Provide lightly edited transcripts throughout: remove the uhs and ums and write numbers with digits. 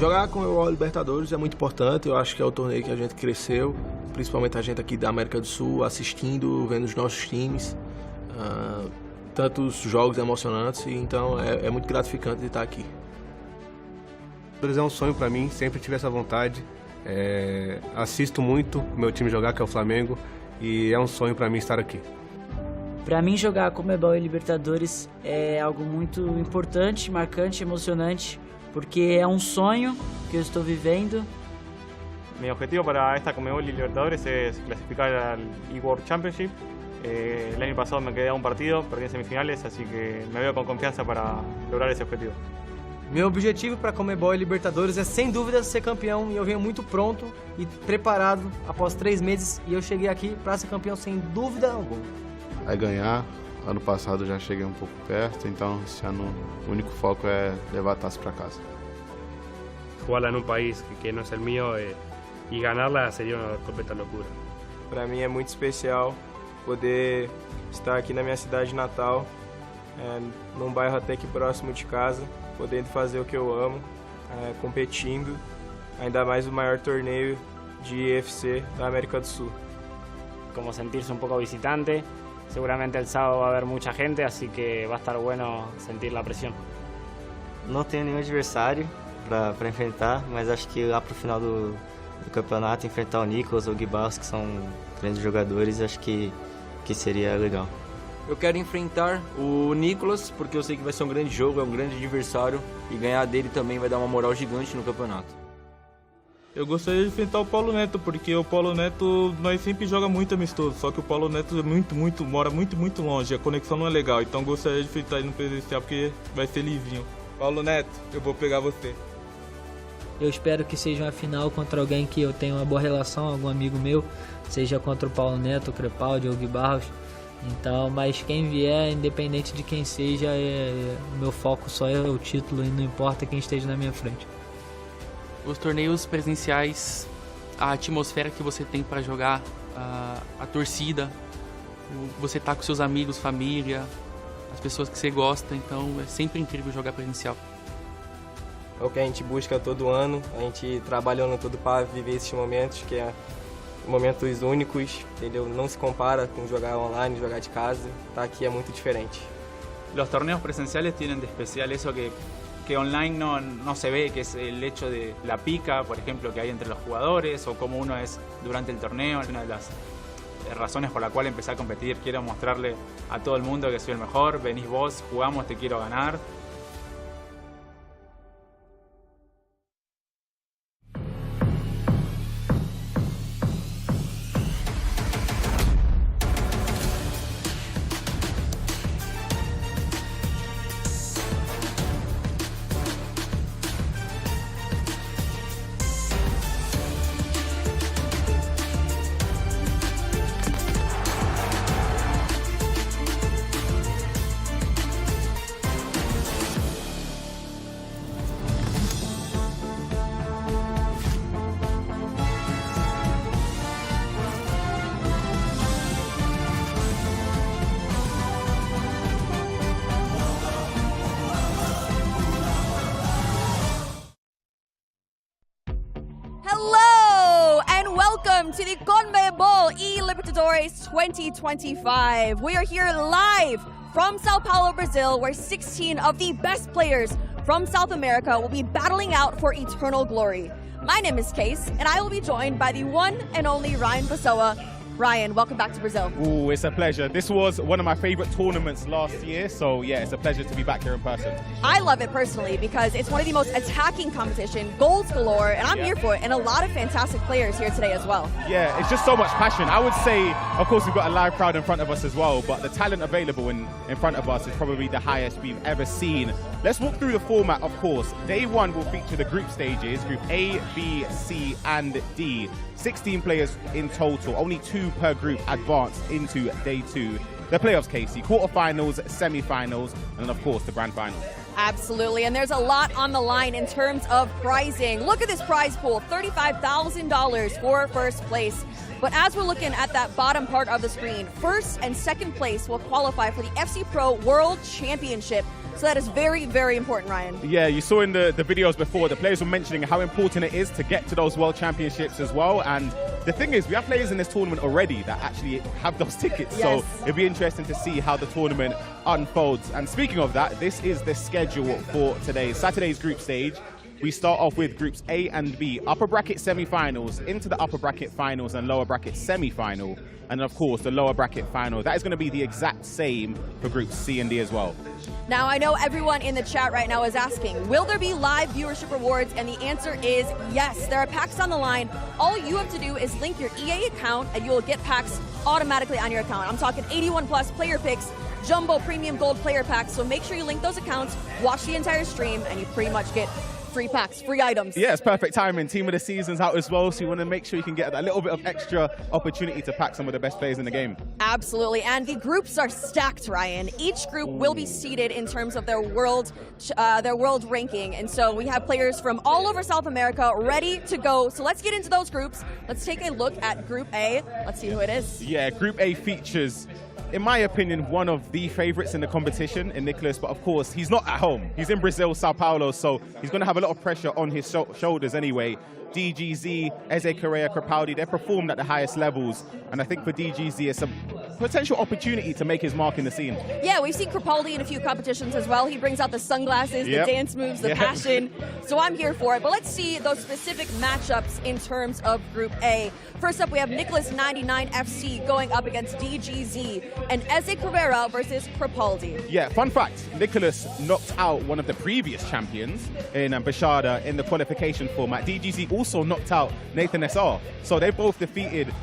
Jogar com o eLibertadores é muito importante, eu acho que é o torneio que a gente cresceu, principalmente a gente aqui da América do Sul, assistindo, vendo os nossos times, tantos jogos emocionantes, então é muito gratificante de estar aqui. É um sonho para mim, sempre tive essa vontade, assisto muito o meu time jogar, que é o Flamengo, e é um sonho para mim estar aqui. Para mim, jogar a CONMEBOL e eLibertadores é algo muito importante, marcante, emocionante, porque é um sonho que eu estou vivendo. Mi objetivo para esta CONMEBOL y Libertadores es clasificar al eWorld Championship. El año pasado me quedé a un partido, perdí en semifinales, así que me veo con confianza para lograr ese objetivo. Meu objetivo para a CONMEBOL e Libertadores é sem dúvida ser campeão e eu venho muito pronto e preparado após 3 meses e eu cheguei aqui para ser campeão sem dúvida alguma. É ganhar. Ano passado já cheguei um pouco perto, então esse ano o único foco é levar a taça para casa. Jugarla en un país que no es el mío y ganarla sería una completa locura. Para mim é muito especial poder estar aqui na minha cidade natal, num bairro até que próximo de casa, podendo fazer o que eu amo, competindo, ainda mais o maior torneio de EFC da América do Sul. Como sentirse un poco visitante. Seguramente el sábado va a haber mucha gente, así que va a estar bueno sentir la presión. Não tenho nenhum adversário para enfrentar, mas acho que lá pro final do campeonato enfrentar o Nicolas ou o Guibarros, que são grandes jogadores, acho que seria legal. Eu quero enfrentar o Nicolas, porque eu sei que vai ser um grande jogo, é um grande adversário, e ganhar dele também vai dar uma moral gigante no campeonato. Eu gostaria de enfrentar o Paulo Neto, porque o Paulo Neto, nós sempre joga muito amistoso, só que o Paulo Neto é mora muito longe, a conexão não é legal, então eu gostaria de enfrentar ele no presencial, porque vai ser lisinho. Paulo Neto, eu vou pegar você. Eu espero que seja uma final contra alguém que eu tenha uma boa relação, algum amigo meu, seja contra o Paulo Neto, o Crepaldi ou o Guibarros. Então, mas quem vier, independente de quem seja, o meu foco só é o título e não importa quem esteja na minha frente. Os torneios presenciais, a atmosfera que você tem para jogar, a torcida, você tá com seus amigos, família, as pessoas que você gosta, então é sempre incrível jogar presencial. É o que a gente busca todo ano, a gente trabalhando tudo para viver esses momentos, que é momentos únicos, entendeu? Não se compara com jogar online, jogar de casa, tá aqui é muito diferente. Los torneos presenciales tienen de especial eso que online no se ve, que es el hecho de la pica, por ejemplo, que hay entre los jugadores o cómo uno es durante el torneo. Es una de las razones por la cual empecé a competir. Quiero mostrarle a todo el mundo que soy el mejor. Venís vos, jugamos, te quiero ganar. Welcome to the CONMEBOL eLibertadores 2025. We are here live from Sao Paulo, Brazil, where 16 of the best players from South America will be battling out for eternal glory. My name is Case, and I will be joined by the one and only Ryan Pessoa. Ryan, welcome back to Brazil. Ooh, it's a pleasure. This was one of my favorite tournaments last year, so yeah, it's a pleasure to be back here in person. I love it personally because it's one of the most attacking competition, goals galore, and I'm here for it, and a lot of fantastic players here today as well. Yeah, it's just so much passion. I would say, of course, we've got a live crowd in front of us as well, but the talent available in front of us is probably the highest we've ever seen. Let's walk through the format, of course. Day one will feature the group stages, Group A, B, C, and D. 16 players in total, only 2 per group advance into day 2. The playoffs, Casey, quarterfinals, semi-finals, and then of course the grand final. Absolutely, and there's a lot on the line in terms of prizing. Look at this prize pool, $35,000 for first place. But as we're looking at that bottom part of the screen, first and second place will qualify for the FC Pro World Championship. So that is very, very important, Ryan. Yeah, you saw in the videos before, the players were mentioning how important it is to get to those World Championships as well. And the thing is, we have players in this tournament already that actually have those tickets. Yes. So it'll be interesting to see how the tournament unfolds. And speaking of that, this is the schedule for today. Saturday's group stage. We start off with groups A and B, upper bracket semi-finals, into the upper bracket finals and lower bracket semi-final. And of course, the lower bracket final. That is going to be the exact same for groups C and D as well. Now, I know everyone in the chat right now is asking, will there be live viewership rewards? And the answer is yes. There are packs on the line. All you have to do is link your EA account and you will get packs automatically on your account. I'm talking 81 plus player picks, jumbo premium gold player packs. So make sure you link those accounts, watch the entire stream, and you pretty much get free packs, free items. Yeah, it's perfect timing. Team of the season's out as well, so you want to make sure you can get a little bit of extra opportunity to pack some of the best players in the game. Absolutely, and the groups are stacked, Ryan. Each group will be seeded in terms of their world ranking, and so we have players from all over South America ready to go. So let's get into those groups. Let's take a look at Group A. Let's see who it is. Yeah, Group A features, in my opinion, one of the favorites in the competition in Nicholas, but of course, he's not at home. He's in Brazil, Sao Paulo, so he's going to have a lot of pressure on his shoulders anyway. DGZ, Eze Correa, Crepaldi, they're performed at the highest levels, and I think for DGZ, it's a potential opportunity to make his mark in the scene. Yeah, we've seen Crepaldi in a few competitions as well. He brings out the sunglasses, the dance moves, the passion. So I'm here for it. But let's see those specific matchups in terms of Group A. First up, we have Nicholas 99 FC going up against DGZ and Eze Correa versus Crepaldi. Yeah, fun fact, Nicholas knocked out one of the previous champions in Bashada in the qualification format. DGZ also knocked out Nathan SR. So they both defeated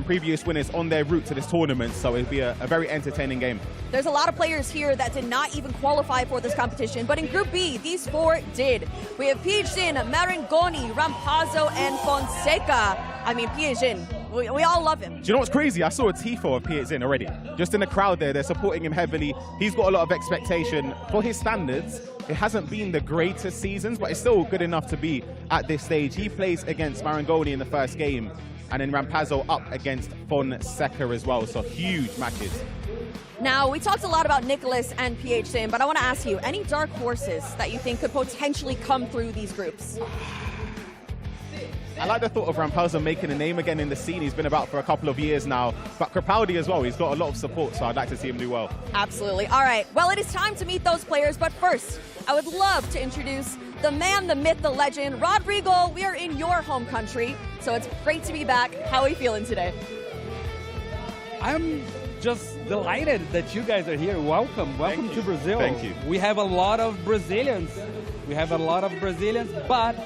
previous winners on their route to this tournament. So it'll be a very entertaining game. There's a lot of players here that did not even qualify for this competition, but in Group B, these four did. We have Piejin, Marangoni, Rampazzo, and Fonseca. I mean, Piejin, we all love him. Do you know what's crazy? I saw a tifo of Piejin already. Just in the crowd there, they're supporting him heavily. He's got a lot of expectation. For his standards, it hasn't been the greatest seasons, but it's still good enough to be at this stage. He plays against Marangoni in the first game, and then Rampazzo up against Fonseca as well, so huge matches. Now, we talked a lot about Nicholas and Piejin, but I want to ask you, any dark horses that you think could potentially come through these groups? I like the thought of Rampazzo making a name again in the scene. He's been about for a couple of years now. But Crepaldi as well, he's got a lot of support, so I'd like to see him do well. Absolutely. All right. Well, it is time to meet those players. But first, I would love to introduce the man, the myth, the legend, Rodrigo. We are in your home country, so it's great to be back. How are you feeling today? I'm just delighted that you guys are here. Welcome to Brazil. Thank you. We have a lot of Brazilians. But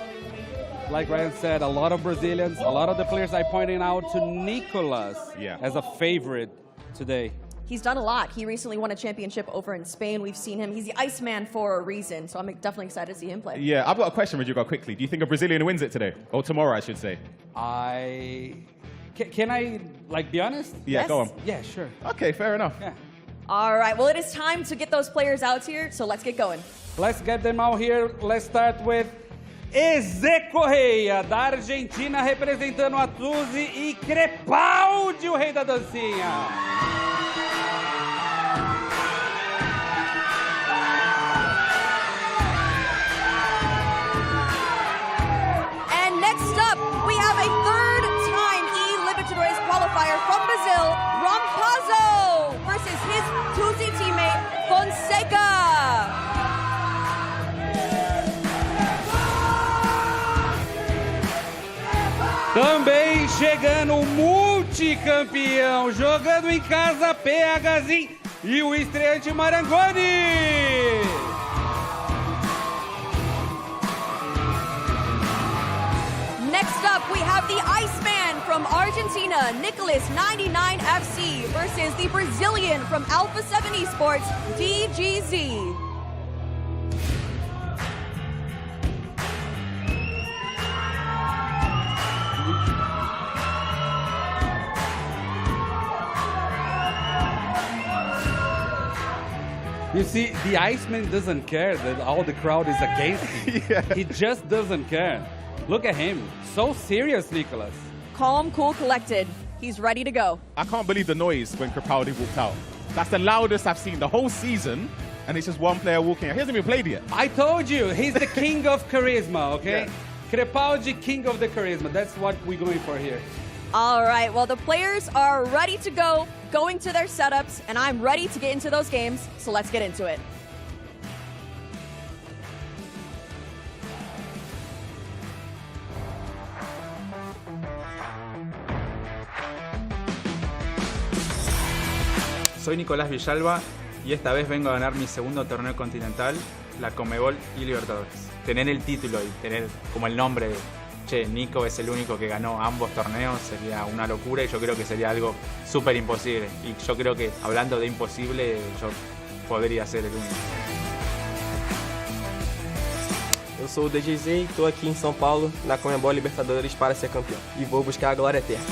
like Ryan said, a lot of Brazilians, a lot of the players I pointed out to Nicholas as a favorite today. He's done a lot. He recently won a championship over in Spain. We've seen him. He's the Iceman for a reason, so I'm definitely excited to see him play. Yeah, I've got a question, Rodrigo, quickly. Do you think a Brazilian wins it today? Or tomorrow, I should say. Can I, be honest? Yeah, Yes. go on. Yeah, sure. Okay, fair enough. Yeah. All right. Well, it is time to get those players out here, so let's get going. Let's get them out here. Let's start with Eze Correa, da Argentina, representando a Tuzi, e Crepaldi, o rei da dancinha. And next up, we have a third-time eLibertadores qualifier from Brazil, Rampazzo, versus his Tuzi teammate, Fonseca. Também chegando o multicampeão, jogando em casa, PHzinho e o estreante Marangoni. Next up, we have the Iceman from Argentina, Nicholas 99 FC, versus the Brazilian from Alpha 7 Esports, DGZ. You see, the Iceman doesn't care that all the crowd is against him. He just doesn't care. Look at him. So serious, Nicholas. Calm, cool, collected. He's ready to go. I can't believe the noise when Crepaldi walked out. That's the loudest I've seen the whole season. and it's just one player walking out. He hasn't even played yet. I told you, he's the king of charisma, okay? Yeah. Crepaldi, king of the charisma. That's what we're going for here. All right, well, the players are ready to go, going to their setups, and I'm ready to get into those games, so let's get into it. Soy Nicolás Villalba y esta vez vengo a ganar mi segundo torneo continental, la CONMEBOL eLibertadores. Tener el título y tener como el nombre de, che, Nico es el único que ganó ambos torneos, sería una locura y yo creo que sería algo súper imposible. Y yo creo que, hablando de imposible, yo podría ser el único. Eu sou o DJZ e estou aqui em São Paulo, na CONMEBOL Libertadores, para ser campeão. E vou buscar a glória eterna.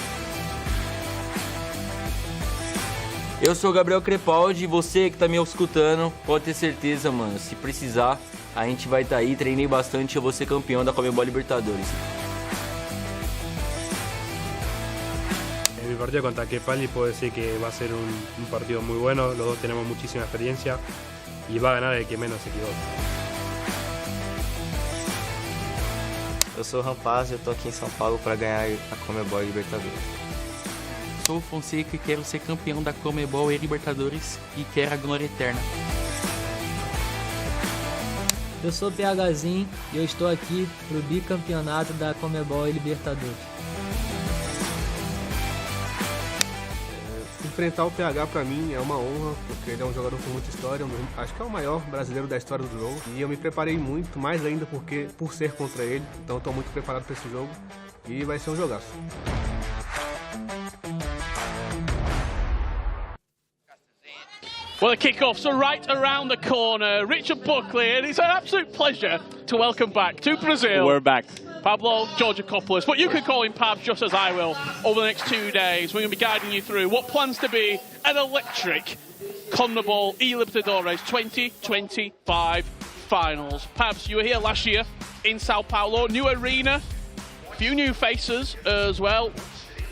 Eu sou o Gabriel Crepaldi e você que tá me escutando, pode ter certeza, mano, se precisar, a gente vai estar aí, treinei bastante, eu vou ser campeão da CONMEBOL Libertadores. En mi partido contra Crepaldi puedo decir que va a ser un partido muy bueno, los dos tenemos muchísima experiencia y va a ganar el que menos se equivoque. Eu sou o Rampaz e eu tô aqui em São Paulo para ganhar a CONMEBOL Libertadores. Sou o Fonseca e quero ser campeão da CONMEBOL eLibertadores e quero a glória eterna. Eu sou o PHzinho e eu estou aqui pro bicampeonato da CONMEBOL eLibertadores. Enfrentar o PH para mim é uma honra, porque ele é um jogador com muita história, acho que é o maior brasileiro da história do jogo. E eu me preparei muito, mais ainda por ser contra ele, então estou muito preparado para esse jogo e vai ser um jogaço. Well, the kickoffs are right around the corner. Richard Buckley, and it's an absolute pleasure to welcome back to Brazil. We're back. Pablo Georgakopoulos, but you can call him Pab just as I will over the next 2 days. We're going to be guiding you through what plans to be an electric CONMEBOL eLibertadores 2025 finals. Pabs, you were here last year in Sao Paulo, new arena, a few new faces as well.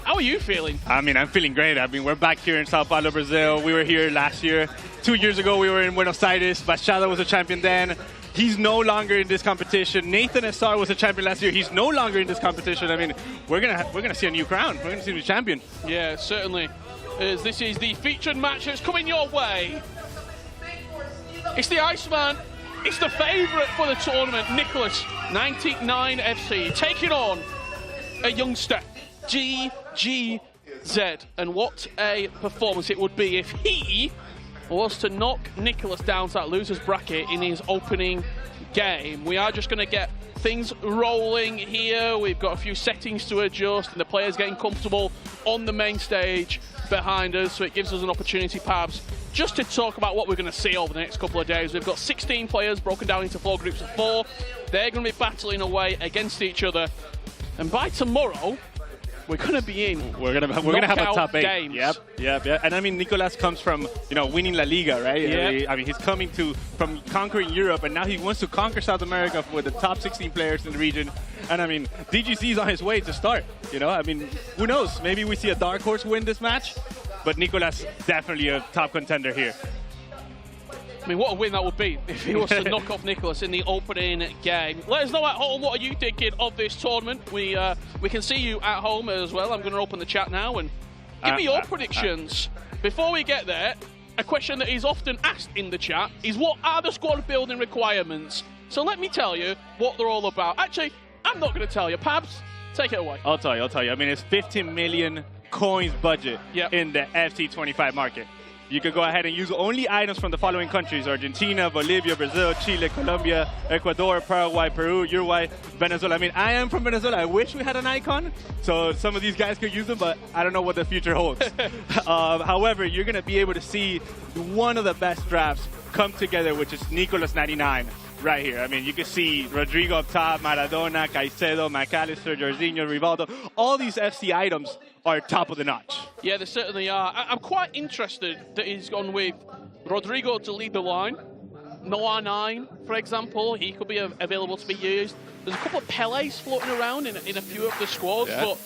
How are you feeling? I mean, I'm feeling great. I mean, we're back here in Sao Paulo, Brazil. We were here last year. 2 years ago, we were in Buenos Aires. Machado was a champion then. He's no longer in this competition. Nathan Essar was a champion last year. He's no longer in this competition. I mean, we're gonna see a new crown. We're gonna see a new champion. Yeah, certainly. As this is the featured match that's coming your way. It's the Iceman. It's the favourite for the tournament, Nicholas, 99 FC, taking on a youngster, GGZ. And what a performance it would be if he was to knock Nicholas down to that loser's bracket in his opening game. We are just going to get things rolling here. We've got a few settings to adjust and the players getting comfortable on the main stage behind us, so it gives us an opportunity, Pabs, just to talk about what we're going to see over the next couple of days. We've got 16 players broken down into 4 groups of 4. They're going to be battling away against each other, and by tomorrow we're going to be in. We're gonna have a top 8 games. Yep. And I mean, Nicolas comes from winning La Liga, right? Yeah. I mean, he's coming from conquering Europe, and now he wants to conquer South America with the top 16 players in the region. And I mean, DGC is on his way to start. I mean, who knows? Maybe we see a dark horse win this match, but Nicolas definitely a top contender here. I mean, what a win that would be if he was to knock off Nicholas in the opening game. Let us know at home, what are you thinking of this tournament? We can see you at home as well. I'm going to open the chat now and give me your predictions. Before we get there, a question that is often asked in the chat is, what are the squad building requirements? So let me tell you what they're all about. Actually, I'm not going to tell you. Pabs, take it away. I'll tell you. I mean, it's 15 million coins budget in the FC25 market. You could go ahead and use only items from the following countries: Argentina, Bolivia, Brazil, Chile, Colombia, Ecuador, Paraguay, Peru, Uruguay, Venezuela. I mean, I am from Venezuela. I wish we had an icon, so some of these guys could use them, but I don't know what the future holds. However, you're going to be able to see one of the best drafts come together, which is Nicolas 99 right here. I mean, you can see Rodrigo up top, Maradona, Caicedo, McAllister, Jorginho, Rivaldo. All these FC items are top of the notch. Yeah, they certainly are. I'm quite interested that he's gone with Rodrigo to lead the line. No R9, for example, he could be available to be used. There's a couple of Pelés floating around in a few of the squads, but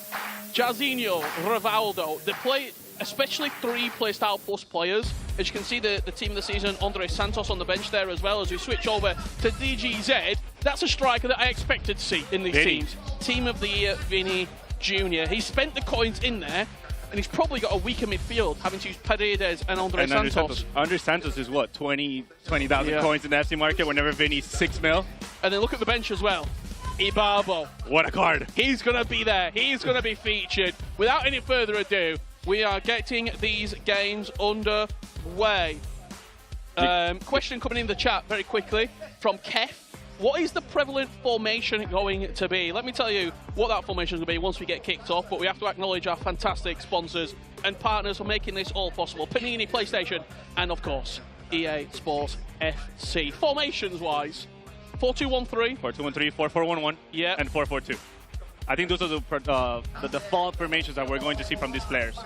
Jairzinho, Rivaldo, they play, especially 3 playstyle plus players, As you can see, the team of the season, Andre Santos on the bench there as well. As we switch over to DGZ, that's a striker that I expected to see in these teams. Team of the year, Vinny Jr. He spent the coins in there, and he's probably got a weaker midfield, having to use Paredes and Andre Santos. Andre Santos is what, 20,000 coins in the FC market whenever Vinny's 6 mil? And then look at the bench as well. Ibarbo. What a card. He's going to be there. He's going to be featured. Without any further ado, we are getting these games underway. Question coming in the chat very quickly from Kef. What is the prevalent formation going to be? Let me tell you what that formation is going to be once we get kicked off, but we have to acknowledge our fantastic sponsors and partners for making this all possible. Panini, PlayStation, and of course, EA Sports FC. Formations-wise, 4-2-1-3. 4-2-1-3, 4-4-1-1, yeah, and 4-4-2. I think those are the default formations that we're going to see from these players.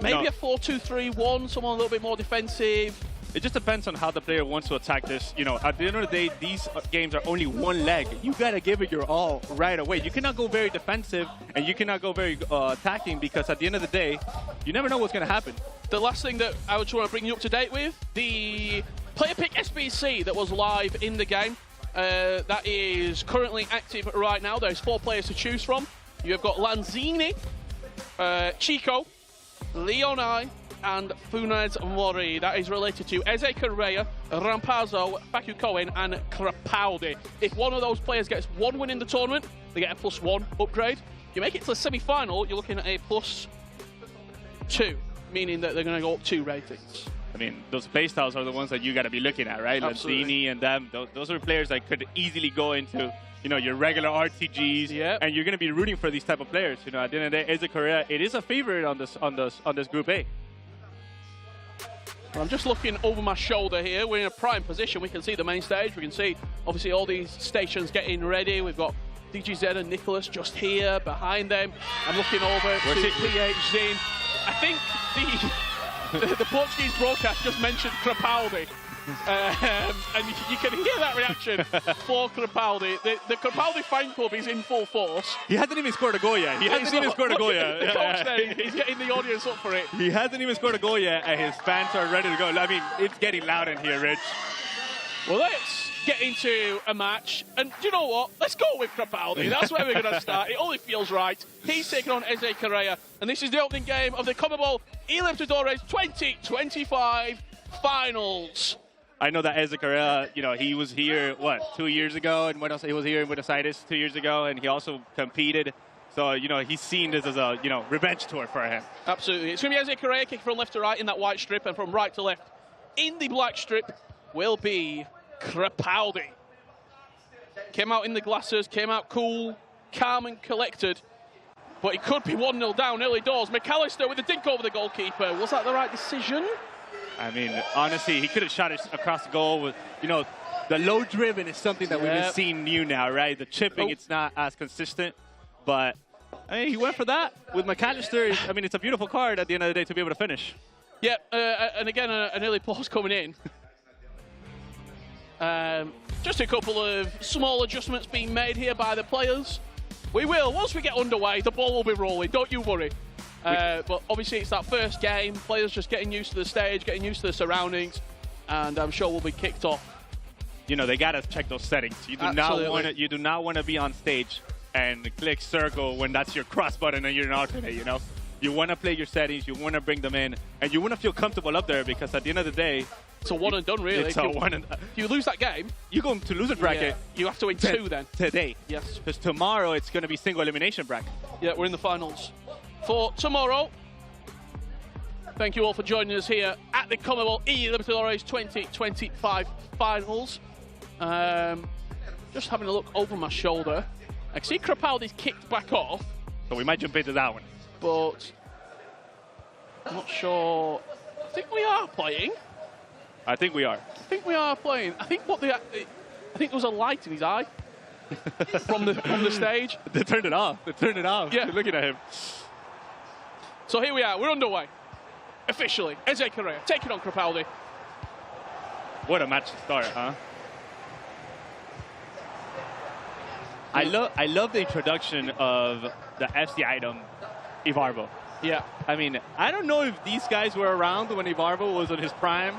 Maybe a 4-2-3-1, someone a little bit more defensive. It just depends on how the player wants to attack this. You know, at the end of the day, these games are only one leg. You gotta give it your all right away. You cannot go very defensive and you cannot go very attacking, because at the end of the day, you never know what's gonna happen. The last thing that I would want to bring you up to date with, the player pick SBC that was live in the game. That is currently active right now. There's 4 players to choose from. You've got Lanzini, Chico, Leonai, and Funes Mori. That is related to Eze Correa, Rampazzo, Facu Cohen, and Crapaldi. If one of those players gets 1 win in the tournament, they get a +1 upgrade. You make it to the semi-final, you're looking at a +2, meaning that they're going to go up 2 ratings. I mean, those playstyles are the ones that you got to be looking at, right? Lanzini and them, those are players that could easily go into, you know, your regular RTGs, and you're going to be rooting for these type of players. You know, at the end of the day, Eze Correa, it is a favorite on this Group A. I'm just looking over my shoulder here. We're in a prime position. We can see the main stage. We can see, obviously, all these stations getting ready. We've got DGZ and Nicholas just here behind them. I'm looking over to PHZ. I think the Portuguese broadcast just mentioned Crapaldi. And you can hear that reaction for Crapaldi. The Crapaldi fan club is in full force. He hasn't even scored a goal yet. He's getting the audience up for it. He hasn't even scored a goal yet, and his fans are ready to go. I mean, it's getting loud in here, Rich. Well, let's get into a match. And do you know what? Let's go with Crapaldi. That's where we're going to start. It only feels right. He's taking on Eze Correa. And this is the opening game of the CONMEBOL eLibertadores 2025 finals. I know that Eze Correa, you know, he was here, 2 years ago? And he was here in Buenos Aires 2 years ago, and he also competed. So, you know, he's seen this as a, revenge tour for him. Absolutely. It's going to be Eze Correa kicking from left to right in that white strip, and from right to left in the black strip will be Crapaldi. Came out in the glasses, came out cool, calm and collected. But it could be 1-0 down early doors. McAllister with a dink over the goalkeeper. Was that the right decision? I mean, honestly, he could have shot it across the goal with, the low driven is something that we've been seeing new now, right? The chipping, it's not as consistent, but I mean, he went for that with McAllister. I mean, it's a beautiful card at the end of the day to be able to finish. Yeah, and again, an early pause coming in. Just a couple of small adjustments being made here by the players. Once we get underway, the ball will be rolling, don't you worry. But obviously it's that first game, players just getting used to the stage, getting used to the surroundings, and I'm sure we'll be kicked off. They gotta check those settings. You do not want to be on stage and click circle when that's your cross button and you're an alternate, You want to play your settings, you want to bring them in, and you want to feel comfortable up there, because at the end of the day, it's a one and done, really. It's a one and if you lose that game, you go to loser bracket. Yeah, you have to win 2 then. Today. Yes. Because tomorrow it's going to be single elimination bracket. Yeah, we're in the finals for tomorrow. Thank you all for joining us here at the CONMEBOL eLibertadores 2025 finals. Just having a look over my shoulder. I can see Crapaldi's kicked back off. So we might jump into that one. But I'm not sure. I think we are playing. I think we are. I think we are playing. I think there was a light in his eye from the stage. They turned it off. Yeah. You're looking at him. So here we are. We're underway. Officially. Eze Correa taking on Crapaldi. What a match to start, huh? I love the introduction of the FC item, Ibarbo. Yeah. I mean, I don't know if these guys were around when Ibarbo was on his prime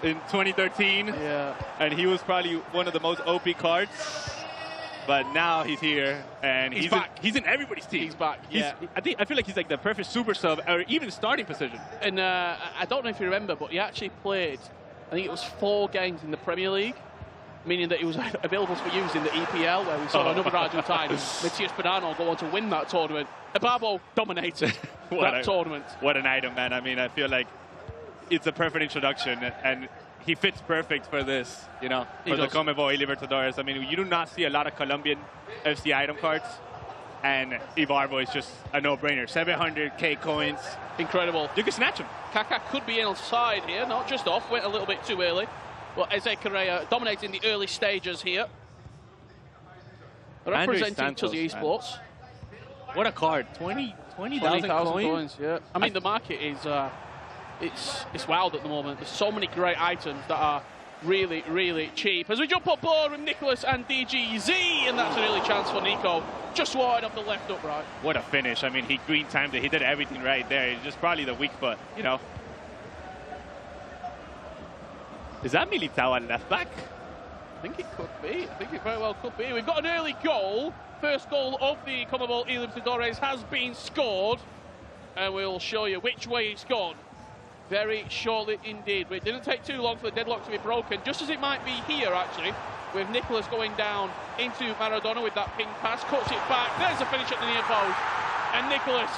in 2013. Yeah. And he was probably one of the most OP cards. But now he's here, and he's back. He's in everybody's team. He's back, yeah. I feel like he's like the perfect super sub, or even starting position. And I don't know if you remember, but he actually played, I think it was 4 games in the Premier League, meaning that he was available for use in the EPL, where we saw another Argentine, Matias Pedano, go on to win that tournament. Ibarbo dominated that tournament. What an item, man. I mean, I feel like it's a perfect introduction, and he fits perfect for this, you know, for the CONMEBOL eLibertadores. I mean, you do not see a lot of Colombian FC item cards, and Ibarbo is just a no-brainer. 700k coins. Incredible. You can snatch him. Kaká could be inside here, not just off, went a little bit too early. Well, Eze Correa dominating the early stages here. Representing Tuzi Esports. What a card. 20,000 coins. Yeah. I mean, the market is it's wild at the moment. There's so many great items that are really, really cheap. As we jump on board with Nicholas and DGZ, and that's an early chance for Nico. Just wide of the left upright. What a finish. I mean, he green timed it. He did everything right there. It's just probably the weak foot, you know. Is that Militao at left back? I think it could be. I think it very well could be. We've got an early goal. First goal of the CONMEBOL eLibertadores has been scored. And we'll show you which way it's gone very shortly indeed. But it didn't take too long for the deadlock to be broken, just as it might be here, actually, with Nicholas going down into Maradona with that ping pass, cuts it back. There's a finish at the near post. And Nicholas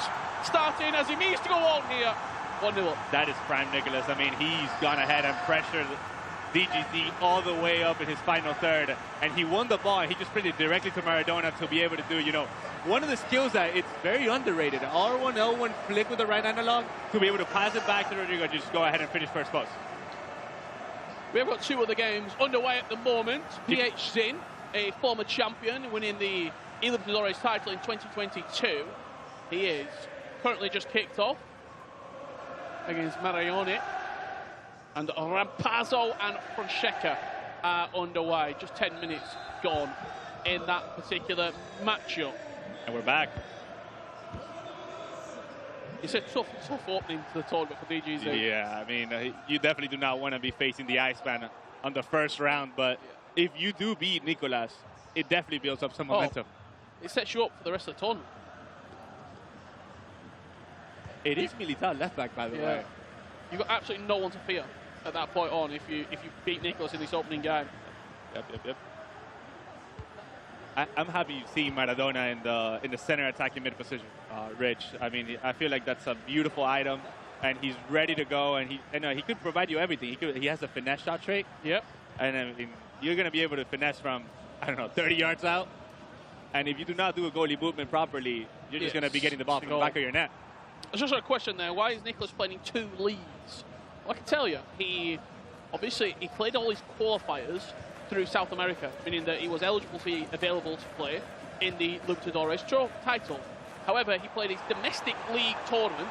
starting as he needs to go on here. 1-0 up. That is prime Nicholas. I mean, he's gone ahead and pressured DGZ all the way up in his final third, and he won the ball. He just put it directly to Maradona to be able to do, you know, one of the skills that it's very underrated. R1, L1, flick with the right analog to be able to pass it back to Rodrigo. Just go ahead and finish first post. We have got 2 other games underway at the moment. PH Zin, a former champion, winning the eLibertadores title in 2022. He is currently just kicked off against Marione. And Rampazzo and Fonseca are underway. Just 10 minutes gone in that particular matchup. And we're back. It's a tough opening to the tournament for DGZ. Yeah, I mean, you definitely do not want to be facing the Iceman on the first round, but if you do beat Nicolas, it definitely builds up some momentum. It sets you up for the rest of the tournament. It is Militao left back, by the way. You've got absolutely no one to fear at that point on if you beat Nicholas in this opening game. Yep. I'm happy seeing Maradona in the center attacking mid position. Rich, I mean, I feel like that's a beautiful item, and he's ready to go, and he could provide you everything. He has a finesse shot trait. Yep. And I mean, you're going to be able to finesse from, I don't know, 30 yards out. And if you do not do a goalie movement properly, you're just going to be getting the ball from the back of your net. There's just a question there. Why is Nicholas playing in 2 leagues? Well, I can tell you, he played all his qualifiers through South America, meaning that he was eligible to be available to play in the Libertadores title. However, he played his domestic league tournament,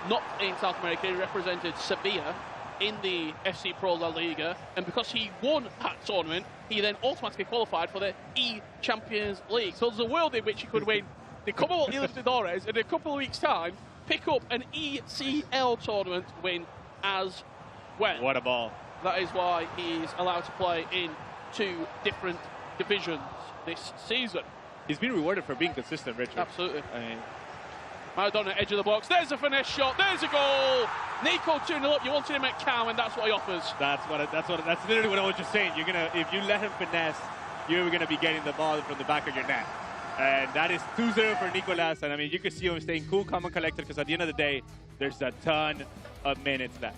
not in South America. He represented Sevilla in the FC Pro La Liga, and because he won that tournament, he then automatically qualified for the E-Champions League. So there's a world in which he could win the CONMEBOL eLibertadores in a couple of weeks' time, pick up an ECL tournament win as well. What a ball. That is why he's allowed to play in 2 different divisions this season. He's been rewarded for being consistent, Richard. Absolutely. I mean, Maradona, edge of the box. There's a finesse shot. There's a goal. Nico 2-0 up. You wanted him at Cow, and that's what he offers. That's literally what I was just saying. If you let him finesse, you're gonna be getting the ball from the back of your net. And that is 2-0 for Nicolas. And I mean, you can see him staying cool, calm, and collected, because at the end of the day, there's a ton of minutes left.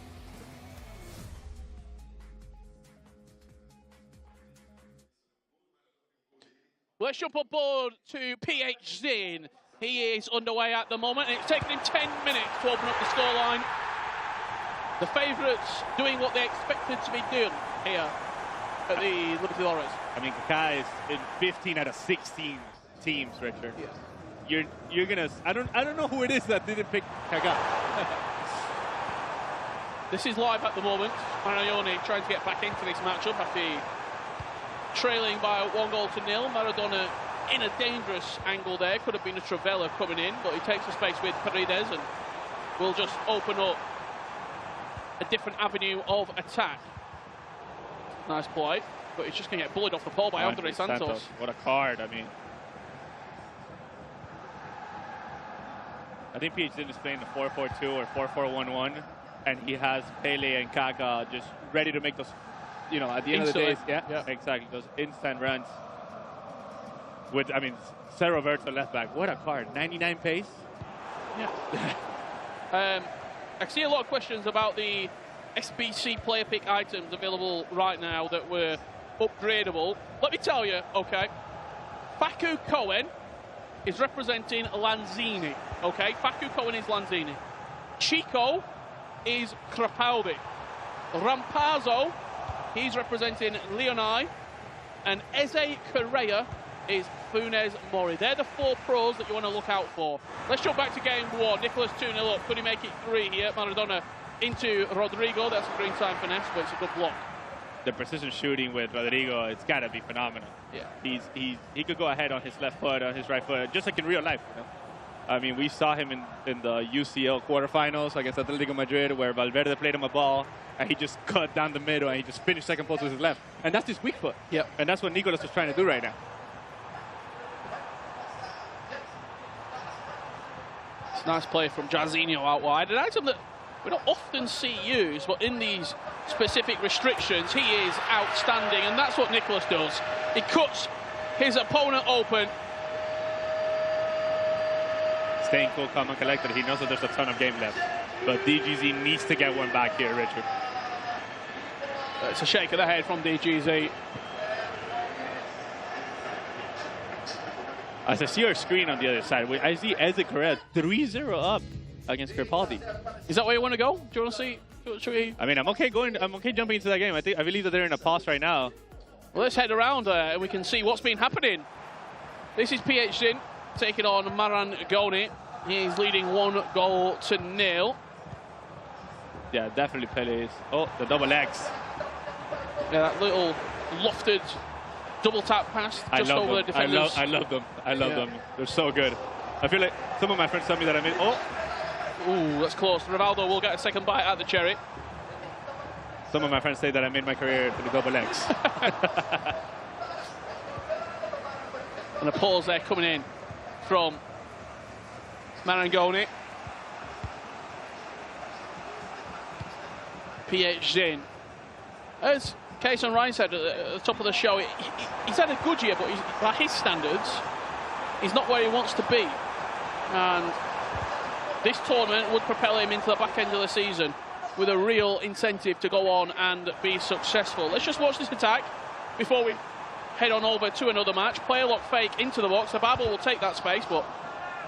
Let's jump on board to PH Zin. He is underway at the moment, and it's taken him 10 minutes to open up the scoreline. The favourites doing what they expected to be doing here at the Libertadores. I mean, Kaká is in 15 out of 16 teams, Richard. Yeah. You're gonna. I don't know who it is that didn't pick Kaká. This is live at the moment. Marione trying to get back into this matchup after trailing by 1-0. Maradona in a dangerous angle there. Could have been a Travella coming in, but he takes the space with Paredes and will just open up a different avenue of attack. Nice play, but he's just going to get bullied off the pole by Andre Santos. What a card, I mean. I think PhD is playing the 4-4-2 or 4-4-1-1, and he has Pele and Kaká just ready to make those, you know, at the end of the day, exactly, those instant runs. With, I mean, Cerro Verto left back. What a card. 99 pace. Yeah. I see a lot of questions about the SBC player pick items available right now that were upgradable. Let me tell you, okay, Facu Cohen is representing Lanzini, okay? Facu Cohen is Lanzini. Chico is Crapaldi. Rampazzo, he's representing Leonai. And Eze Correa is Funes Mori. They're the 4 pros that you want to look out for. Let's jump back to game 1. Nicholas 2-0 up. Could he make it 3 here? Maradona into Rodrigo. That's a green time finesse, but it's a good block. The precision shooting with Rodrigo, it's got to be phenomenal. Yeah. He could go ahead on his left foot, on his right foot, just like in real life. You know? I mean, we saw him in the UCL quarterfinals against Atletico Madrid, where Valverde played him a ball, and he just cut down the middle, and he just finished second post with his left. And that's his weak foot. Yep. And that's what Nicolas was trying to do right now. It's a nice play from Jairzinho out wide. An item that we don't often see used, but in these specific restrictions, he is outstanding, and that's what Nicolas does. He cuts his opponent open. Staying cool, calm, and collected. He knows that there's a ton of game left. But DGZ needs to get one back here, Richard. It's a shake of the head from DGZ. As I see our screen on the other side, I see Eze Correa 3-0 up against Crepaldi. Is that where you want to go? Do you want to see? Should we? I mean, I'm okay jumping into that game. I believe that they're in a pause right now. Well, let's head around and we can see what's been happening. This is PhD taking on Marangoni. He's leading 1-0. Yeah, definitely Pele's. Oh, the double X. Yeah, that little lofted double tap pass just over the defenders. I love them. I love them. They're so good. I feel like some of my friends tell me that I mean, Ooh, that's close. Rivaldo will get a second bite at the cherry. Some of my friends say that I made my career to the double X. And a pause there coming in from Marangoni. PhD. As Kason Ryan said at the top of the show, he's had a good year, but by his standards, he's not where he wants to be. And this tournament would propel him into the back end of the season with a real incentive to go on and be successful. Let's just watch this attack before we head on over to another match. Player lock fake into the box. The Babel will take that space, but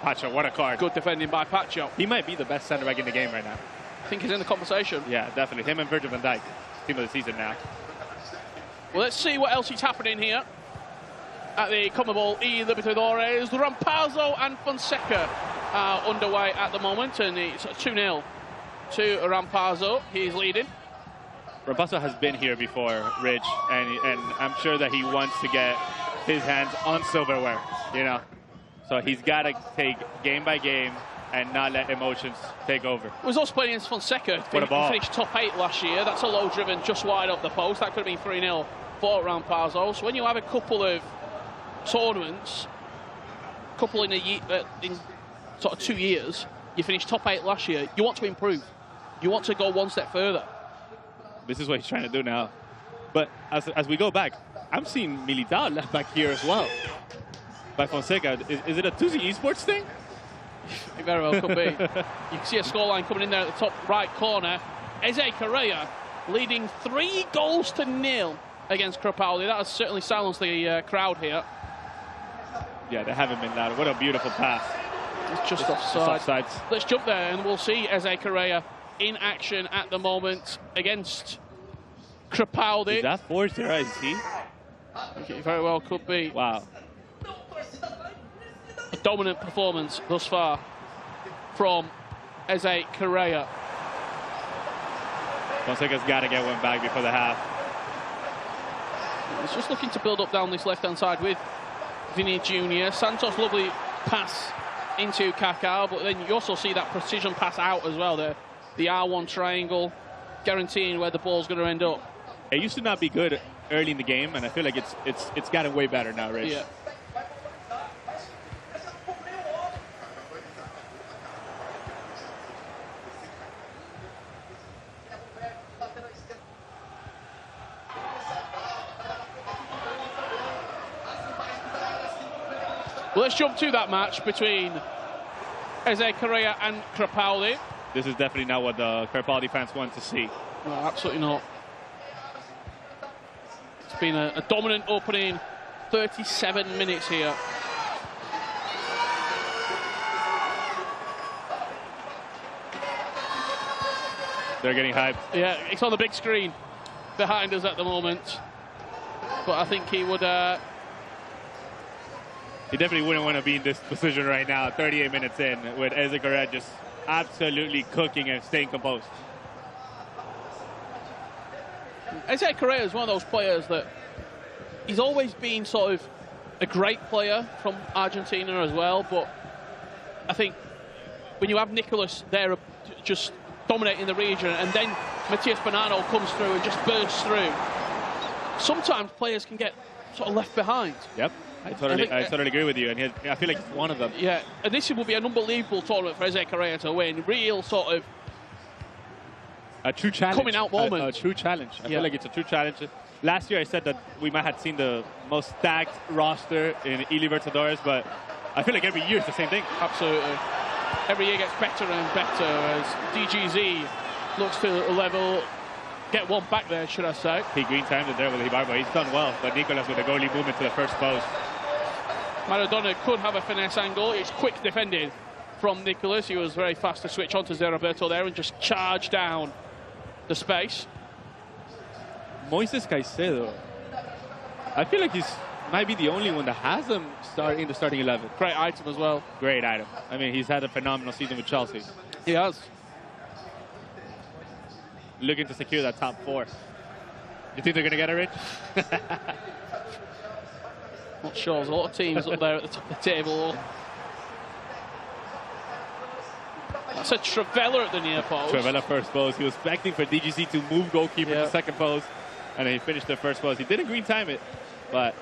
Pacho, what a card. Good defending by Pacho. He might be the best center back in the game right now. I think he's in the conversation. Yeah, definitely. Him and Virgil van Dijk, team of the season now. Well, let's see what else is happening here at the CONMEBOL eLibertadores. Rampazzo and Fonseca are underway at the moment, and it's 2-0 to Rampazzo. He's leading. Rampazzo has been here before, Rich, and I'm sure that he wants to get his hands on silverware, you know. So he's got to take game by game and not let emotions take over. He was also playing against Fonseca. What a ball. He finished top 8 last year. That's a low driven just wide of the post. That could have been 3-0 for Rampazzo. So when you have a couple of tournaments, couple in a year, in sort of 2 years, you finished top 8 last year, you want to improve. You want to go one step further. This is what he's trying to do now. But as we go back, I'm seeing Militao left back here as well. By Fonseca. Is it a Tuzi Esports thing? It very well could be. You can see a scoreline coming in there at the top right corner. Eze Correa leading 3-0 against Crapaldi. That has certainly silenced the crowd here. Yeah, they haven't been loud. What a beautiful pass. It's just offside. Offsides. Let's jump there and we'll see Eze Correa in action at the moment against Crapaldi. Is that forged there? Is he? It very well could be. Wow. A dominant performance thus far from Eze Correa. Fonseca's got to get one back before the half. He's just looking to build up down this left-hand side with Vinny Jr. Santos, lovely pass into Kaká, but then you also see that precision pass out as well, the R1 triangle, guaranteeing where the ball's going to end up. It used to not be good early in the game, and I feel like it's gotten way better now, Rich. Yeah. Well, let's jump to that match between Eze Correa and Crepaldi. This is definitely not what the Crepaldi fans want to see. No, absolutely not. It's been a dominant opening 37 minutes here. They're getting hyped. Yeah, it's on the big screen behind us at the moment. But I think he would... He definitely wouldn't want to be in this position right now, 38 minutes in, with Eze Correa just absolutely cooking and staying composed. Eze Correa is one of those players that he's always been sort of a great player from Argentina as well, but I think when you have Nicolas there just dominating the region and then Matias Bonanno comes through and just bursts through, sometimes players can get sort of left behind. Yep. I totally agree with you, and I feel like he's one of them. Yeah, and this will be an unbelievable tournament for Eze Correa to win. Real sort of a true challenge. Coming out moment. A true challenge. I feel like it's a true challenge. Last year I said that we might have seen the most stacked roster in eLibertadores, but I feel like every year it's the same thing. Absolutely. Every year gets better and better as DGZ looks to level. Get one back there, should I say. He green timed it there with Ibarbo. He's done well, but Nicolas with a goalie movement to the first post. Maradona could have a finesse angle. It's quick defended from Nicolas. He was very fast to switch on to Zé Roberto there and just charge down the space. Moises Caicedo. I feel like he's might be the only one that has him in the starting 11. Great item as well. Great item. I mean, he's had a phenomenal season with Chelsea. He has. Looking to secure that top 4. You think they're going to get it, Rich? Not sure. There's a lot of teams up there at the top of the table. That's a Travella at the near post. Travella first post. He was expecting for DGC to move goalkeeper to second post, and then he finished the first post. He didn't green time it, but...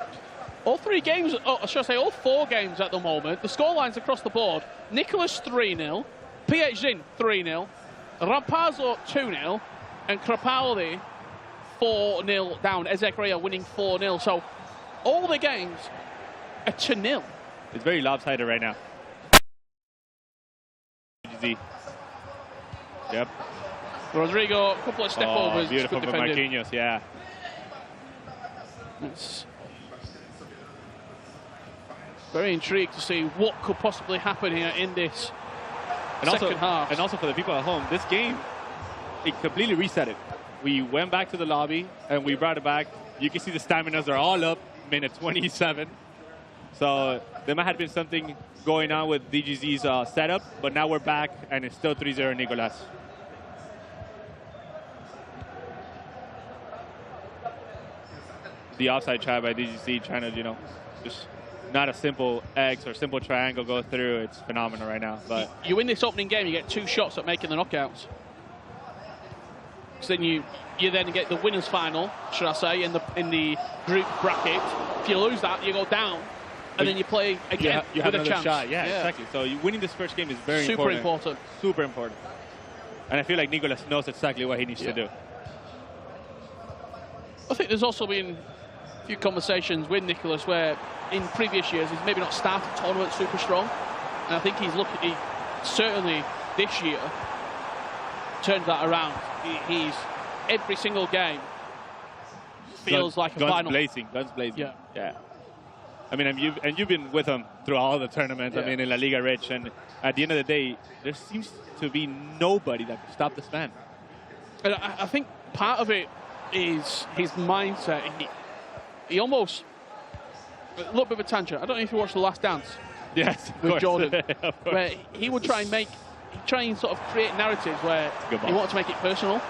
All 3 games, should I say all 4 games at the moment, the scorelines across the board. Nicolas 3-0, PH 3-0, Rampazzo 2-0, and Crepaldi 4-0 down. Eze Correa winning 4-0. So all the games are 2-0. It's very lopsided right now. Yep. Rodrigo, a couple of step overs. Beautiful for Marquinhos, yeah. It's very intrigued to see what could possibly happen here in this second half. And also for the people at home, this game, it completely reset it. We went back to the lobby and we brought it back. You can see the staminas are all up, minute 27. So there might have been something going on with DGZ's setup, but now we're back and it's still 3-0 Nicolas. The offside try by DGZ trying to, just not a simple X or simple triangle go through. It's phenomenal right now. But you win this opening game, you get 2 shots at making the knockouts. So then you then get the winners final, should I say, in the group bracket. If you lose that, you go down, and then you play again you have with a another chance. shot. Yeah, exactly. So winning this first game is very Super important. Super important. And I feel like Nicolas knows exactly what he needs to do. I think there's also been a few conversations with Nicolas where in previous years he's maybe not started tournament super strong, and I think he certainly this year turned that around. He's every single game feels like a final. Guns blazing. Yeah. I mean, and you've been with him through all the tournaments. I mean, in La Liga, Rich, and at the end of the day, there seems to be nobody that can stop this man. And I think part of it is his mindset. He almost a little bit of a tangent. I don't know if you watched The Last Dance. Yes, with Jordan, where he would try and sort of create narratives where he wanted to make it personal.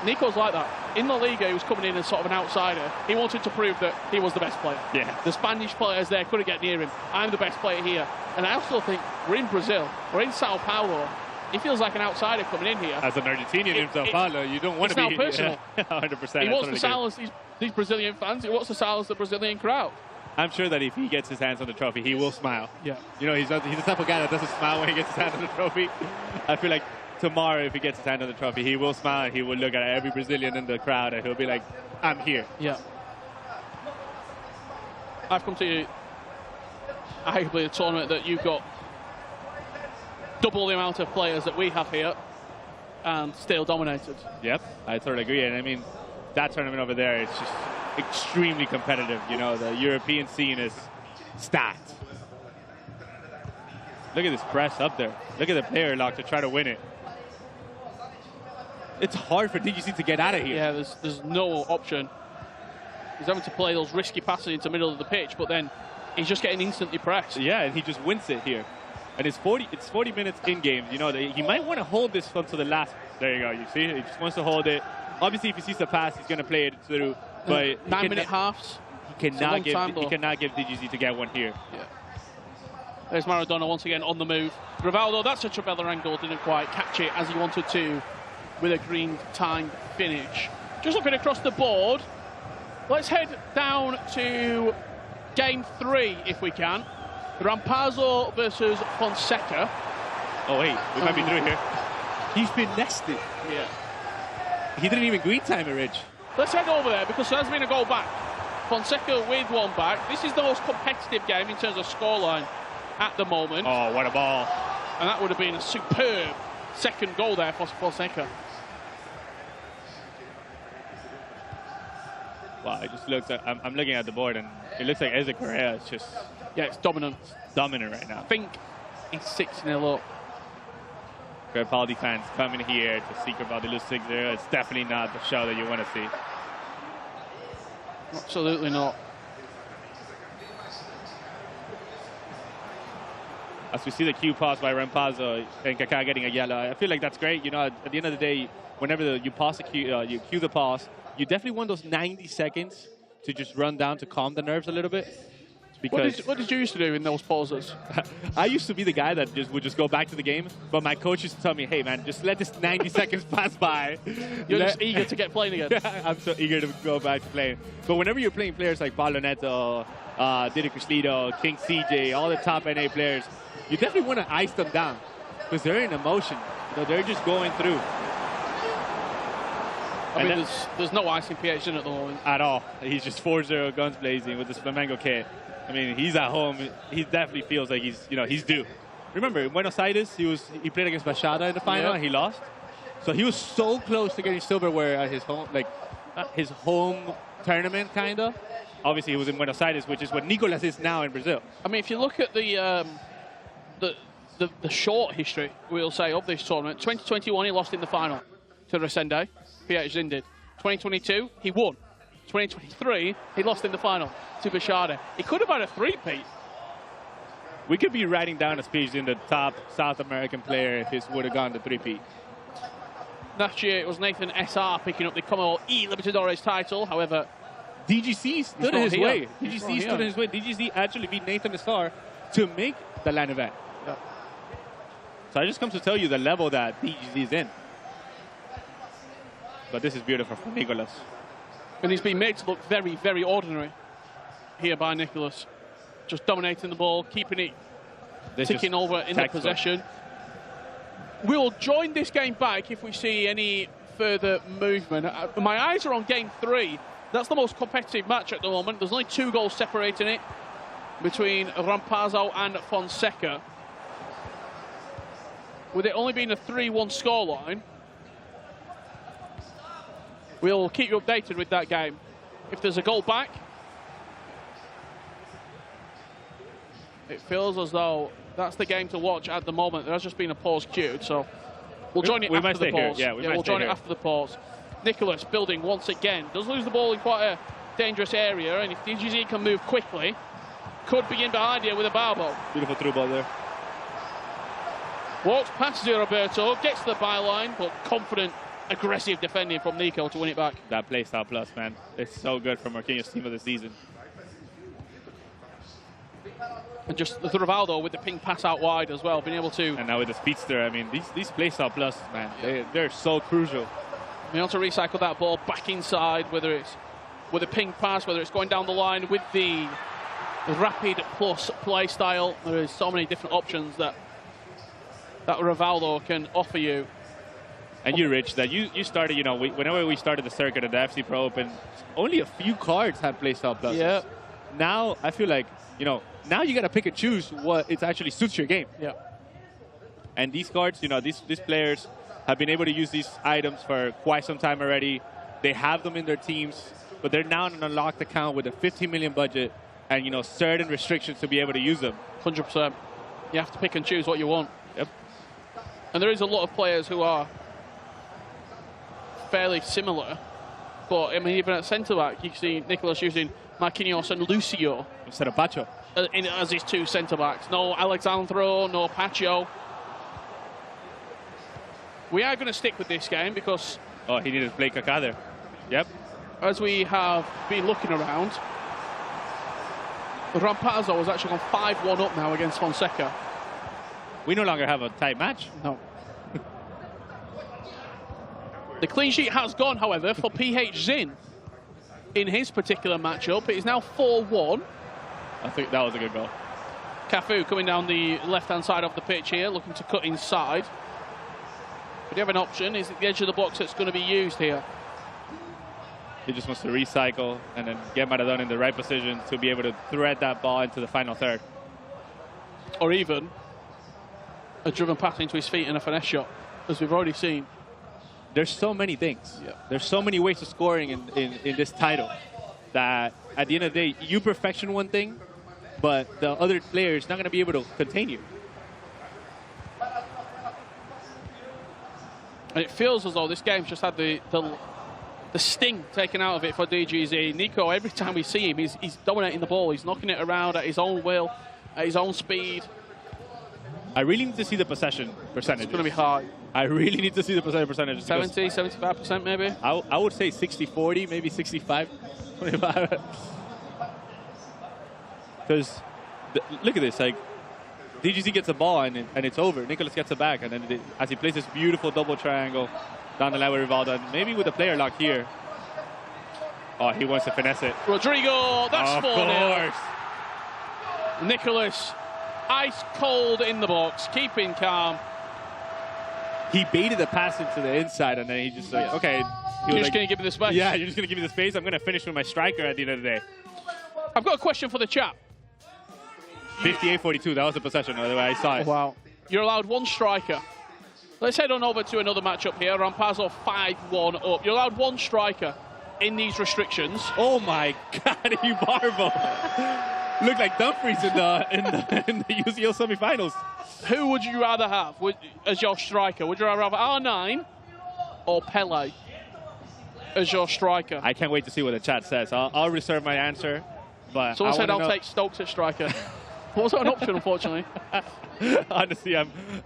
Nico's like that. in La Liga, he was coming in as sort of an outsider. He wanted to prove that he was the best player. Yeah. The Spanish players there couldn't get near him. I'm the best player here. And I also think we're in Brazil, we're in Sao Paulo. He feels like an outsider coming in here. As an Argentinian in Sao Paulo, you don't want to be... It's now personal. Yeah, 100%. He wants to silence these Brazilian fans. He wants to silence the Brazilian crowd. I'm sure that if he gets his hands on the trophy, he will smile. Yeah. You know, he's the type of guy that doesn't smile when he gets his hands on the trophy. I feel like tomorrow, if he gets his hand on the trophy, he will smile and he will look at every Brazilian in the crowd and he'll be like, I'm here. Yeah. I've come to arguably a tournament that you've got double the amount of players that we have here and still dominated. Yep, I totally agree. And I mean, that tournament over there is just extremely competitive. You know, the European scene is stacked. Look at this press up there. Look at the player lock to try to win it. It's hard for DGC to get out of here. Yeah, there's no option. He's having to play those risky passes into the middle of the pitch, but then he's just getting instantly pressed. Yeah, and he just wins it here. And it's 40 minutes in game. You know, he might want to hold this until the last. There you go. You see, he just wants to hold it. Obviously, if he sees the pass, he's going to play it through. But 9-minute halves. He cannot give DGZ to get one here. Yeah. There's Maradona once again on the move. Rivaldo, that's a Trabella angle, didn't quite catch it as he wanted to with a green time finish. Just looking across the board, let's head down to game 3 if we can. Rampazzo versus Fonseca. Oh wait, we might be through here. He's been nested. Yeah. He didn't even green time it, Rich. Let's head over there because there's been a goal back. Fonseca with one back. This is the most competitive game in terms of scoreline at the moment. Oh, what a ball. And that would have been a superb second goal there for Fonseca. Wow, it just looks like, I'm looking at the board and it looks like Eze Correa is just... Yeah, it's dominant. It's dominant right now. I think he's 6-0 up. Crepaldi fans coming here to see Crepaldi lose 6-0. It's definitely not the show that you want to see. Absolutely not. As we see the cue pass by Rampazzo and Kaká getting a yellow, I feel like that's great. You know, at the end of the day, whenever you pass the you cue the pass, you definitely want those 90 seconds to just run down to calm the nerves a little bit. Because what did you used to do in those pauses? I used to be the guy that would just go back to the game, but my coach used to tell me, hey man, just let this 90 seconds pass by. You're just eager to get playing again. I'm so eager to go back to playing. But whenever you're playing players like Paulo Neto, Didi Crislito, King CJ, all the top NA players, you definitely want to ice them down because they're in emotion. You know, they're just going through. I mean, there's no ice in PHN at the moment. At all. He's just 4-0 guns blazing with this Flamengo kit. I mean, he's at home. He definitely feels like he's due. Remember, in Buenos Aires, he played against Machada in the final and he lost. So he was so close to getting silverware at his home, his home tournament, kind of. Obviously, he was in Buenos Aires, which is what Nicolas is now in Brazil. I mean, if you look at the short history, we'll say, of this tournament, 2021, he lost in the final to Resende. PHN did. 2022, he won. 2023, he lost in the final to Bashada. He could have had a three-peat. We could be writing down a speech in the top South American player if he would have gone to three-peat. Last year, it was Nathan SR picking up the CONMEBOL eLibertadores title. However, DGC stood in his way. DGC stood in his way. DGC actually beat Nathan SR to make the LAN event. Yeah. So I just come to tell you the level that DGC is in. But this is beautiful for Nicolas. And he's been made to look very, very ordinary here by Nicolas. Just dominating the ball, keeping it ticking over in the possession. We'll join this game back if we see any further movement. My eyes are on game 3. That's the most competitive match at the moment. There's only 2 goals separating it between Rampazzo and Fonseca. With it only being a 3-1 scoreline, we'll keep you updated with that game. If there's a goal back, it feels as though that's the game to watch at the moment. There has just been a pause queued, so we'll join it after the pause. We'll join it after the pause. Nicolas building once again. Does lose the ball in quite a dangerous area, and if DGZ can move quickly, could begin behind here with a barbo. Beautiful through ball there. Walks past Roberto, gets to the byline, but confident aggressive defending from Nico to win it back. That playstyle plus, man. It's so good for Marquinhos' team of the season. And just the Rivaldo with the ping pass out wide as well, being able to... And now with the speedster, I mean, these playstyle plus, man, they're so crucial. Being able to recycle that ball back inside, whether it's with a ping pass, whether it's going down the line with the rapid plus play style. There is so many different options that Rivaldo can offer you. And you, Rich, that you started, you know, whenever we started the circuit at the FC Pro Open, only a few cards had playstyle pluses. Yeah. Now, I feel like, you know, now you got to pick and choose what it actually suits your game. Yeah. And these cards, you know, these players have been able to use these items for quite some time already. They have them in their teams, but they're now in an unlocked account with a 15 million budget and, you know, certain restrictions to be able to use them. 100%. You have to pick and choose what you want. Yep. And there is a lot of players who are fairly similar. But, I mean, even at centre-back, you see Nicolas using Marquinhos and Lucio. Instead of Pacho. As his two centre-backs. No Alexandro, no Pacho. We are going to stick with this game because... Oh, he needed to play Kaká there. Yep. As we have been looking around, Rampazzo has actually gone 5-1 up now against Fonseca. We no longer have a tight match. No. The clean sheet has gone, however, for PH Zin in his particular matchup. It is now 4-1. I think that was a good goal. Cafu coming down the left-hand side of the pitch here, looking to cut inside. But you have an option. Is it the edge of the box that's going to be used here? He just wants to recycle and then get Maradona in the right position to be able to thread that ball into the final third. Or even a driven pass into his feet and a finesse shot, as we've already seen. There's so many things. Yeah. There's so many ways of scoring in this title that at the end of the day, you perfection one thing, but the other player is not going to be able to contain you. And it feels as though this game's just had the sting taken out of it for DGZ. Nico, every time we see him, he's dominating the ball. He's knocking it around at his own will, at his own speed. I really need to see the possession percentage. It's going to be hard. I really need to see the possession percentage. 70, 75% maybe? I would say 60-40, maybe 65-25. Because look at this, like, DGZ gets the ball and it's over. Nicolas gets it back, and then as he plays this beautiful double triangle down the line with Rivaldo, and maybe with the player lock here. Oh, he wants to finesse it. Rodrigo, that's 4-0. Of course. Nicolas, ice cold in the box, keeping calm. He baited the pass into the inside, and then he just like, okay. You're just going to give me the space? Yeah, you're just going to give me the space. I'm going to finish with my striker at the end of the day. I've got a question for the chat. 58-42, that was the possession, the way I saw it. Wow. You're allowed one striker. Let's head on over to another matchup here. Rampazzo 5-1 up. You're allowed one striker in these restrictions. Oh my God, Ibarbo. Looked like Dumfries in the UCL semifinals. Who would you rather have as your striker? Would you rather have R9 or Pele as your striker? I can't wait to see what the chat says. I'll reserve my answer. But someone said I'll take Stokes at striker. Also an option, unfortunately. Honestly,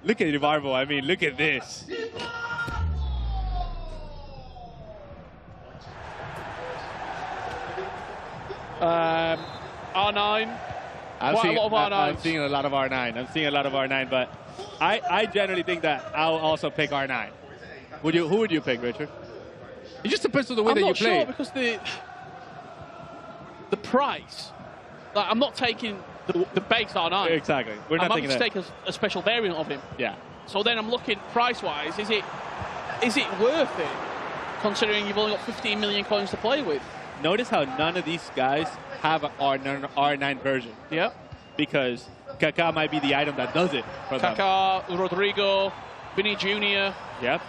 look at Ibarbo. I mean, look at this. R9. I'm seeing a lot of R9. I'm seeing a lot of R9, but I generally think that I'll also pick R9. Who would you pick, Richard? It just depends on the way that you play. I'm not sure because the price. Like, I'm not taking the base R9. Exactly. We're not taking that. I'm take a special variant of him. Yeah. So then I'm looking price-wise. Is it worth it, considering you've only got 15 million coins to play with? Notice how none of these guys have an R9 version. Yep. Because Kaká might be the item that does it for them. Kaká, Rodrigo, Vinny Jr. Yep.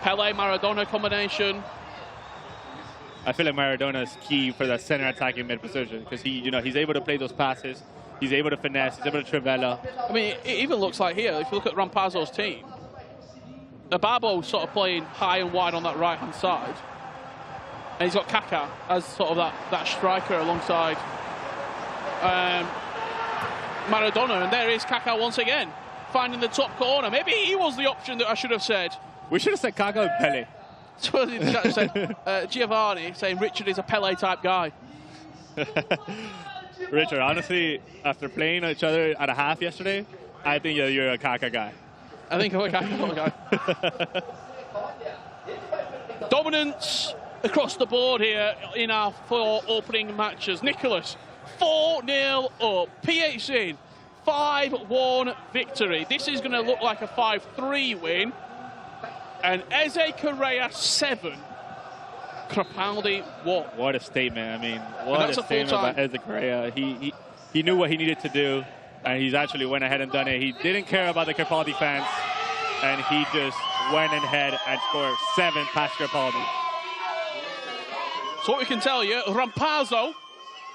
Pele, Maradona combination. I feel like Maradona is key for that center attacking mid position because he's able to play those passes. He's able to finesse. He's able to trivela. I mean, it even looks like here, if you look at Rampazzo's team, Ibarbo's sort of playing high and wide on that right-hand side. And he's got Kaká as sort of that striker alongside Maradona. And there is Kaká once again, finding the top corner. Maybe he was the option that I should have said. We should have said Kaká and Pele. So in the chat said, Giovanni saying Richard is a Pele-type guy. Richard, honestly, after playing each other at a half yesterday, I think you're a Kaka guy. I think I'm a Kaka guy. Dominance across the board here in our 4 opening matches. Nicholas, 4-0 up. PHZ, 5-1 victory. This is going to look like a 5-3 win. And Eze Correa, 7. Crepaldi, 1. What a statement. I mean, what a statement about Eze Correa. He knew what he needed to do, and he's actually went ahead and done it. He didn't care about the Crepaldi fans, and he just went ahead and scored 7 past Crepaldi. So what we can tell you, Rampazzo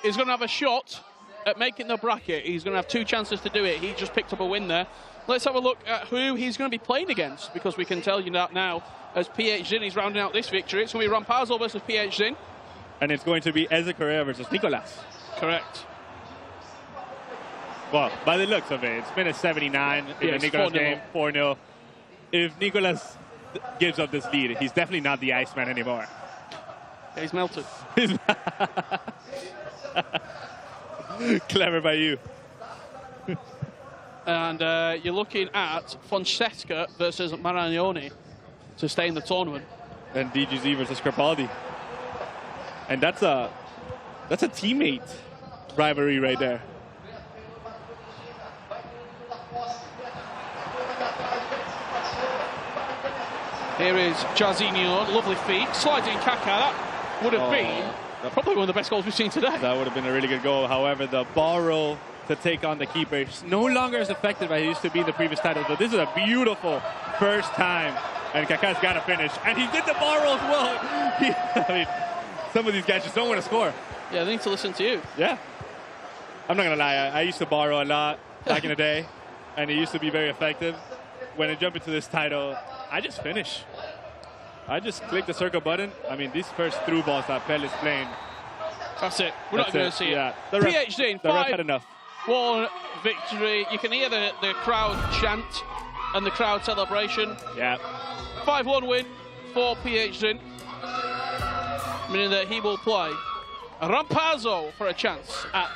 is going to have a shot at making the bracket. He's going to have 2 chances to do it. He just picked up a win there. Let's have a look at who he's going to be playing against, because we can tell you that now as PHZ is rounding out this victory. It's going to be Rampazzo versus PHZ. And it's going to be Eze Correa versus Nicolas. Correct. Well, by the looks of it, it's been a 79 in the Nicolas game, 4-0. If Nicolas gives up this lead, he's definitely not the Iceman anymore. Yeah, he's melted. Clever by you. And you're looking at Fonseca versus Maragnoni to stay in the tournament. And DGZ versus Crepaldi. And that's a teammate rivalry right there. Here is Jairzinho, lovely feet, slides in Kaká. That would have been probably one of the best goals we've seen today. That would have been a really good goal. However, the ball roll to take on the keeper is no longer as effective as it used to be in the previous titles. But this is a beautiful first time, and Kaká's got to finish. And he did the ball roll as well. I mean, some of these guys just don't want to score. Yeah, they need to listen to you. Yeah. I'm not going to lie. I used to ball roll a lot back in the day, and it used to be very effective. When I jump into this title, I just finish. I just click the circle button. I mean, these first through balls that Pele is playing. That's it. We're not going to see it. The PHZ, ref had enough. 5-1 victory. You can hear the crowd chant and the crowd celebration. Yeah. 5-1 win for PHZ, meaning that he will play Rampazzo for a chance at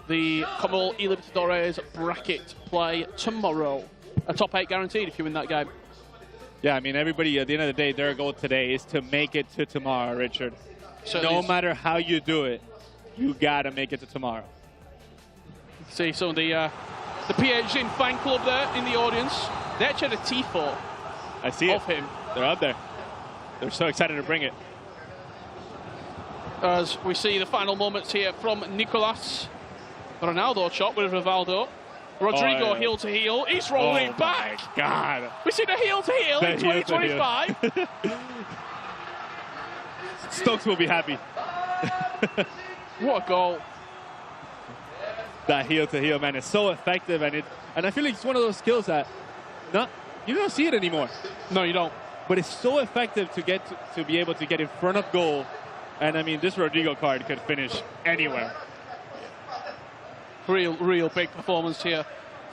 the CONMEBOL eLibertadores bracket play tomorrow. A top 8 guaranteed if you win that game. Yeah, I mean, everybody, at the end of the day, their goal today is to make it to tomorrow, Richard. No matter how you do it, you got to make it to tomorrow. See some of the PHZ fan club there in the audience. They actually had a T4 I see of him. They're out there. They're so excited to bring it. As we see the final moments here from Nicolas. Ronaldo shot with Rivaldo. Rodrigo heel to heel. He's rolling back. My God. We see the heel to heel in 2025. Stokes will be happy. What a goal. That heel to heel, man, is so effective, and I feel like it's one of those skills that you don't see it anymore. No, you don't. But it's so effective to get to be able to get in front of goal. And I mean, this Rodrigo card could finish anywhere. Real big performance here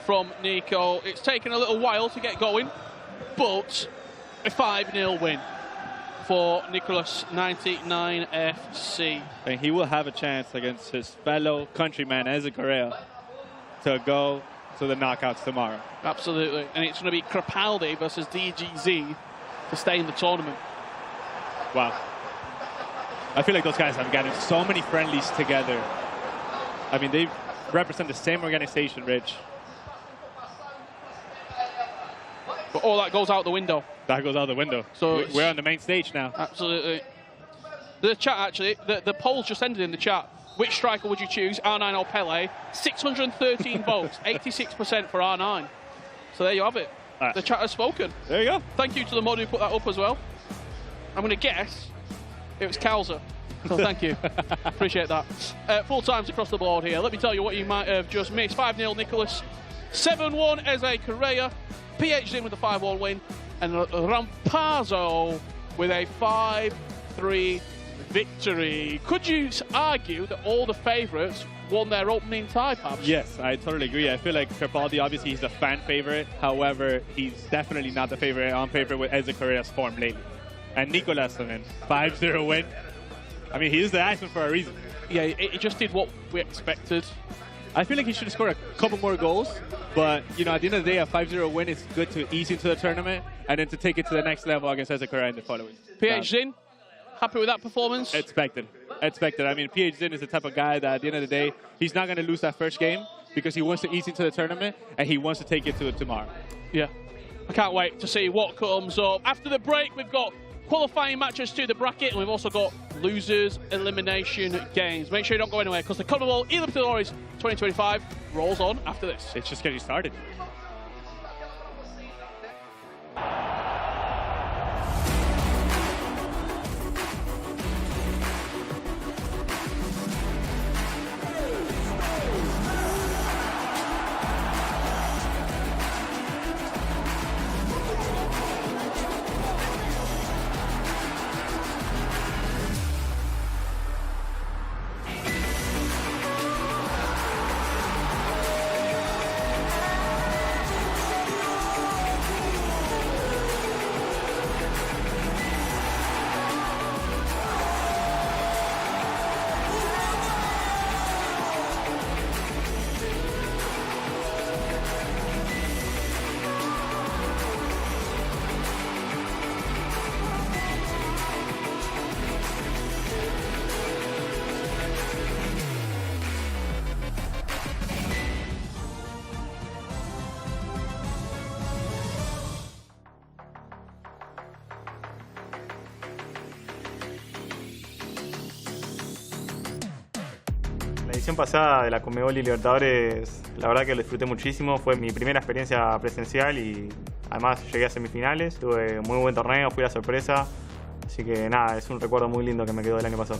from Nico. It's taken a little while to get going, but a 5-0 win for Nicolas 99 FC. And he will have a chance against his fellow countryman, Eze Correa, to go to the knockouts tomorrow. Absolutely. And it's going to be Crepaldi versus DGZ to stay in the tournament. Wow. I feel like those guys have gotten so many friendlies together. I mean, they represent the same organization, Rich. But all that goes out the window. That goes out the window. So we're on the main stage now. Absolutely. The chat, actually, the polls just ended in the chat. Which striker would you choose, R9 or Pele? 613 votes, 86% for R9. So there you have it. The chat has spoken. There you go. Thank you to the mod who put that up as well. I'm going to guess it was Kalza. So thank you. Appreciate that. Full times across the board here. Let me tell you what you might have just missed. 5-0 Nicolas. 7-1 Eze Correa. PHZ with a 5-1 win. And Rampazzo with a 5-3 victory. Could you argue that all the favourites won their opening tie, perhaps? Yes, I totally agree. I feel like Crepaldi, obviously, he's the fan favourite. However, he's definitely not the favourite on paper with Eze Correa's form lately. And Nicolas, I mean, 5-0 win. I mean, he is the Iceman for a reason. Yeah, he just did what we expected. I feel like he should have scored a couple more goals, but, you know, at the end of the day, a 5-0 win is good to ease into the tournament and then to take it to the next level against Ezekura and the following. PH Zin, happy with that performance? Expected. I mean, PH Zin is the type of guy that at the end of the day, he's not going to lose that first game because he wants to ease into the tournament and he wants to take it to tomorrow. Yeah, I can't wait to see what comes up. After the break, we've got qualifying matches to the bracket, and we've also got losers elimination games. Make sure you don't go anywhere because the CONMEBOL eLibertadores 2025 rolls on after this. It's just getting started. La edición pasada de la CONMEBOL eLibertadores, la verdad que lo disfruté muchísimo. Fue mi primera experiencia presencial y además llegué a semifinales. Tuve muy buen torneo, fui la sorpresa. Así que nada, es un recuerdo muy lindo que me quedó del año pasado.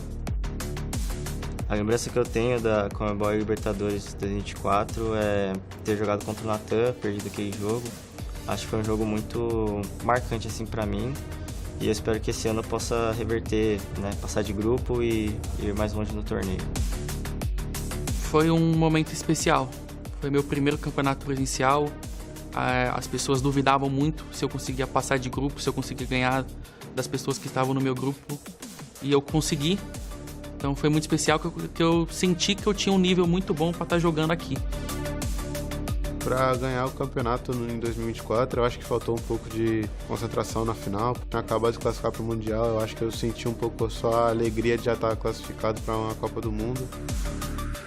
A lembrança que eu tenho da CONMEBOL eLibertadores 2024 é ter jogado contra o Natan, perdido aquele jogo. Acho que foi um jogo muito marcante assim para mim. E eu espero que esse ano eu possa reverter, né, passar de grupo e ir mais longe no torneio. Foi um momento especial. Foi meu primeiro campeonato presencial. As pessoas duvidavam muito se eu conseguia passar de grupo, se eu conseguia ganhar das pessoas que estavam no meu grupo. E eu consegui. Então foi muito especial que eu senti que eu tinha um nível muito bom para estar jogando aqui. Para ganhar o campeonato em 2024, eu acho que faltou um pouco de concentração na final. Tinha acabado de classificar para o Mundial, eu acho que eu senti um pouco só a alegria de já estar classificado para uma Copa do Mundo.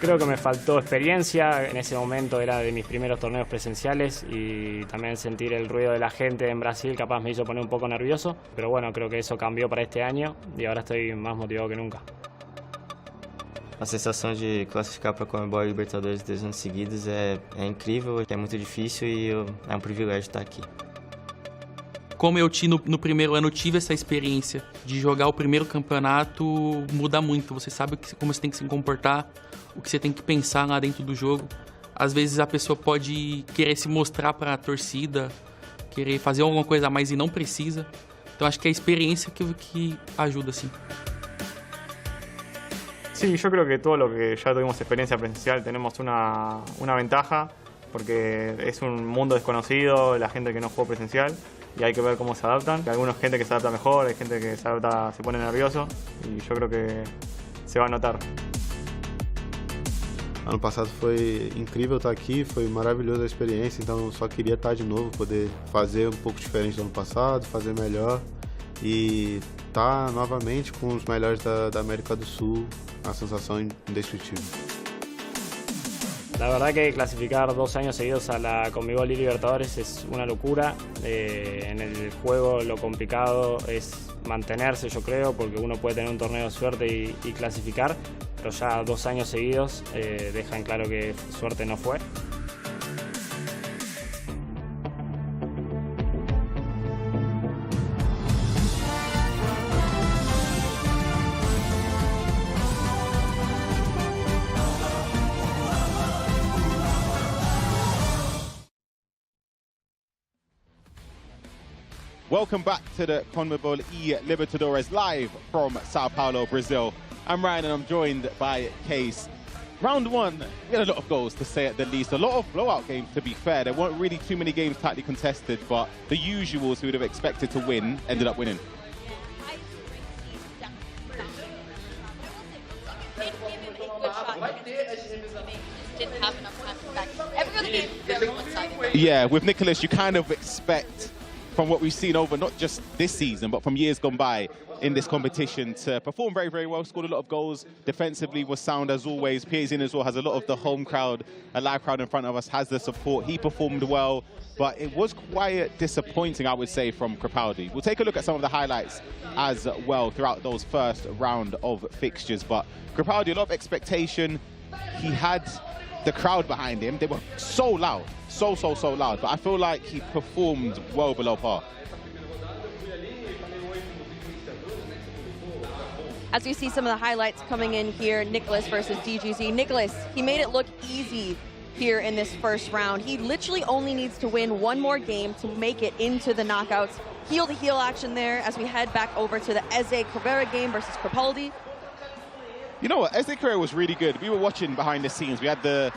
Creo que me faltó experiencia, en ese momento era de mis primeros torneos presenciales y también sentir el ruido de la gente en Brasil capaz me hizo poner un poco nervioso, pero bueno, creo que eso cambió para este año y ahora estoy más motivado que nunca. A sensação de classificar para a CONMEBOL eLibertadores 2 anos seguidos é incrível, é muito difícil e é um privilégio estar aqui. Como eu no primeiro ano tive essa experiência de jogar o primeiro campeonato, muda muito. Você sabe como você tem que se comportar, o que você tem que pensar lá dentro do jogo. Às vezes a pessoa pode querer se mostrar para a torcida, querer fazer alguma coisa a mais e não precisa. Então acho que é a experiência que ajuda, sim. Sí, yo creo que todo lo que ya tuvimos experiencia presencial tenemos una ventaja, porque es un mundo desconocido, la gente que no jugó presencial, y hay que ver cómo se adaptan. Hay alguna gente que se adapta mejor, hay gente que se pone nervioso, y yo creo que se va a notar. Ano passado foi incrível estar aqui, foi maravilhosa a experiência, então eu só queria estar de novo, poder fazer um pouco diferente do ano passado, fazer melhor e estar novamente com os melhores da América do Sul, uma sensação indescritível. La verdad que clasificar 2 años seguidos a la CONMEBOL eLibertadores es una locura. En el juego lo complicado es mantenerse, yo creo, porque uno puede tener un torneo de suerte y clasificar, pero ya 2 años seguidos dejan claro que suerte no fue. Welcome back to the CONMEBOL eLibertadores live from Sao Paulo, Brazil. I'm Ryan and I'm joined by Case. Round one, we had a lot of goals to say at the least. A lot of blowout games, to be fair. There weren't really too many games tightly contested, but the usuals who would have expected to win ended up winning. gave him a good shot against the just didn't have enough time to come back. Every other game is very one-sided. Yeah, with Nicholas, you kind of expect from what we've seen over not just this season, but from years gone by in this competition to perform very, very well, scored a lot of goals, defensively was sound as always. Piazin as well has a lot of the home crowd, a live crowd in front of us, has the support. He performed well, but it was quite disappointing, I would say, from Crepaldi. We'll take a look at some of the highlights as well throughout those first round of fixtures, but Crepaldi, a lot of expectation. He had the crowd behind him. They were so loud, so loud, but I feel like he performed well below par. As you see some of the highlights coming in here, Nicholas versus DGZ. Nicholas, he made it look easy here in this first round. He literally only needs to win one more game to make it into the knockouts. Heel-to-heel action there as we head back over to the Eze Cabrera game versus Crepaldi. You know what, Eze Cabrera was really good. We were watching behind the scenes. We had the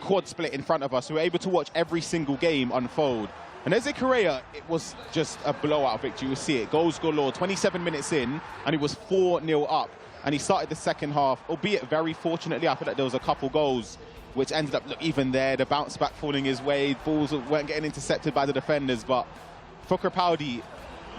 quad split in front of us. We were able to watch every single game unfold. And Eze Cabrera, it was just a blowout victory. You see it, goals galore, 27 minutes in, and he was 4-0 up. And he started the second half, albeit very fortunately. I feel like there was a couple goals which ended up, look, even there, the bounce back falling his way, balls weren't getting intercepted by the defenders. But for Crepaldi,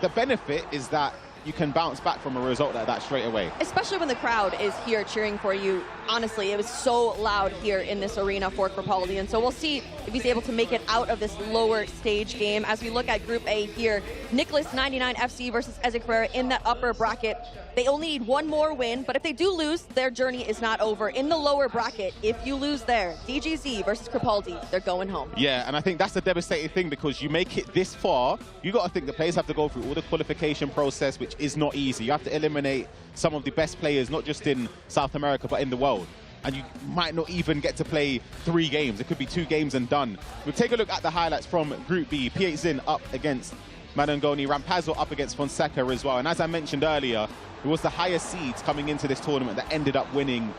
the benefit is that you can bounce back from a result like that straight away. Especially when the crowd is here cheering for you. Honestly, it was so loud here in this arena for Crepaldi, and so we'll see if he's able to make it out of this lower stage game. As we look at Group A here, Nicholas 99 FC versus Eze Cabrera in that upper bracket. They only need one more win, but if they do lose, their journey is not over. In the lower bracket, if you lose there, DGZ versus Crepaldi, they're going home. Yeah, and I think that's the devastating thing, because you make it this far, you got to think the players have to go through all the qualification process, which is not easy. You have to eliminate some of the best players, not just in South America, but in the world. And you might not even get to play 3 games. It could be 2 games and done. We'll take a look at the highlights from Group B. Piazin up against Manangoni, Rampazzo up against Fonseca as well. And as I mentioned earlier, it was the highest seeds coming into this tournament that ended up winning.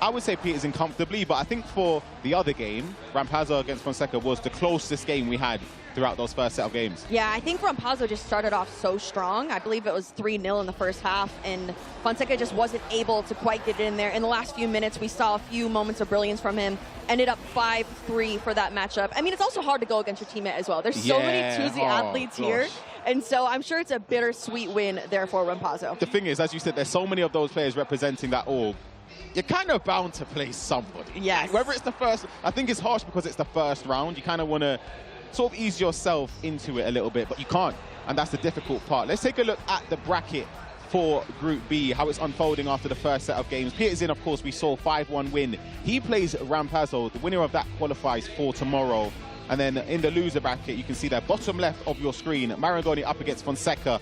I would say Piazin comfortably, but I think for the other game, Rampazzo against Fonseca was the closest game we had throughout those first set of games. Yeah, I think Rampazzo just started off so strong. I believe it was 3-0 in the first half, and Fonseca just wasn't able to quite get it in there. In the last few minutes, we saw a few moments of brilliance from him. Ended up 5-3 for that matchup. I mean, it's also hard to go against your teammate as well. There's so many choosy athletes here, and so I'm sure it's a bittersweet win there for Rampazzo. The thing is, as you said, there's so many of those players representing that org. You're kind of bound to play somebody. Yes. Whether it's the first, I think it's harsh because it's the first round. You kind of want to sort of ease yourself into it a little bit, but you can't, and that's the difficult part. Let's take a look at the bracket for Group B, how it's unfolding after the first set of games. Piazin, of course, we saw 5-1 win. He plays Rampazzo. The winner of that qualifies for tomorrow. And then in the loser bracket, you can see that bottom left of your screen, Marangoni up against Fonseca.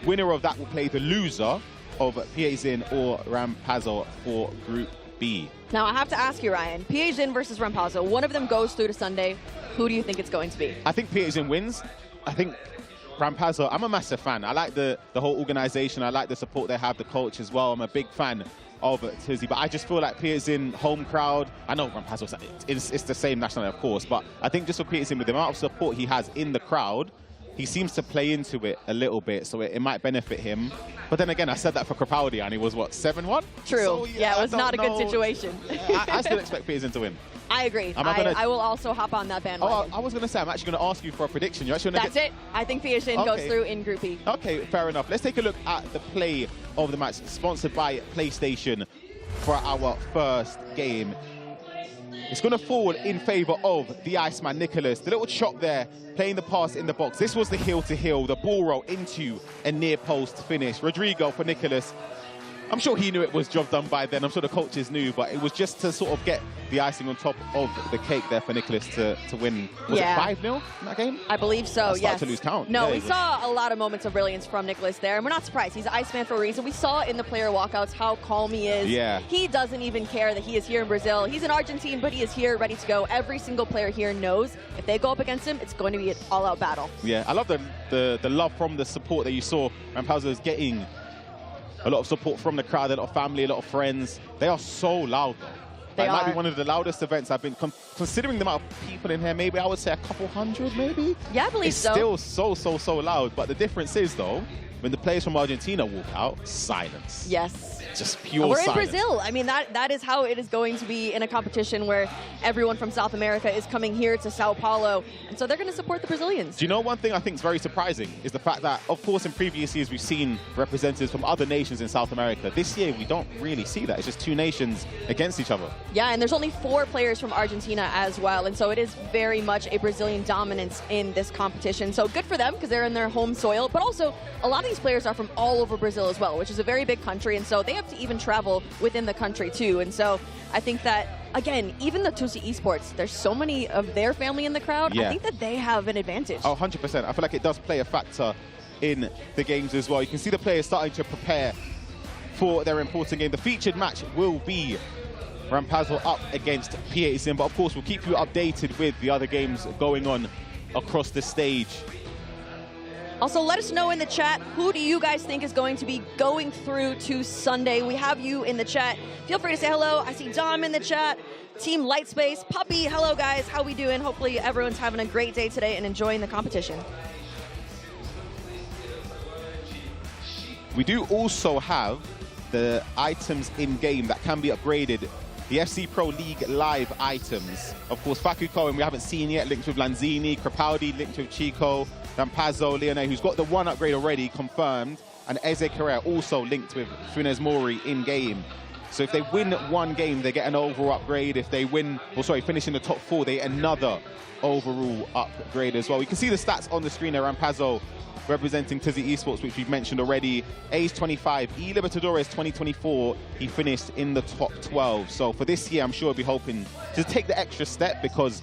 Winner of that will play the loser of Piazin or Rampazzo for Group B. Now, I have to ask you, Ryan, Piazin versus Rampazzo, one of them goes through to Sunday. Who do you think it's going to be? I think Piazin wins. I think Rampazzo, I'm a massive fan. I like the whole organization. I like the support they have, the coach as well. I'm a big fan of Tizzy, but I just feel like Piazin, home crowd, I know Rampazzo, it's the same nationality, of course, but I think just for Piazin, with the amount of support he has in the crowd, he seems to play into it a little bit, so it might benefit him. But then again, I said that for Crepaldi, and he was, what, 7-1? True. So, yeah, it was not a good situation. I still expect Piazin to win. I agree. I will also hop on that bandwagon. Oh, I was going to say, I'm actually going to ask you for a prediction. You're actually That's it. I think Piazin goes through in Group E. Okay, fair enough. Let's take a look at the play of the match, sponsored by PlayStation, for our first game. It's going to fall in favor of the Iceman, Nicholas. The little chop there, playing the pass in the box. This was the heel-to-heel, the ball roll into a near-post finish. Rodrigo for Nicholas. I'm sure he knew it was job done by then. I'm sure the coaches knew, but it was just to sort of get the icing on top of the cake there for Nicholas to win. Was it 5-0 in that game? I believe so, yes. To lose count. No, yeah, we saw a lot of moments of brilliance from Nicholas there, and we're not surprised. He's Iceman for a reason. We saw in the player walkouts how calm he is. Yeah. He doesn't even care that he is here in Brazil. He's an Argentine, but he is here ready to go. Every single player here knows if they go up against him, it's going to be an all-out battle. Yeah, I love the love from the support that you saw. Rampazzo is getting a lot of support from the crowd, a lot of family, a lot of friends. They are so loud, though. It might be one of the loudest events I've been, considering the amount of people in here, maybe I would say a couple hundred, maybe? Yeah, I believe so. It's still so loud. But the difference is, though, when the players from Argentina walk out, silence. Yes. just pure We're silence. in Brazil. I mean, that is how it is going to be in a competition where everyone from South America is coming here to Sao Paulo, and so they're going to support the Brazilians. Do you know one thing I think is very surprising is the fact that, of course, in previous years we've seen representatives from other nations in South America. This year we don't really see that. It's just two nations against each other. Yeah, and there's only 4 players from Argentina as well, and so it is very much a Brazilian dominance in this competition. So good for them because they're in their home soil, but also a lot of these players are from all over Brazil as well, which is a very big country, and so they have to even travel within the country too. And so I think that, again, even the Tusi Esports, there's so many of their family in the crowd. Yeah. I think that they have an advantage. Oh, 100%. I feel like it does play a factor in the games as well. You can see the players starting to prepare for their important game. The featured match will be Rampazzo up against P8 but of course we'll keep you updated with the other games going on across the stage. Also, let us know in the chat, who do you guys think is going to be going through to Sunday? We have you in the chat. Feel free to say hello. I see Dom in the chat. Team Lightspace, Puppy, hello guys, how we doing? Hopefully everyone's having a great day today and enjoying the competition. We do also have the items in-game that can be upgraded. The FC Pro League Live items. Of course, Facu Cohen, we haven't seen yet, linked with Lanzini. Crepaldi linked with Chico. Rampazzo, Leone, who's got the 1 upgrade already confirmed. And Eze Correa also linked with Funes Mori in-game. So if they win 1 game, they get an overall upgrade. If they win, finish in the top 4, they get another overall upgrade as well. You can see the stats on the screen there. Rampazzo representing Tusi Esports, which we've mentioned already. Age 25, eLibertadores 2024, he finished in the top 12. So for this year, I'm sure he'll be hoping to take the extra step because,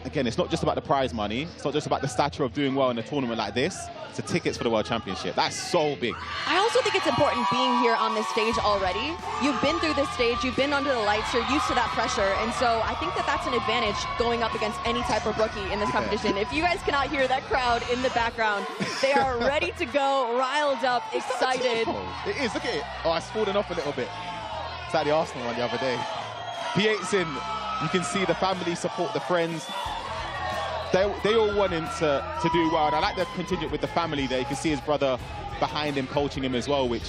again, it's not just about the prize money. It's not just about the stature of doing well in a tournament like this. It's the tickets for the World Championship. That's so big. I also think it's important being here on this stage already. You've been through this stage, you've been under the lights, you're used to that pressure, and so I think that that's an advantage going up against any type of rookie in this competition. If you guys cannot hear that crowd in the background, they are ready to go, riled up, excited. It is, look at it. Oh, it's fallen off a little bit. It's like the Arsenal one the other day. P8's in, you can see the family support the friends. They all want him to do well, and I like the contingent with the family there. You can see his brother behind him, coaching him as well, which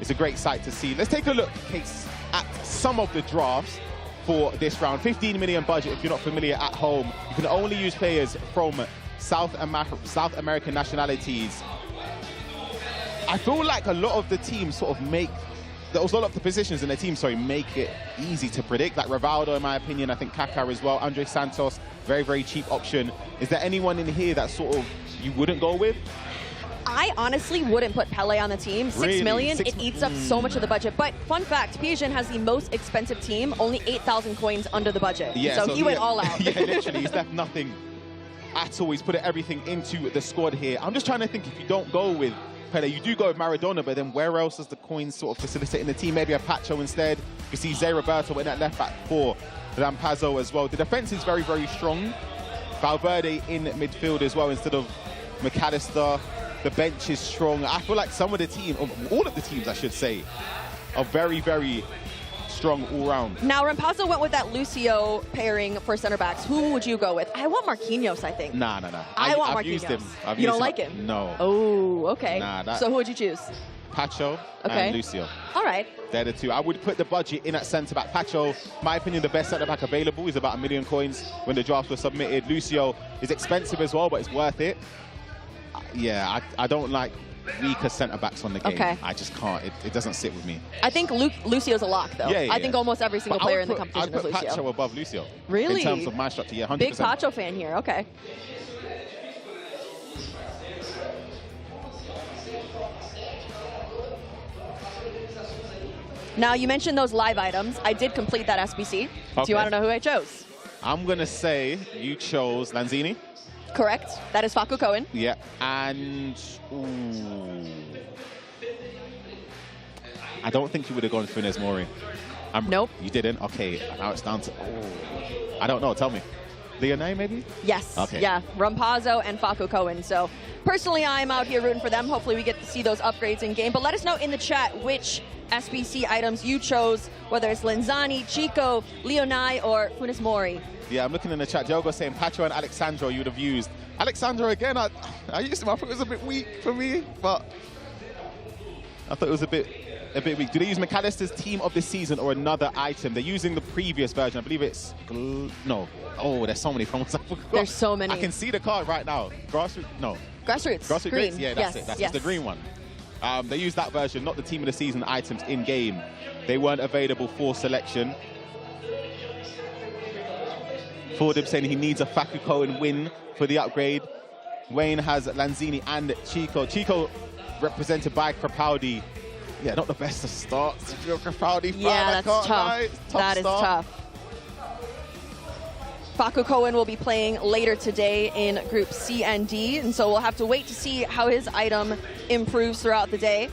is a great sight to see. Let's take a look, Case, at some of the drafts for this round. 15 million budget, if you're not familiar at home. You can only use players from South American nationalities. I feel like a lot of the teams sort of make, a lot of the positions in the team, make it easy to predict. Like Rivaldo, in my opinion, I think Kaká as well. Andre Santos, very, very cheap option. Is there anyone in here that sort of you wouldn't go with? I honestly wouldn't put Pele on the team. Really? 6 million, it eats up so much of the budget. But fun fact, PSG has the most expensive team, only 8,000 coins under the budget. Yeah, so he went all out. Yeah, literally, he's left nothing at all. He's put everything into the squad here. I'm just trying to think, if you don't go with Pele, you do go with Maradona, but then where else does the coins sort of facilitate in the team? Maybe a Pacho instead. You see Zé Roberto in that left back for Rampazzo as well. The defense is very, very strong. Valverde in midfield as well instead of McAllister. The bench is strong. I feel like some of the team, all of the teams, I should say, are very, very strong all round. Now, Rampazzo went with that Lucio pairing for center backs. Who would you go with? I want Marquinhos, I think. Nah. I want I've Marquinhos. used him. You don't like him? No. Oh, okay. Nah, so who would you choose? Pacho Okay. and Lucio. All right. They're the two. I would put the budget in at centre back. Pacho, my opinion, the best centre back available. Is about 1 million coins when the drafts were submitted. Lucio is expensive as well, but it's worth it. Yeah, I don't like weaker centre backs on the game. Okay. I just can't. It doesn't sit with me. I think Lucio's a lock, though. Yeah. I think almost every single player in the competition I'd is put Lucio. Pacho above Lucio. Really? In terms of my structure, yeah, 100%. Big Pacho fan here. Okay. Now, you mentioned those live items. I did complete that SBC. Do you want to know who I chose? I'm going to say you chose Lanzini. Correct. That is Facu Cohen. Yeah. And ooh, I don't think you would have gone Funes Mori. Nope. You didn't? Okay. Now it's down to... Oh, I don't know. Tell me. Leone, maybe? Yes. Okay. Yeah. Rampazzo and Facu Cohen. So, personally, I'm out here rooting for them. Hopefully, we get to see those upgrades in game. But let us know in the chat which SBC items you chose, whether it's Lenzani, Chico, Leonai, or Funes Mori. Yeah, I'm looking in the chat. Diogo saying Pacho and Alexandro you would have used. Alexandro, again, I used him. I thought it was a bit weak for me, but I thought it was a bit a bit weak. Do they use McAllister's team of the season or another item? They're using the previous version. I believe it's... No. Oh, there's so many promos. I forgot. There's so many. I can see the card right now. Grassroots? No. Grassroots. Grassroots Green. Grits? Yeah, that's it. That's the green one. They use that version, not the team of the season items in-game. They weren't available for selection. Fordham saying he needs a Faku Cohen win for the upgrade. Wayne has Lanzini and Chico. Chico represented by Crapaldi. Yeah, not the best to start. Crapaldi, yeah, that's tough. That is tough. Faku Cohen will be playing later today in Group C and D, and so we'll have to wait to see how his item improves throughout the day.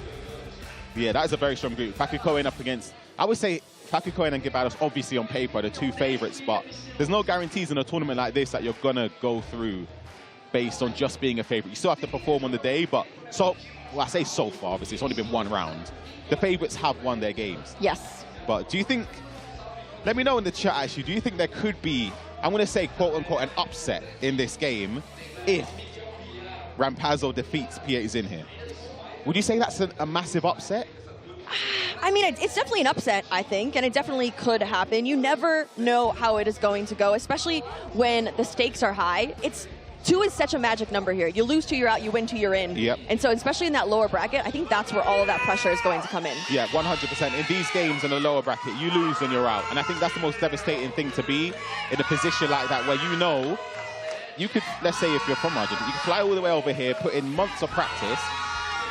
Yeah, that is a very strong group. Faku Cohen up against, I would say, Faku Cohen and Gibados obviously on paper are the two favorites, but there's no guarantees in a tournament like this that you're going to go through based on just being a favorite. You still have to perform on the day, but well, I say so far, obviously, it's only been one round. The favorites have won their games. Yes. But do you think, let me know in the chat actually, do you think there could be, I'm going to say quote-unquote an upset in this game if Rampazzo defeats P8 Zin here? Would you say that's a massive upset? I mean, it's definitely an upset, I think, and it definitely could happen. You never know how it is going to go, especially when the stakes are high. 2 is such a magic number here. You lose 2, you're out. You win 2, you're in. Yep. And so especially in that lower bracket, I think that's where all of that pressure is going to come in. Yeah, 100%. In these games in the lower bracket, you lose and you're out. And I think that's the most devastating thing to be in a position like that where you know you could, let's say if you're from Argentina, you can fly all the way over here, put in months of practice.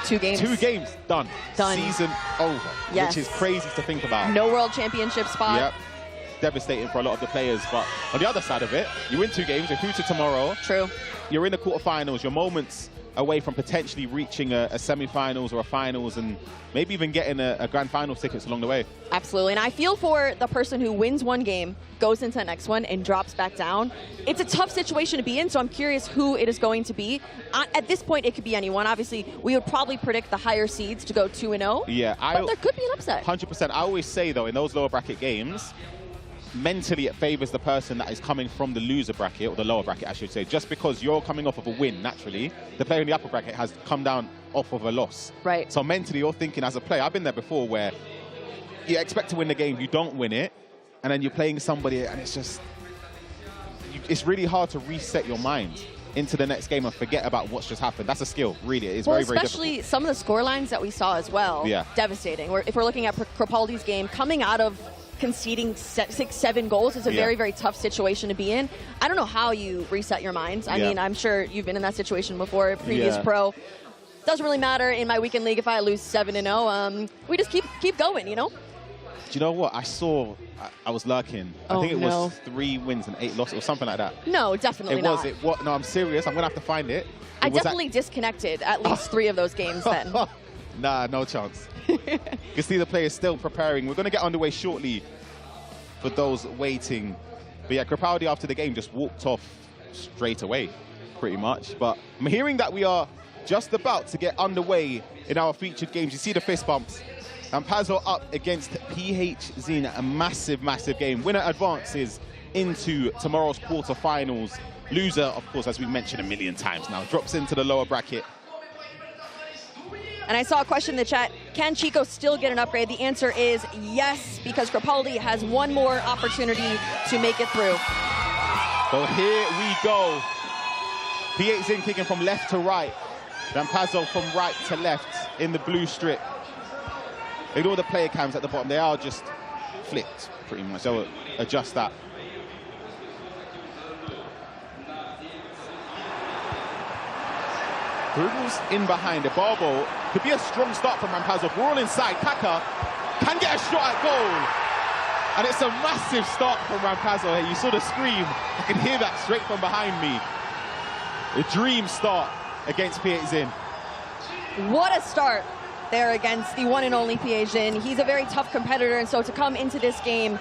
2 games. 2 games, done. Done. Season over, yes. Which is crazy to think about. No world championship spot. Yep. Devastating for a lot of the players. But on the other side of it, you win 2 games, you're through to tomorrow. True. You're in the quarterfinals, you're moments away from potentially reaching a semi-finals or a finals and maybe even getting a grand final tickets along the way. Absolutely, and I feel for the person who wins one game, goes into the next one, and drops back down. It's a tough situation to be in, so I'm curious who it is going to be. At this point, it could be anyone. Obviously, we would probably predict the higher seeds to go 2-0. Yeah, but there could be an upset. 100%. I always say, though, in those lower bracket games, mentally it favors the person that is coming from the loser bracket, or the lower bracket I should say, just because you're coming off of a win naturally. The player in the upper bracket has come down off of a loss. Right. So mentally you're thinking as a player, I've been there before where you expect to win the game, you don't win it, and then you're playing somebody and it's just, it's really hard to reset your mind into the next game and forget about what's just happened. That's a skill, really. It's very, very difficult. Especially some of the score lines that we saw as well. Yeah. Devastating. If we're looking at Crapaldi's game, coming out of conceding 6-7 goals is a very, very tough situation to be in. I don't know how you reset your minds. I mean, I'm sure you've been in that situation before, previous pro. Doesn't really matter in my weekend league if I lose 7-0. We just keep going, you know? Do you know what? I was lurking. I think it was 3 wins and 8 losses or something like that. No, definitely not. No, I'm serious. I'm going to have to find it. I definitely disconnected at least 3 of those games then. Nah, no chance. You can see the players still preparing. We're going to get underway shortly for those waiting. But yeah, Crapaldi after the game just walked off straight away, pretty much. But I'm hearing that we are just about to get underway in our featured games. You see the fist bumps. And Pazzo up against P8 Zin, a massive, massive game. Winner advances into tomorrow's quarterfinals. Loser, of course, as we've mentioned a million times now, drops into the lower bracket. And I saw a question in the chat, can Chico still get an upgrade? The answer is yes, because Crapaldi has one more opportunity to make it through. So here we go. P8 Zin kicking from left to right. Rampazzo from right to left in the blue strip. Ignore the player cams at the bottom. They are just flipped, pretty much. So adjust that. Brugel's in behind. The Barbo could be a strong start from Rampazzo. We're all inside. Kaka can get a shot at goal. And it's a massive start from Rampazzo here. You saw the scream. I can hear that straight from behind me. A dream start against P8 Zin. What a start there against the one and only P8 Zin. He's a very tough competitor, and so to come into this game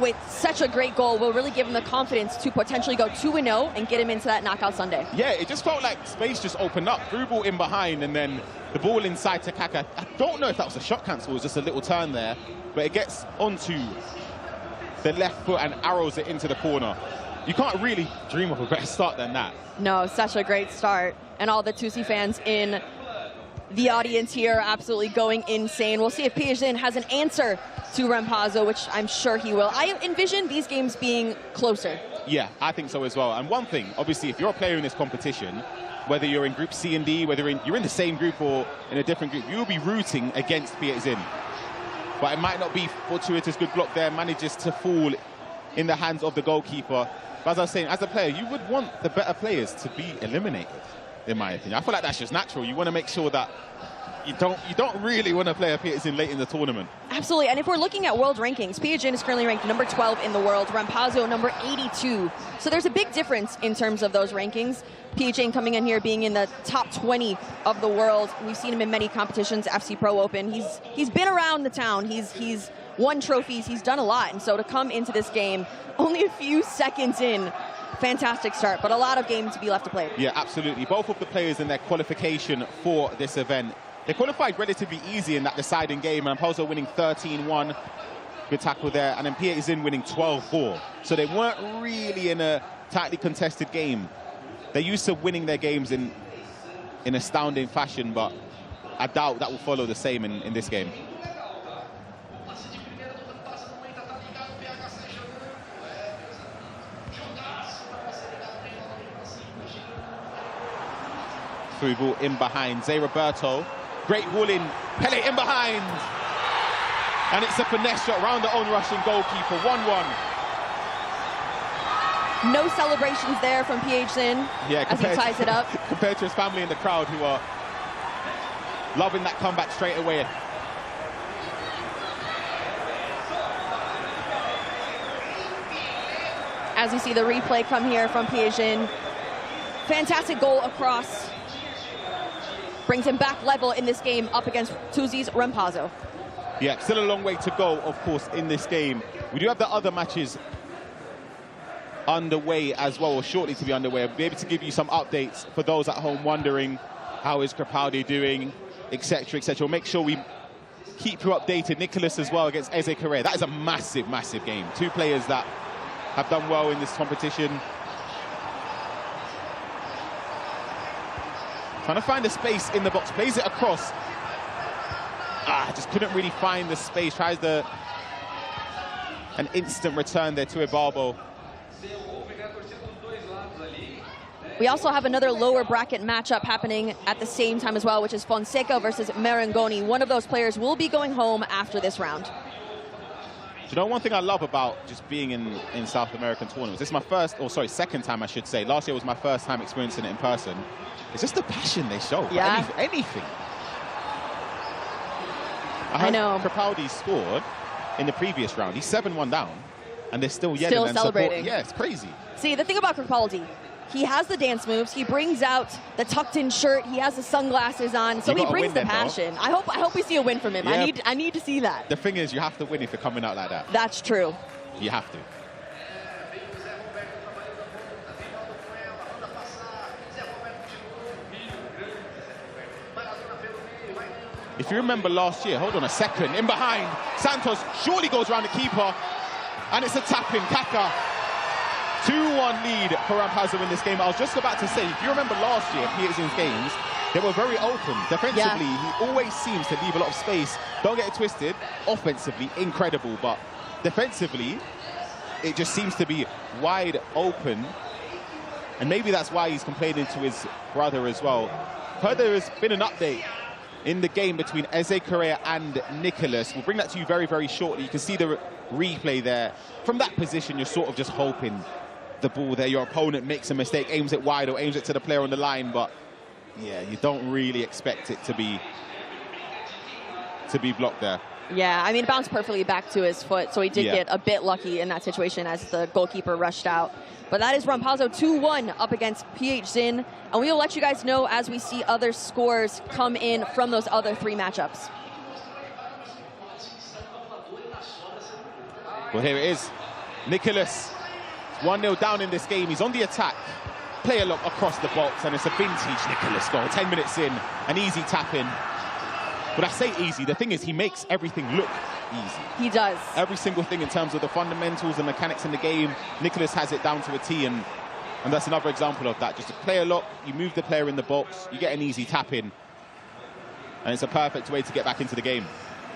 with such a great goal will really give him the confidence to potentially go 2-0 and get him into that knockout Sunday. Yeah, it just felt like space just opened up. Through ball in behind and then the ball inside to Kaka. I don't know if that was a shot cancel, it was just a little turn there, but it gets onto the left foot and arrows it into the corner. You can't really dream of a better start than that. No, such a great start. And all the Tusi fans in The audience here absolutely going insane. We'll see if Piazin has an answer to Rampazzo, which I'm sure he will. I envision these games being closer. Yeah, I think so as well. And one thing, obviously, if you're a player in this competition, whether you're in Group C and D, whether you're in the same group or in a different group, you'll be rooting against Piazin. But it might not be fortuitous good block there, manages to fall in the hands of the goalkeeper. But as I was saying, as a player, you would want the better players to be eliminated, in my opinion. I feel like that's just natural. You want to make sure that you don't really want to play a Piazin late in the tournament. Absolutely, and if we're looking at world rankings, Piazin is currently ranked number 12 in the world, Rampazzo number 82. So there's a big difference in terms of those rankings. Piazin coming in here being in the top 20 of the world. We've seen him in many competitions, FC Pro Open. He's been around the town. He's won trophies. He's done a lot, and so to come into this game only a few seconds in, fantastic start, but a lot of games to be left to play. Yeah, absolutely. Both of the players in their qualification for this event, they qualified relatively easy in that deciding game, and Rampazzo winning 13-1, good tackle there, and then Piazin winning 12-4. So they weren't really in a tightly contested game. They're used to winning their games in astounding fashion, but I doubt that will follow the same in this game. Through ball in behind, Zé Roberto. Great ball in, Pele in behind. And it's a finesse shot round the own Russian goalkeeper, 1-1. No celebrations there from Piazin as he ties it up. Compared to his family in the crowd who are loving that comeback straight away. As you see the replay come here from Piazin. Fantastic goal across. Brings him back level in this game up against Tuzi's Rampazzo. Yeah, still a long way to go, of course, in this game. We do have the other matches underway as well, or shortly to be underway. I'll be able to give you some updates for those at home wondering how is Crepaldi doing, etc., etc. We'll make sure we keep you updated. Nicholas as well against Eze Correa. That is a massive, massive game. Two players that have done well in this competition. Trying to find a space in the box, plays it across. Just couldn't really find the space. Tries an instant return there to Ibarbo. We also have another lower bracket matchup happening at the same time as well, which is Fonseca versus Marangoni. One of those players will be going home after this round. Do you know one thing I love about just being in South American tournaments? This is my second time I should say. Last year was my first time experiencing it in person. It's just the passion they show. Yeah. Anything. I know. Crepaldi scored in the previous round. He's 7-1 down, and they're still yelling Still and celebrating. Yeah, it's crazy. See, the thing about Crepaldi, he has the dance moves. He brings out the tucked-in shirt. He has the sunglasses on, so he brings the passion. I hope we see a win from him. Yeah. I need to see that. The thing is, you have to win if you're coming out like that. That's true. You have to. If you remember last year, hold on a second, in behind, Santos surely goes around the keeper, and it's a tap-in, Kaka. 2-1 lead for Rampazzo in this game. I was just about to say, if you remember last year, Piazin's games, they were very open. Defensively, he always seems to leave a lot of space. Don't get it twisted. Offensively, incredible, but defensively, it just seems to be wide open. And maybe that's why he's complaining to his brother as well. Heard there has been an update in the game between Eze Correa and Nicholas. We'll bring that to you very, very shortly. You can see the replay there. From that position, you're sort of just hoping the ball there, your opponent makes a mistake, aims it wide or aims it to the player on the line, but yeah, you don't really expect it to be blocked there. Yeah, I mean, it bounced perfectly back to his foot, so he did get a bit lucky in that situation as the goalkeeper rushed out. But that is Rampazzo 2-1 up against Piazin, and we will let you guys know as we see other scores come in from those other three matchups. Well, here it is. Nicholas, 1-0 down in this game. He's on the attack. Player lock across the box, and it's a vintage Nicholas goal. 10 minutes in, an easy tap-in. But I say easy, the thing is he makes everything look easy. He does. Every single thing in terms of the fundamentals and mechanics in the game, Nicholas has it down to a T, and that's another example of that. Just a player lock, you move the player in the box, you get an easy tap-in. and it's a perfect way to get back into the game.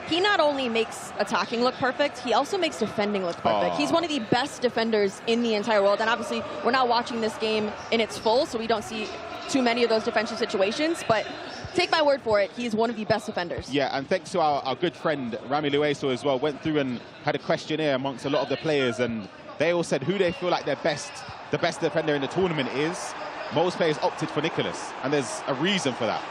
He not only makes attacking look perfect, he also makes defending look perfect. He's one of the best defenders in the entire world, and obviously we're not watching this game in its full, so we don't see too many of those defensive situations, but take my word for it, he's one of the best defenders. Yeah, and thanks to our good friend Rami Lueso as well, went through and had a questionnaire amongst a lot of the players, and they all said who they feel like the best defender in the tournament is. Most players opted for Nicholas, and there's a reason for that.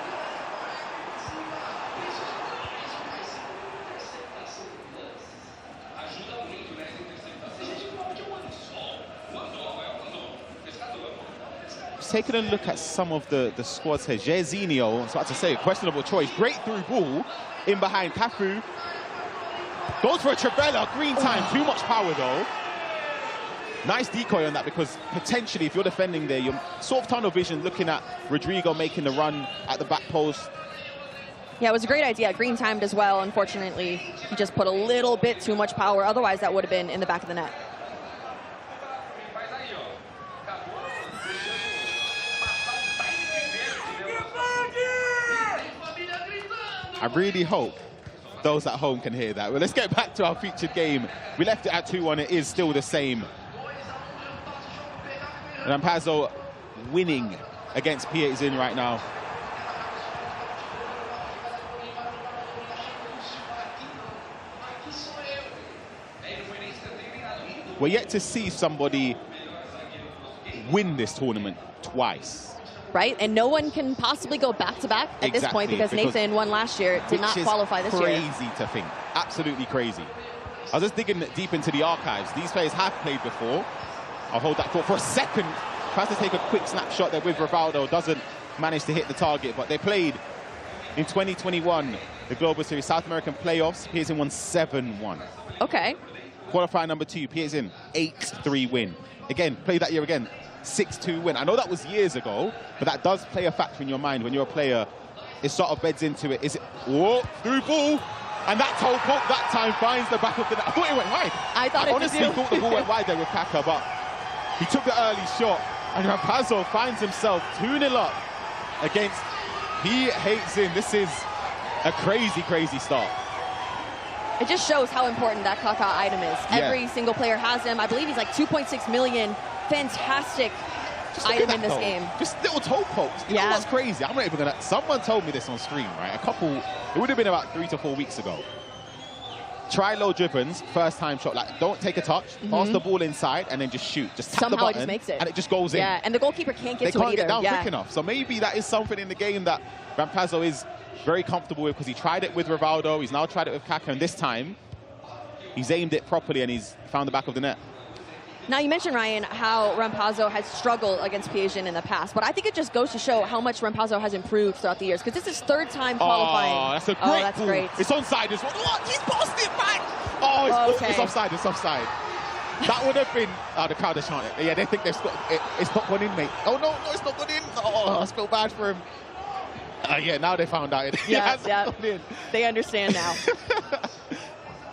Taking a look at some of the squads here. Jairzinho, I was about to say, questionable choice. Great through ball in behind Cafu. Goes for a Trivela, green time, too much power though. Nice decoy on that, because potentially if you're defending there, you're sort of tunnel vision looking at Rodrigo making the run at the back post. Yeah, it was a great idea. Green timed as well. Unfortunately, he just put a little bit too much power. Otherwise, that would have been in the back of the net. I really hope those at home can hear that. Well, let's get back to our featured game. We left it at 2-1. It is still the same. Rampazzo winning against Piatzin right now. We're yet to see somebody win this tournament twice. Right, and no one can possibly go back-to-back at this point, because Nathan won last year, did not qualify this year. Crazy to think, absolutely crazy. I was just digging deep into the archives. These players have played before. I'll hold that thought for a second. Tries to take a quick snapshot there with Rivaldo, doesn't manage to hit the target, but they played in 2021, the Global Series South American playoffs. Piatzin won 7-1. Okay. Qualifier number 2, Piatzin, 8-3 win. Again, played that year again. 6-2 win. I know that was years ago, but that does play a factor in your mind when you're a player. It sort of beds into it. Is it, whoa, through ball, and that toe poke that time finds the back of the net. I thought it went wide. I honestly thought the ball went wide there with Kaka, but he took the early shot, and Rampazzo finds himself 2-0 up against Piatzin. This is a crazy, crazy start. It just shows how important that Kaka item is. Yeah. Every single player has him. I believe he's like 2.6 million. Fantastic item in this game. Just little toe pokes. You know what's crazy? I'm not even gonna. Someone told me this on stream, right? It would have been about 3 to 4 weeks ago. Try low dribbles, first time shot. Like, don't take a touch, pass the ball inside, and then just shoot. Just tap the button, it just makes it. and it just goes in. Yeah, and the goalkeeper can't get to it either. They can't get down quick enough. So maybe that is something in the game that Rampazzo is very comfortable with, because he tried it with Rivaldo, he's now tried it with Kaka, and this time he's aimed it properly and he's found the back of the net. Now, you mentioned, Ryan, how Rampazzo has struggled against Piatzin in the past, but I think it just goes to show how much Rampazzo has improved throughout the years, because this is his 3rd time qualifying. Oh, that's a great ball. Great. It's onside as well. What? He's passed it back! Oh, it's offside, it's offside. That would have been... Oh, the crowd is chanting. Yeah, they think they've got... It's not gone in, mate. Oh, no, it's not gone in. Oh, I feel bad for him. Yeah, now they found out. Yeah. They understand now.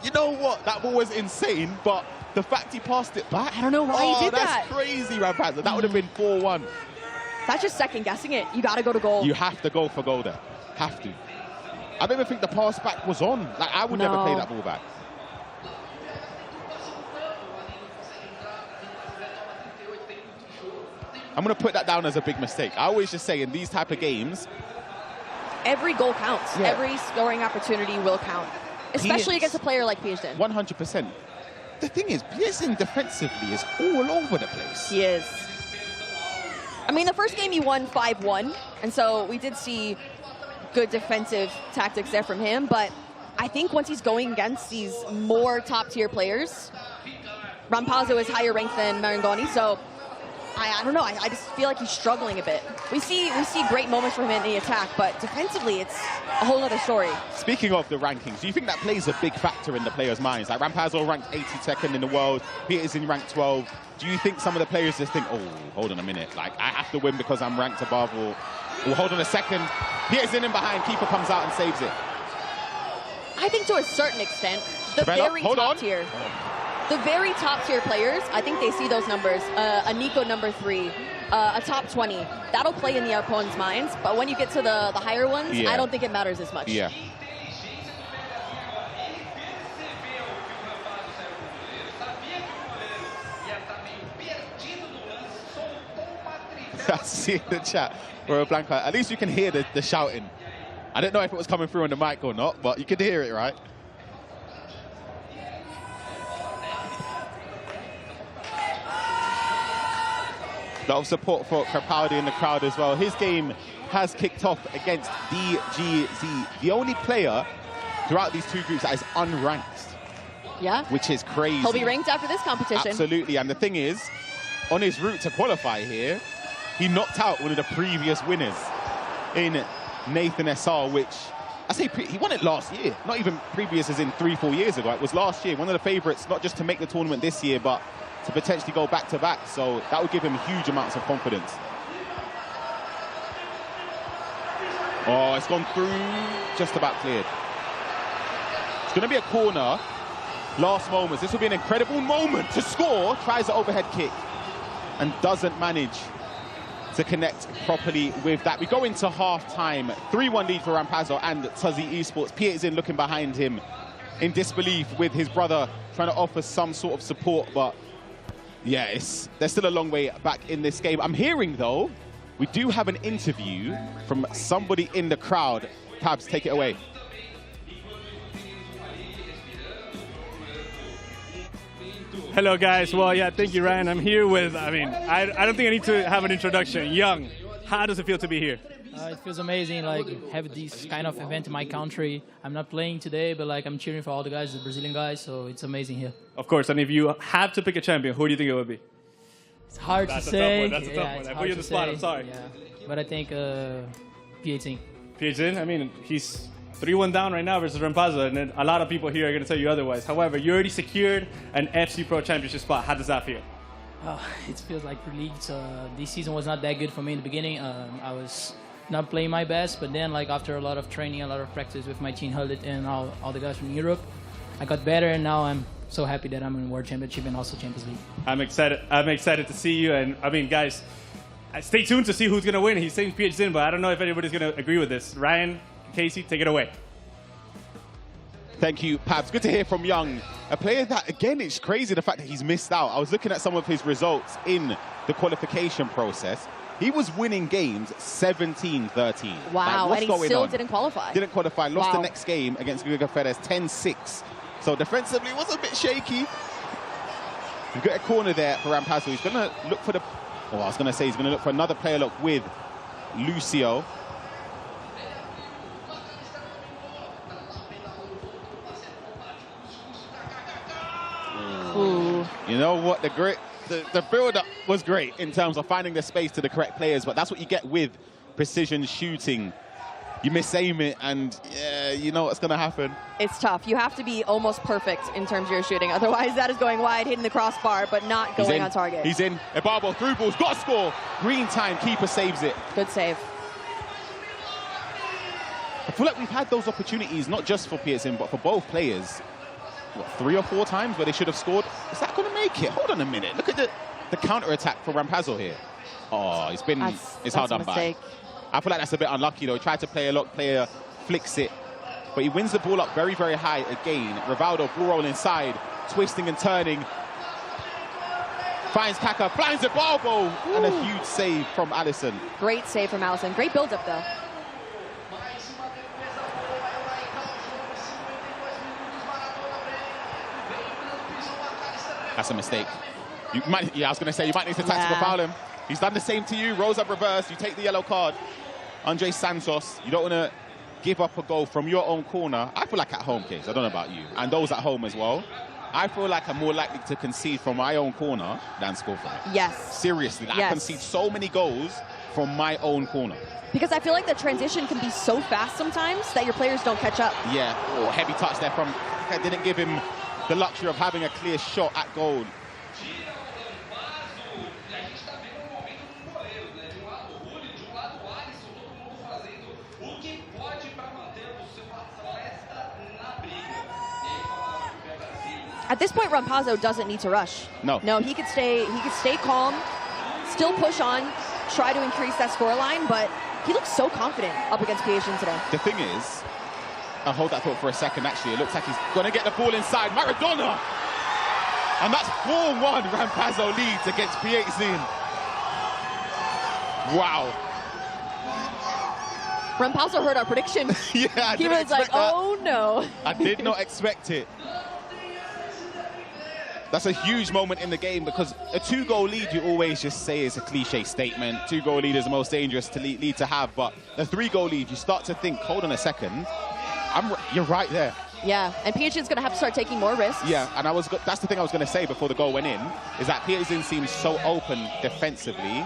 You know what? That ball was insane, but the fact he passed it back... I don't know why he did that. That's crazy, Rampazzo. That would have been 4-1. That's just second-guessing it. You got to go to goal. You have to go for goal there. Have to. I don't even think the pass back was on. Like, I would never play that ball back. I'm going to put that down as a big mistake. I always just say in these type of games... Every goal counts. Yeah. Every scoring opportunity will count. Especially against a player like Piatzin. 100%. The thing is, Piatzin defensively is all over the place. He is. I mean, the first game he won 5-1, and so we did see good defensive tactics there from him, but I think once he's going against these more top-tier players, Rampazzo is higher ranked than Marangoni, so I don't know. I just feel like he's struggling a bit. We see great moments from him in the attack, but defensively, it's a whole other story. Speaking of the rankings, do you think that plays a big factor in the players' minds? Like Rampazzo ranked 82nd in the world, Piatzin ranked 12. Do you think some of the players just think, oh, hold on a minute, like I have to win because I'm ranked above, or hold on a second, Piatzin in behind, keeper comes out and saves it? I think to a certain extent, the very top tier. The very top tier players, I think they see those numbers. A Nico number 3, a top 20. That'll play in the opponent's minds. But when you get to the higher ones, I don't think it matters as much. Yeah. I see in the chat, Royal Blanca. At least you can hear the shouting. I don't know if it was coming through on the mic or not, but you could hear it, right? A lot of support for Crepaldi in the crowd as well. His game has kicked off against DGZ, the only player throughout these two groups that is unranked. Yeah. Which is crazy. He'll be ranked after this competition. Absolutely, and the thing is, on his route to qualify here, he knocked out one of the previous winners in Nathan SR, which, I say, he won it last year. Not even previous as in 3-4 years ago. It was last year. One of the favourites, not just to make the tournament this year, but to potentially go back-to-back. So that would give him huge amounts of confidence. Oh, it's gone through, just about cleared. It's going to be a corner. Last moments. This will be an incredible moment to score. Tries the overhead kick and doesn't manage to connect properly with that. We go into half-time. 3-1 lead for Rampazzo and Tuzzy Esports. Pietzin looking behind him in disbelief with his brother trying to offer some sort of support. But yeah, there's still a long way back in this game. I'm hearing, though, we do have an interview from somebody in the crowd. Pabs, take it away. Hello, guys. Well, yeah, thank you, Ryan. I'm here with, I don't think I need to have an introduction. Young, how does it feel to be here? It feels amazing, like, have this kind of event in my country. I'm not playing today, but, like, I'm cheering for all the guys, the Brazilian guys, so it's amazing here. Of course, and if you have to pick a champion, who do you think it would be? It's hard to That's a say. tough one. That's a tough one. I put you on the spot. I'm sorry. Yeah. But I think Pietzin. Pietzin, I mean, he's 3-1 down right now versus Rampazzo, and then a lot of people here are going to tell you otherwise. However, you already secured an FC Pro Championship spot. How does that feel? It feels like relieved. This season was not that good for me in the beginning. I was not playing my best, but then, like, after a lot of training, a lot of practice with my team, Hullet, and all the guys from Europe, I got better, and now I'm so happy that I'm in World Championship and also Champions League. I'm excited to see you, and I mean, guys, stay tuned to see who's going to win. He's saying Pietzin, but I don't know if anybody's going to agree with this. Ryan, Casey, take it away. Thank you, Pabs. Good to hear from Young. A player that, again, it's crazy the fact that he's missed out. I was looking at some of his results in the qualification process. He was winning games 17-13. Wow, like, and he still didn't qualify. Didn't qualify. Lost the next game against Guga Fedez 10-6. So defensively, it was a bit shaky. We've got a corner there for Rampazzo. He's going to look for he's going to look for another player look with Lucio. Ooh. You know what? The build-up was great in terms of finding the space to the correct players, but that's what you get with precision shooting. You misaim it, and you know what's going to happen. It's tough. You have to be almost perfect in terms of your shooting. Otherwise, that is going wide, hitting the crossbar, but not going on target. He's in. Ebarbo, through balls, got to score. Green time, keeper saves it. Good save. I feel like we've had those opportunities, not just for Pietzin, but for both players. What, 3 or 4 times where they should have scored? Is that going to make it? Hold on a minute. Look at the counter-attack for Rampazzo here. Oh, it's hard done by. I feel like that's a bit unlucky, though. He tried to play a lock, player flicks it. But he wins the ball up very, very high again. Rivaldo, ball roll inside, twisting and turning. Finds Kaka, finds the Barbo, and a huge save from Allison. Great save from Allison. Great build-up, though. That's a mistake. I was going to say, you might need to tactical foul him. He's done the same to you. Rolls up reverse. You take the yellow card. Andre Santos, you don't want to give up a goal from your own corner. I feel like at home, Case. I don't know about you. And those at home as well. I feel like I'm more likely to concede from my own corner than score from it. Yes. Seriously. Like, I concede so many goals from my own corner. Because I feel like the transition can be so fast sometimes that your players don't catch up. Yeah. Oh, heavy touch there from... I didn't give him the luxury of having a clear shot at goal. At this point, Rampazzo doesn't need to rush. No. No, he could stay calm, still push on, try to increase that scoreline, but he looks so confident up against Piagin today. The thing is, I'll hold that thought for a second, actually. It looks like he's going to get the ball inside. Maradona! And that's 4-1. Rampazzo leads against Piagin. Wow. Rampazzo heard our prediction. Yeah, he was like, oh no. I did not expect it. That's a huge moment in the game, because a 2-goal lead, you always just say is a cliche statement. 2-goal lead is the most dangerous lead to have, but a 3-goal lead, you start to think, hold on a second, you're right there. Yeah, and Piagin's going to have to start taking more risks. Yeah, and that's the thing I was going to say before the goal went in, is that Piagin seems so open defensively.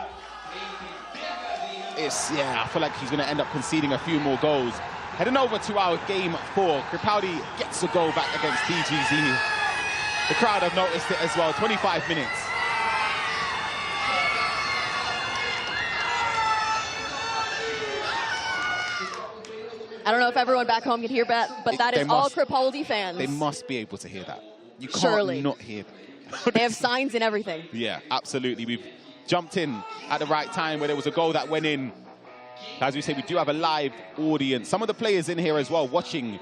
I feel like he's going to end up conceding a few more goals. Heading over to our game 4, Crepaldi gets a goal back against DGZ. The crowd have noticed it as well, 25 minutes. I don't know if everyone back home can hear that, but that is all Crepaldi fans. They must be able to hear that. You can't Surely. not hear that. They have signs and everything. Yeah, absolutely. We've jumped in at the right time where there was a goal that went in. As we say, we do have a live audience. Some of the players in here as well watching,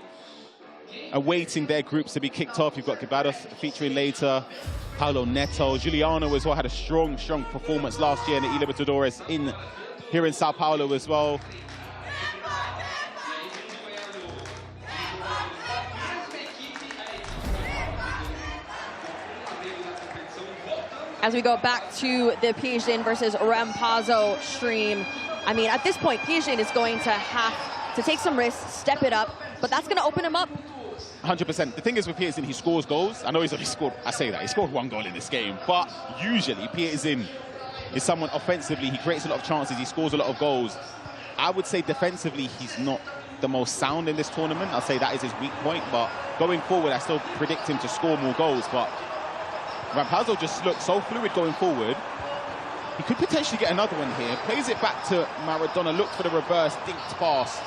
awaiting their groups to be kicked off. You've got Gibados featuring later, Paulo Neto. Juliano as well had a strong performance last year in the eLibertadores here in Sao Paulo as well. As we go back to the Piagin versus Rampazzo stream, I mean, at this point, Piagin is going to have to take some risks, step it up, but that's going to open him up. 100%. The thing is with Piagin, he scores goals. I know he's only scored, he scored 1 goal in this game, but usually Piagin is someone offensively, he creates a lot of chances, he scores a lot of goals. I would say defensively, he's not the most sound in this tournament. I'll say that is his weak point, but going forward, I still predict him to score more goals, but Rampazzo just looks so fluid going forward. He could potentially get another one here. Plays it back to Maradona, looks for the reverse, dinked pass.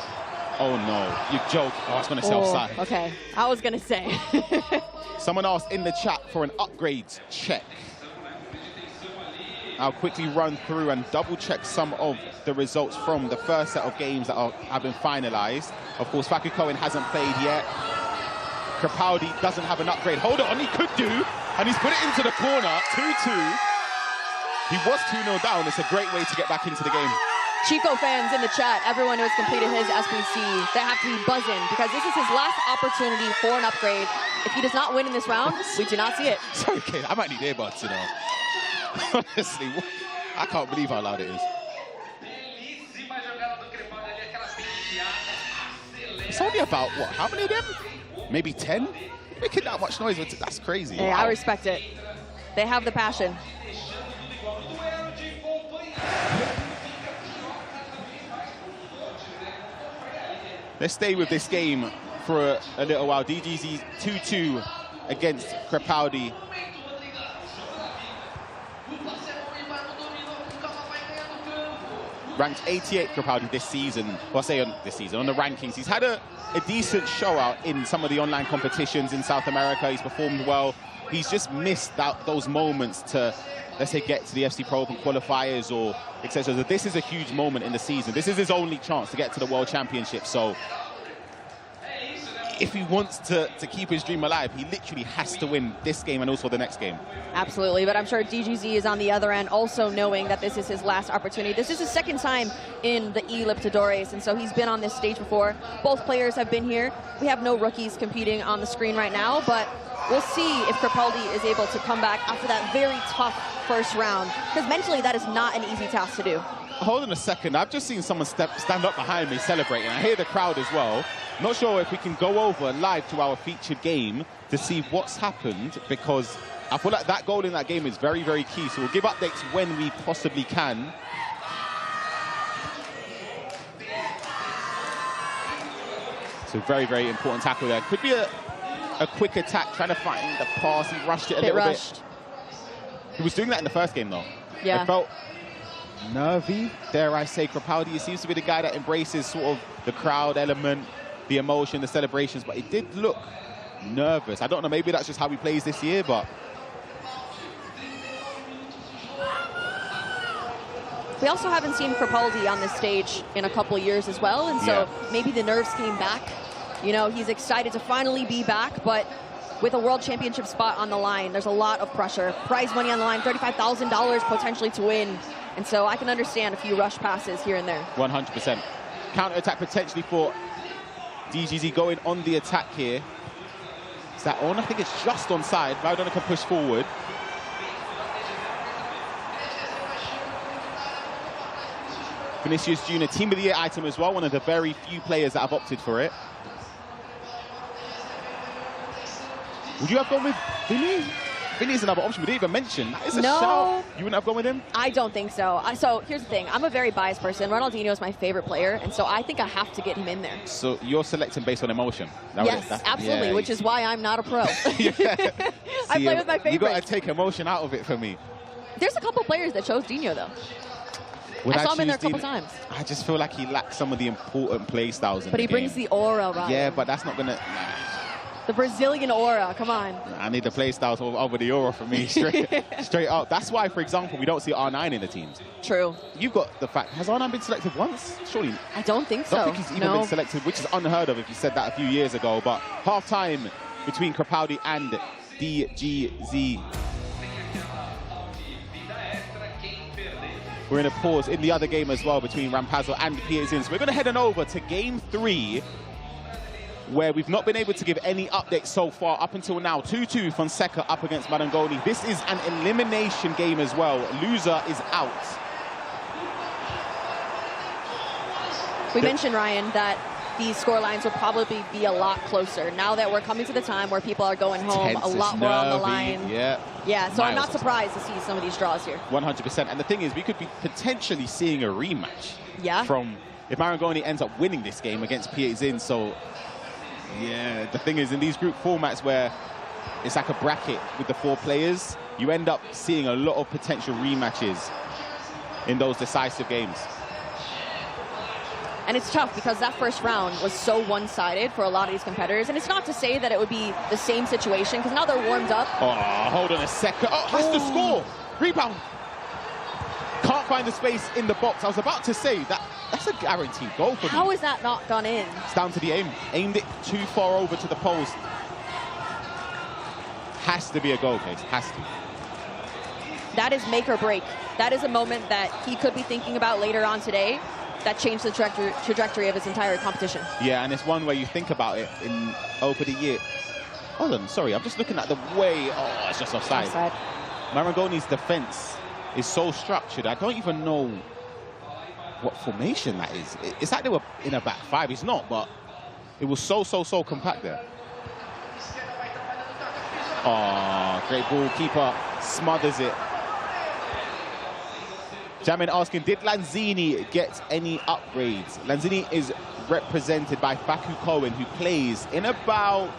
Oh no, you joke. Oh, I was going to say offside. Okay, I was going to say. Someone asked in the chat for an upgrade check. I'll quickly run through and double check some of the results from the first set of games that have been finalized. Of course, Faku Cohen hasn't played yet. Crepaldi doesn't have an upgrade. Hold on, he could do. And he's put it into the corner, 2-2. He was 2-0 down. It's a great way to get back into the game. Chico fans in the chat, everyone who has completed his SBC, they have to be buzzing because this is his last opportunity for an upgrade. If he does not win in this round, we do not see it. Sorry, kid, I might need earbuds, you know. Honestly, I can't believe how loud it is. It's only about, what, how many of them? Maybe 10? Making that much noise, that's crazy. Yeah, wow. I respect it. They have the passion. Let's stay with this game for a little while. DGZ 2-2 against Crepaldi. Ranked 88th Crepaldi this season. Well, I say on this season, on the rankings. He's had a decent show out in some of the online competitions in South America. He's performed well. He's just missed out those moments to, let's say, get to the FC Pro Open qualifiers or etc. So this is a huge moment in the season. This is his only chance to get to the World Championship. So if he wants to keep his dream alive, he literally has to win this game and also the next game. Absolutely, but I'm sure DGZ is on the other end also knowing that this is his last opportunity. This is his second time in the eLibertadores, and so he's been on this stage before. Both players have been here. We have no rookies competing on the screen right now, but we'll see if Crepaldi is able to come back after that very tough first round, because mentally that is not an easy task to do. Hold on a second. I've just seen someone stand up behind me celebrating. I hear the crowd as well. Not sure if we can go over live to our featured game to see what's happened, because I feel like that goal in that game is very, very key. So we'll give updates when we possibly can. So very, very important tackle there. Could be a quick attack, trying to find the pass. He rushed it a little bit. He was doing that in the first game, though. Yeah. I felt nervy, dare I say. Crepaldi seems to be the guy that embraces sort of the crowd element, the emotion, the celebrations, but it did look nervous. I don't know, maybe that's just how he plays this year, but... We also haven't seen Crepaldi on this stage in a couple of years as well, and so maybe the nerves came back. You know, he's excited to finally be back, but with a world championship spot on the line, there's a lot of pressure. Prize money on the line, $35,000 potentially to win. And so I can understand a few rush passes here and there. 100%. Counter-attack potentially for DGZ going on the attack here. Is that on? I think it's just onside. Maradona can push forward. Vinicius Jr., Team of the Year item as well, one of the very few players that have opted for it. Would you have gone with Vinny? Vinny is another option we didn't even mention. That is a shout. You wouldn't have gone with him? I don't think so. So here's the thing. I'm a very biased person. Ronaldinho is my favorite player, and so I think I have to get him in there. So you're selecting based on emotion? Yes, absolutely, which is why I'm not a pro. I play with my favorites. You got to take emotion out of it for me. There's a couple players that chose Dino, though. I saw him in there a couple times. I just feel like he lacks some of the important play styles in But he brings the aura, Ryan. Yeah, but that's not going to... The Brazilian aura, come on. I need the play styles over the aura for me, straight up. That's why, for example, we don't see R9 in the teams. True. You've got the fact, has R9 been selected once? Surely. I don't think so. I don't think he's even been selected, which is unheard of if you said that a few years ago. But half-time between Crepaldi and DGZ. We're in a pause in the other game as well between Rampazzo and Piazin. So we're going to head on over to game 3, where we've not been able to give any updates so far up until now. 2-2 Fonseca up against Marangoni. This is an elimination game as well. Loser is out. We mentioned, Ryan, that these scorelines will probably be a lot closer now that we're coming to the time where people are going home, a lot more on the line. Yeah, so I'm not surprised to see some of these draws here. 100%. And the thing is, we could be potentially seeing a rematch. Yeah. From if Marangoni ends up winning this game against Piazin. So, yeah, the thing is, in these group formats where it's like a bracket with the 4 players, you end up seeing a lot of potential rematches in those decisive games. And it's tough because that first round was so one-sided for a lot of these competitors. And it's not to say that it would be the same situation, because now they're warmed up. Oh, hold on a second. Oh, has to score. Rebound. Can't find the space in the box. I was about to say that's a guaranteed goal for me. How is that not gone in? It's down to the aim. Aimed it too far over to the post. Has to be a goal, Case. Has to. That is make or break. That is a moment that he could be thinking about later on today. That changed the trajectory of his entire competition. Yeah, and it's one where you think about it over the year. Hold on, sorry, I'm just looking at the way. Oh, it's just offside. Marangoni's defense is so structured. I don't even know what formation that is. It's like they were in a back 5. It's not, but it was so compact there. Oh, great ball. Keeper smothers it. Jamin asking, did Lanzini get any upgrades? Lanzini is represented by Faku Cohen, who plays in about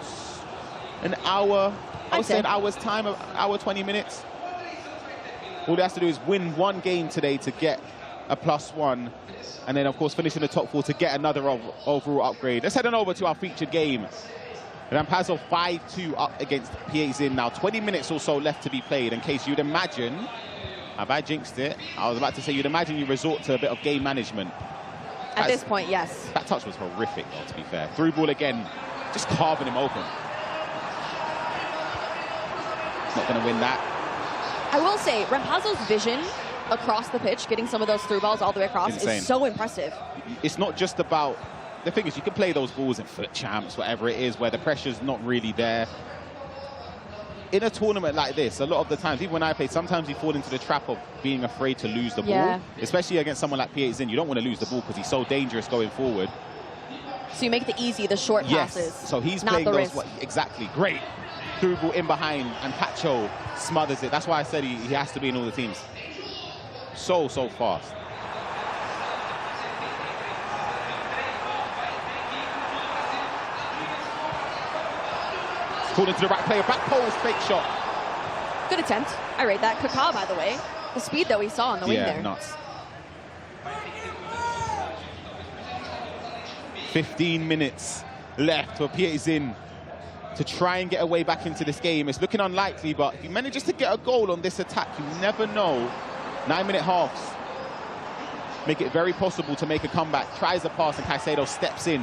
an hour. I would say an hour's time, an hour, 20 minutes. All he has to do is win 1 game today to get a +1. And then, of course, finish in the top 4 to get another overall upgrade. Let's head on over to our featured game. Rampazzo 5-2 up against Piazin now. 20 minutes or so left to be played. In case you'd imagine... Have I jinxed it? I was about to say, you'd imagine you resort to a bit of game management. At this point, yes. That touch was horrific, though, to be fair. Through ball again, just carving him open. Not going to win that. I will say, Rampazzo's vision across the pitch, getting some of those through balls all the way across, is so impressive. It's not just about... The thing is, you can play those balls in foot champs, whatever it is, where the pressure's not really there. In a tournament like this, a lot of the times, even when I play, sometimes you fall into the trap of being afraid to lose the ball. Especially against someone like Piazin. You don't want to lose the ball because he's so dangerous going forward. So you make the easy, the short passes. So he's playing those... Exactly. Great. Through ball in behind, and Pacho smothers it. That's why I said he has to be in all the teams. So fast. Called into the right player, back post, fake shot. Good attempt. I rate that. Kaká, by the way. The speed that we saw on the wing there. Yeah, nuts. 15 minutes left for Piazin to try and get a way back into this game. It's looking unlikely, but if he manages to get a goal on this attack, you never know. 9-minute halves make it very possible to make a comeback. Tries the pass and Caicedo steps in.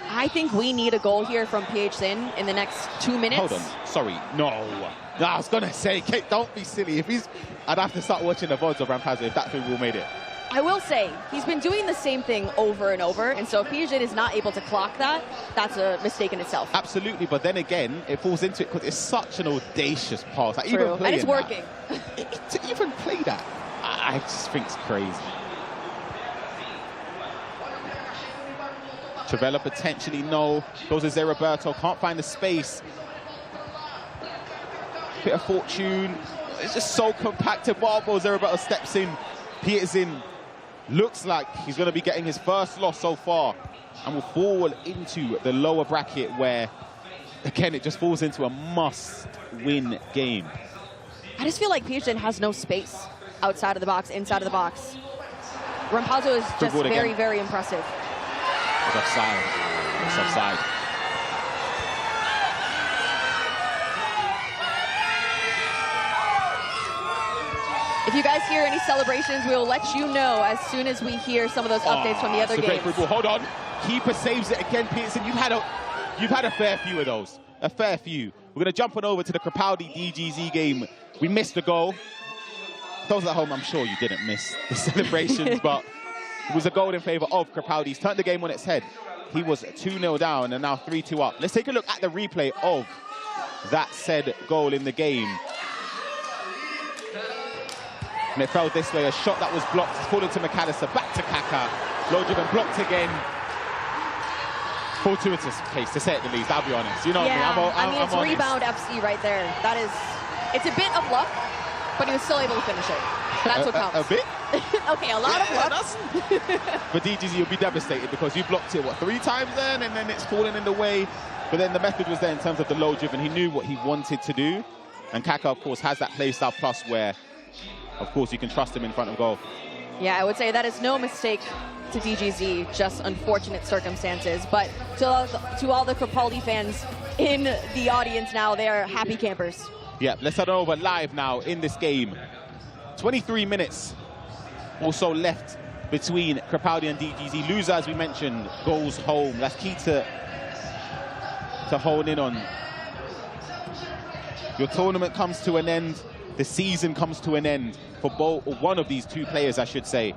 I think we need a goal here from PHN in the next 2 minutes. Hold on, sorry, no, I was gonna say, Kate, don't be silly. If he's, I'd have to start watching the VODs of Rampazzo if that thing will made it. I will say, he's been doing the same thing over and over, and so if PHN is not able to clock that, that's a mistake in itself. Absolutely, but then again, it falls into it because it's such an audacious pass. Like, True, and it's working. To even play that, I just think it's crazy. Travella potentially no. Goes to Zeriberto, can't find the space. Bit of fortune. It's just so compacted. Barbo, Zeriberto steps in. Peterson looks like he's going to be getting his first loss so far and will fall into the lower bracket where, again, it just falls into a must-win game. I just feel like PHN has no space outside of the box, inside of the box. Rampazzo is just very, very impressive. It's offside. It's offside. If you guys hear any celebrations, we'll let you know as soon as we hear some of those updates from the other games. Hold on. Keeper saves it again, Peterson. You've had a fair few of those. A fair few. We're going to jump on over to the Crepaldi DGZ game. We missed the goal. Those at home, I'm sure you didn't miss the celebrations, but it was a goal in favour of Crepaldi. He's turned the game on its head. He was 2-0 down and now 3-2 up. Let's take a look at the replay of that said goal in the game. And it fell this way, a shot that was blocked. It's fallen to McAllister, back to Kaka. Low driven, blocked again. Fortuitous case, to say it the least, I'll be honest. You know yeah, I mean, it's rebound FC right there. That is, it's a bit of luck, but he was still able to finish it. That's what counts. A bit? Okay, a lot of luck. For DGZ, you'll be devastated because you blocked it, what, 3 times then? And then it's fallen in the way. But then the method was there in terms of the low driven. He knew what he wanted to do. And Kaka, of course, has that play style plus where, of course, you can trust him in front of goal. Yeah, I would say that is no mistake to DGZ, just unfortunate circumstances. But to all the Crepaldi fans in the audience now, they are happy campers. Yeah, let's head over live now in this game. 23 minutes also left between Crepaldi and DGZ. Loser, as we mentioned, goes home. That's key to hone in on. Your tournament comes to an end. The season comes to an end for both, or one of these two players, I should say.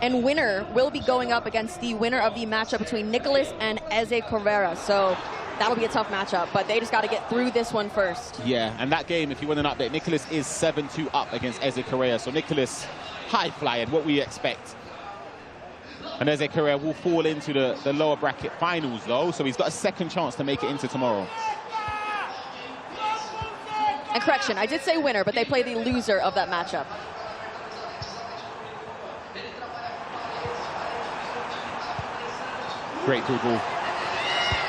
And winner will be going up against the winner of the matchup between Nicholas and Eze Correa. So that'll be a tough matchup, but they just got to get through this one first. Yeah, and that game, if you want an update, Nicholas is 7-2 up against Eze Correa. So Nicholas high flying, what we expect. And Eze Correa will fall into the lower bracket finals, though, so he's got a second chance to make it into tomorrow. And correction, I did say winner, but they play the loser of that matchup. Great through ball.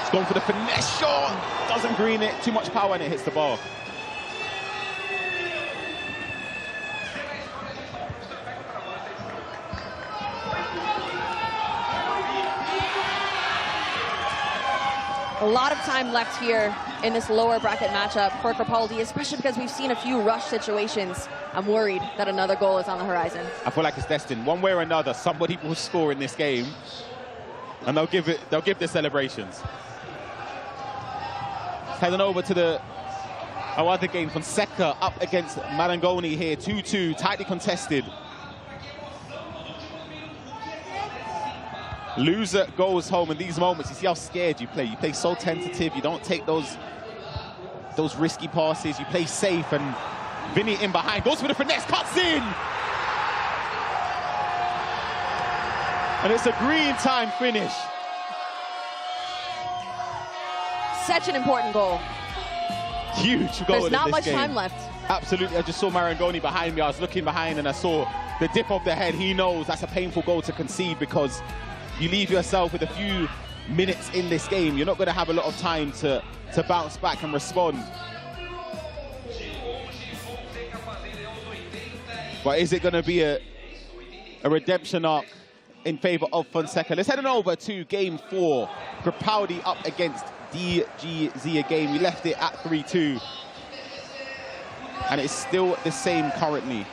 It's gone for the finesse shot. Doesn't green it. Too much power and it hits the bar. A lot of time left here in this lower bracket matchup for Crepaldi, especially because we've seen a few rush situations. I'm worried that another goal is on the horizon. I feel like it's destined. One way or another, somebody will score in this game, and they'll give the celebrations. Heading over to our other game, Fonseca up against Marangoni here, 2-2, tightly contested. Loser goes home. In these moments, you see how scared you play. You play so tentative. You don't take those risky passes. You play safe. And Vinny in behind goes for the finesse, cuts in, and it's a green time finish. Such an important goal. Huge goal. There's not much game. time left. Absolutely. I just saw Marangoni behind me. I was looking behind and I saw the dip of the head. He knows that's a painful goal to concede because you leave yourself with a few minutes in this game. You're not going to have a lot of time to bounce back and respond. But is it going to be a redemption arc in favor of Fonseca. Let's head on over to game 4. Crepaldi up against DGZ again. We left it at 3-2. And it's still the same currently.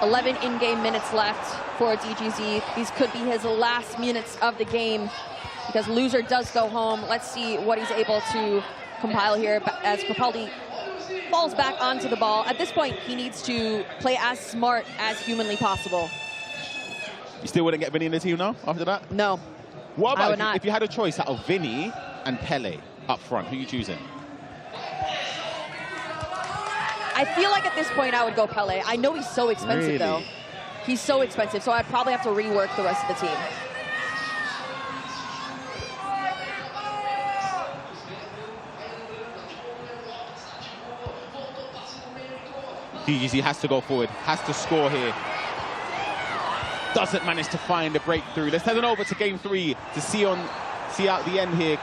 11 in-game minutes left for DGZ. These could be his last minutes of the game because loser does go home. Let's see what he's able to compile here as Crepaldi falls back onto the ball. At this point, he needs to play as smart as humanly possible. You still wouldn't get Vinny in the team now after that? No. What I would about not. if you had a choice out of Vinny and Pele up front? Who are you choosing? I feel like at this point I would go Pele. I know he's so expensive Really? though. He's so expensive, so I'd probably have to rework the rest of the team. DGZ has to go forward, has to score here. Doesn't manage to find a breakthrough. Let's head on over to game 3 to see out the end here.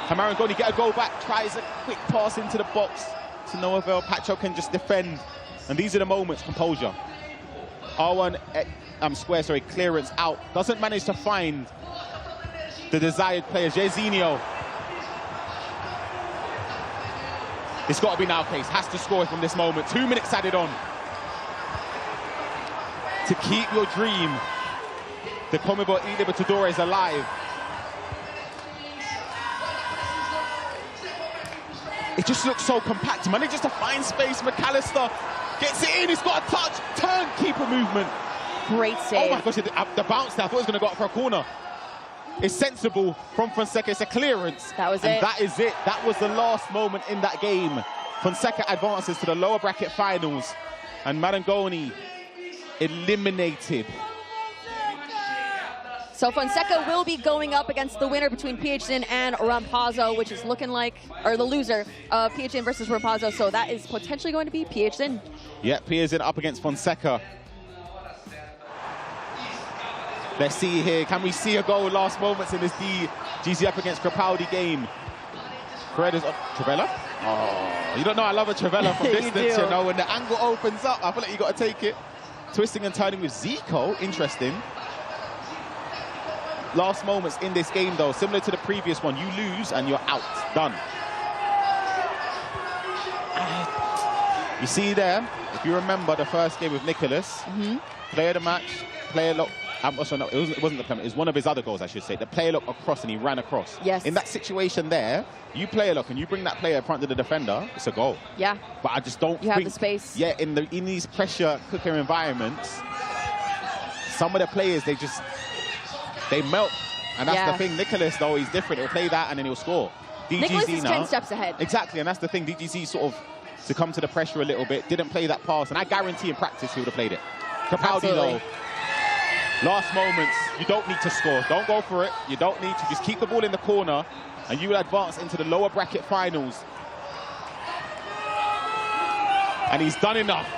Camarangoni get a goal back, tries a quick pass into the box to no avail. Pacho can just defend. And these are the moments, composure. R1 square, sorry, clearance out. Doesn't manage to find the desired player, Jairzinho. It's got to be now, Case. Has to score from this moment. 2 minutes added on. To keep your dream, the CONMEBOL eLibertadores alive. It just looks so compact. Manages to find space. McAllister gets it in. He's got a touch. Turn keeper movement. Great save. Oh my gosh, the bounce there. I thought it was going to go up for a corner. It's sensible from Fonseca. It's a clearance. That was and it. That is it. That was the last moment in that game. Fonseca advances to the lower bracket finals. And Marangoni eliminated. So Fonseca will be going up against the winner between PHN and Rampazzo, which is looking like, or the loser of PHN versus Rampazzo. So that is potentially going to be PHN. Yeah, PHN up against Fonseca. Let's see here. Can we see a goal last moments in this DGZ up against Crepaldi game? Paredes up. Trivella? Oh, you don't know I love a Trivella from distance, you know. When the angle opens up, I feel like you got to take it. Twisting and turning with Zico. Interesting. Last moments in this game, though, similar to the previous one, you lose and you're out. Done. You see there, if you remember the first game with Nicholas, player of the match, player look. Also, no, it wasn't the penalty. It was one of his other goals, I should say. The player look across and he ran across. Yes. In that situation there, you player look and you bring that player in front of the defender, it's a goal. Yeah. But I just don't You have think, the space. Yeah, in these pressure cooker environments, some of the players, they melt. And that's the thing. Nicholas, though, he's different. He'll play that and then he'll score. DGZ Nicholas is now, 10 steps ahead. Exactly, and that's the thing. DGZ sort of succumbed to the pressure a little bit, didn't play that pass, and I guarantee in practice he would have played it. Crepaldi, though, last moments, you don't need to score. Don't go for it. You don't need to. Just keep the ball in the corner, and you will advance into the lower bracket finals. And he's done enough.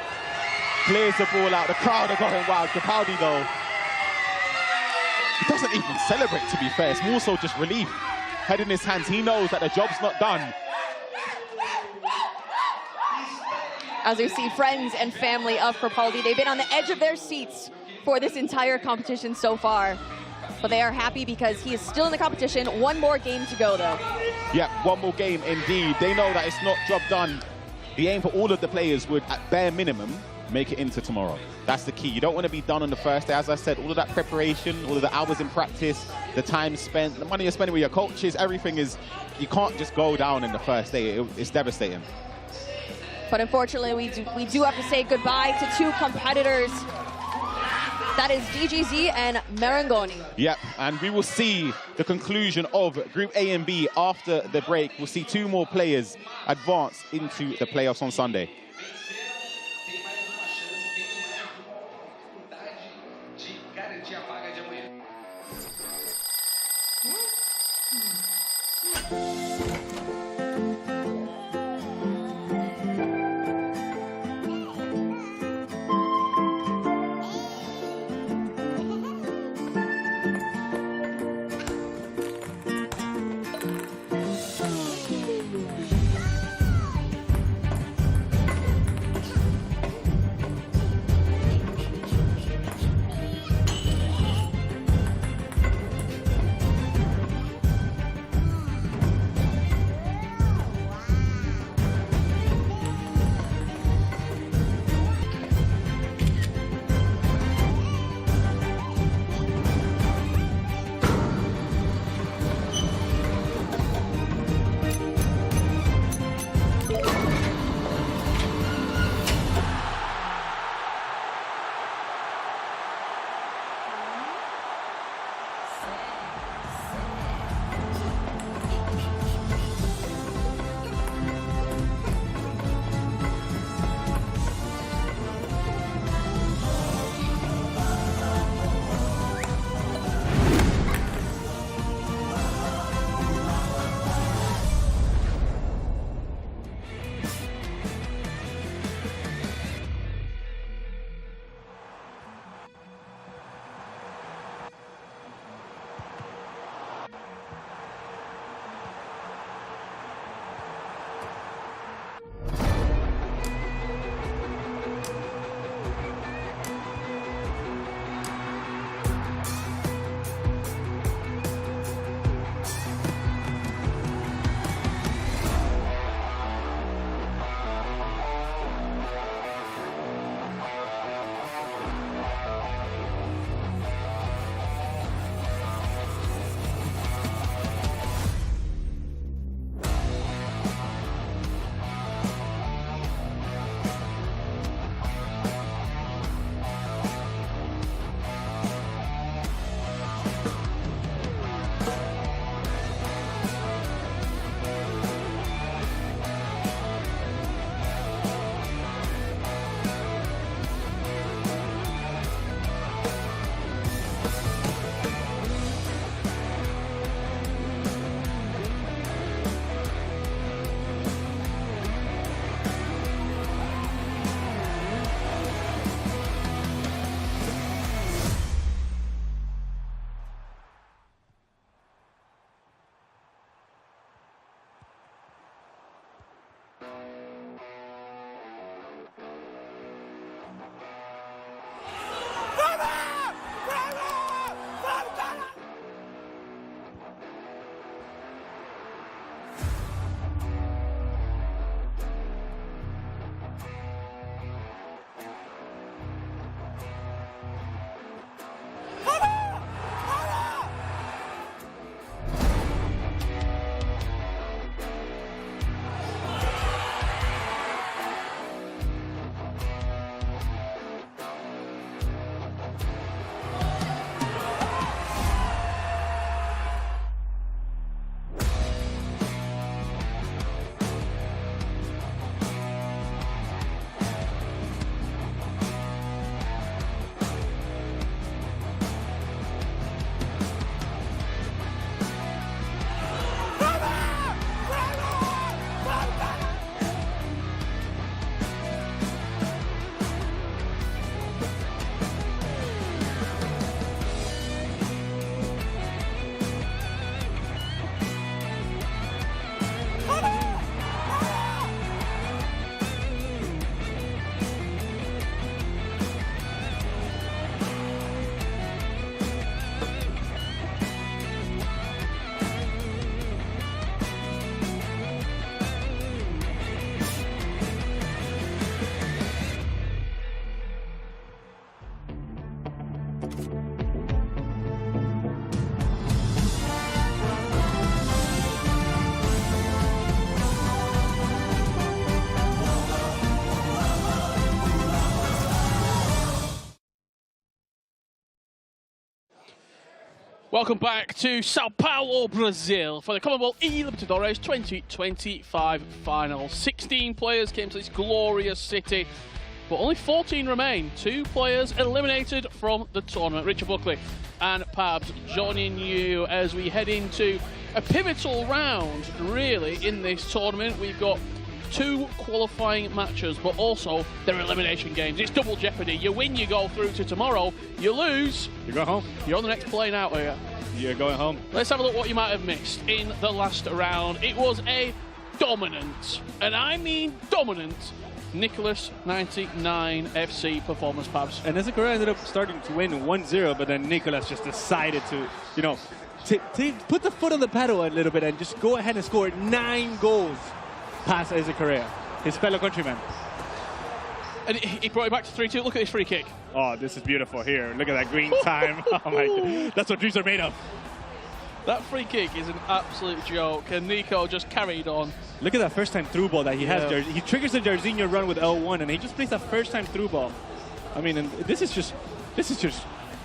Clears the ball out. The crowd are going wild. Crepaldi, though, he doesn't even celebrate, to be fair. It's more so just relief. Head in his hands. He knows that the job's not done. As you see, friends and family of Crepaldi, they've been on the edge of their seats for this entire competition so far. But they are happy because he is still in the competition. One more game to go, though. Yeah, one more game indeed. They know that it's not job done. The aim for all of the players would, at bare minimum, make it into tomorrow. That's the key. You don't want to be done on the first day. As I said, all of that preparation, all of the hours in practice, the time spent, the money you're spending with your coaches, everything is, you can't just go down in the first day. It's devastating. But unfortunately, we do have to say goodbye to two competitors. That is DGZ and Marangoni. Yep, and we will see the conclusion of Group A and B after the break. We'll see two more players advance into the playoffs on Sunday. Welcome back to Sao Paulo, Brazil for the CONMEBOL eLibertadores 2025 final. 16 players came to this glorious city, but only 14 remain. 2 players eliminated from the tournament. Richard Buckley and Pabs joining you as we head into a pivotal round, really, in this tournament. We've got 2 qualifying matches, but also they're elimination games. It's double jeopardy. You win, you go through to tomorrow. You lose, you go home. You're on the next plane out here. You're going home. Let's have a look what you might have missed in the last round. It was a dominant, and I mean dominant, Nicholas 99 FC performance, Pabs. And Eza Correa ended up starting to win 1-0, but then Nicholas just decided to, you know, put the foot on the pedal a little bit and just go ahead and score 9 goals past Eza Correa, his fellow countryman. And he brought it back to 3-2. Look at this free kick. Oh, this is beautiful here. Look at that green time. Oh my God. That's what dreams are made of. That free kick is an absolute joke, and Nico just carried on. Look at that first time through ball that he has. Yeah. He triggers the Jairzinho run with L1, and he just plays that first time through ball. I mean, and this is just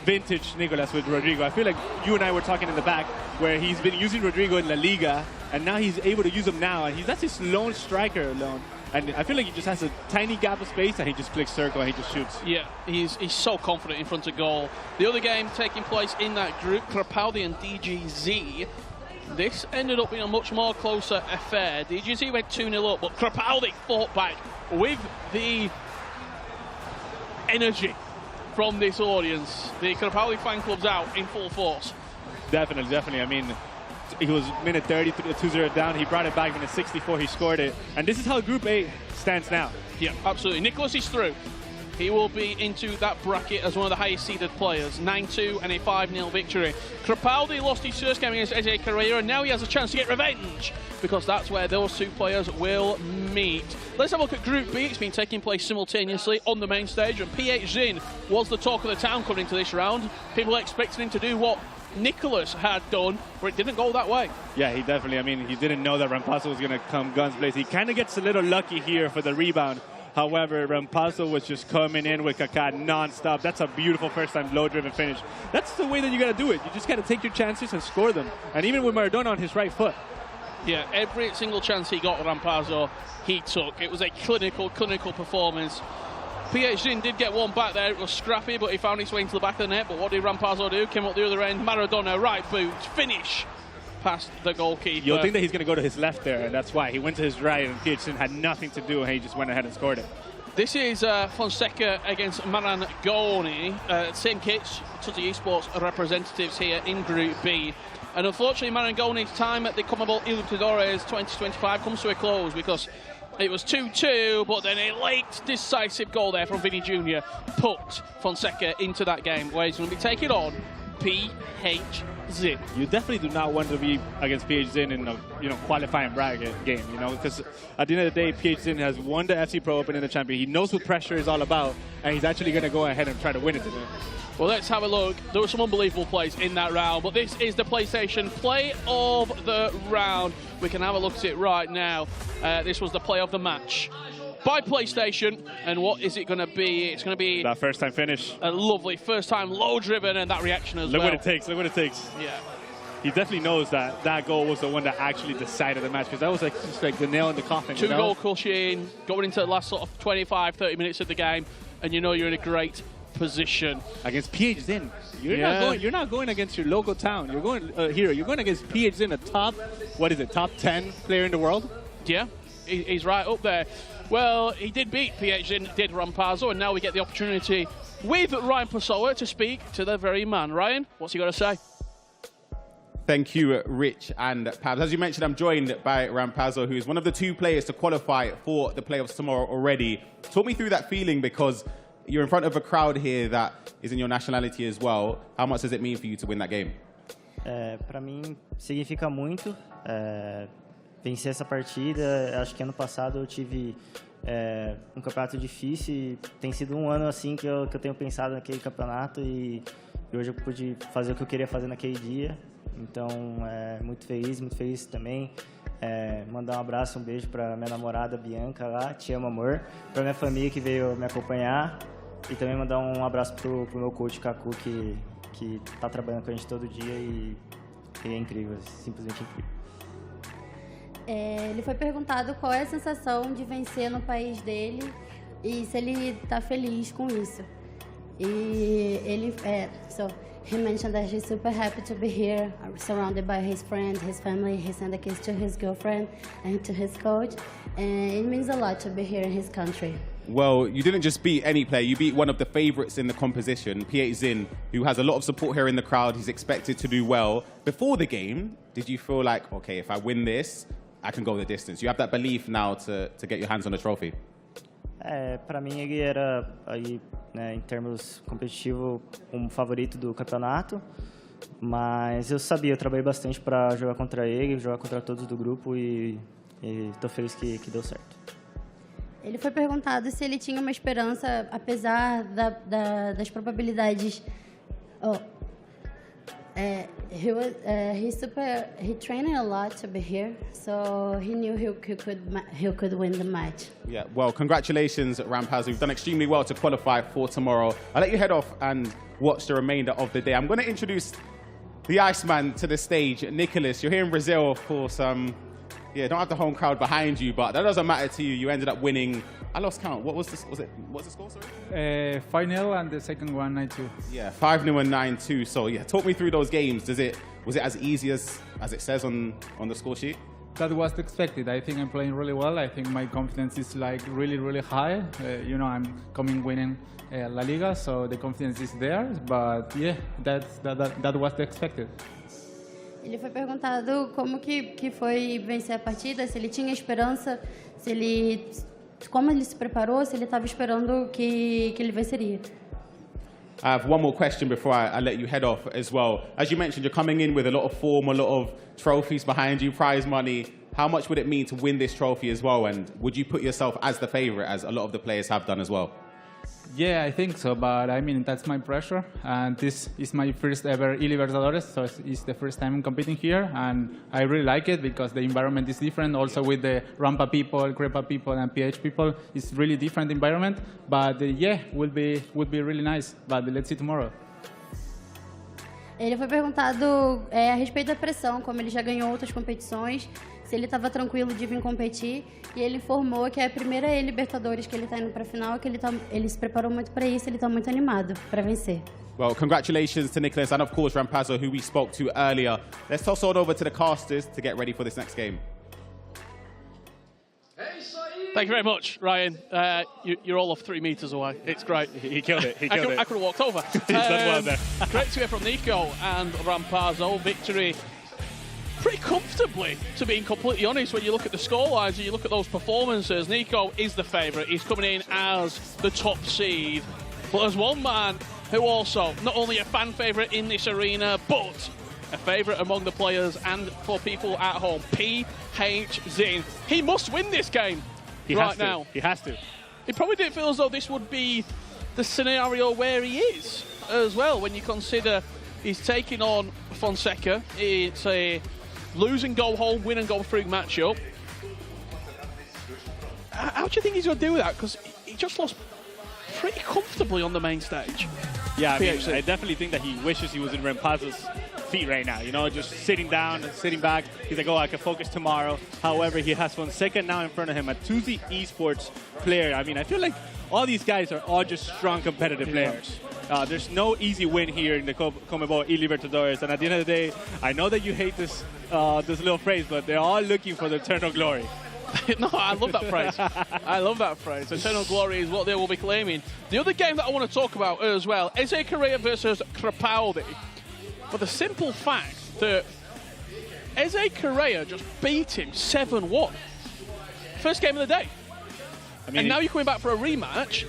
vintage Nicolas with Rodrigo. I feel like you and I were talking in the back where he's been using Rodrigo in La Liga, and now he's able to use him now, and that's his lone striker alone. And I feel like he just has a tiny gap of space, and he just clicks circle and he just shoots. Yeah, he's so confident in front of goal. The other game taking place in that group, Crapaldi and DGZ. This ended up being a much more closer affair. DGZ went 2-0 up, but Crapaldi fought back with the energy from this audience. The Crapaldi fan club's out in full force. Definitely. I mean, he was minute 30, 2-0 down. He brought it back minute 64. He scored it. And this is how Group A stands now. Yeah, absolutely. Nicholas is through. He will be into that bracket as one of the highest seeded players. 9-2 and a 5-0 victory. Crapaldi lost his first game against Eze Carrera, and now he has a chance to get revenge, because that's where those 2 players will meet. Let's have a look at Group B. It's been taking place simultaneously on the main stage, and PH Zin was the talk of the town coming into this round. People expected him to do what Nicholas had done, but it didn't go that way. Yeah, he definitely, I mean, he didn't know that Rampazzo was going to come guns blazing. He kind of gets a little lucky here for the rebound. However, Rampazzo was just coming in with Kaká non-stop. That's a beautiful first-time blow-driven finish. That's the way that you got to do it. You just got to take your chances and score them. And even with Maradona on his right foot. Yeah, every single chance he got with Rampazzo, he took. It was a clinical performance. PH did get one back there. It was scrappy, but he found his way into the back of the net. But what did Rampazzo do? Came up the other end. Maradona, right boot, finish past the goalkeeper. You'll think that he's going to go to his left there, and that's why. He went to his right, and PH had nothing to do, and he just went ahead and scored it. This is Fonseca against Marangoni. Same kits, Tutti Esports representatives here in Group B. And unfortunately, Marangoni's time at the CONMEBOL eLibertadores 2025 comes to a close, because it was 2-2, but then a late decisive goal there from Vinny Jr. put Fonseca into that game, where he's going to be taking on PH Zin. You definitely do not want to be against PH Zin in a qualifying bracket game, because at the end of the day, PH Zin has won the FC Pro Open in the champion. He knows what pressure is all about, and he's actually going to go ahead and try to win it today. Well, let's have a look. There were some unbelievable plays in that round, but this is the PlayStation play of the round. We can have a look at it right now. This was the play of the match by PlayStation, and what is it going to be? It's going to be that first time finish. A lovely first time low driven, and that reaction as well. Look what it takes. Yeah. He definitely knows that goal was the one that actually decided the match, because that was just like the nail in the coffin. 2-goal cushion going into the last sort of 25-30 minutes of the game, and you're in a great position against PH Zin. You're not going against your local town. You're going here. You're going against PH Zin, a top 10 player in the world. Yeah, he's right up there. Well, he did beat PH Zin, did Rampazzo, and now we get the opportunity with Ryan Pessoa to speak to the very man. Ryan, what's he got to say? Thank you, Rich and Pabs. As you mentioned, I'm joined by Rampazzo, who is one of the 2 players to qualify for the playoffs tomorrow already. Talk me through that feeling, because you're in front of a crowd here that is in your nationality as well. How much does it mean for you to win that game? Para mim, significa muito vencer essa partida. Acho que ano passado eu tive campeonato difícil e tem sido um ano assim que eu tenho pensado naquele campeonato, e hoje eu pude fazer o que eu queria fazer naquele dia. Então, muito feliz também. Mandar um abraço, um beijo para minha namorada Bianca lá, te amo, amor. Para minha família que veio me acompanhar, e também mandar um abraço pro meu coach Kaku, que que tá trabalhando com a gente todo dia e é incrível, simplesmente incrível. Ele foi perguntado qual é a sensação de vencer no país dele e se ele está feliz com isso. E ele, so he mentioned that he's super happy to be here, surrounded by his friends, his family. He sent a kiss to his girlfriend and to his coach, and it means a lot to be here in his country. Well, you didn't just beat any player, you beat one of the favourites in the composition, P8 Zin, who has a lot of support here in the crowd. He's expected to do well. Before the game, did you feel like, okay, if I win this, I can go the distance? You have that belief now to get your hands on the trophy? Para mim ele era, aí, né, em termos competitivos, favorito do campeonato, mas eu sabia, eu trabalhei bastante para jogar contra ele, jogar contra todos do grupo e estou feliz que deu certo. Ele foi perguntado se ele tinha uma esperança, apesar das probabilidades. He trained a lot to be here, so he knew he could win the match. Yeah, well, congratulations, Rampaz. You've done extremely well to qualify for tomorrow. I'll let you head off and watch the remainder of the day. I'm going to introduce the Iceman to the stage, Nicholas. You're here in Brazil, of course. Yeah, don't have the home crowd behind you, but that doesn't matter to you. You ended up winning. I lost count. What's the score, sorry? 5-0 and the second one 9-2. Yeah, 5-0 and 9-2. So yeah, talk me through those games. Was it as easy as it says on the score sheet? That was expected. I think I'm playing really well. I think my confidence is like really, really high. I'm coming winning La Liga, so the confidence is there. But yeah, that was the expected. Ele foi perguntado como que foi vencer a partida, se ele tinha esperança, como ele se preparou, se ele estava esperando que ele venceria. I have one more question before I let you head off as well. As you mentioned, you're coming in with a lot of form, a lot of trophies behind you, prize money. How much would it mean to win this trophy as well? And would you put yourself as the favourite, as a lot of the players have done as well? Yeah, I think so, but I mean, that's my pressure. And this is my first ever eLibertadores, so it's the first time I'm competing here. And I really like it because the environment is different. Also with the Rampa people, Crepa people, and PH people, it's really different environment. But yeah, would be really nice. But let's see tomorrow. Ele foi perguntado a respeito da pressão, como ele já ganhou outras competições, se ele estava tranquilo de vir competir, e ele informou que é a primeira eLibertadores que ele está indo para a final, que ele se preparou muito para isso, ele está muito animado para vencer. Well, congratulations to Nicholas and of course Rampazzo, who we spoke to earlier. Let's toss on over to the casters to get ready for this next game. Thank you very much, Ryan. You're all off 3 meters away. It's great. He killed it. I could have walked over. He's done well there. Great to hear from Nico and Rampazzo. Victory pretty comfortably, to being completely honest, when you look at the scorelines and you look at those performances. Nico is the favourite. He's coming in as the top seed. But as one man who also, not only a fan favourite in this arena, but a favourite among the players and for people at home, P8 Zin. He must win this game now. He has to. He probably didn't feel as though this would be the scenario where he is as well, when you consider he's taking on Fonseca. It's a lose and go home, win and go through matchup. How do you think he's going to do that? Because he just lost pretty comfortably on the main stage. Yeah, I definitely think that he wishes he was in Rampazzo's feet right now. Just sitting down and sitting back. He's like, oh, I can focus tomorrow. However, he has Fonseca now in front of him, a 2Z esports player. I mean, I feel like all these guys are all just strong competitive players. There's no easy win here in the CONMEBOL eLibertadores. And at the end of the day, I know that you hate this little phrase, but they're all looking for the eternal glory. No, I love that phrase. I love that phrase. Eternal glory is what they will be claiming. The other game that I want to talk about as well, Eze Correa versus Crepaldi. For the simple fact that Eze Correa just beat him 7-1. First game of the day. And now you're coming back for a rematch.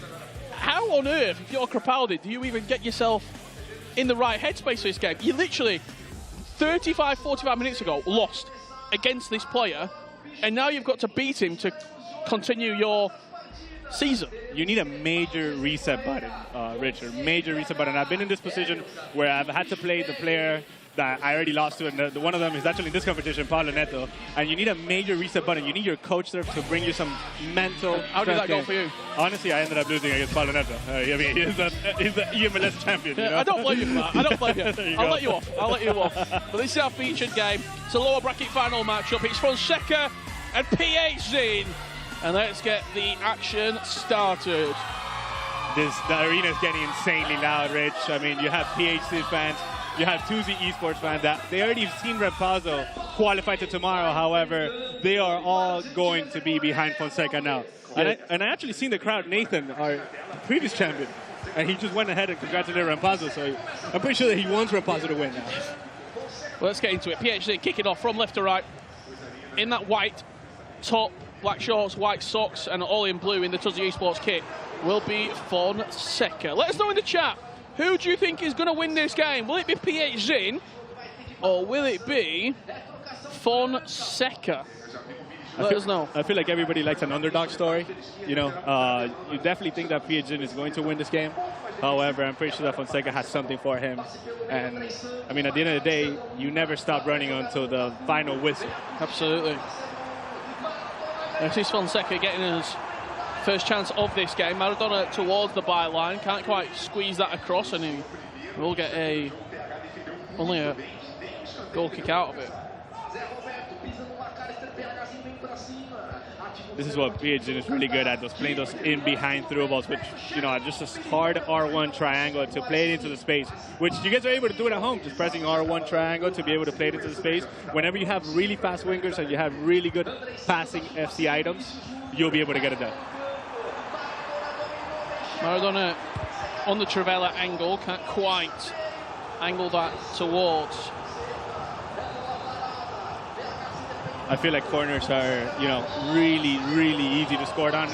How on earth, if you're Crepaldi, do you even get yourself in the right headspace for this game? You literally, 35, 45 minutes ago, lost against this player, and now you've got to beat him to continue your season. You need a major reset button, Richard. Major reset button. I've been in this position where I've had to play the player that I already lost to, and one of them is actually in this competition, Paulo Neto. And you need a major reset button. You need your coach there to bring you some mental. How did that go for you? Honestly, I ended up losing against Paulo Neto. I mean, he's the EMLS champion. Yeah, you know? I don't blame you for that. I don't blame you. I'll let you off. I'll let you off. But this is our featured game. It's a lower bracket final matchup. It's Fonseca and PhD. And let's get the action started. The arena is getting insanely loud, Rich. I mean, you have PhD fans, you have Tuesday esports fans that they already have seen Rampazzo qualify to tomorrow. However, they are all going to be behind Fonseca now. And I actually seen the crowd, Nathan, our previous champion, and he just went ahead and congratulated Rampazzo. So I'm pretty sure that he wants Rampazzo to win now. Well, let's get into it. PhD kicking off from left to right in that white top, black shorts, white socks, and all in blue in the Tuesday esports kit will be Fonseca. Let us know in the chat, who do you think is going to win this game? Will it be PhD or will it be Fonseca? Let us know. I feel like everybody likes an underdog story. You know, you definitely think that PhD is going to win this game. However, I'm pretty sure that Fonseca has something for him. And, I mean, at the end of the day, you never stop running until the final whistle. Absolutely. This is Fonseca getting his first chance of this game. Maradona towards the byline, can't quite squeeze that across, and he will get only a goal kick out of it. This is what PhD is really good at, playing those in-behind through balls, which, you know, are just a hard R1 triangle to play it into the space, which you guys are able to do it at home, just pressing R1 triangle to be able to play it into the space. Whenever you have really fast wingers and you have really good passing FC items, you'll be able to get it done. Maradona on the Trivela angle, can't quite angle that towards. I feel like corners are, you know, really, really easy to score down,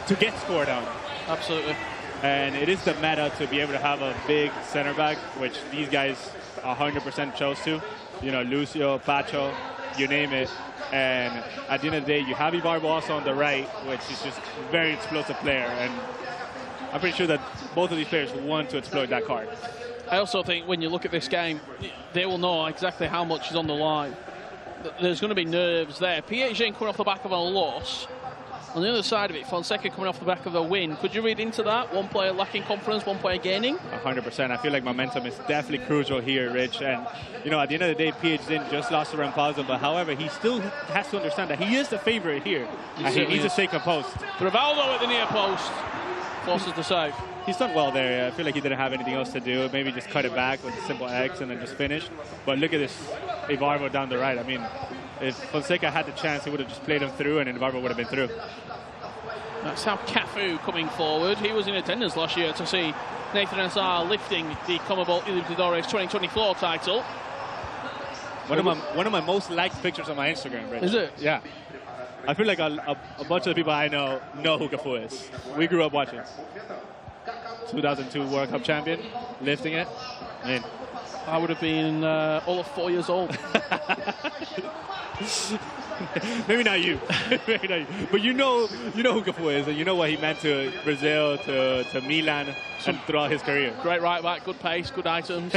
to get scored on. Absolutely. And it is the meta to be able to have a big center back, which these guys 100% chose to. You know, Lucio, Pacho, you name it. And at the end of the day, you have Ibarbo also on the right, which is just a very explosive player. And I'm pretty sure that both of these players want to exploit that card. I also think when you look at this game, they will know exactly how much is on the line. There's going to be nerves there. PhD coming off the back of a loss. On the other side of it, Fonseca coming off the back of a win. Could you read into that? One player lacking confidence, one player gaining? 100%. I feel like momentum is definitely crucial here, Rich. And, you know, at the end of the day, PhD just lost to Rampazzo, but however, he still has to understand that he is the favorite here. And he needs to stay composed. Rivaldo at the near post forces the save. He's done well there. I feel like he didn't have anything else to do. Maybe just cut it back with a simple X and then just finish. But look at this Ibarbo down the right. I mean, if Fonseca had the chance, he would have just played him through and Ibarbo would have been through. That's how Cafu coming forward. He was in attendance last year to see Nathan Azar lifting the CONMEBOL eLibertadores 2024 title. One of my most liked pictures on my Instagram, Rich. Is it? Yeah. I feel like a bunch of the people I know who Cafu is. We grew up watching. 2002 World Cup champion, lifting it. I mean, I would have been all of 4 years old. Maybe not you. Maybe not you. But you know who Cafu is, and you know what he meant to Brazil, to Milan, and throughout his career. Great right back, good pace, good items.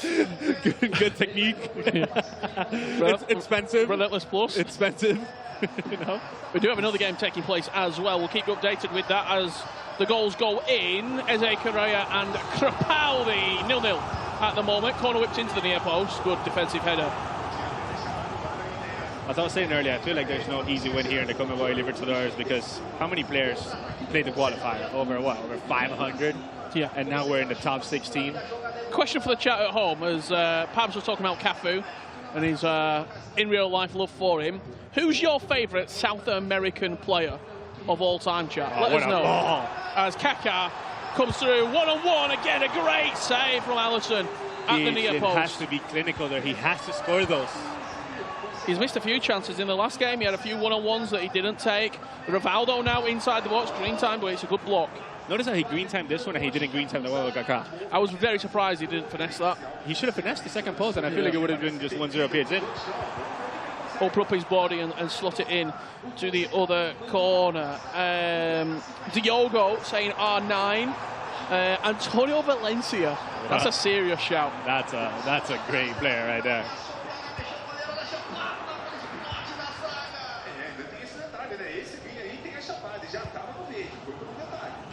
good technique. It's expensive. Relentless plus. Expensive. You know? We do have another game taking place as well. We'll keep you updated with that as the goals go in. Eze Correa and Crapaldi 0-0 at the moment. Corner whipped into the near post. Good defensive header. As I was saying earlier, I feel like there's no easy win here in the CONMEBOL eLibertadores because how many players played the qualifier? Over 500? Yeah. And now we're in the top 16. Question for the chat at home, as Pabs was talking about Cafu and his in real life love for him. Who's your favourite South American player of all time, chat? Let us know. As Kaká comes through one-on-one, again a great save from Alisson at the near post. He has to be clinical there. He has to score those. He's missed a few chances in the last game. He had a few one-on-ones that he didn't take. Rivaldo now inside the box, green time, but it's a good block. Notice how he green timed this one and he didn't green time the one with Kaká. I was very surprised he didn't finesse that. He should have finessed the second post, and I feel like it would have been just 1-0 PhD. Open up his body and slot it in to the other corner. Diogo saying R9. Antonio Valencia. That's a serious shout. That's a great player right there.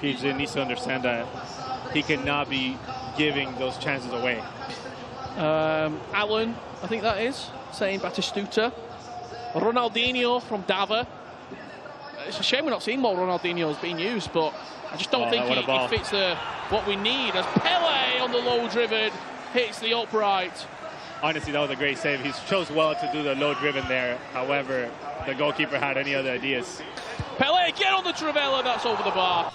PJ needs to understand that he cannot be giving those chances away. Alan, I think that is, saying Batistuta. Ronaldinho from Dava. It's a shame we're not seeing more Ronaldinhos being used, but I just don't think he fits what we need. As Pele on the low driven hits the upright. Honestly, that was a great save. He chose well to do the low driven there. However, the goalkeeper had any other ideas. Pele again on the Trivela, that's over the bar.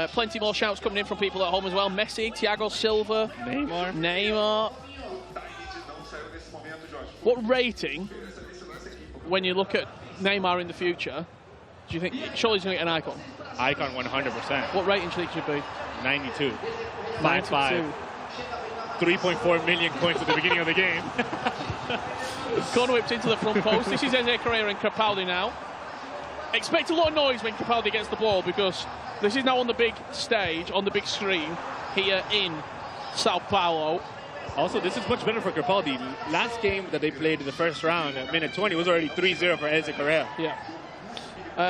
Plenty more shouts coming in from people at home as well. Messi, Thiago Silva, Neymar. What rating, when you look at Neymar in the future, do you think, surely he's going to get an icon? Icon 100%. What rating do you think should be? 92. 5-5. 3.4 million coins at the beginning of the game. Corner whipped into the front post. This is Eze Correa and Capaldi now. Expect a lot of noise when Capaldi gets the ball, because this is now on the big stage, on the big screen, here in Sao Paulo. Also, this is much better for Capaldi. Last game that they played in the first round, at minute 20, was already 3-0 for Eze Correa. Yeah.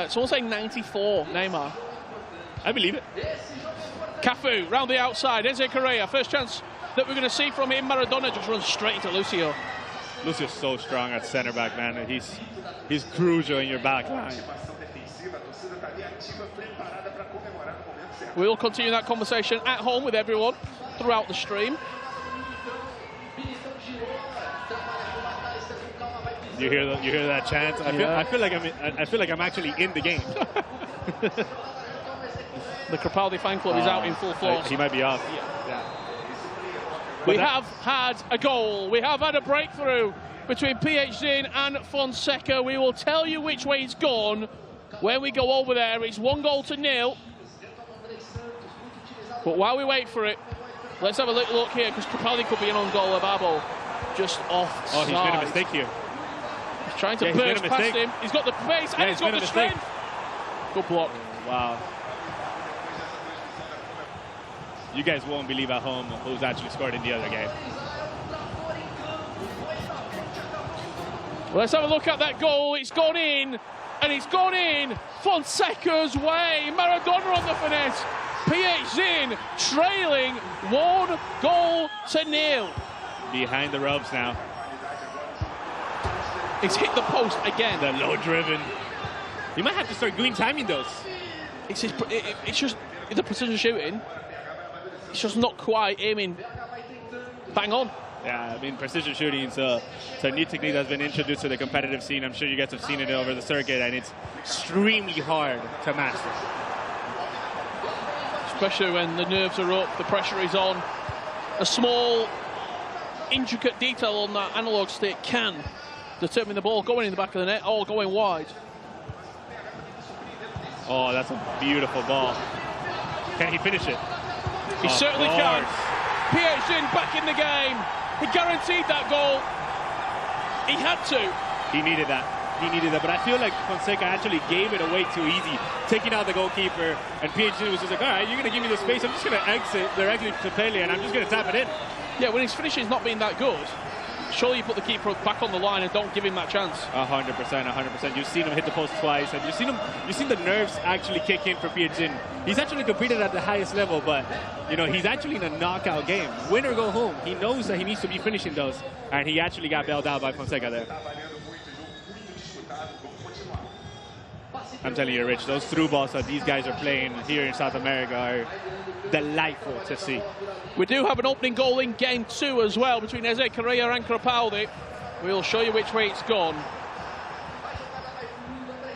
Someone saying 94, Neymar. I believe it. Cafu, round the outside, Eze Correa, first chance that we're going to see from him. Maradona just runs straight into Lucio. Lucio's so strong at center back, man. He's crucial in your back line. We'll continue that conversation at home with everyone throughout the stream. You hear that chant? I feel like I'm actually in the game. The Capaldi fan club is out in full force. He might be off. Yeah. We have had a goal. We have had a breakthrough between PHZ and Fonseca. We will tell you which way it's gone when we go over there. It's 1-0. But while we wait for it, let's have a little look here, because Capaldi could be an on goal. Ababo just off. Oh, he's made a mistake here. He's trying to burst past him. He's got the pace and he's got the strength. Good block. Wow. You guys won't believe at home who's actually scored in the other game. Let's have a look at that goal. It's gone in, and it's gone in Fonseca's way. Maradona on the finesse. PHZ trailing 1-0. Behind the ropes now. It's hit the post again. The low driven. You might have to start doing timing those. It's just the precision shooting. It's just not quite aiming bang on. Yeah, I mean, precision shooting is a new technique that's been introduced to the competitive scene. I'm sure you guys have seen it over the circuit, and it's extremely hard to master. Especially when the nerves are up, the pressure is on. A small, intricate detail on that analog stick can determine the ball going in the back of the net or going wide. Oh, that's a beautiful ball. Can he finish it? He certainly can. PHZ back in the game. He guaranteed that goal. He had to. He needed that. But I feel like Fonseca actually gave it away too easy, taking out the goalkeeper, and PHZ was just like, all right, you're going to give me the space. I'm just going to exit directly to Pele, and I'm just going to tap it in. Yeah, when his finishing's not being that good, surely you put the keeper back on the line and don't give him that chance. 100%. You've seen him hit the post twice, and you've seen the nerves actually kick in for PHZ. He's actually competed at the highest level, but he's actually in a knockout game. Win or go home. He knows that he needs to be finishing those, and he actually got bailed out by Fonseca there. I'm telling you, Rich, those through balls that these guys are playing here in South America are delightful to see. We do have an opening goal in game 2 as well between Eze Correa and Capaldi. We'll show you which way it's gone.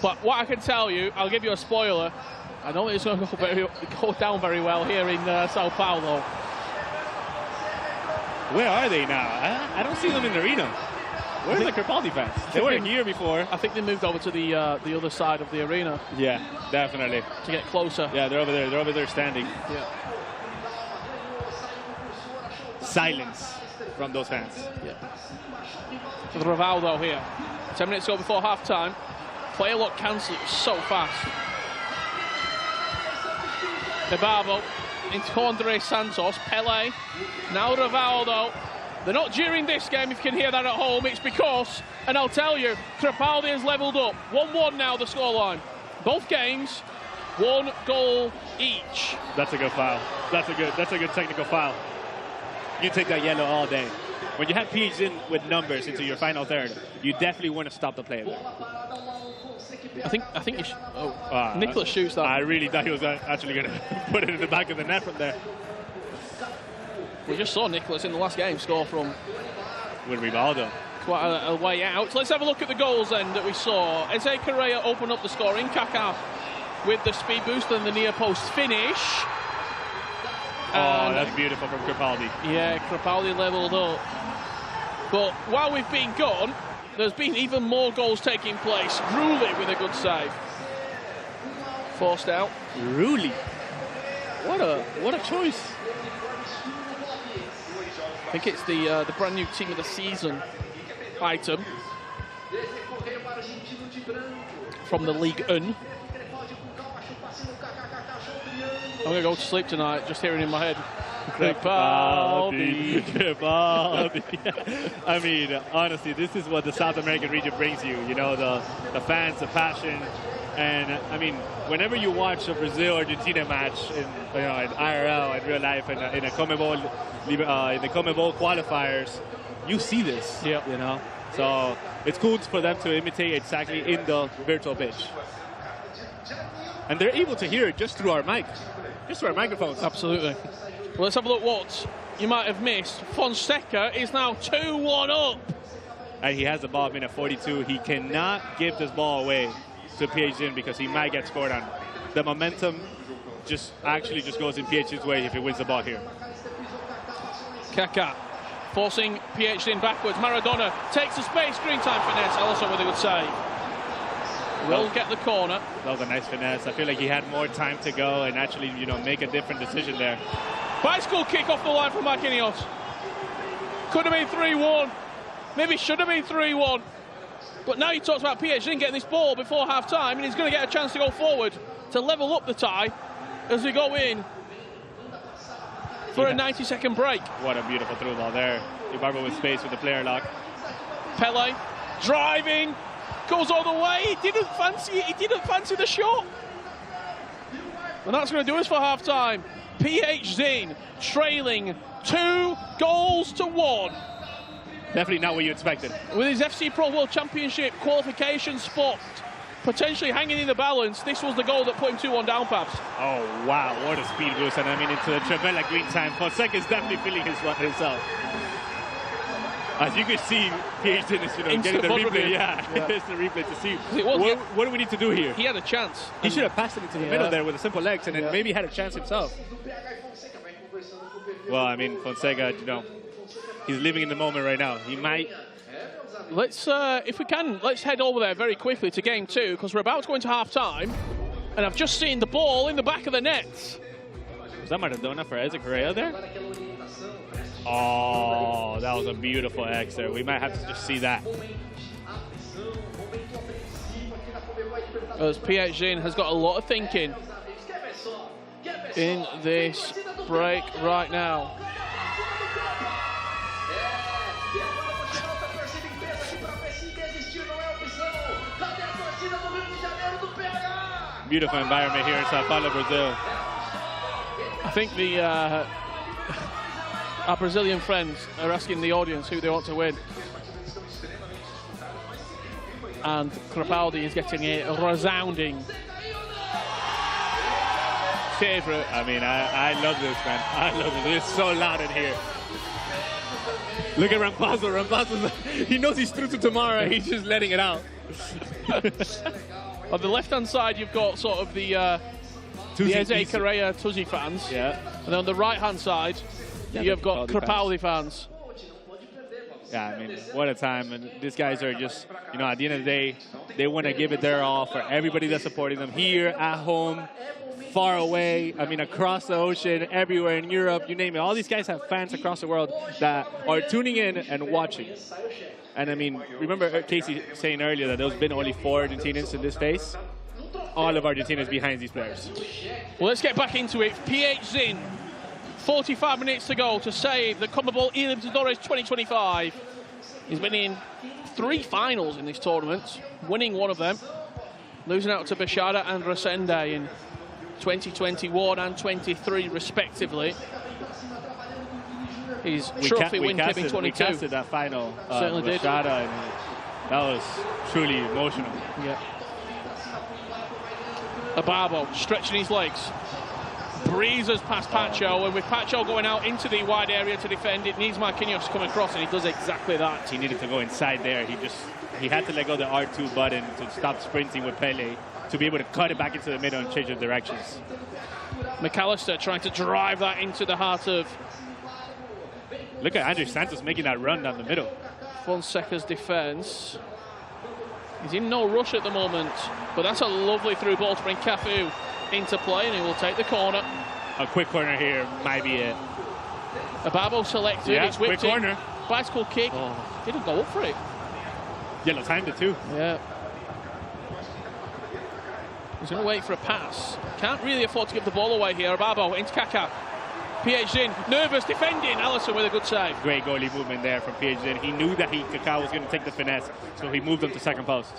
But what I can tell you, I'll give you a spoiler, I don't think it's going to go down very well here in Sao Paulo. Where are they now? I don't see them in the arena. Where's the Capaldi fans? They weren't here before. I think they moved over to the other side of the arena. Yeah, definitely. To get closer. Yeah, they're over there. They're over there standing. Yeah. Silence from those fans. Yeah. With Rivaldo here. 10 minutes ago before half-time. Player lock cancelled so fast. Ebabo into Andre Santos. Pele, now Rivaldo. They're not during this game, if you can hear that at home. It's because, and I'll tell you, Crepaldi has levelled up. 1-1 now, the scoreline. Both games, 1 goal each. That's a good foul. That's a good technical foul. You take that yellow all day. When you have PH in with numbers into your final third, you definitely want to stop the play there. I think you should. Nicholas shoots that. I really thought he was actually going to put it in the back of the net from there. We just saw Nicholas in the last game score from with Rivaldo. Quite a way out. So let's have a look at the goals then that we saw. Eze Correa opened up the scoring. Kaká with the speed boost and the near post finish. Oh, that's beautiful from Crepaldi. Yeah, Crepaldi levelled up. But while we've been gone, there's been even more goals taking place. Rulli with a good save. Forced out. Rulli. What a choice. I think it's the brand new team of the season item from the Ligue 1. I'm going to go to sleep tonight, just hearing in my head. Crepaldi. I mean, honestly, this is what the South American region brings you. You know, the fans, the passion. And, I mean, whenever you watch a Brazil-Argentina match in IRL, in real life, in a CONMEBOL, in the CONMEBOL qualifiers, you see this, you know. So it's cool for them to imitate exactly in the virtual pitch. And they're able to hear it just through our mic, just through our microphones. Absolutely. Well, let's have a look what you might have missed. Fonseca is now 2-1 up. And he has the ball at minute 42. He cannot give this ball away to PH because he might get scored on. The momentum just goes in PH's way if he wins the ball here. Kaká forcing PH backwards. Maradona takes the space. Green time finesse. Also with a good save. Will get the corner. That was a nice finesse. I feel like he had more time to go and actually, you know, make a different decision there. Bicycle kick off the line from Marquinhos. Could have been 3-1. Maybe should have been 3-1. But now he talks about PH getting this ball before half-time, and he's going to get a chance to go forward to level up the tie as we go in for a 90-second break. What a beautiful through ball there. Ibarbo with space with the player lock. Pele driving, goes all the way. He didn't fancy it. He didn't fancy the shot. And that's going to do us for half-time. PH Zin trailing 2-1. Definitely not what you expected. With his FC Pro World Championship qualification spot potentially hanging in the balance, this was the goal that put him 2-1 down, Pabs. Oh, wow, what a speed boost. And I mean, into the Trevella green time. Fonseca is definitely feeling himself. As you can see, PH Zin is getting the replay. Yeah, it's the replay to see what do we need to do here. He had a chance. He should have passed it into the middle there with the simple legs and then maybe had a chance himself. Well, I mean, Fonseca, you know, he's living in the moment right now. He might. Let's, if we can, let's head over there very quickly to game 2 because we're about to go into half-time. And I've just seen the ball in the back of the net. Was that Maradona for Eze Correa there? Oh, that was a beautiful X there. We might have to just see that. As PH Zin has got a lot of thinking in this break right now. Beautiful environment here in Sao Paulo, Brazil. I think our Brazilian friends are asking the audience who they want to win. And Crepaldi is getting a resounding favourite. I mean, I love this, man. I love it. It's so loud in here. Look at Rampazzo. Rampazzo, he knows he's through to tomorrow. He's just letting it out. On the left-hand side, you've got sort of the Eze Correa Tuzzi fans. Yeah. And then on the right-hand side, you've got Crepaldi fans. Yeah, I mean, what a time. And these guys are just, you know, at the end of the day, they want to give it their all for everybody that's supporting them here, at home, far away. I mean, across the ocean, everywhere in Europe, you name it. All these guys have fans across the world that are tuning in and watching. And I mean, remember Casey saying earlier that there's been only 4 Argentinians in this phase? all of Argentina is behind these players. Well, let's get back into it. PH Zin, 45 minutes to go to save the CONMEBOL eLibertadores 2025. He's been in 3 finals in this tournament, winning one of them, losing out to Bechara and Resende in 2021 and 23 respectively. His trophy win came in 22. We casted that final. Certainly did. Bechara, and that was truly emotional. Yeah. Ababo stretching his legs, breezes past Pacho, and with Pacho going out into the wide area to defend, it needs Marquinhos to come across, and he does exactly that. He needed to go inside there. He had to let go of the R2 button to stop sprinting with Pele, to be able to cut it back into the middle and change the directions. McAllister trying to drive that into the heart of... Look at Andres Santos making that run down the middle. Fonseca's defense. He's in no rush at the moment, but that's a lovely through ball to bring Cafu into play, and he will take the corner. A quick corner here might be it. Ababo selected. Yeah, it's whipped quick in. corner. Bicycle kick. Didn't go up for it. Yellow timed it too. Yeah. He's going to wait for a pass. Can't really afford to give the ball away here. Ababo into Kaká. PH Zin, nervous, defending. Allison with a good save. Great goalie movement there from PH Zin. He knew that Kaká was going to take the finesse, so he moved him to second post.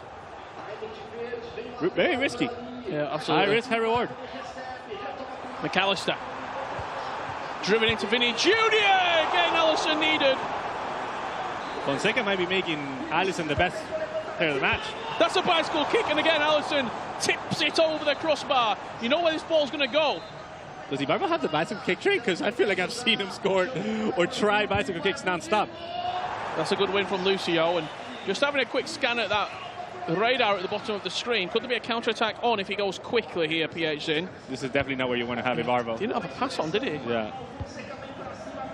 Very risky. Yeah, absolutely. High risk, high reward. McAllister. Driven into Vinny Jr. Again, Allison needed. Fonseca might be making Allison the best player of the match. That's a bicycle kick, and again, Allison tips it over the crossbar. You know where this ball's going to go. Does Ibarbo have the bicycle kick trick? Because I feel like I've seen him score or try bicycle kicks non-stop. That's a good win from Lucio, and just having a quick scan at that radar at the bottom of the screen. Could there be a counter-attack on if he goes quickly here, PH Zin? This is definitely not where you want to have Ibarbo. Didn't have a pass on, did he? Yeah.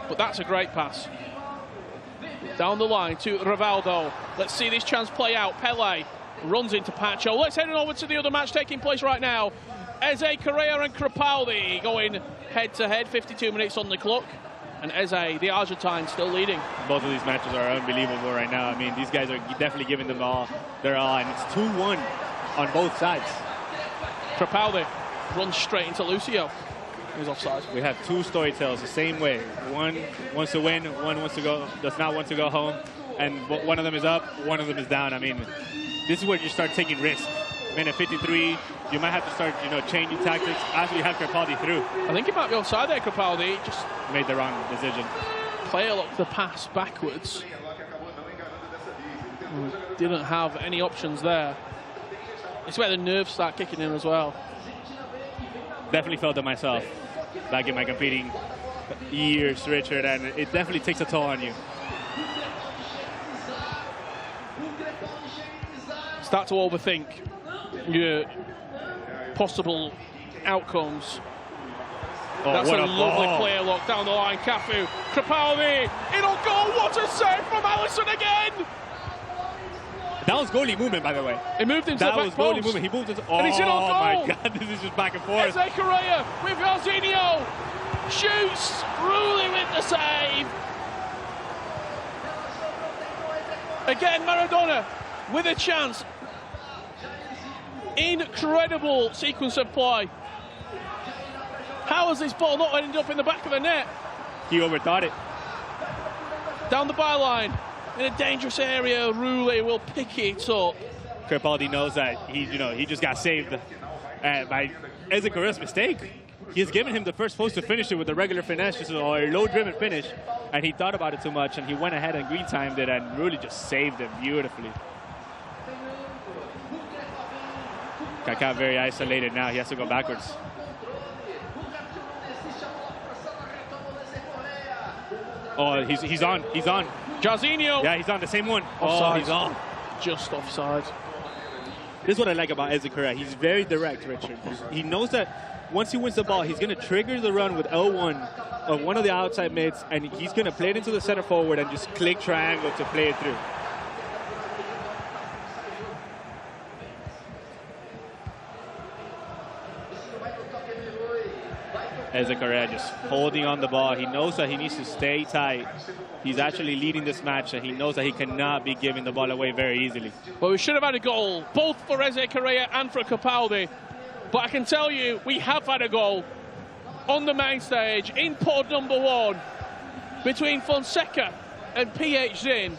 But that's a great pass. Down the line to Rivaldo. Let's see this chance play out. Pele runs into Pacho. Let's head on over to the other match taking place right now. Eze Correa and Crepaldi going head-to-head, 52 minutes on the clock. And Eze, the Argentine, still leading. Both of these matches are unbelievable right now. I mean, these guys are definitely giving them all their all, and it's 2-1 on both sides. Crepaldi runs straight into Lucio. He's offside. We have 2 storytellers the same way. One wants to win, one does not want to go home, and one of them is up, one of them is down. I mean, this is where you start taking risks. Minute 53, you might have to start, changing tactics as we have Crepaldi through. I think he might be offside there, Crepaldi. Just made the wrong decision. Player locked the pass backwards. Didn't have any options there. It's where the nerves start kicking in as well. Definitely felt it myself back in my competing years, Richard, and it definitely takes a toll on you. Start to overthink your possible outcomes. That's a lovely player lock down the line. Cafu, Crepaldi, it'll go. What a save from Allison again! That was goalie movement, by the way. He moved into the back post. That was goalie movement. He moved into. And he's in on goal. My God, this is just back and forth. Eze Correa with Jarzinho shoots. Rulli with the save. Again, Maradona with a chance. Incredible sequence of play. How has this ball not ended up in the back of the net? He overthought it. Down the byline, in a dangerous area, Rulli will pick it up. Crepaldi knows that he just got saved by Eze Correa's mistake. He has given him the first post to finish it with a regular finesse, just a low-driven finish, and he thought about it too much, and he went ahead and green-timed it, and really just saved it beautifully. Kaká very isolated now. He has to go backwards. Oh, he's on. He's on. Jarzinho. Yeah, he's on. The same one. Offside. Oh, he's on. Just offside. This is what I like about Eze Correa. He's very direct, Richard. He knows that once he wins the ball, he's going to trigger the run with L1 of one of the outside mids, and he's going to play it into the center forward and just click triangle to play it through. Eze Correa just holding on the ball. He knows that he needs to stay tight. He's actually leading this match, and he knows that he cannot be giving the ball away very easily. Well, we should have had a goal, both for Eze Correa and for Crepaldi. but I can tell you, we have had a goal on the main stage in pod number 1 between Fonseca and PH Zin.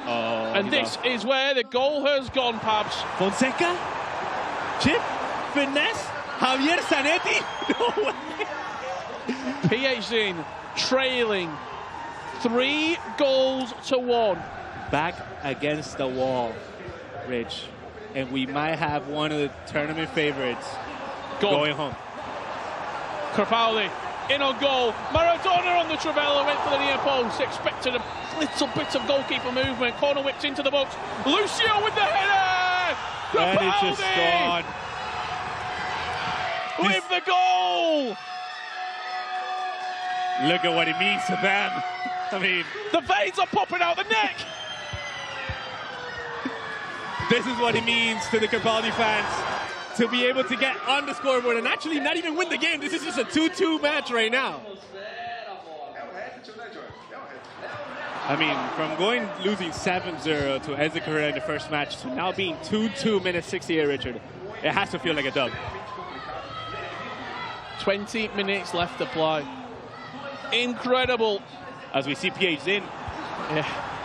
And this is where the goal has gone, Pabs. Fonseca, chip, finesse, Javier Zanetti. No way. PH Zin trailing 3-1. Back against the wall, Rich. And we might have one of the tournament favorites going home. Crepaldi in on goal. Maradona on the Trivela, went for the near post. Expected a little bit of goalkeeper movement. Corner whipped into the box. Lucio with the header! And it's just gone. With the goal! Look at what it means to them. I mean, the veins are popping out the neck. This is what it means to the Crepaldi fans to be able to get on the scoreboard and actually not even win the game. This is just a 2-2 match right now. I mean, from losing 7-0 to Enzo Correa in the first match to now being 2-2 minutes 68, Richard, it has to feel like a dub. 20 minutes left to play. Incredible. As we see PH Zin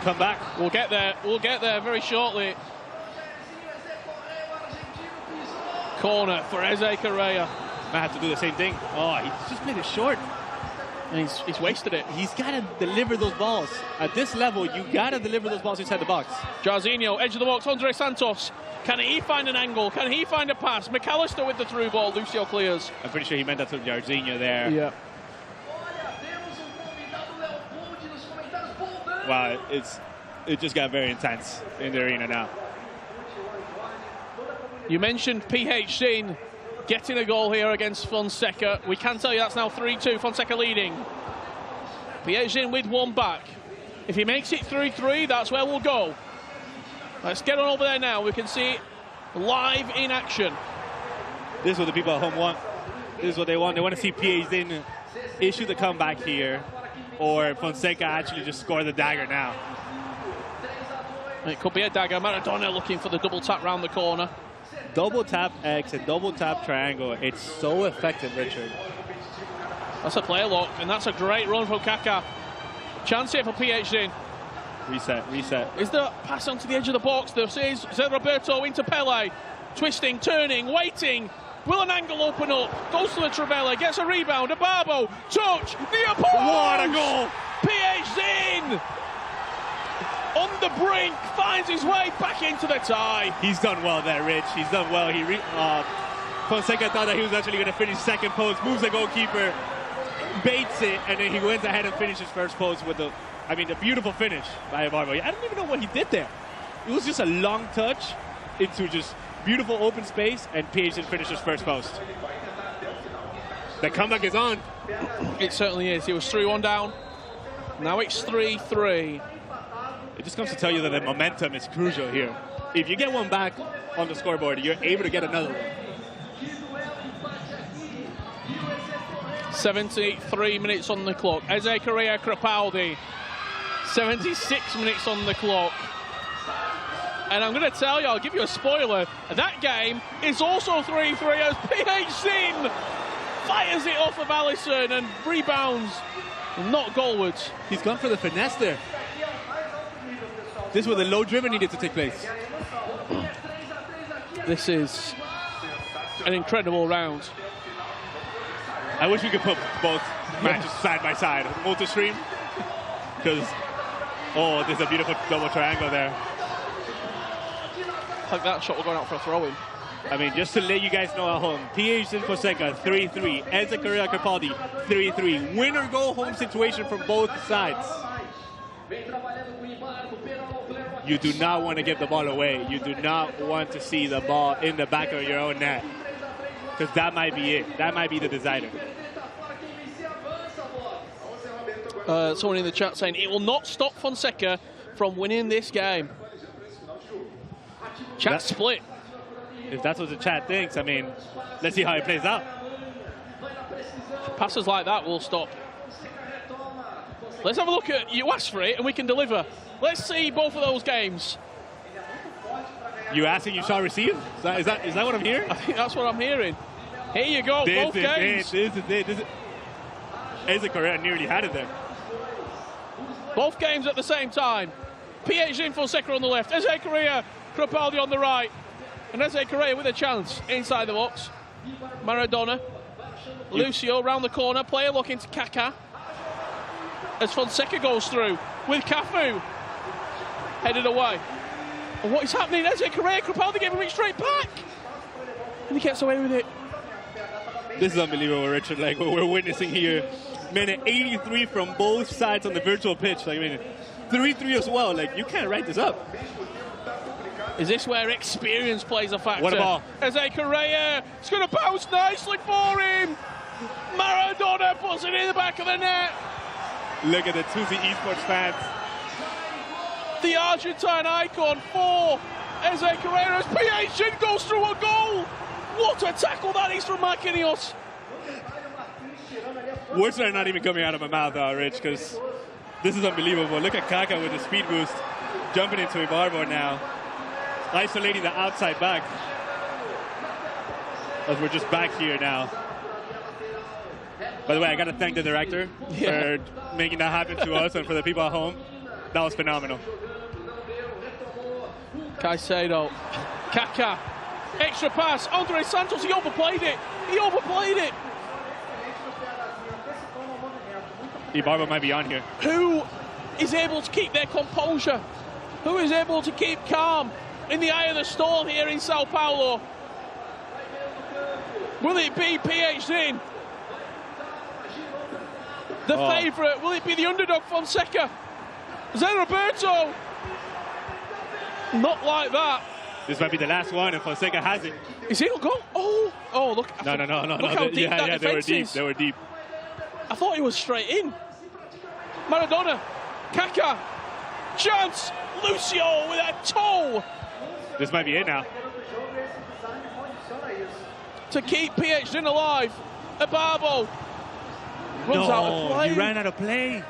come back. We'll get there very shortly. Corner for Eze Correa. Might have to do the same thing. Oh, he just played it short. And he's wasted it. He's got to deliver those balls. At this level, you got to deliver those balls inside the box. Jarzinho, edge of the box, Andre Santos. Can he find an angle? Can he find a pass? McAllister with the through ball. Lucio clears. I'm pretty sure he meant that to Jarzinho there. Yeah. Wow, it just got very intense in the arena now. You mentioned PH Zin getting a goal here against Fonseca. We can tell you that's now 3-2, Fonseca leading. PH Zin with one back. If he makes it 3-3, that's where we'll go. Let's get on over there now. We can see it live in action. This is what the people at home want. This is what they want. They want to see PH Zin issue the comeback here, or Fonseca actually just score the dagger now. It could be a dagger. Maradona looking for the double tap round the corner. Double tap X and double tap triangle. It's so effective, Richard. That's a player lock, and that's a great run from Kaká. Chance here for PH Zin. Reset. Is the pass onto the edge of the box? This is Zé Roberto into Pele. Twisting, turning, waiting. Will an angle open up? Goes to the Trivela, gets a rebound. A Barbo, touch, the post! What a goal! PH Zin! On the brink, finds his way back into the tie. He's done well there, Rich. He's done well. Fonseca thought that he was actually going to finish second post, moves the goalkeeper, baits it, and then he went ahead and finishes first post with the beautiful finish by Barbo. I don't even know what he did there. It was just a long touch into just beautiful open space, and PH Zin finishes first post. The comeback is on. It certainly is. It was 3-1 down. Now it's 3-3. It just comes to tell you that the momentum is crucial here. If you get one back on the scoreboard, you're able to get another one. 73 minutes on the clock. Eze Correa Crepaldi. 76 minutes on the clock. And I'm going to tell you, I'll give you a spoiler. That game is also 3-3 as PH Zin fires it off of Alisson and rebounds, not goalwards. He's gone for the finesse there. This is where the low driven needed to take place. This is an incredible round. I wish we could put both matches side by side, multi-stream, because, there's a beautiful double triangle there. Like that shot, we're going out for a throw-in. I mean, just to let you guys know at home, PH Zin Fonseca 3-3, Eze Correa Crepaldi 3-3. Win or go home situation from both sides. You do not want to give the ball away. You do not want to see the ball in the back of your own net, because that might be it. That might be the decider. Someone in the chat saying it will not stop Fonseca from winning this game. Chat split. If that's what the chat thinks, I mean, let's see how it plays out. Passes like that will stop. Let's have a look at, you asked for it and we can deliver. Let's see both of those games. You asking, you shall receive? Is that what I'm hearing? I think that's what I'm hearing. Here you go, both games. This is it. Eze Correa nearly had it there. Both games at the same time. PH in Fonseca on the left. Eze Correa, Crepaldi on the right. And Eze Correa with a chance inside the box. Maradona. Lucio round the corner. Player looking to Kaká. As Fonseca goes through with Cafu. Headed away. And what is happening? Eze Correa, Crepaldi gave him it straight back. And he gets away with it. This is unbelievable, Richard. Like what we're witnessing here. Man, 83 from both sides on the virtual pitch. Like, I mean, 3-3 as well. Like, you can't write this up. Is this where experience plays a factor? What a ball. Eze Correa, it's going to bounce nicely for him. Maradona puts it in the back of the net. Look at the Tusi Esports fans. The Argentine icon for Eze Correa as PH goes through a goal. What a tackle that is from Marquinhos. Words are not even coming out of my mouth, Rich, because this is unbelievable. Look at Kaká with the speed boost, jumping into Ibarbo now, isolating the outside back. As we're just back here now. By the way, I got to thank the director for making that happen to us and for the people at home. That was phenomenal. Caicedo, Kaká, extra pass, Andre Santos, he overplayed it. He overplayed it. Ibarbo might be on here. Who is able to keep their composure? Who is able to keep calm in the eye of the storm here in Sao Paulo? Will it be PH the favourite? Will it be the underdog Fonseca? Zé Roberto? Not like that. This might be the last one, and Fonseca has it. Is it a goal? Oh, look. No. Look how deep that defense is. They were deep. I thought he was straight in. Maradona, Kaká, chance, Lucio with a toe. This might be it now. To keep PH alive, Ibarbo runs out of play. He ran out of play.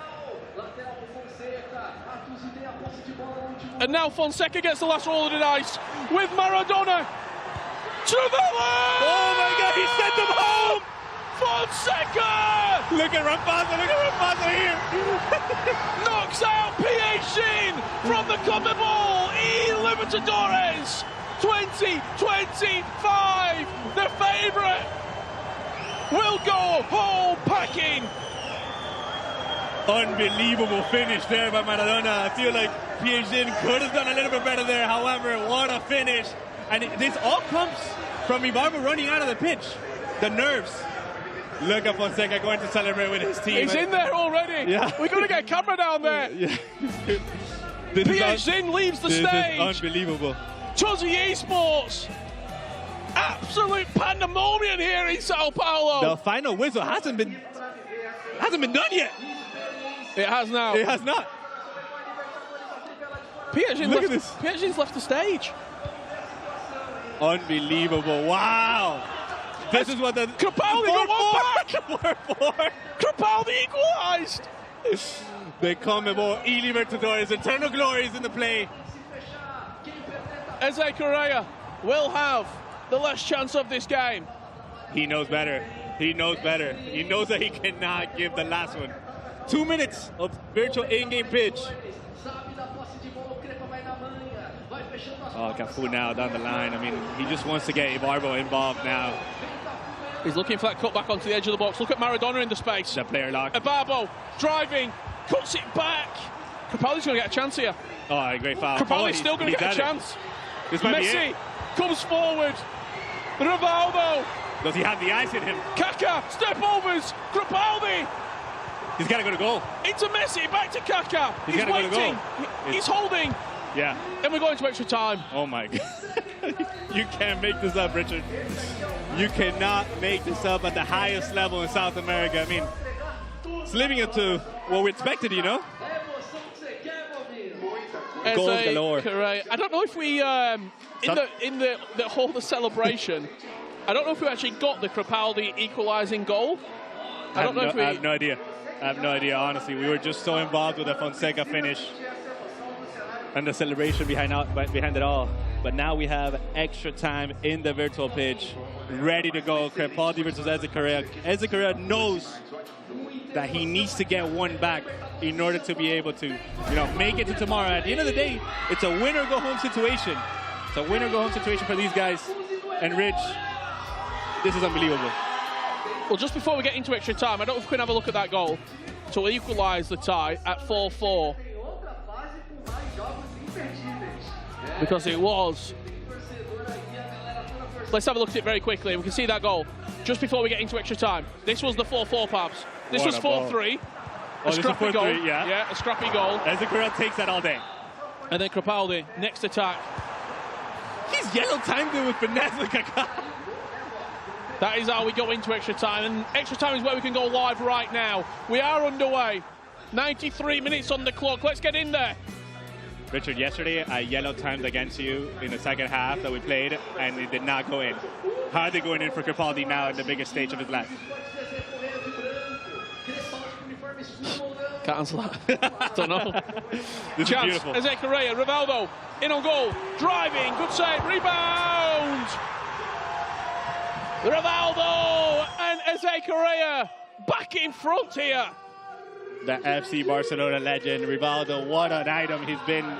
And now Fonseca gets the last roll of the dice with Maradona to the left. Oh my God, he sent them home. Fonseca! Look at Rampazzo here. Knocks out PH from the CONMEBOL eLibertadores 2025. The favourite will go home packing. Unbelievable finish there by Maradona. I feel like PH could have done a little bit better there. However, what a finish. And this all comes from Ibarbo running out of the pitch. The nerves. Look at Fonseca going to celebrate with his team. He's in there already. Yeah. We're going to get a camera down there. Yeah. PH leaves the stage. This is unbelievable. Tusi Esports. Absolute pandemonium here in Sao Paulo. The final whistle hasn't been done yet. It has now. It has not. PH's left the stage. Unbelievable. Wow. This is what the... Crepaldi got one back. 4-4. Crepaldi equalised. The CONMEBOL eLibertadores eternal glories in the play. Eze Correa will have the last chance of this game. He knows better. He knows better. He knows that he cannot give the last one. 2 minutes of virtual in-game pitch. Oh, Cafu now down the line. I mean, he just wants to get Ibarbo involved now. He's looking for that cut back onto the edge of the box. Look at Maradona in the space. The player lock. Ibarbo driving, cuts it back. Crepaldi's going to get a chance here. Oh, great foul. Crepaldi's still going to get a chance. This might be Messi it. comes forward. Rivaldo. Does he have the ice in him? Kaká, step overs. Crepaldi. He's got to go to goal. Into Messi, back to Kaká. He's waiting. Go to goal. He's holding. Yeah. And we're going to extra time. Oh my God. You can't make this up, Richard. You cannot make this up at the highest level in South America. I mean, it's living up to what we expected, you know? Goals galore. I don't know if we, in the whole celebration, I don't know if we actually got the Crepaldi equalising goal. I don't know if we... I have no idea. I have no idea, honestly. We were just so involved with the Fonseca finish and the celebration behind it all. but now we have extra time in the virtual pitch, ready to go. Crepaldi versus Eze Correa. Eze Correa knows that he needs to get one back in order to be able to, make it to tomorrow. At the end of the day, it's a winner-go-home situation. It's a winner-go-home situation for these guys. And Rich, this is unbelievable. Well, just before we get into extra time, I don't know if we can have a look at that goal to equalise the tie at 4-4. Because it was. Let's have a look at it very quickly. We can see that goal just before we get into extra time. This was the 4-4, Pabs. This was 4-3. Oh, A scrappy goal. Yeah, a scrappy goal. Eze Correa takes that all day. And then Crepaldi, next attack. He's yellow timed it with finesse with Kaká. That is how we go into extra time. And extra time is where we can go live right now. We are underway. 93 minutes on the clock. Let's get in there. Richard, yesterday I yellow timed against you in the second half that we played, and it did not go in. How are they going in for Crepaldi now in the biggest stage of his life? Can't answer that. Don't know. This Chance, is beautiful. Eze Correa, Rivaldo, in on goal, driving, good save, rebound! Rivaldo and Eze Correa back in front here. The FC Barcelona legend, Rivaldo, what an item he's been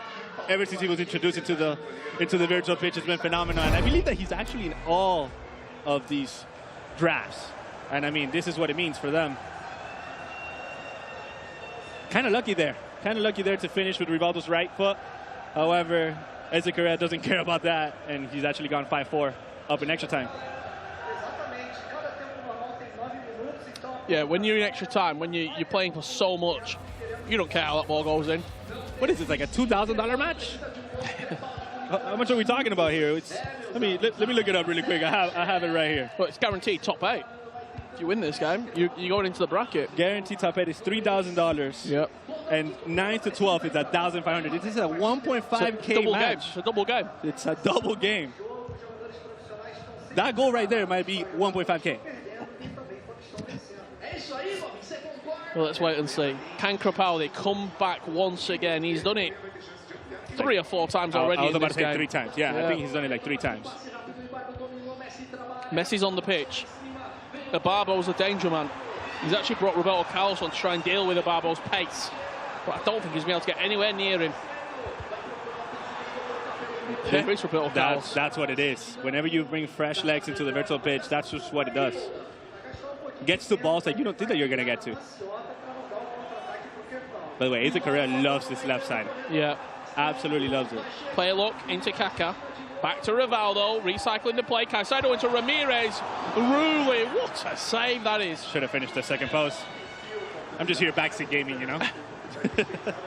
ever since he was introduced into the virtual pitch. It's been phenomenal. And I believe that he's actually in all of these drafts. And I mean, this is what it means for them. Kind of lucky there. Kind of lucky there to finish with Rivaldo's right foot. However, Eze Correa doesn't care about that, and he's actually gone 5-4 up in extra time. Yeah, when you're in extra time, when you're playing for so much, you don't care how that ball goes in. What is this, like a $2,000 match? How much are we talking about here? Let me look it up really quick. I have it right here. Well, it's guaranteed top 8. If you win this game, you're going into the bracket. Guaranteed top 8 is $3,000. Yep. And 9 to 12 is $1,500. This is a 1.5K double match. game. It's a double game. It's a double game. That goal right there might be 1.5K. Well, let's wait and see. Can Crepaldi come back once again? He's done it 3 or 4 times already. I was in about this to say game. 3 times. Yeah, I think he's done it like 3 times. Messi's on the pitch. Abarbo's a danger man. He's actually brought Roberto Carlos on to try and deal with Abarbo's pace. But I don't think he's been able to get anywhere near him. There is Roberto Carlos. That's what it is. Whenever you bring fresh legs into the virtual pitch, that's just what it does. Gets to balls that you don't think that you're going to get to. By the way, Eze Correa loves this left side. Yeah. Absolutely loves it. Play a look into Kaká. Back to Rivaldo, recycling the play. Caicedo into Ramirez. Rulli, what a save that is. Should have finished the second post. I'm just here backseat gaming, you know.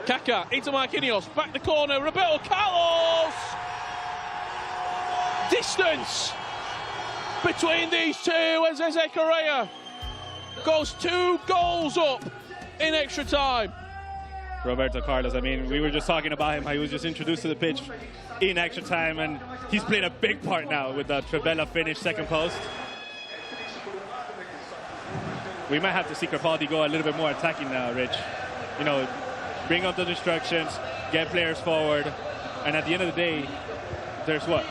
Kaká into Marquinhos. Back the corner. Roberto Carlos. Distance between these two as Eze Correa goes 2 goals up in extra time. Roberto Carlos, I mean, we were just talking about him, how he was just introduced to the pitch in extra time, and he's played a big part now with the Trivela finish second post. We might have to see Crepaldi go a little bit more attacking now, Rich. You know, bring up the instructions, get players forward, and at the end of the day, there's what,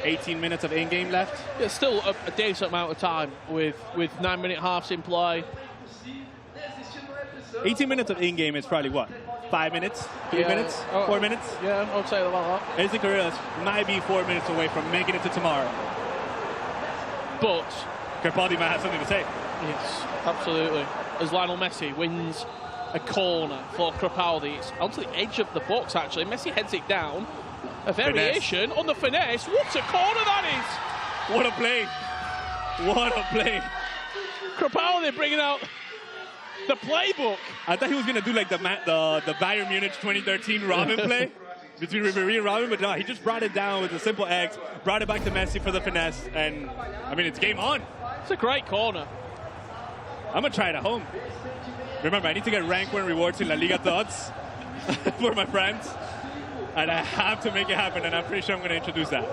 18 minutes of in-game left? It's still a decent amount of time with 9-minute halves in play. 18 minutes of in-game is probably what? 5 minutes? 3 minutes? 4 minutes? Yeah, I would say about that. Eze Correa might be 4 minutes away from making it to tomorrow. But Crepaldi might have something to say. Yes, absolutely. As Lionel Messi wins a corner for Crepaldi, it's onto the edge of the box actually. Messi heads it down. A variation finesse on the finesse. What a corner that is! What a play! What a play! Crepaldi bringing out the playbook. I thought he was going to do like the Bayern Munich 2013 Robin play between Ribéry and Robin, but no, he just brought it down with a simple X, brought it back to Messi for the finesse, and I mean, it's game on. It's a great corner. I'm going to try it at home. Remember, I need to get rank 1 rewards in La Liga Tots for my friends, and I have to make it happen, and I'm pretty sure I'm going to introduce that.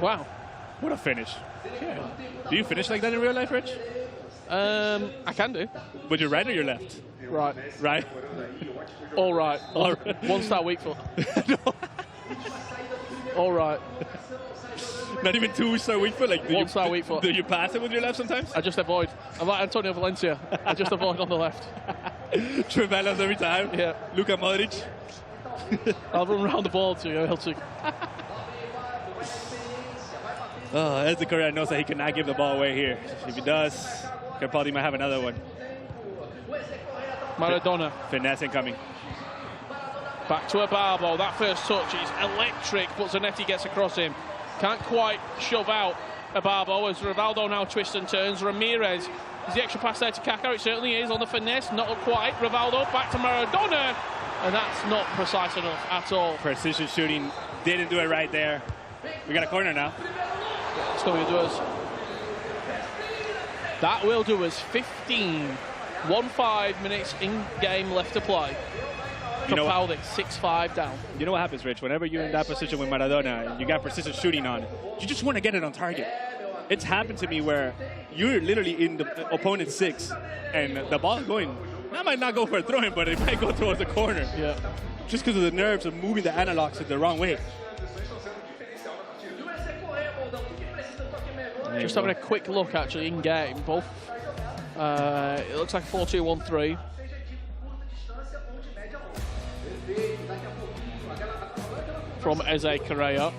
Wow. What a finish. Yeah. Do you finish like that in real life, Rich? I can do. With your right or your left? Right. Right? All right. All right. 1 star weak foot. No. All right. Not even 2-star weak foot? Like, 1-star weak foot. Do you pass it with your left sometimes? I just avoid. I'm like Antonio Valencia. I just avoid on the left. Trevellas every time? Yeah. Luka Modric? I'll run around the ball too. As the Korean knows that he cannot give the ball away here. If he does, Crepaldi might have another one. Maradona. Finesse incoming. Back to Barbo. That first touch is electric, but Zanetti gets across him. Can't quite shove out Barbo as Rivaldo now twists and turns. Ramirez, is the extra pass there to Kaká? It certainly is on the finesse, not quite. Rivaldo back to Maradona, and that's not precise enough at all. Precision shooting, didn't do it right there. We got a corner now. That's going to do us. That will do us 15 minutes in game left to play. Crepaldi 6-5 down. You know what happens, Rich? Whenever you're in that position with Maradona and you got precision shooting on, you just want to get it on target. It's happened to me where you're literally in the opponent's 6 and the ball's going. That might not go for a throw-in, but it might go towards the corner. Yeah. Just because of the nerves of moving the analogs in the wrong way. Just having a quick look actually in game. Both. It looks like 4-2-1-3. From Eze Correa.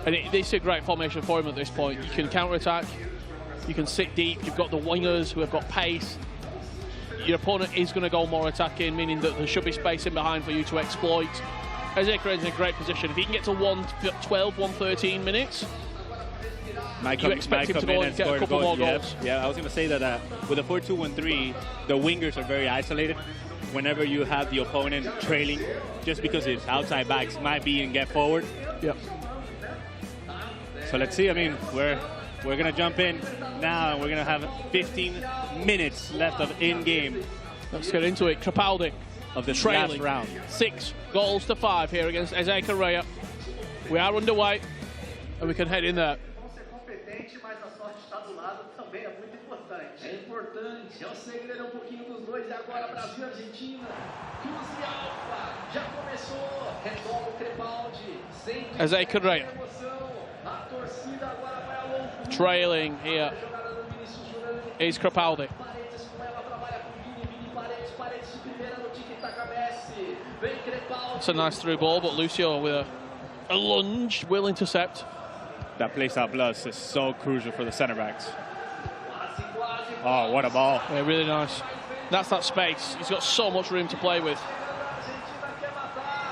And this is a great formation for him at this point. You can counter-attack, you can sit deep, you've got the wingers who have got pace. Your opponent is going to go more attacking, meaning that there should be space in behind for you to exploit. Eze Correa is in a great position. If he can get to 112, 113 minutes, you expect him to go and get a couple more goals. Yeah, I was going to say that with a 4-2-1-3, the wingers are very isolated. Whenever you have the opponent trailing, just because his outside backs might be and get forward. Yep. So let's see. I mean, we're going to jump in now, and we're going to have 15 minutes left of in-game. Let's get into it. Crepaldi of the trailing last round. 6-5 here against Eze Correa. We are underway, and we can head in there. É o segredo pouquinho dos dois, e agora Brasil e Argentina. Cruz e Alfa, já começou. Resolve o Crepaldi. Eze Correa. A torcida agora vai ao longo. Trailing here is Crepaldi. It's a nice through ball, but Lucio with a lunge will intercept. That place out plus is so crucial for the center backs. Oh, what a ball. Yeah, really nice. That's that space. He's got so much room to play with.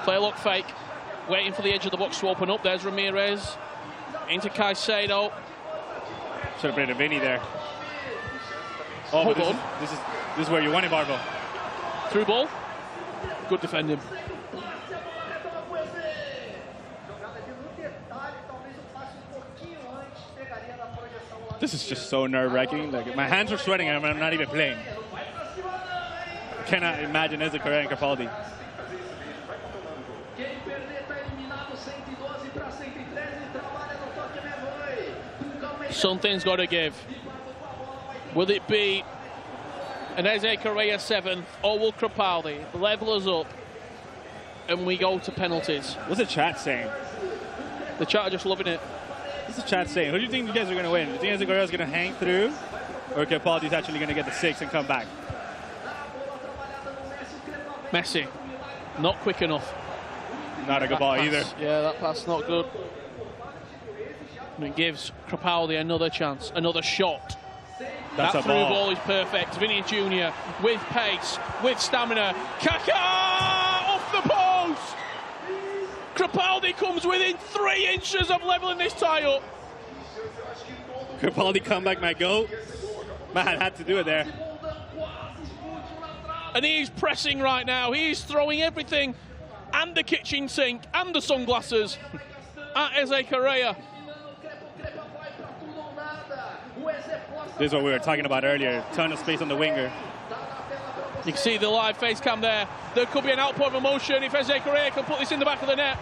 Play look fake. Waiting for the edge of the box to open up. There's Ramirez. Into Caicedo. Should have played a Vinny there. Oh, but this is where you want it, Barbo. Through ball. Good defending. This is just so nerve-wracking. Like, my hands are sweating and I'm not even playing. Cannot imagine Eze Correa and Crepaldi. Something's got to give. Will it be an Eze Correa 7th, or will Crepaldi level us up and we go to penalties? What's the chat saying? The chat are just loving it. What's the chat saying? Who do you think you guys are going to win? Do you think Eze Correa is going to hang through, or Crepaldi's actually going to get the 6 and come back? Messi, not quick enough. Not a good ball either. Yeah, that pass not good. And it gives Crepaldi another chance, another shot. That's that a through ball. ball is perfect. Vinny Jr. with pace, with stamina. Kaká off the post. Crepaldi comes within 3 inches of leveling this tie up. Crepaldi comeback might go. Man had to do it there. And he's pressing right now. He's throwing everything, and the kitchen sink, and the sunglasses at Eze Correa. This is what we were talking about earlier. Ton of space on the winger. You can see the live face cam there. There could be an outpour of emotion if Eze Correa can put this in the back of the net.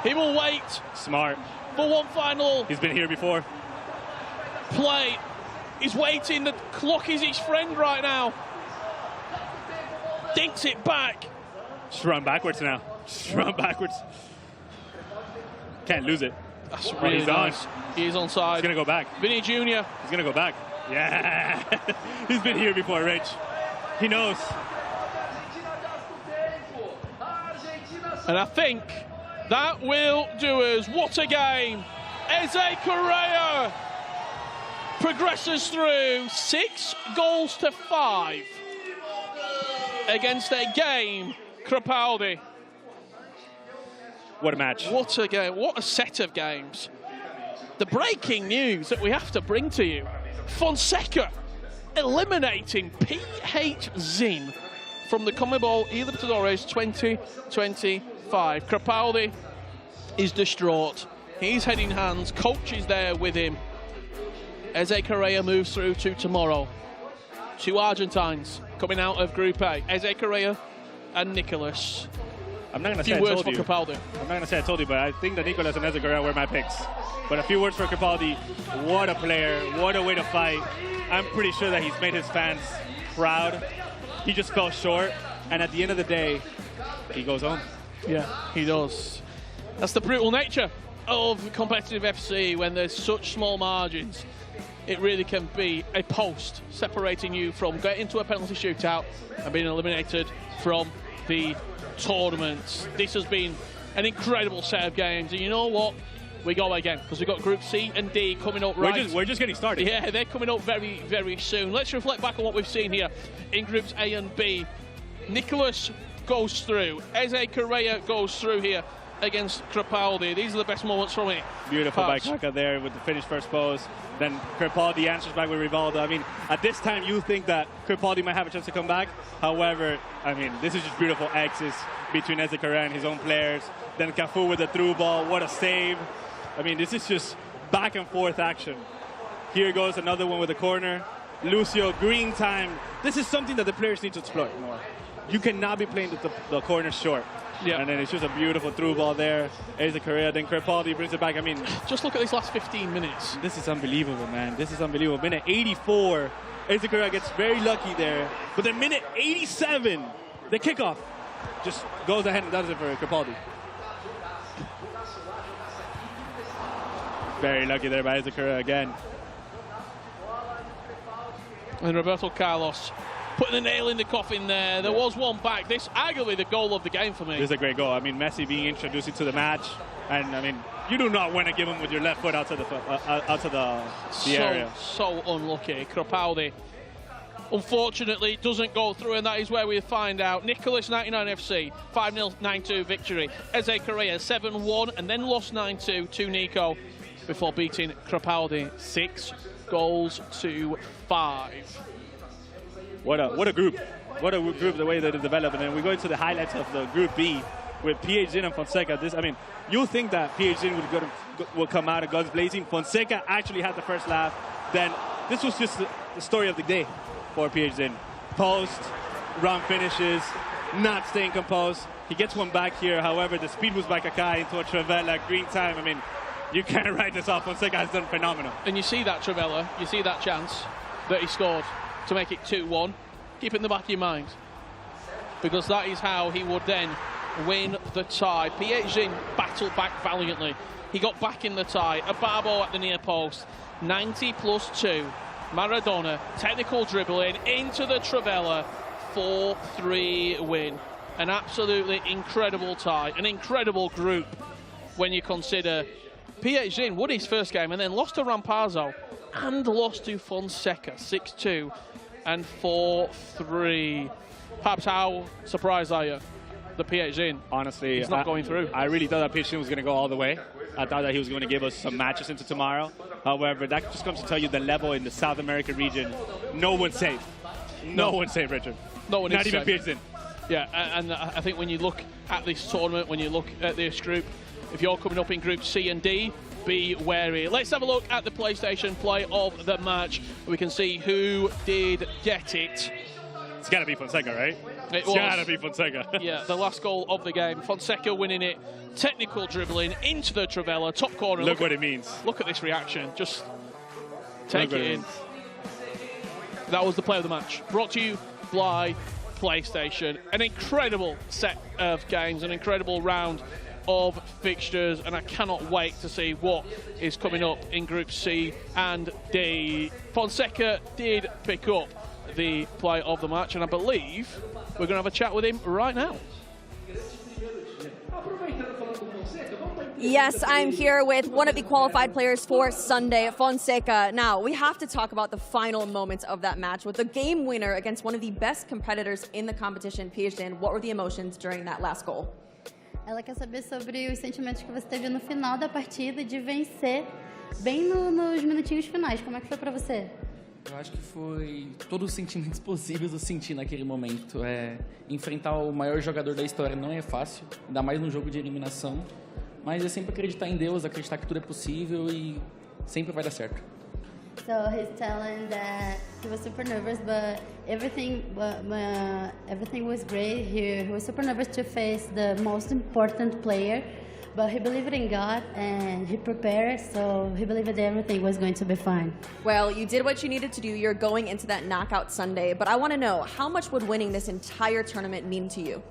He will wait. Smart. For one final. He's been here before. Play. He's waiting. The clock is his friend right now. Dinks it back. Just run backwards now. Just run backwards. Can't lose it. That's really nice. He is onside. He's going to go back. Vinny Jr. He's going to go back. Yeah. He's been here before, Rich. He knows. And I think that will do us. What a game. Eze Correa progresses through 6-5 against a game Crepaldi. What a match. What a game. What a set of games. The breaking news that we have to bring to you. Fonseca eliminating PH Zin from the CONMEBOL eLibertadores 2025. Crepaldi is distraught. He's head in hands. Coach is there with him. Eze Correa moves through to tomorrow. Two Argentines coming out of Group A. Eze Correa and Nicholas. I'm not going to say I I told told you. Crepaldi. I'm not going to say I told you, but I think that Nicholas and Eze Correa were my picks. But a few words for Crepaldi. What a player. What a way to fight. I'm pretty sure that he's made his fans proud. He just fell short. And at the end of the day, he goes home. Yeah, he does. That's the brutal nature of competitive FC when there's such small margins. It really can be a post separating you from getting to a penalty shootout and being eliminated from the tournament. This has been an incredible set of games, and you know what? We go again because we've got Group C and D coming up right. We're just getting started. Yeah, they're coming up very, very soon. Let's reflect back on what we've seen here in Groups A and B. Nicholas goes through. Eze Correa goes through here against Crepaldi. These are the best moments from it. Beautiful by Kaka there with the finished first post. Then Crepaldi answers back with Rivaldo. I mean, at this time, you think that Crepaldi might have a chance to come back. However, I mean, this is just beautiful X's between Eze Correa and his own players. Then Cafu with the through ball. What a save. I mean, this is just back and forth action. Here goes another one with the corner. Lucio, green time. This is something that the players need to exploit more. You cannot be playing the corner short. Yeah. And then it's just a beautiful through ball there. Eze Correa, then Crepaldi brings it back. I mean, just look at these last 15 minutes. This is unbelievable, man. This is unbelievable. Minute 84, Eze Correa gets very lucky there. But then minute 87, the kickoff just goes ahead and does it for Crepaldi. Very lucky there by Eze Correa again. And Roberto Carlos putting the nail in the coffin there. There was one back. This arguably the goal of the game for me. This is a great goal. I mean, Messi being introduced into the match. And, I mean, you do not want to give him with your left foot out to the area. So unlucky. Crepaldi, unfortunately, doesn't go through, and that is where we find out. Nicholas 99 FC, 5-0, 9-2 victory. Eze Correa 7-1, and then lost 9-2 to Nico before beating Crepaldi 6-5. What a group. What a group, the way that it developed. And then we go into the highlights of the Group B with PH Zin and Fonseca. I mean, you think that PH Zin would come out of guns blazing. Fonseca actually had the first laugh. Then this was just the story of the day for PH Zin. Post, run finishes, not staying composed. He gets one back here. However, the speed was by Kaká into a Trivela, green time. I mean, you can't write this off. Fonseca has done phenomenal. And you see that Trivela, you see that chance that he scored to make it 2-1. Keep it in the back of your mind, because that is how he would then win the tie. PH Zin battled back valiantly. He got back in the tie. Ababo at the near post. 90+2. Maradona, technical dribbling into the Trivela. 4-3 win. An absolutely incredible tie. An incredible group when you consider PH Zin won his first game and then lost to Rampazzo and lost to Fonseca 6-2 and 4-3. Perhaps how surprised are you that PH Zin? Honestly, he's not going through. I really thought that PH Zin was going to go all the way. I thought that he was going to give us some matches into tomorrow. However, that just comes to tell you the level in the South American region. No one's safe. No one's safe, Richard. No one is Not even safe. PH Zin. Yeah, and I think when you look at this tournament, when you look at this group, if you're coming up in Group C and D, be wary. Let's have a look at the PlayStation play of the match. We can see who did get it. It's got to be Fonseca, right? It's got to be Fonseca. Yeah, the last goal of the game. Fonseca winning it. Technical dribbling into the Trivela, top corner. Look what it means. Look at this reaction. Just take it in. That was the play of the match. Brought to you by PlayStation. An incredible set of games, an incredible round of fixtures, and I cannot wait to see what is coming up in Group C and D. Fonseca did pick up the play of the match, and I believe we're going to have a chat with him right now. Yes, I'm here with one of the qualified players for Sunday, Fonseca. Now, we have to talk about the final moments of that match with the game winner against one of the best competitors in the competition, Pirsden. What were the emotions during that last goal? Ela quer saber sobre os sentimentos que você teve no final da partida de vencer bem nos minutinhos finais. Como é que foi para você? Eu acho que foi todos os sentimentos possíveis eu senti naquele momento. Enfrentar o maior jogador da história não é fácil, ainda mais num jogo de eliminação. Mas é sempre acreditar em Deus, acreditar que tudo é possível e sempre vai dar certo. So he's telling that he was super nervous, but everything was great. He was super nervous to face the most important player, but he believed in God and he prepared, so he believed that everything was going to be fine. Well, you did what you needed to do. You're going into that knockout Sunday, but I want to know, how much would winning this entire tournament mean to you?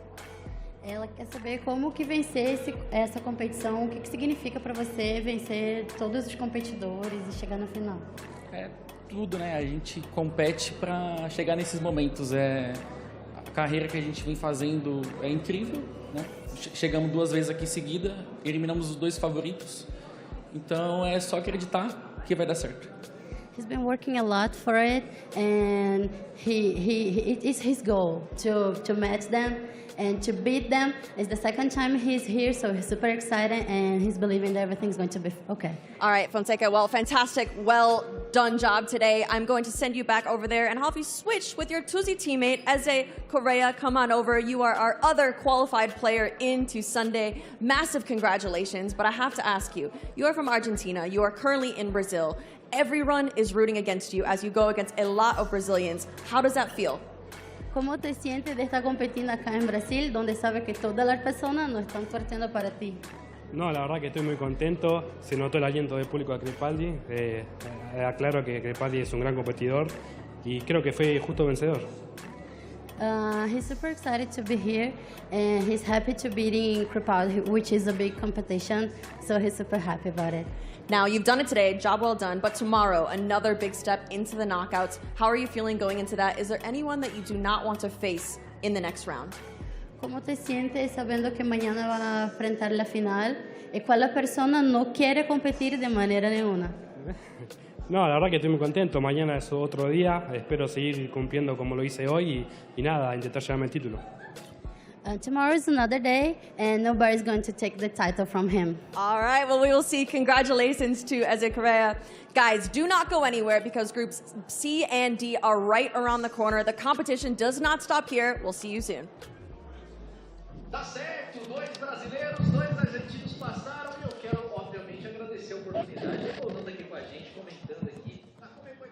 Ela quer saber como que vencer essa competição, o que significa para você vencer todos os competidores e chegar na final. É tudo, né? A gente compete para chegar nesses momentos. A carreira que a gente vem fazendo é incrível, né? Chegamos 2 vezes aqui em seguida, eliminamos os 2 favoritos. Então é só acreditar que vai dar certo. He's been working a lot for it, and it is his goal to match them and to beat them. It's the second time he's here, so he's super excited and he's believing that everything's going to be okay. All right, Fonseca, well, fantastic, well done job today. I'm going to send you back over there and have you switch with your Tuzi teammate, Eze Correa. Come on over. You are our other qualified player into Sunday. Massive congratulations, but I have to ask you, you are from Argentina. You are currently in Brazil. Everyone is rooting against you as you go against a lot of Brazilians. How does that feel? ¿Cómo te sientes de estar compitiendo acá en Brasil, donde sabes que todas las personas no están partiendo para ti? No, la verdad que estoy muy contento. Se notó el aliento del público de Crepaldi. Aclaro que Crepaldi es un gran competidor y creo que fue justo vencedor. He's super excited to be here and he's happy to be in Crepaldi, which is a big competition, so he's super happy about it. Now, you've done it today, job well done, but tomorrow, another big step into the knockouts. How are you feeling going into that? Is there anyone that you do not want to face in the next round? ¿Cómo te sientes sabiendo que mañana va a enfrentar la final? ¿Y cuál persona no quiere competir de manera ninguna? No, la verdad que estoy muy contento. Mañana es otro día. Espero seguir cumpliendo como lo hice hoy y nada, intentar llevarme el título. Tomorrow is another day, and nobody's going to take the title from him. All right, well, we will see. Congratulations to Eze Correa. Guys, do not go anywhere because groups C and D are right around the corner. The competition does not stop here. We'll see you soon. Tá certo, 2 brasileiros, 2 argentinos passaram e eu quero, obviamente, agradecer a oportunidade. Voltando aqui com a gente, comentando aqui na CONMEBOL.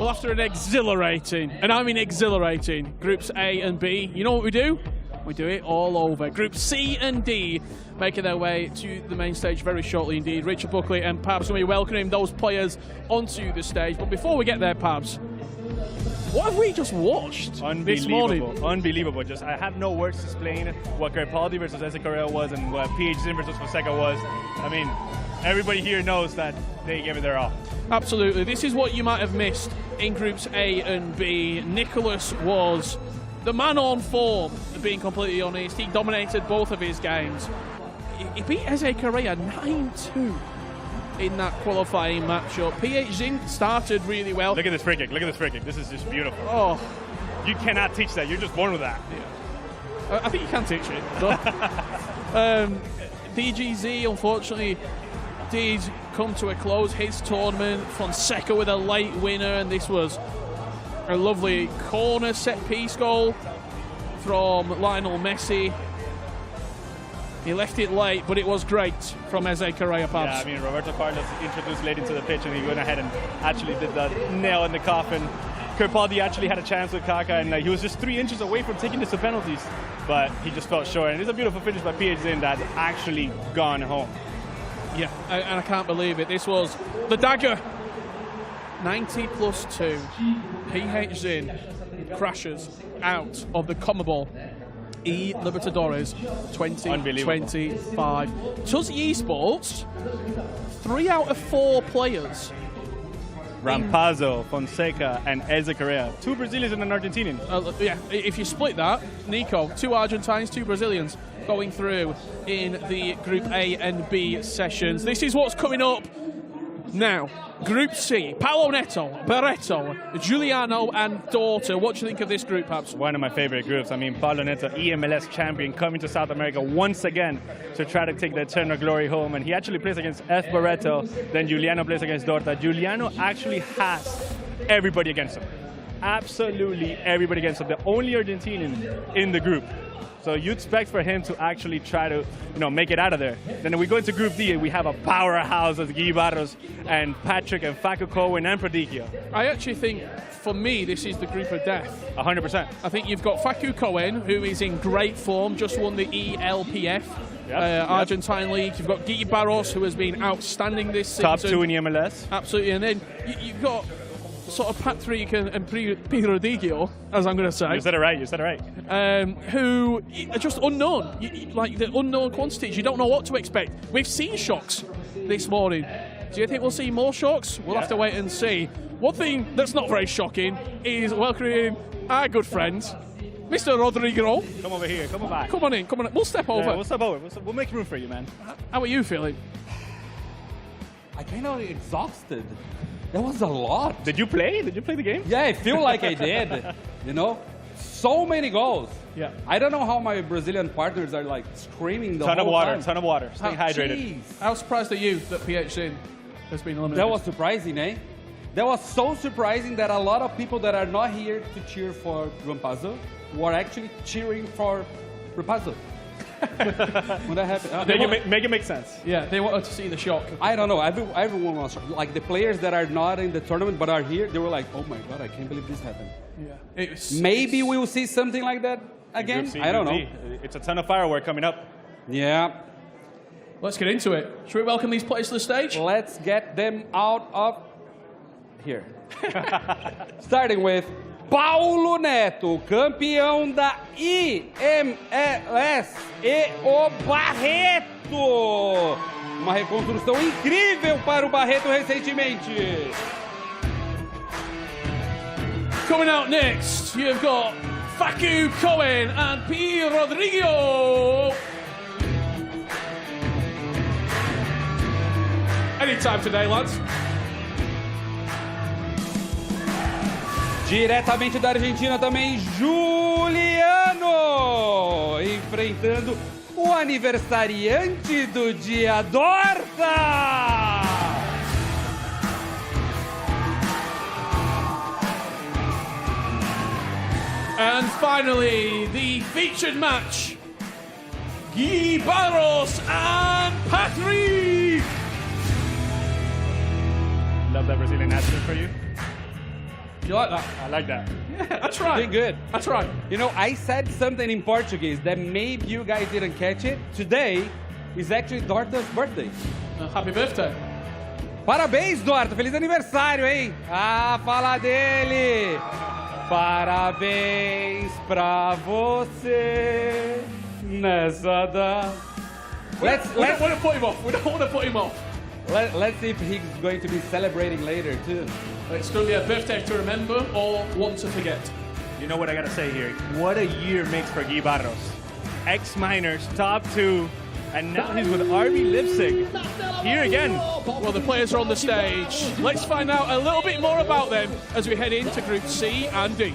Well, after an exhilarating, and I mean exhilarating, Groups A and B, you know what we do? We do it all over. Group C and D making their way to the main stage very shortly indeed. Richard Buckley and Pabs will be welcoming those players onto the stage. But before we get there, Pabs, what have we just watched this morning? Unbelievable. Just I have no words to explain what Crepaldi versus Eze Correa was and what PH versus Fonseca was. I mean, everybody here knows that they gave it their all. Absolutely. This is what you might have missed in Groups A and B. Nicholas was the man on form, being completely honest. He dominated both of his games. He beat Eze Correa 9-2 in that qualifying matchup. PH Zing started really well. Look at this free kick. Look at this free kick. This is just beautiful. Oh, you cannot teach that. You're just born with that. Yeah. I think you can teach it. DGZ, unfortunately, did come to a close his tournament. Fonseca with a late winner, and this was a lovely corner set-piece goal from Lionel Messi. He left it late, but it was great from Eze Correa, Pabs. Yeah, I mean, Roberto Carlos introduced late into the pitch, and he went ahead and actually did the nail in the coffin. Crepaldi actually had a chance with Kaká, and he was just 3 inches away from taking this to penalties, but he just fell short. And it's a beautiful finish by PH Zin that's actually gone home. Yeah, and I can't believe it. This was the dagger. 90+2. PH Zin crashes out of the CONMEBOL eLibertadores 2025. Tuzi Esports, 3 out of 4 players. Rampazzo, Fonseca, and Eze Correa. 2 Brazilians and an Argentinian. Yeah, if you split that, Nico, 2 Argentines, 2 Brazilians going through in the Group A and B sessions. This is what's coming up now. Group C, Paolo Neto, Barreto, Giuliano, and Daughter. What do you think of this group, perhaps? One of my favorite groups. I mean, Paolo Neto, EMLS champion, coming to South America once again to try to take the eternal glory home. And he actually plays against F. Barreto, then Giuliano plays against Dorta. Giuliano actually has everybody against him. Absolutely everybody against him. The only Argentinian in the group. So you expect for him to actually try to, make it out of there. Then we go into Group D, and we have a powerhouse of Guy Barros and Patrick and Facu Cohen and Prodigio. I actually think, for me, this is the group of death. 100%. I think you've got Facu Cohen, who is in great form, just won the ELPF Argentine League. You've got Guy Barros, who has been outstanding this season. Top 2 in the MLS. Absolutely. And then you've got sort of Patrick and Pedro Digio, as I'm going to say. You said it right. Who are just unknown. Like the unknown quantities. You don't know what to expect. We've seen shocks this morning. Do you think we'll see more shocks? We'll have to wait and see. One thing that's not very shocking is welcoming our good friend, Mr. Rodrigo. Come over here. Come on back. Come on in. We'll step over. We'll step over. We'll make room for you, man. How are you feeling? I'm kind of exhausted. That was a lot. Did you play? Did you play the game? Yeah, I feel like I did. So many goals. Yeah. I don't know how my Brazilian partners are like screaming the Ton whole time. of water. Stay hydrated. Geez. How surprised are you that PH has been eliminated? That was surprising, eh? That was so surprising that a lot of people that are not here to cheer for Rampazzo were actually cheering for Rampazzo. When that happened, make it make sense. Yeah, they wanted to see the shock. I don't know. Everyone was shocked. Like the players that are not in the tournament but are here, they were like, "Oh my God, I can't believe this happened." Yeah. Maybe we will see something like that again. I don't know. It's a ton of firework coming up. Yeah. Let's get into it. Should we welcome these players to the stage? Let's get them out of here. Starting with Paulo Neto, campeão da IMLS, e o Barreto. Uma reconstrução incrível para o Barreto recentemente. Coming out next, you've got Facu Cohen and P. Rodrigo. Anytime today, lads. Diretamente da Argentina também, Giuliano, enfrentando o aniversariante do dia, Dorta! And finally, the featured match, Guy Barros and Patrick! Love that Brazilian accent for you. You like that? I like that. Yeah, I tried. Did good. I tried. You know, I said something in Portuguese that maybe you guys didn't catch it. Today is actually Dorta's birthday. Happy birthday. Parabéns, Dorta. Feliz aniversário, hein? Ah, fala dele. Parabéns pra você nessa data. We don't want to put him off. We don't want to put him off. Let's see if he's going to be celebrating later, too. It's going to be a birthday to remember or one to forget. You know what I got to say here? What a year makes for Guy Barros. Ex-Miners, top 2, and now he's with RB Leipzig. Here again. Well, the players are on the stage. Let's find out a little bit more about them as we head into Group C and D.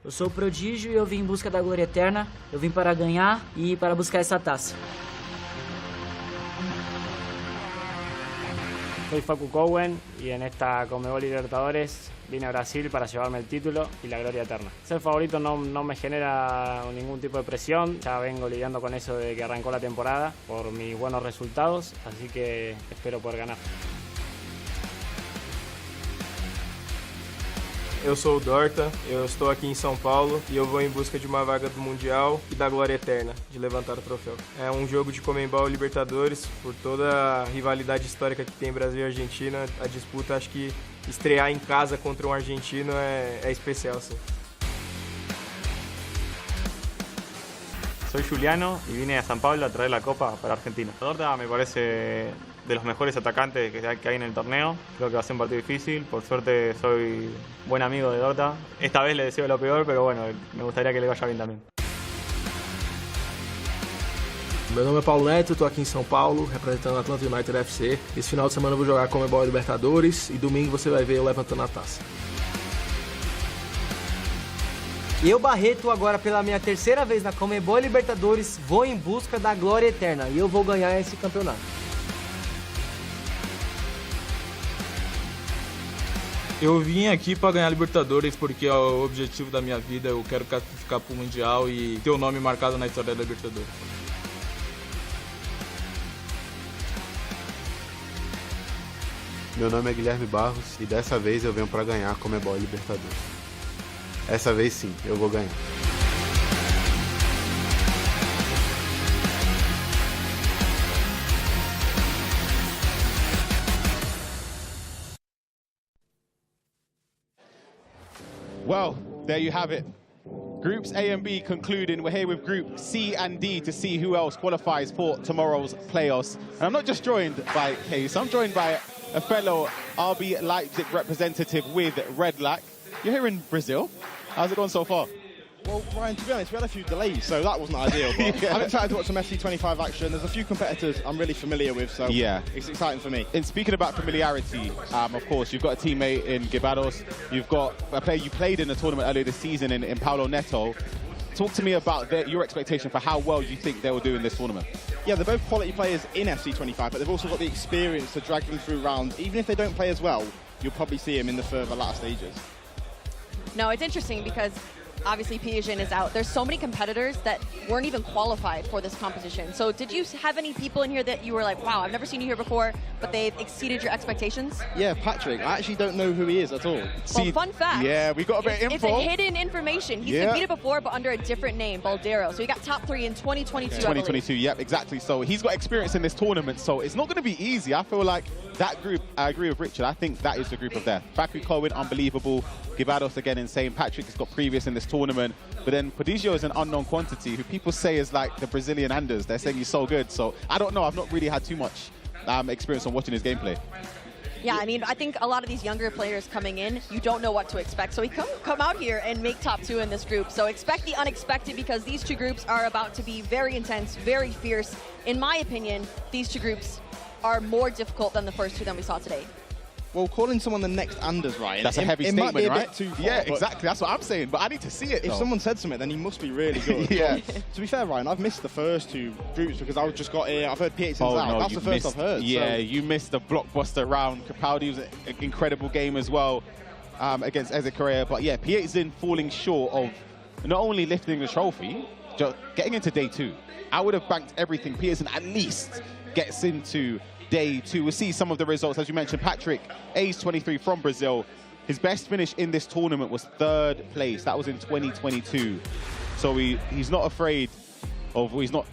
Eu sou o Prodígio e eu vim em busca da glória eterna. Eu vim para ganhar e para buscar essa taça. Soy Facu Cowen y en esta CONMEBOL Libertadores vine a Brasil para llevarme el título y la gloria eterna. Ser favorito no me genera ningún tipo de presión, ya vengo lidiando con eso desde que arrancó la temporada por mis buenos resultados, así que espero poder ganar. Eu sou o Dorta, eu estou aqui em São Paulo e eu vou em busca de uma vaga do Mundial e da glória eterna, de levantar o troféu. É um jogo de CONMEBOL Libertadores, por toda a rivalidade histórica que tem Brasil e Argentina, a disputa, acho que estrear em casa contra um argentino é especial, sim. Soy Juliano y vine a San Pablo a traer la copa para Argentina. Dorta me parece de los mejores atacantes que hay en el torneo. Creo que va a ser un partido difícil. Por suerte soy buen amigo de Dorta. Esta vez le deseo lo peor, pero bueno, me gustaría que le vaya bien también. Meu nome é Paulo Neto, estou aqui em São Paulo, representando o Atlanta United FC. Esse final de semana eu vou jogar CONMEBOL Libertadores e domingo você vai ver eu levantando a taça. Eu, Barreto, agora pela minha terceira vez na CONMEBOL Libertadores, vou em busca da glória eterna e eu vou ganhar esse campeonato. Eu vim aqui para ganhar Libertadores porque é o objetivo da minha vida. Eu quero classificar para o Mundial e ter o nome marcado na história da Libertadores. Meu nome é Guilherme Barros e dessa vez eu venho para ganhar a CONMEBOL Libertadores. Essa vez sim, eu vou ganhar. Well, there you have it. Groups A and B concluding. We're here with Group C and D to see who else qualifies for tomorrow's playoffs. And I'm not just joined by Case, I'm joined by a fellow RB Leipzig representative with Red Lac. You're here in Brazil. How's it going so far? Well, Ryan, to be honest, we had a few delays, so that wasn't ideal. But I'm excited to watch some FC25 action. There's a few competitors I'm really familiar with, so yeah, it's exciting for me. And speaking about familiarity, of course, you've got a teammate in Gibados. You've got a player you played in the tournament earlier this season in Paulo Neto. Talk to me about your expectation for how well you think they will do in this tournament. Yeah, they're both quality players in FC25, but they've also got the experience to drag them through rounds. Even if they don't play as well, you'll probably see them in the further latter stages. No, it's interesting because obviously Piaget is out. There's so many competitors that weren't even qualified for this competition. So did you have any people in here that you were like, wow, I've never seen you here before, but they've exceeded your expectations? Yeah, Patrick. I actually don't know who he is at all. Well, fun fact. Yeah, we got a bit of info. It's hidden information. He's competed before, but under a different name, Baldero. So he got top 3 in 2022, 2022, yep, exactly. So he's got experience in this tournament, so it's not going to be easy. I feel like that group, I agree with Richard, I think that is the group of death. Facu Cohen, unbelievable. Gibados again insane. Patrick has got previous in this tournament. But then Prodigio is an unknown quantity who people say is like the Brazilian Anders. They're saying he's so good. So I don't know. I've not really had too much experience on watching his gameplay. Yeah, I mean, I think a lot of these younger players coming in, you don't know what to expect. So he come out here and make top 2 in this group. So expect the unexpected because these two groups are about to be very intense, very fierce. In my opinion, these two groups are more difficult than the first two that we saw today. Well, calling someone the next Anders, Ryan, that's a heavy statement, might be a right? bit too far, yeah, exactly. That's what I'm saying. But I need to see it. If someone said something, then he must be really good. Yeah. To be fair, Ryan, I've missed the first 2 groups because I just got here. I've heard Pietz's out. No, that's the first I've heard. Yeah, so. You missed the blockbuster round. Capaldi was an incredible game as well against Eze Correa. But yeah, Pietzin falling short of not only lifting the trophy, just getting into day 2. I would have banked everything. Pietzin at least gets into day 2. We'll see some of the results. As you mentioned, Patrick, age 23 from Brazil. His best finish in this tournament was 3rd place. That was in 2022. So he's not afraid of, he's not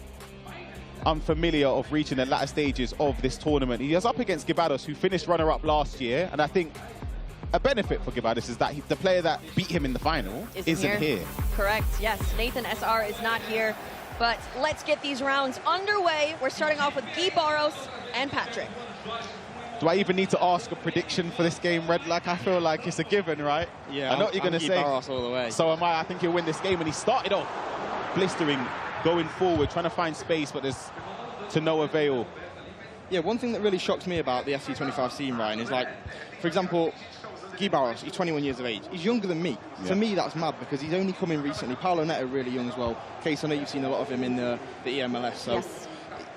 unfamiliar of reaching the latter stages of this tournament. He is up against Guibados, who finished runner-up last year, and I think a benefit for Guibados is that the player that beat him in the final isn't here. Correct, yes. Nathan SR is not here, but let's get these rounds underway. We're starting off with Guy Barros and Patrick. Do I even need to ask a prediction for this game, Red? Like, I feel like it's a given, right? Yeah, I know what you're going to say. Barros all the way. So am I. I think he'll win this game, and he started off blistering, going forward, trying to find space, but there's to no avail. Yeah, one thing that really shocks me about the FC25 scene, Ryan, is like, for example, Guy Barros, he's 21 years of age. He's younger than me. Yeah. For me, that's mad because he's only come in recently. Paulo Neto really young as well. Case, I know you've seen a lot of him in the EMLS. So yes.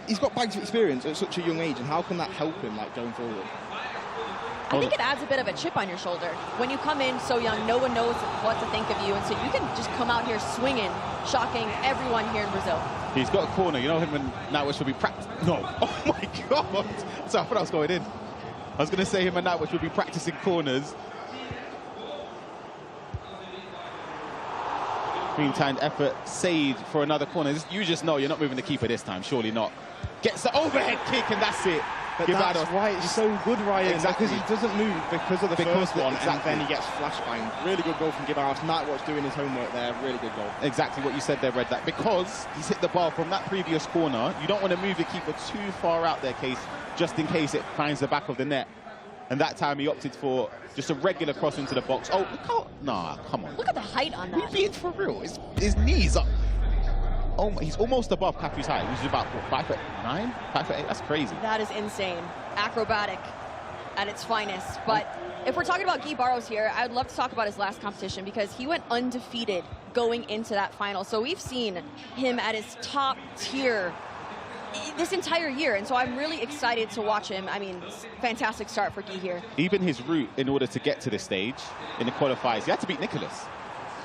He's got bags of experience at such a young age, and how can that help him, like, going forward? I think it adds a bit of a chip on your shoulder. When you come in so young, no one knows what to think of you, and so you can just come out here swinging, shocking everyone here in Brazil. He's got a corner. You know him and Nightwish will be practicing. No. Oh, my God. So I thought I was going in. I was going to say him and Nightwish will be practicing corners. Meantime, effort saved for another corner. You just know you're not moving the keeper this time. Surely not. Gets the overhead kick, and that's it. But that's why it's so good, Ryan. Exactly. Because he doesn't move because of the first one, and then he gets flashbanged. Really good goal from Guibaros. Nightwatch doing his homework there. Really good goal. Exactly what you said there, Red. That because he's hit the bar from that previous corner, you don't want to move your keeper too far out there, just in case it finds the back of the net. And that time he opted for just a regular cross into the box. Oh, look how... Nah, come on. Look at the height on that. He's being for real. His knees up. Oh, he's almost above Capu's height. He's about, what, 5'9", 5'8"? That's crazy. That is insane. Acrobatic at its finest. But if we're talking about Guy Barros here, I'd love to talk about his last competition because he went undefeated going into that final. So we've seen him at his top tier this entire year, and so I'm really excited to watch him. I mean, fantastic start for Guy here. Even his route in order to get to this stage in the qualifiers, he had to beat Nicholas.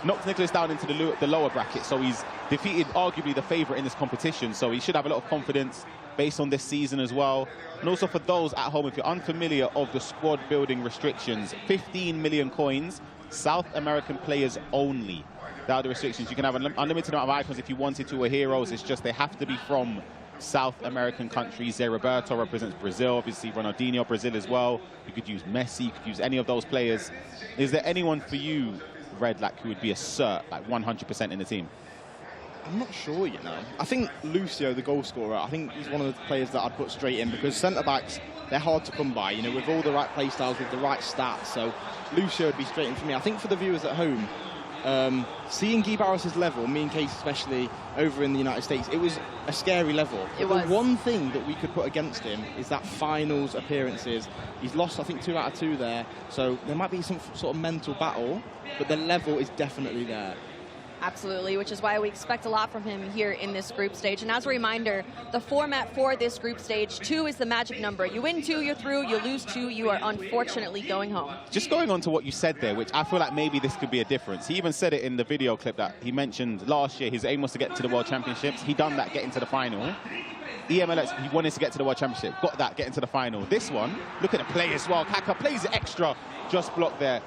Knocked Nicholas down into the lower bracket, so he's defeated arguably the favourite in this competition, so he should have a lot of confidence based on this season as well. And also for those at home, if you're unfamiliar of the squad building restrictions, 15 million coins, South American players only. That are the restrictions. You can have an unlimited amount of icons if you wanted to, or heroes. It's just they have to be from South American countries. Zé Roberto represents Brazil, obviously Ronaldinho, Brazil as well. You could use Messi, you could use any of those players. Is there anyone for you, Red, like who would be a cert, like 100% in the team? I'm not sure, you know. I think Lucio, the goal scorer, I think he's one of the players that I'd put straight in because centre-backs, they're hard to come by, you know, with all the right play styles, with the right stats. So Lucio would be straight in for me. I think for the viewers at home, seeing Guy Barros' level, me and Case especially, over in the United States, it was a scary level. It was. The one thing that we could put against him is that finals appearances. He's lost, I think, 2 out of 2 there. So there might be some sort of mental battle, but the level is definitely there. Absolutely, which is why we expect a lot from him here in this group stage. And as a reminder, the format for this group stage, 2 is the magic number. You win 2, you're through. You lose 2, you are unfortunately going home. Just going on to what you said there, which I feel like maybe this could be a difference. He even said it in the video clip that he mentioned last year. His aim was to get to the World Championships. He done that, getting to the final. EMLS, he wanted to get to the World Championship. Got that, getting to the final. This one, look at the play as well. Kaka plays it extra, just blocked there.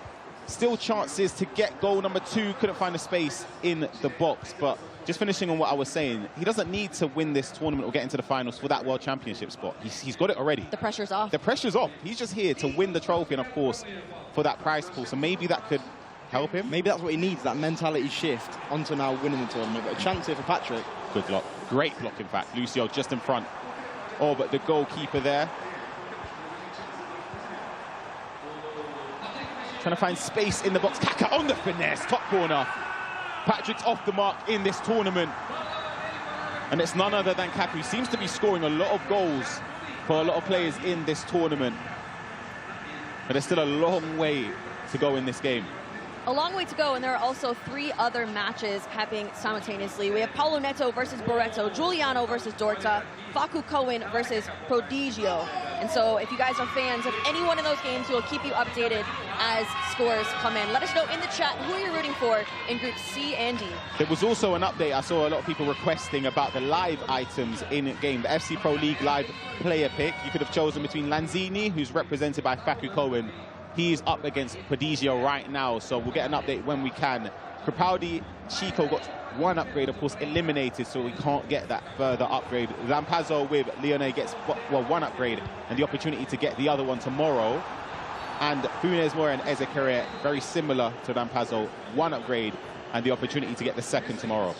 Still chances to get goal number 2. Couldn't find a space in the box. But just finishing on what I was saying, he doesn't need to win this tournament or get into the finals for that World Championship spot. He's got it already. The pressure's off. The pressure's off. He's just here to win the trophy and, of course, for that prize pool. So maybe that could help him. Maybe that's what he needs, that mentality shift onto now winning the tournament. But a chance here for Patrick. Good block. Great block, in fact. Lucio just in front. Oh, but the goalkeeper there. Trying to find space in the box. Kaka on the finesse, top corner. Patrick's off the mark in this tournament. And it's none other than Kaku. He seems to be scoring a lot of goals for a lot of players in this tournament. But there's still a long way to go in this game. A long way to go, and there are also 3 other matches happening simultaneously. We have Paulo Neto versus Barreto, Giuliano versus Dorta, Facu Cohen versus Prodigio. And so if you guys are fans of any one of those games, we'll keep you updated as scores come in. Let us know in the chat who you're rooting for in Group C and D. There was also an update. I saw a lot of people requesting about the live items in game. The FC Pro League live player pick. You could have chosen between Lanzini, who's represented by Faku Cohen. He's up against Prodigio right now, so we'll get an update when we can. Crepaldi, Chico got one upgrade, of course, eliminated, so we can't get that further upgrade. Lampazzo with Leone gets, well, one upgrade and the opportunity to get the other one tomorrow. And Funes Mori and Ezekere, very similar to Lampazzo, one upgrade and the opportunity to get the second tomorrow.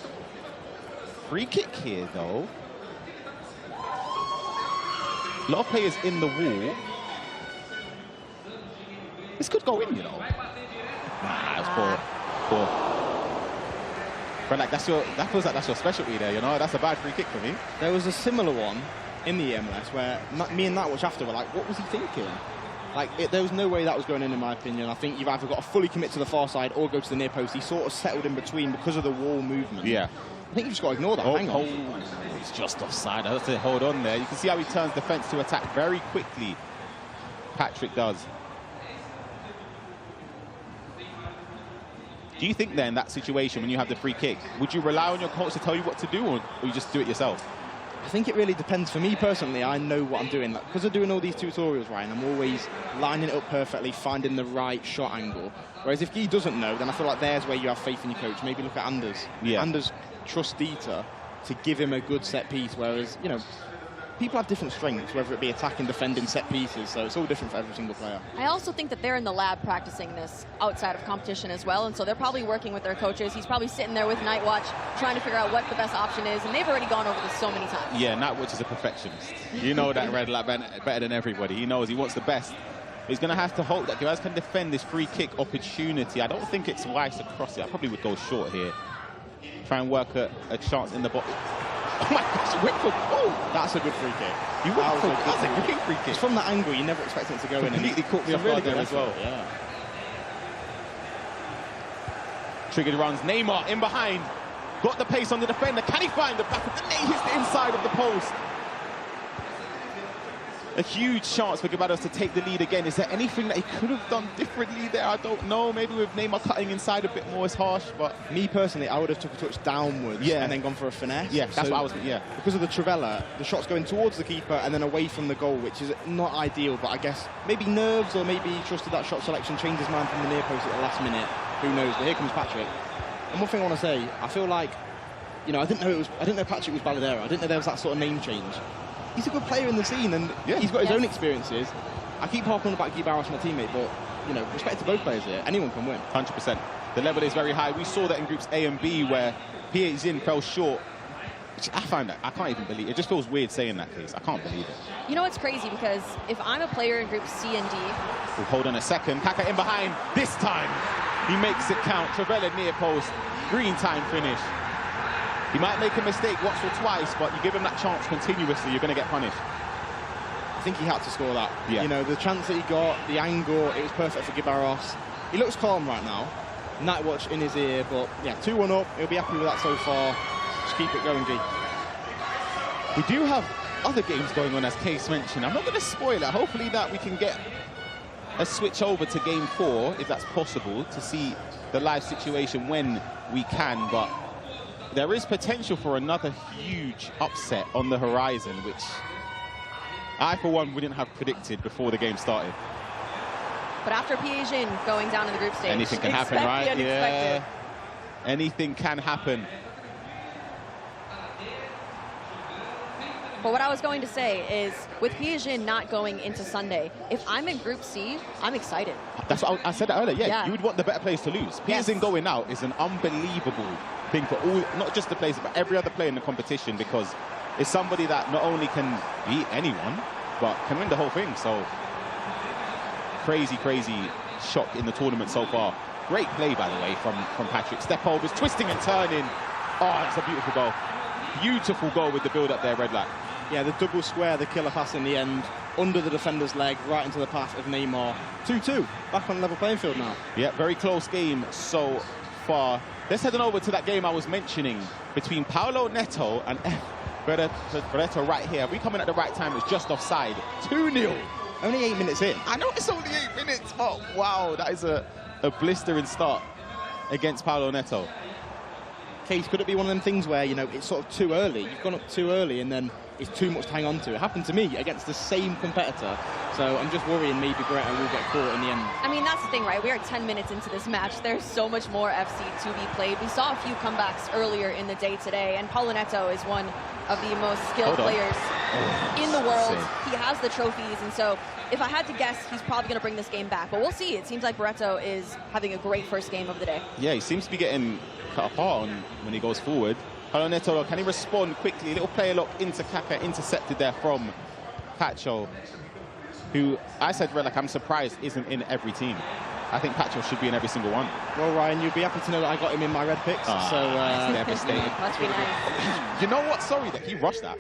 Free kick here, though. A lot of players in the wall. This could go in, you know. Nah, it's poor. But like that feels like that's your specialty there, you know. That's a bad free kick for me. There was a similar one in the MLS where me and Nightwatch after were like, what was he thinking? Like, there was no way that was going in my opinion. I think you've either got to fully commit to the far side or go to the near post. He sort of settled in between because of the wall movement. Yeah. I think you just got to ignore that. Hang on. It's just offside. I have to hold on there. You can see how he turns defence to attack very quickly. Patrick does. Do you think then, that situation, when you have the free kick, would you rely on your coach to tell you what to do, or you just do it yourself? I think it really depends. For me personally, I know what I'm doing. Because of doing all these tutorials, Ryan, I'm always lining it up perfectly, finding the right shot angle. Whereas if he doesn't know, then I feel like there's where you have faith in your coach. Maybe look at Anders. Yeah. Anders trusts Dieter to give him a good set piece, whereas, you know, people have different strengths, whether it be attacking, defending, set pieces, so it's all different for every single player. I also think that they're in the lab practicing this outside of competition as well, and so they're probably working with their coaches. He's probably sitting there with Nightwatch trying to figure out what the best option is, and they've already gone over this so many times. Yeah, Nightwatch is a perfectionist. You know that, Red, like, better than everybody. He knows he wants the best. He's going to have to hope that Givaz can defend this free kick opportunity. I don't think it's wise to cross it. I probably would go short here. Try and work a chance in the box. Oh my gosh, Whitfield. Oh, that's a good free kick. That's a great free kick. It's from that angle, you never expect it to go in. Completely caught me off guard there as well. Yeah. Triggered runs. Neymar in behind. Got the pace on the defender. Can he find the back of the net? Hits the inside of the post. A huge chance for Gabados to take the lead again. Is there anything that he could have done differently there? I don't know. Maybe with Neymar cutting inside a bit more is harsh, but... Me personally, I would have took a touch downwards and then gone for a finesse. Yeah, that's what I was... Yeah. Because of the Trivella, the shot's going towards the keeper and then away from the goal, which is not ideal, but I guess maybe nerves, or maybe he trusted that shot selection, changed his mind from the near post at the last minute. Who knows? But here comes Patrick. And one thing I want to say, I feel like, you know, I didn't know Patrick was Balladero. I didn't know there was that sort of name change. He's a good player in the scene, and he's got his own experiences. I keep harping on about Guy Barros, my teammate, but, you know, respect to both players here. Anyone can win. 100%. The level is very high. We saw that in groups A and B, where Piazin fell short. Which I find that, I can't even believe it. It just feels weird saying that, case. I can't believe it. You know, it's crazy, because if I'm a player in groups C and D... We'll hold on a second. Kaka in behind. This time, he makes it count. Trivella near post. Green time finish. He might make a mistake once or twice, but you give him that chance continuously, you're going to get punished. I think he had to score that. Yeah. You know, the chance that he got, the angle, it was perfect for Gibaros. He looks calm right now. Nightwatch in his ear, but yeah, 2-1 up. He'll be happy with that so far. Just keep it going, G. We do have other games going on, as Case mentioned. I'm not going to spoil it. Hopefully that we can get a switch over to game 4, if that's possible, to see the live situation when we can, but there is potential for another huge upset on the horizon, which I, for one, wouldn't have predicted before the game started. But after Piazin going down in the group stage, anything can happen, right? Yeah. Anything can happen. But what I was going to say is, with Piazin not going into Sunday, if I'm in Group C, I'm excited. That's what I said earlier. Yeah, you would want the better players to lose. Piazin going out is an unbelievable thing for all, not just the players, but every other player in the competition, because it's somebody that not only can beat anyone, but can win the whole thing. So crazy, crazy shock in the tournament so far. Great play, by the way, from Patrick. Step overs, twisting and turning. Oh, that's a beautiful goal. Beautiful goal with the build-up there, Red Light. Yeah, the double square, the killer pass in the end, under the defender's leg, right into the path of Neymar. 2-2, back on level playing field now. Yeah, very close game so far. Let's head on over to that game I was mentioning between Paulo Neto and Barreto right here. Are we coming at the right time? It's just offside. 2-0. Only 8 minutes in. I know it's only 8 minutes, but wow, that is a blistering start against Paulo Neto. Case, could it be one of them things where, you know, it's sort of too early? You've gone up too early and then it's too much to hang on to. It happened to me against the same competitor. So I'm just worrying maybe Barreto will get caught in the end. I mean, that's the thing, right? We are 10 minutes into this match. There's so much more FC to be played. We saw a few comebacks earlier in the day today, and Paulo Neto is one of the most skilled players in the world. He has the trophies, and so if I had to guess, he's probably going to bring this game back. But we'll see. It seems like Barreto is having a great first game of the day. Yeah, he seems to be getting cut apart when he goes forward. Paulo Neto, can he respond quickly? Little player lock into Kaka, intercepted there from Pacho, who I said, like, I'm surprised isn't in every team. I think Pacho should be in every single one. Well, Ryan, you'll be happy to know that I got him in my red picks. That's devastating. Must be nice. You know what? Sorry that he rushed that.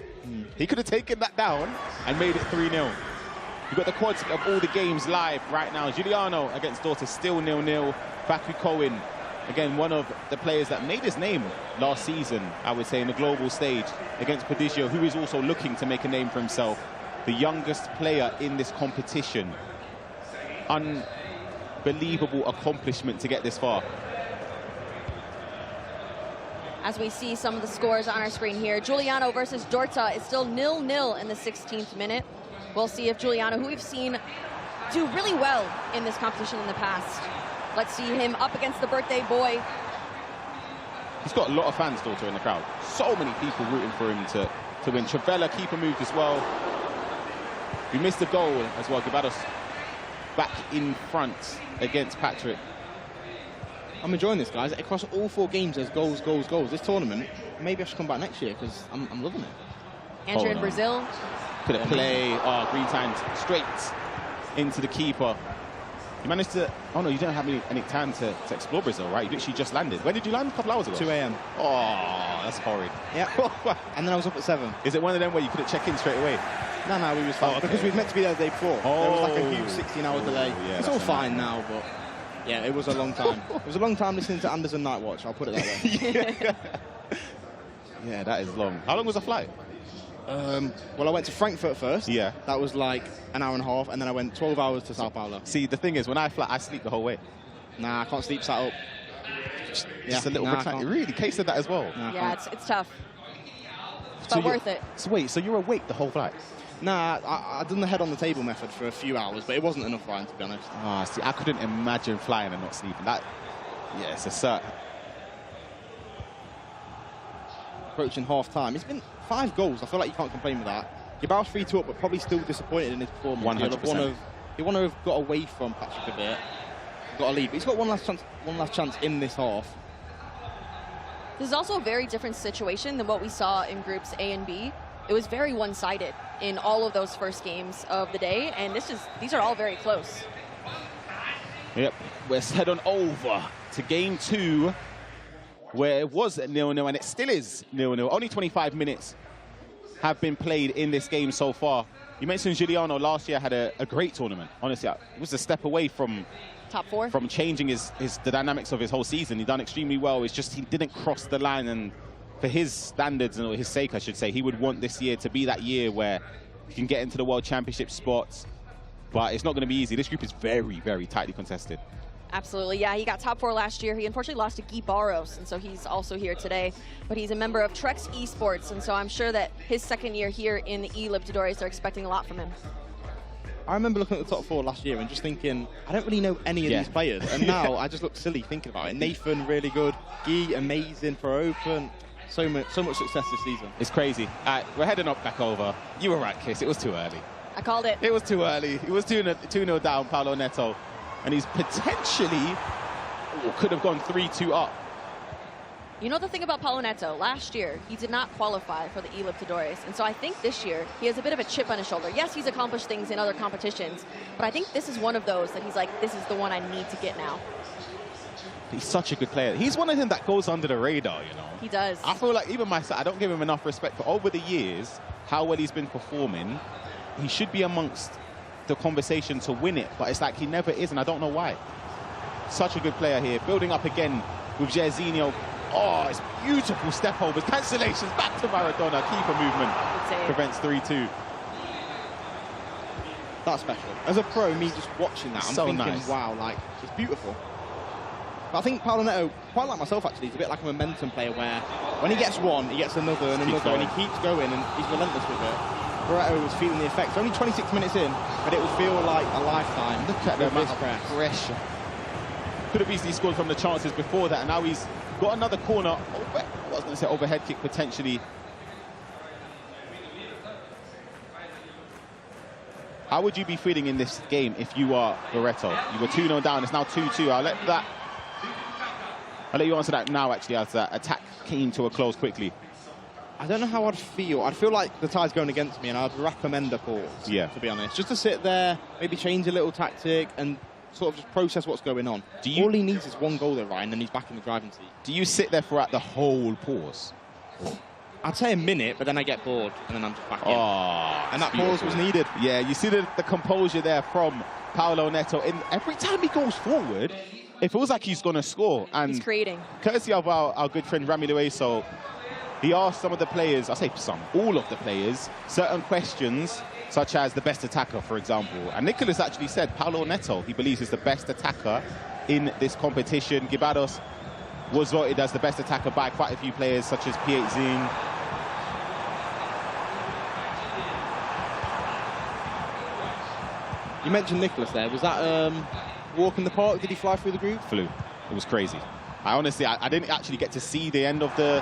He could have taken that down and made it 3-0. You've got the quads of all the games live right now. Giuliano against Dorta, still 0-0. Baku Cohen, again, one of the players that made his name last season, I would say, in the global stage against Prodigio, who is also looking to make a name for himself. The youngest player in this competition. Unbelievable accomplishment to get this far. As we see some of the scores on our screen here, Giuliano versus Dorta is still 0-0 in the 16th minute. We'll see if Giuliano, who we've seen do really well in this competition in the past. Let's see him up against the birthday boy. He's got a lot of fans, Dorta, in the crowd. So many people rooting for him to win. Travella, keeper moved as well. We missed a goal as well. Guevados back in front against Patrick. I'm enjoying this, guys. Across all 4 games, there's goals, goals, goals. This tournament, maybe I should come back next year because I'm loving it. Andrew in Brazil. Could it play? Green times straight into the keeper. You managed to... Oh, no, you don't have any time to explore Brazil, right? You literally just landed. When did you land? A couple hours ago? 2 a.m. Oh, that's horrid. Yeah. And then I was up at 7. Is it one of them where you couldn't check in straight away? No, we was fine. Okay. Because we were meant to be there the day before. There was like a huge 16-hour delay. Yeah, it's all fine now, but yeah, it was a long time. It was a long time listening to Anderson Night Watch, I'll put it that way. Yeah, that is long. How long was the flight? Well, I went to Frankfurt first. Yeah. That was like an hour and a half, and then I went 12 hours to Sao Paulo. See, the thing is, when I fly, I sleep the whole way. Nah, I can't sleep sat up. Just a little bit. Really? Kate said that as well. Yeah, it's tough. But worth it. So wait, so you're awake the whole flight? Nah, I done the head on the table method for a few hours, but it wasn't enough, Ryan, to be honest. Ah, see, I couldn't imagine flying and not sleeping. That, yeah, it's a cert. Approaching half-time. It's been 5 goals. I feel like you can't complain with that. Gabau's 3-2 up, but probably still disappointed in his performance. 100%. He want to have got away from Patrick a bit. Got a lead, but he's got one last chance in this half. This is also a very different situation than what we saw in groups A and B. It was very one-sided in all of those first games of the day, and these are all very close. Yep, let's head on over to game 2, where it was 0-0, and it still is 0-0. Only 25 minutes have been played in this game so far. You mentioned Giuliano last year had a great tournament. Honestly, it was a step away from top 4, from changing the dynamics of his whole season. He done extremely well. It's just he didn't cross the line, and for his standards, or his sake, I should say, he would want this year to be that year where he can get into the World Championship spots. But it's not going to be easy. This group is very, very tightly contested. Absolutely, yeah. He got top 4 last year. He unfortunately lost to Guy Barros, and so he's also here today. But he's a member of Trex Esports, and so I'm sure that his second year here in the eLibertadores, they're expecting a lot from him. I remember looking at the top 4 last year and just thinking, I don't really know any of these players. And now I just look silly thinking about it. Nathan, really good. Guy, amazing for Open. So much success this season. It's crazy. We're heading up back over. You were right, Kiss. It was too early. I called it. It was too early. It was 2-0 down, Paulo Neto. And he's potentially could have gone 3-2 up. You know the thing about Paulo Neto, last year he did not qualify for the eLibertadores, and so I think this year he has a bit of a chip on his shoulder. Yes, he's accomplished things in other competitions, but I think this is one of those that he's like, this is the one I need to get now. He's such a good player. He's one of them that goes under the radar, you know. He does. I feel like even myself, I don't give him enough respect, but over the years, how well he's been performing, he should be amongst the conversation to win it, but it's like he never is, and I don't know why. Such a good player here, building up again with Jairzinho Oh, it's beautiful step overs, cancellations, back to Maradona. Keeper movement prevents 3-2. That's special. As a pro, me just watching that, I'm so thinking, nice. wow, like, it's beautiful. But I think Paolo Neto, quite like myself actually, he's a bit like a momentum player where when he gets one, he gets another and another, and he keeps going and he's relentless with it. Barreto was feeling the effects. Only 26 minutes in, but it will feel like a lifetime. Look at the amount of pressure. Could have easily scored from the chances before that, and now he's got another corner. I was going to say overhead kick potentially. How would you be feeling in this game if you are Barreto? You were 2-0 down, it's now 2-2. I'll let you answer that now, actually, as that attack came to a close quickly. I don't know how I'd feel. I'd feel like the tide's going against me, and I'd recommend a pause, to be honest. Just to sit there, maybe change a little tactic, and sort of just process what's going on. All he needs is one goal there, Ryan, and then he's back in the driving seat. Do you sit there throughout the whole pause? I'd say a minute, but then I get bored, and then I'm just back in. And that beautiful. pause was needed. Yeah, you see the composure there from Paolo Neto. Every time he goes forward, it feels like he's going to score. And he's creating. Courtesy of our good friend Rami Lueso, he asked some of the players, I say some, all of the players, certain questions, such as the best attacker, for example. And Nicholas actually said Paolo Neto, he believes, is the best attacker in this competition. Gibados was voted as the best attacker by quite a few players, such as Piet Zin. You mentioned Nicholas there. Was that walk in the park? Did he fly through the group? Flew. It was crazy. I didn't actually get to see the end of the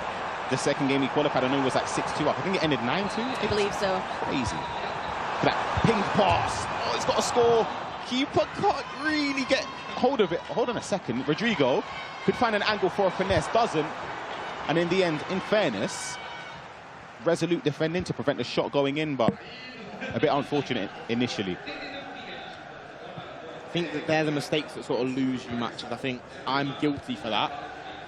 second game he qualified. I know it was like 6-2 up. I think it ended 9-2. I believe so. Crazy. Look at that ping pass. Oh, he's got a score. Keeper can't really get hold of it. Hold on a second. Rodrigo could find an angle for a finesse. Doesn't. And in the end, in fairness, resolute defending to prevent the shot going in, but a bit unfortunate initially. I think that they're the mistakes that sort of lose you matches. I think I'm guilty for that.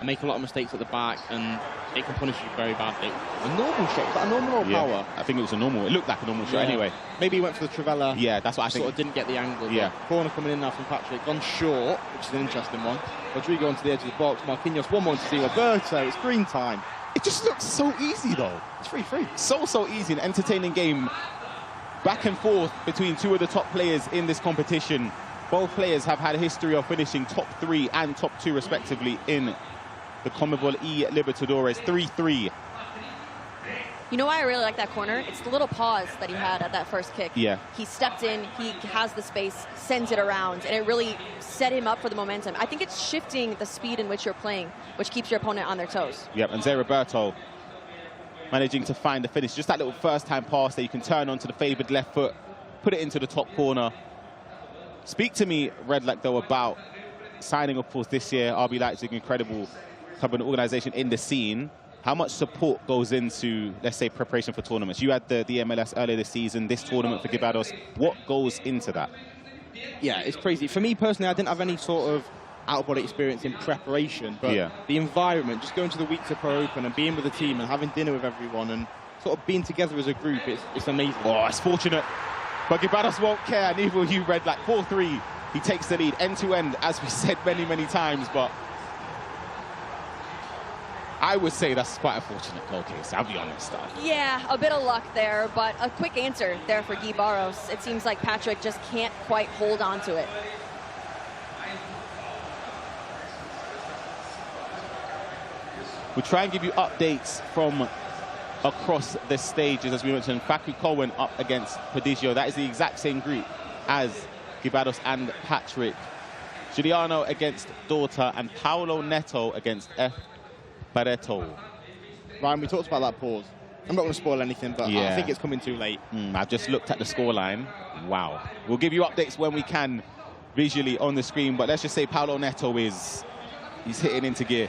I make a lot of mistakes at the back, and it can punish you very badly. A normal shot, was that a normal or power? I think it was a normal. It looked like a normal shot anyway. Maybe he went for the Trivela. Yeah, that's what I think. Sort of didn't get the angle. Yeah. Corner coming in now from Patrick. Gone short, which is an interesting one. Rodrigo onto the edge of the box. Marquinhos, one more to see Roberto. It's green time. It just looks so easy, though. It's 3-3. So easy. An entertaining game. Back and forth between two of the top players in this competition. Both players have had a history of finishing top 3 and top 2 respectively in the CONMEBOL eLibertadores. 3-3. You know why I really like that corner? It's the little pause that he had at that first kick. Yeah. He stepped in, he has the space, sends it around, and it really set him up for the momentum. I think it's shifting the speed in which you're playing, which keeps your opponent on their toes. Yep, and Zé Roberto managing to find the finish. Just that little first-time pass that you can turn onto the favoured left foot, put it into the top corner. Speak to me, Redlac, though, about signing, of course, this year, RB Leipzig, incredible type of organisation in the scene. How much support goes into, let's say, preparation for tournaments? You had the MLS earlier this season, this tournament for Gibados. What goes into that? Yeah, it's crazy. For me personally, I didn't have any sort of out-of-body experience in preparation, but the environment, just going to the weeks of Pro Open and being with the team and having dinner with everyone and sort of being together as a group, it's amazing. Oh, it's fortunate. But Gibados won't care, neither will you, Redlac. 4-3, he takes the lead end-to-end, as we said many times, but I would say that's quite a fortunate goal case, I'll be honest. Yeah, a bit of luck there, but a quick answer there for Guy Barros. It seems like Patrick just can't quite hold on to it. We'll try and give you updates from across the stages, as we mentioned. Facu Cohen up against Prodigio. That is the exact same group as Gibados and Patrick. Giuliano against Dorta and Paolo Neto against F. Barreto. Ryan, we talked about that pause. I'm not going to spoil anything, but I think it's coming too late. I've just looked at the scoreline. Wow. We'll give you updates when we can visually on the screen, but let's just say Paolo Neto he's hitting into gear.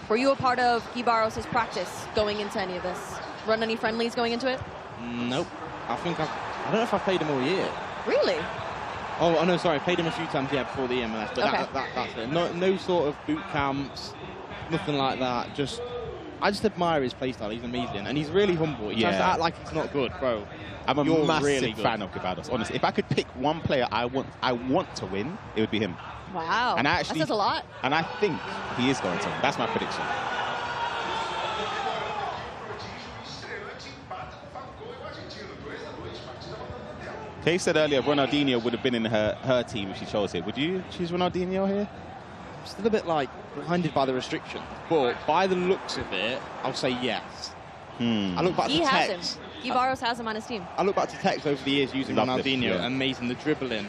Were you a part of Guy Barros' practice going into any of this? Run any friendlies going into it? Nope. I don't know if I've played him all year. Really? Oh, no, sorry. I played him a few times, before the MLS. But okay. that's it. No sort of boot camps, nothing like that. Just I just admire his playstyle. He's amazing, and he's really humble. He tries to act like he's not good, bro. I'm a You're massive really good. fan of Gibados. Honestly, if I could pick one player I want to win, it would be him. Wow, And I actually, that says a lot. And I think he is going to win. That's my prediction. Kay said earlier Ronaldinho would have been in her team if she chose it. Would you choose Ronaldinho here? I'm still a bit like blinded by the restriction, but by the looks of it, I'll say yes. I look back He to has text. him. Guy Barros has him on his team. I look back to text over the years using Love Ronaldinho. this, yeah. Amazing, the dribbling,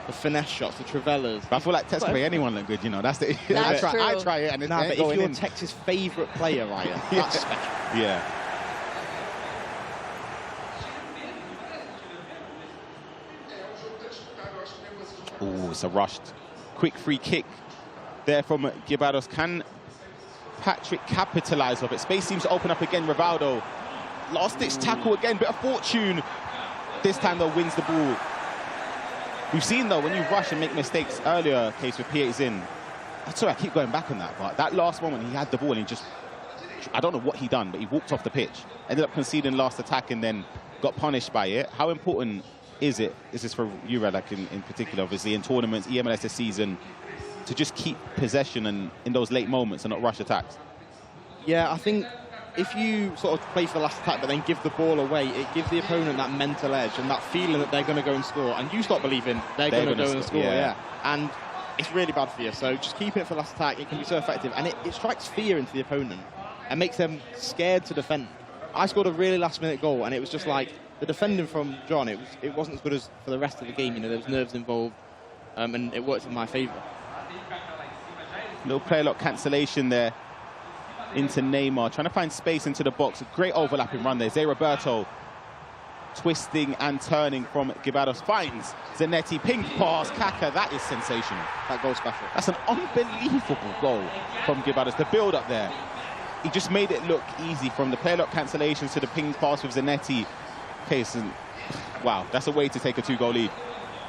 the finesse shots, the Trivellas. But I feel like Tex can make anyone look good, you know. That's the. That's true. I try it, and it's Nah, but if going you're in. Tex's favourite player, Ryan, that's special. Yeah. Oh, it's a rushed, quick free kick there from Gibados. Can Patrick capitalise off it? Space seems to open up again. Rivaldo, last-ditch tackle again, bit of fortune. This time, though, wins the ball. We've seen, though, when you rush and make mistakes earlier, case with Piet's in. Sorry, I keep going back on that, but that last moment, he had the ball and he just, I don't know what he done, but he walked off the pitch. Ended up conceding last attack and then got punished by it. How important is it, this is for you, Radak, in particular, obviously, in tournaments, EMLS this season, to just keep possession and in those late moments and not rush attacks? Yeah, I think if you sort of play for the last attack but then give the ball away, it gives the opponent that mental edge and that feeling that they're going to go and score, and you start believing they're going to go and score, yeah. And it's really bad for you, so just keeping it for the last attack, it can be so effective, and it strikes fear into the opponent and makes them scared to defend. I scored a really last-minute goal, and it was just like, the defending from John, it wasn't as good as for the rest of the game, you know, there was nerves involved, and it worked in my favour. Little player lock cancellation there into Neymar, trying to find space into the box. A great overlapping run there. Zé Roberto twisting and turning from Gibados, finds Zanetti, ping pass, Kaka. That is sensational. That goal's special. That's an unbelievable goal from Gibados. The build up there, he just made it look easy, from the player lock cancellations to the ping pass with Zanetti. Case, and wow, that's a way to take a 2-goal lead.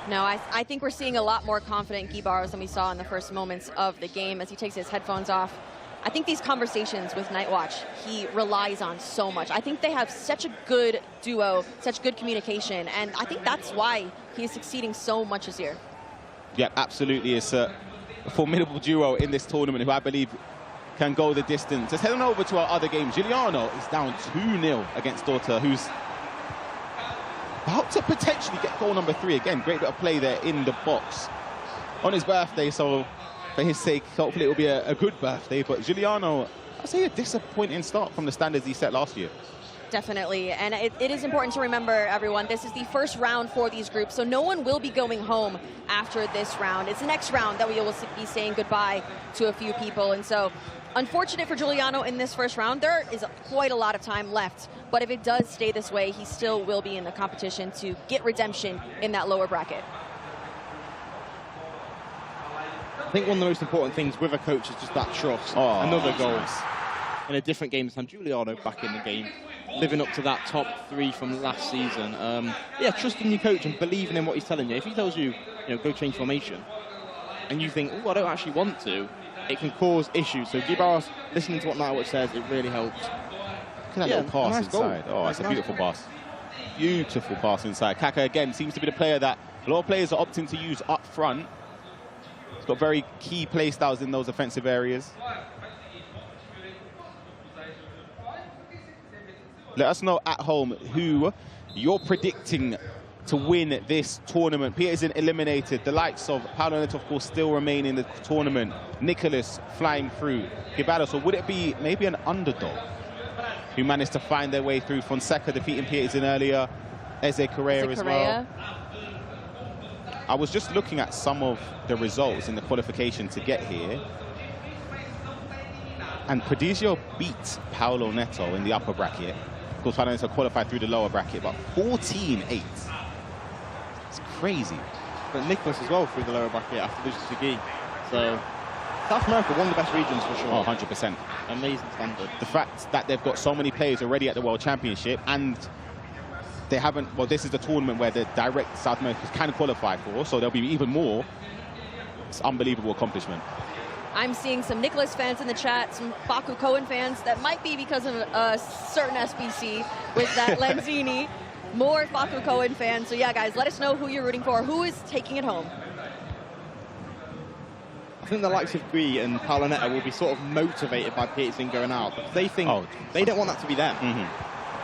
No, I think we're seeing a lot more confident Guy Barros than we saw in the first moments of the game as he takes his headphones off. I think these conversations with Nightwatch, he relies on so much. I think they have such a good duo, such good communication, and I think that's why he is succeeding so much this year. Yeah, absolutely. It's a formidable duo in this tournament who I believe can go the distance. Let's head on over to our other game. Giuliano is down 2-0 against Dorta, who's about to potentially get goal number 3 again. Great bit of play there in the box on his birthday, so for his sake, hopefully it will be a good birthday. But Giuliano, I'd say a disappointing start from the standards he set last year. Definitely, and it is important to remember, everyone, this is the first round for these groups, so no one will be going home after this round. It's the next round that we will be saying goodbye to a few people, and so unfortunate for Giuliano in this first round. There is quite a lot of time left, but if it does stay this way, he still will be in the competition to get redemption in that lower bracket. I think one of the most important things with a coach is just that trust. Another goal in a different game this time. Giuliano back in the game, living up to that top 3 from last season. Yeah, trusting your coach and believing in what he's telling you. If he tells you, go change formation, and you think, oh, I don't actually want to, it can cause issues. So Guy Barros, listening to what Nightwatch says, it really helps. Look at that little pass nice inside. goal. Oh, it's a beautiful pass. Beautiful pass inside. Kaka, again, seems to be the player that a lot of players are opting to use up front. He's got very key play styles in those offensive areas. Let us know at home who you're predicting to win this tournament. Peterson eliminated. The likes of Paulo Neto, of course, still remain in the tournament. Nicholas flying through. Gibados, or would it be maybe an underdog who managed to find their way through? Fonseca defeating Peterson earlier. Eze Correa as well. I was just looking at some of the results in the qualification to get here. And Prodigio beat Paulo Neto in the upper bracket. Of course, Paulo Neto qualified through the lower bracket, but 14-8. It's crazy. But Nicholas as well through the lower bracket after losing to Guy. So, South America, one of the best regions for sure. Oh, 100%. Amazing standard. The fact that they've got so many players already at the World Championship, and they haven't, well, this is the tournament where the direct South Americans can qualify for, so there'll be even more. It's an unbelievable accomplishment. I'm seeing some Nicholas fans in the chat, some Baku Cohen fans. That might be because of a certain SBC with that Lanzini. More Baku Cohen fans. So yeah, guys, let us know who you're rooting for. Who is taking it home? I think the likes of Gui and Paolo Neto will be sort of motivated by Pietzing going out, because they think they don't want that to be them.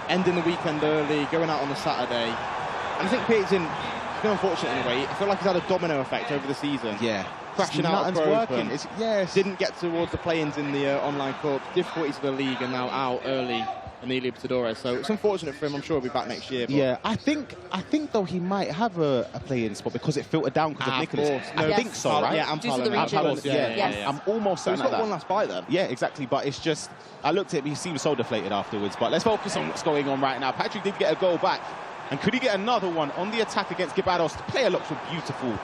Ending the weekend early, going out on a Saturday. And I think Pietzing, it's been unfortunate in a way. I feel like he's had a domino effect over the season. Yeah. Crashing out of Pro Open. Yes. Didn't get towards the play-ins in the online cup. Difficulties for the league, and now out early in the eLibertadores. So it's unfortunate for him. I'm sure he'll be back next year. But Yeah, I think though he might have a play-in spot because it filtered down because of Nicholas. I think so, right? Yeah, and Due to the Paolo. region. Yeah. I'm almost So certain he's of got that. one last bite then. Yeah, exactly. But it's just, I looked at him, he seemed so deflated afterwards. But let's focus on what's going on right now. Patrick did get a goal back. And could he get another one on the attack against Gibados? The player looks beautiful.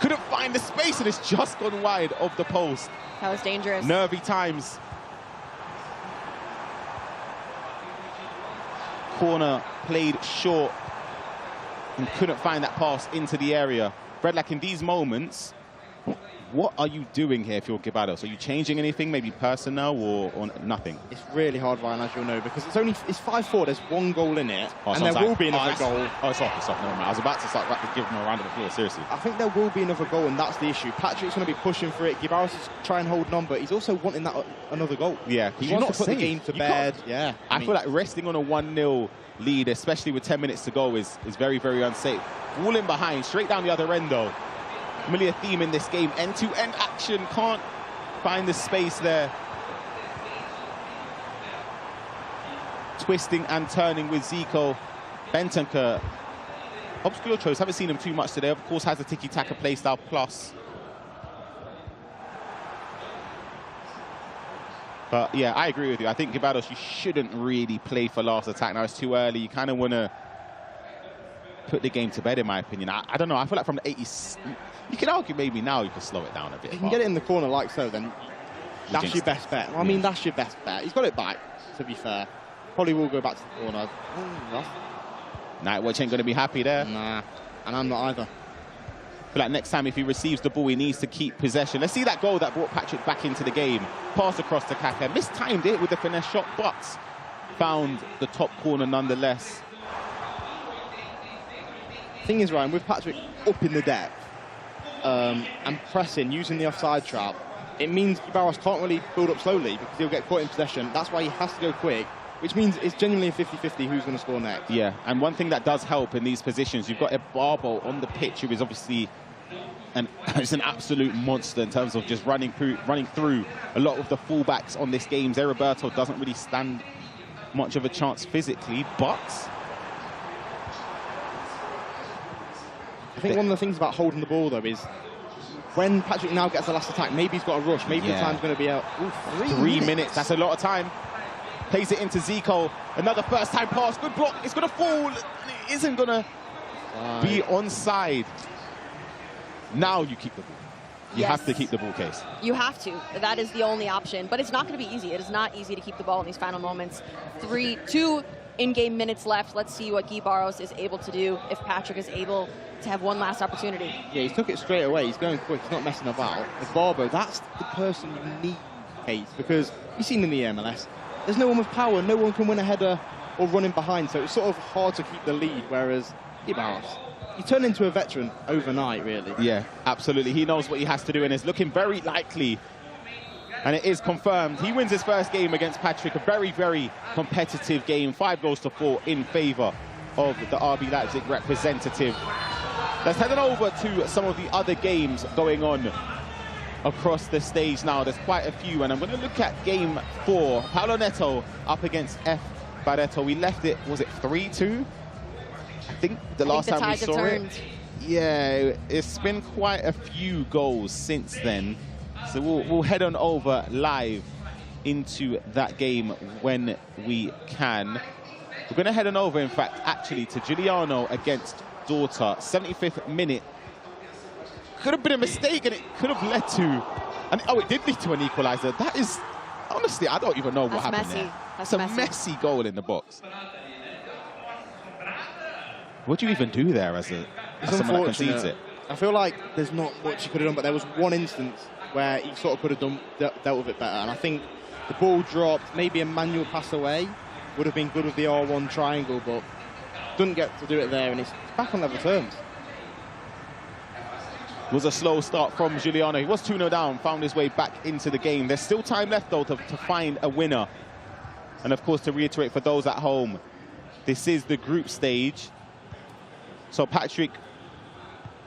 Couldn't find the space, and it's just gone wide of the post. That was dangerous. Nervy times. Corner played short and couldn't find that pass into the area. Bredlak, in these moments, what are you doing here if you're Gibados? Are you changing anything, maybe personnel or nothing? It's really hard, Ryan, as you'll know, because it's 5-4. There's one goal in it, Oh, and there will be another goal. Oh, it's off. Never mind. I was about to start give him a round of applause, seriously. I think there will be another goal, and that's the issue. Patrick's going to be pushing for it. Gibaros is trying and holding on, but he's also wanting that another goal. Yeah, he wants to put the game to bed. Yeah, I feel like resting on a 1-0 lead, especially with 10 minutes to go, is very, very unsafe. Ball in behind, straight down the other end, though. Familiar theme in this game, end-to-end action, can't find the space there. Twisting and turning with Zico. Bentancur, obscure choice, haven't seen him too much today. Of course, has a tiki-taka playstyle plus. But yeah, I agree with you. I think Gibados, you shouldn't really play for last attack. Now it's too early. You kind of want to put the game to bed, in my opinion. I don't know. I feel like from the 80s, you can argue maybe now you can slow it down a bit. If you can get it in the corner like so, then that's your best bet. I mean, that's your best bet. He's got it back, to be fair. Probably will go back to the corner. Nightwatch ain't going to be happy there. Nah, and I'm not either. I feel like next time if he receives the ball, he needs to keep possession. Let's see that goal that brought Patrick back into the game. Pass across to Kaka. Mistimed it with the finesse shot, but found the top corner nonetheless. Thing is, Ryan, with Patrick up in the depth and pressing, using the offside trap, it means Gibaros can't really build up slowly because he'll get caught in possession. That's why he has to go quick, which means it's genuinely a 50-50 who's going to score next. Yeah, and one thing that does help in these positions, you've got Ebarbo on the pitch who is obviously an absolute monster in terms of just running through a lot of the fullbacks on this game. Zeriberto doesn't really stand much of a chance physically, but I think one of the things about holding the ball, though, is when Patrick now gets the last attack, maybe he's got a rush, maybe the time's going to be out. Ooh, 3 minutes, that's a lot of time. Plays it into Zico, another first-time pass, good block, it's going to fall, it isn't going to be onside. Now you keep the ball. You have to keep the ball, Case. You have to. That is the only option. But it's not going to be easy. It is not easy to keep the ball in these final moments. 2 in-game minutes left. Let's see what Gibaros is able to do if Patrick is able to have one last opportunity. Yeah, he took it straight away. He's going quick. He's not messing about. With Barbo, that's the person you need, Case, because you've seen in the MLS, there's no one with power. No one can win a header or run in behind. So it's sort of hard to keep the lead, whereas Gibaros, he turned into a veteran overnight, really. Yeah, absolutely. He knows what he has to do and is looking very likely. And it is confirmed. He wins his first game against Patrick. A very, very competitive game. 5-4 in favour of the RB Leipzig representative. Let's head on over to some of the other games going on across the stage now. There's quite a few, and I'm going to look at game 4. Paolo Neto up against F. Barreto. We left it, was it 3-2? I think the last time we saw it. Yeah, it's been quite a few goals since then. So we'll head on over live into that game when we can. We're going to head on over, in fact, actually, to Giuliano against Dorta. 75th minute. Could have been a mistake, and it could have led to... it did lead to an equaliser. That is... Honestly, I don't even know what happened there. That's a messy goal in the box. What do you even do there as someone that concedes it? I feel like there's not much you could have done, but there was one instance where he sort of could have dealt with it better. And I think the ball dropped, maybe a manual pass away would have been good with the R1 triangle, but didn't get to do it there, and it's back on level terms. It was a slow start from Giuliano. He was 2-0 down, found his way back into the game. There's still time left, though, to find a winner. And, of course, to reiterate for those at home, this is the group stage. So Patrick,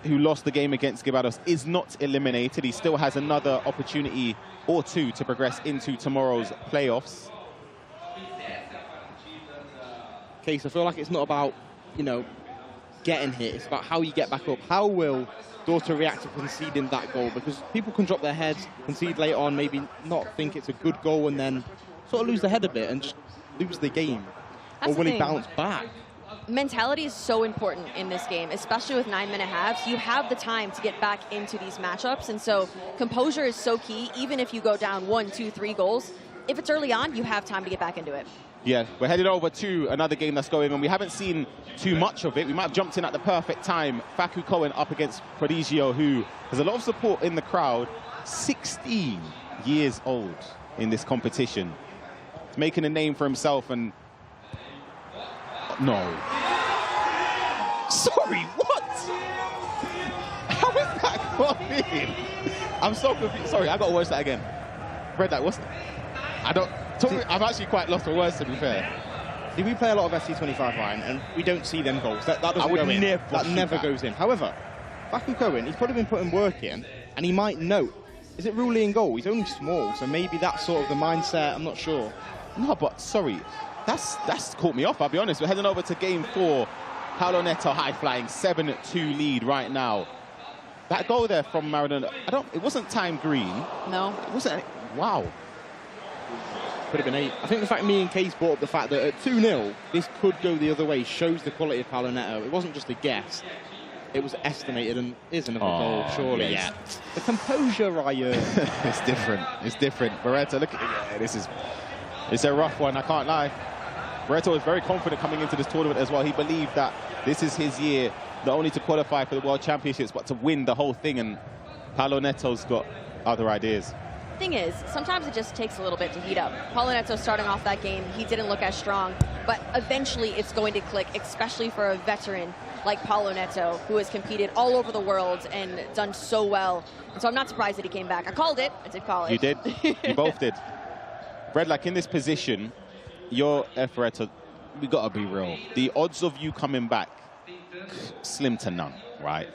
who lost the game against Gibados, is not eliminated. He still has another opportunity or two to progress into tomorrow's playoffs. Okay, so I feel like it's not about, you know, getting hit. It's about how you get back up. How will Dorta react to conceding that goal? Because people can drop their heads, concede later on, maybe not think it's a good goal, and then sort of lose their head a bit and just lose the game. That's or will the he thing. bounce back? Mentality is so important in this game, especially with 9-minute halves. You have the time to get back into these matchups, and so composure is so key. Even if you go down 1, 2, 3 goals, if it's early on, you have time to get back into it. Yeah, we're headed over to another game that's going on. We haven't seen too much of it. We might have jumped in at the perfect time. Faku Cohen up against Prodigio, who has a lot of support in the crowd. 16 years old in this competition. He's making a name for himself, and... No. Sorry, what? How is that got in? I'm so confused. Sorry, I got to watch that again. Read that, what's... I don't... I'm actually quite lost for words, to be fair. See, we play a lot of FC25, Ryan, and we don't see them goals. That doesn't go in. That never goes in. However, Faku Cohen, he's probably been putting work in, and he might know. Is it really in goal? He's only small, so maybe that's sort of the mindset. I'm not sure. No, but sorry, that's caught me off, I'll be honest. We're heading over to game 4. Paolo Neto high-flying, 7-2 lead right now. That goal there from Maradona, it wasn't time green. No. It wasn't, wow. Could have been 8. I think the fact me and Case brought up the fact that at 2-0, this could go the other way, shows the quality of Paolo Neto. It wasn't just a guess. It was estimated and is another goal, surely. Yes. The composure, Ryan. It's different. It's different. Barreto, look at it's a rough one, I can't lie. Barreto was very confident coming into this tournament as well. He believed that this is his year, not only to qualify for the World Championships, but to win the whole thing. And Paolo Neto's got other ideas. Thing is, sometimes it just takes a little bit to heat up. Paolo Neto starting off that game, he didn't look as strong, but eventually it's going to click, especially for a veteran like Paolo Neto, who has competed all over the world and done so well. And so I'm not surprised that he came back. I called it. I did call it. You did. You both did. Brad, like in this position, you're Efreto, we got to be real. The odds of you coming back, slim to none, right?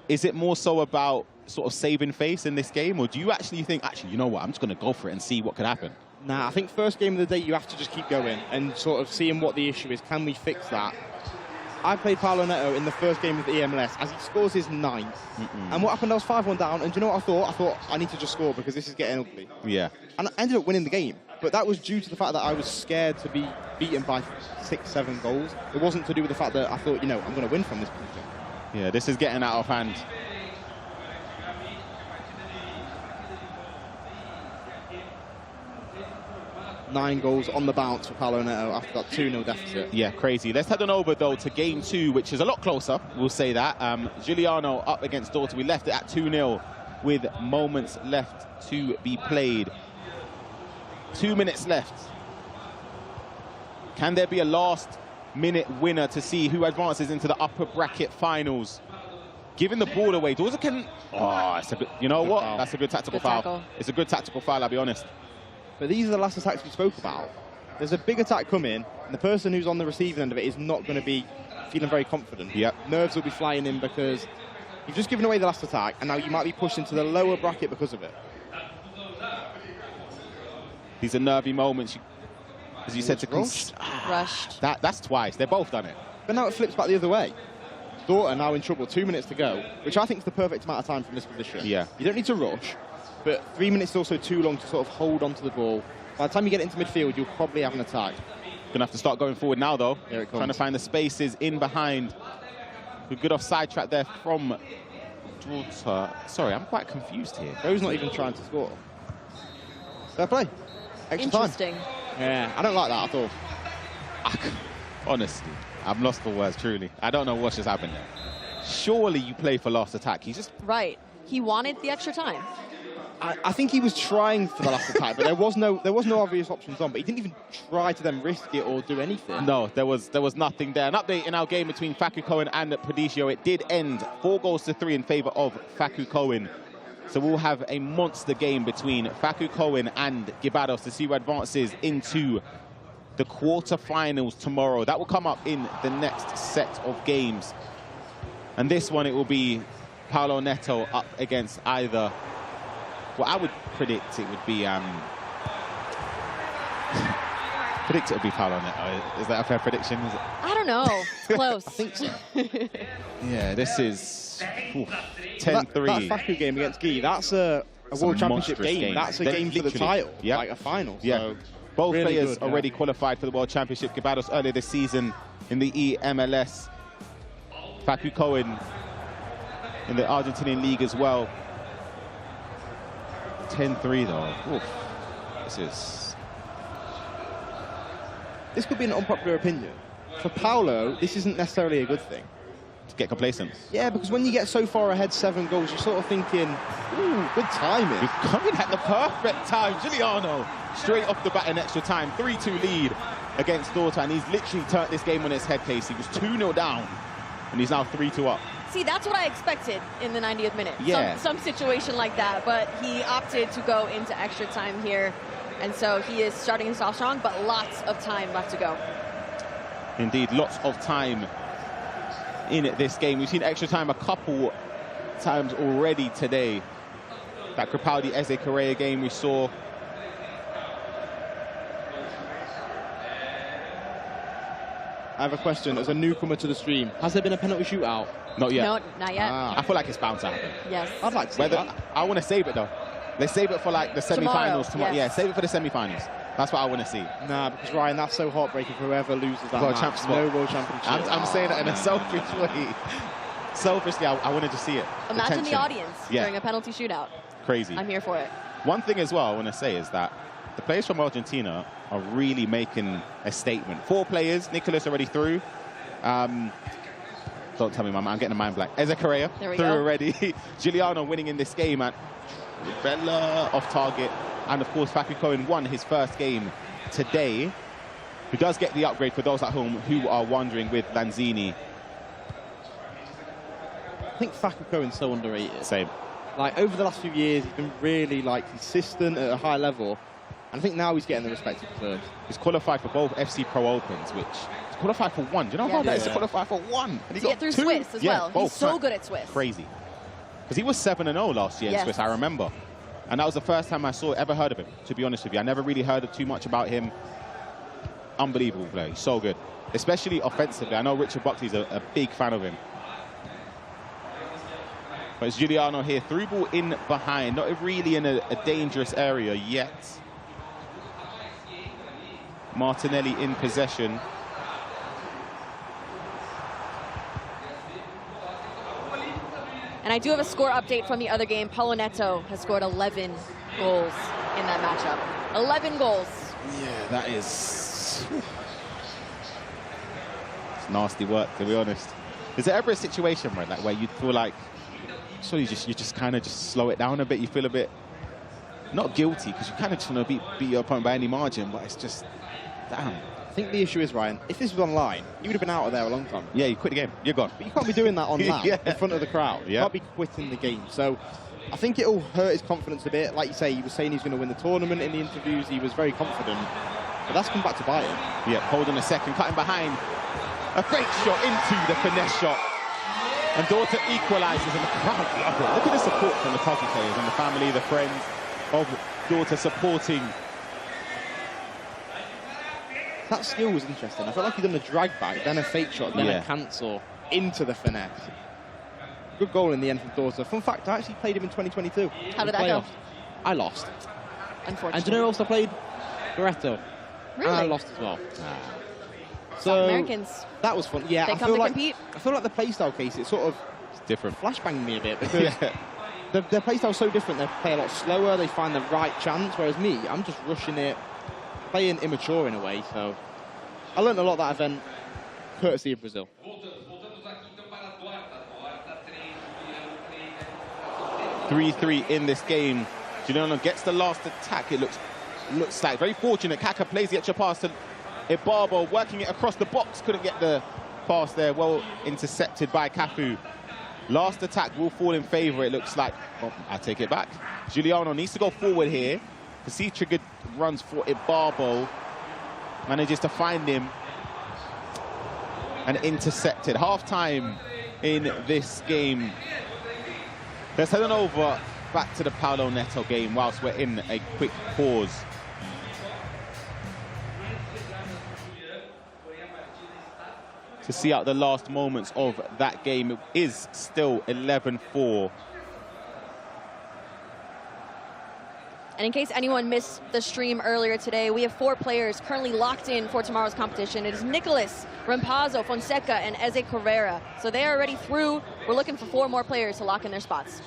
Is it more so about sort of saving face in this game, or do you actually think, you know what, I'm just going to go for it and see what could happen? Nah, I think first game of the day, you have to just keep going and sort of seeing what the issue is. Can we fix that? I played Paolo Neto in the first game of the EMLS as he scores his 9th. And what happened? I was 5-1 down, and do you know what I thought? I thought, I need to just score because this is getting ugly. Yeah. And I ended up winning the game. But that was due to the fact that I was scared to be beaten by 6-7 goals. It wasn't to do with the fact that I thought, you know, I'm going to win from this position. Yeah, this is getting out of hand. Nine goals on the bounce for Paolo Neto after that 2-0 deficit. Yeah, crazy. Let's head on over, though, to game 2, which is a lot closer, we'll say that. Giuliano up against Dorta. We left it at 2-0 with moments left to be played. 2 minutes left. Can there be a last-minute winner to see who advances into the upper bracket finals? Giving the ball away, Dorta can... Oh, it's a good... You know what? Foul. That's a good tactical foul. It's a good tactical foul, I'll be honest. But these are the last attacks we spoke about. There's a big attack coming, and the person who's on the receiving end of it is not going to be feeling very confident. Yep. Nerves will be flying in because you've just given away the last attack, and now you might be pushed into the lower bracket because of it. These are nervy moments, as you said, to rushed. That's twice. They've both done it. But now it flips back the other way. Dorta now in trouble, 2 minutes to go, which I think is the perfect amount of time from this position. Yeah. You don't need to rush, but 3 minutes is also too long to sort of hold onto the ball. By the time you get into midfield, you'll probably have an attack. Gonna have to start going forward now, though. Here it comes. Trying to find the spaces in behind. Good offside track there from Dorta. Sorry, I'm quite confused here. Bro's not even trying to score. Fair play. Extra Interesting. Time. Yeah, I don't like that at all. Honestly, I'm lost for words, truly. I don't know what's just happened there. Surely you play for last attack. He's just... Right. He wanted the extra time. I think he was trying for the last attack, but there was no obvious options on. But he didn't even try to then risk it or do anything. No, there was nothing there. An update in our game between Facu Cohen and Prodisio. It did end 4-3 in favor of Facu Cohen. So we'll have a monster game between Facu Cohen and Gibados to see who advances into the quarterfinals tomorrow. That will come up in the next set of games. And this one, it will be Paulo Neto up against either... Well, I would predict it would be... predict it would be Paulo Neto. Is that a fair prediction? Is it? I don't know. It's close. I think so. Yeah, this is 10-3. That Facu game against Guy, that's a World Championship game. That's a game for the title, like a final. Yeah. So Both really players good, already qualified for the World Championship. Gibados earlier this season in the EMLS. Facu Cohen in the Argentinian League as well. 10-3 though. Oof. This could be an unpopular opinion. For Paulo, this isn't necessarily a good thing. To get complacent. Yeah, because when you get so far ahead, 7 goals, you're sort of thinking, ooh, good timing. He's coming at the perfect time. Giuliano, straight off the bat in extra time. 3-2 lead against Dorta, and he's literally turned this game on its head, Casey. He was 2-0 down, and he's now 3-2 up. See, that's what I expected in the 90th minute. Yeah. Some situation like that, but he opted to go into extra time here. And so he is starting us off strong, but lots of time left to go. Indeed, lots of time in this game. We've seen extra time a couple times already today. That Crepaldi Eze Correa game we saw. I have a question. As a newcomer to the stream, has there been a penalty shootout? Not yet. No, not yet. I feel like it's bound to happen. Yes. I'd like to see that. I want to save it though. Let's save it for like the semi-finals tomorrow. Yes. Yeah, save it for the semi-finals. That's what I want to see. Nah, because Ryan, that's so heartbreaking for whoever loses that World match. champ spot. No World Championship. I'm saying that in a selfish way. Selfishly, I wanted to see it. Imagine the audience Yeah. during a penalty shootout. Crazy. I'm here for it. One thing as well I want to say is that the players from Argentina are really making a statement. 4 players, Nicolas already through. Don't tell me, I'm getting a mind blank. Eze Correa through already. Giuliano winning in this game at Bella off target. And of course, Facu Cohen won his first game today. Who does get the upgrade for those at home who are wondering with Lanzini. I think Facu Cohen's so underrated. Same. Like, over the last few years, he's been really, like, consistent at a high level. And I think now he's getting the respect he deserves. He's qualified for both FC Pro Opens, which he's qualified for 1. Do you know how that is to qualify for 1? And To get through 2. Swiss as well. He's so good at Swiss. Crazy. Because he was 7-0 last year in Swiss, I remember. And that was the first time I ever heard of him, to be honest with you. I never really heard too much about him. Unbelievable player. He's so good. Especially offensively. I know Richard Buckley's a big fan of him. But it's Giuliano here. Through ball in behind. Not really in a dangerous area yet. Martinelli in possession. And I do have a score update from the other game. Paulo Neto has scored 11 goals in that matchup. 11 goals. Yeah, that is... It's nasty work, to be honest. Is there ever a situation, right, like, where you feel like, so you just kind of just slow it down a bit? You feel a bit, not guilty, because you kind of just want to beat your opponent by any margin, but it's just, damn. I think the issue is, Ryan, if this was online, you would have been out of there a long time. Yeah, you quit the game. You're gone. But you can't be doing that online Yeah. in front of the crowd. You can't be quitting the game. So I think it'll hurt his confidence a bit. Like you say, he was saying he's going to win the tournament in the interviews. He was very confident. But that's come back to bite him. Yeah, hold on a second. Cutting behind. A fake shot into the finesse shot. And Dorta equalises, and the crowd love it. Look at the support from the Turkey players and the family, the friends of Dorta supporting. That skill was interesting. I felt like he'd done a drag back, then a fake shot, then a cancel into the finesse. Good goal in the end from Dorta. Fun fact, I actually played him in 2022. How did that go? I lost. Unfortunately. And do you know who else I played? Loretto. Really? And I lost as well. So South Americans. That was fun. Yeah, They I come feel to like compete. I feel like the playstyle case, it's sort of different. Flashbanged me a bit because their playstyle's so different. They play a lot slower. They find the right chance. Whereas me, I'm just rushing it, playing immature in a way. So I learned a lot that event, courtesy of Brazil. 3-3 in this game. Juliano gets the last attack. It looks like very fortunate. Kaka plays the extra pass to Ibarbo, working it across the box. Couldn't get the pass there. Well intercepted by Cafu. Last attack will fall in favour, it looks like. Oh, I take it back. Juliano needs to go forward here. The C-triggered runs for Ibarbo. Manages to find him. And intercepted. Half-time in this game. Let's head on over back to the Paulo Neto game whilst we're in a quick pause. To see out the last moments of that game. It is still 11-4. And in case anyone missed the stream earlier today, we have 4 players currently locked in for tomorrow's competition. It is Nicholas, Rampazzo, Fonseca, and Eze Carrera. So they are already through. We're looking for 4 more players to lock in their spots.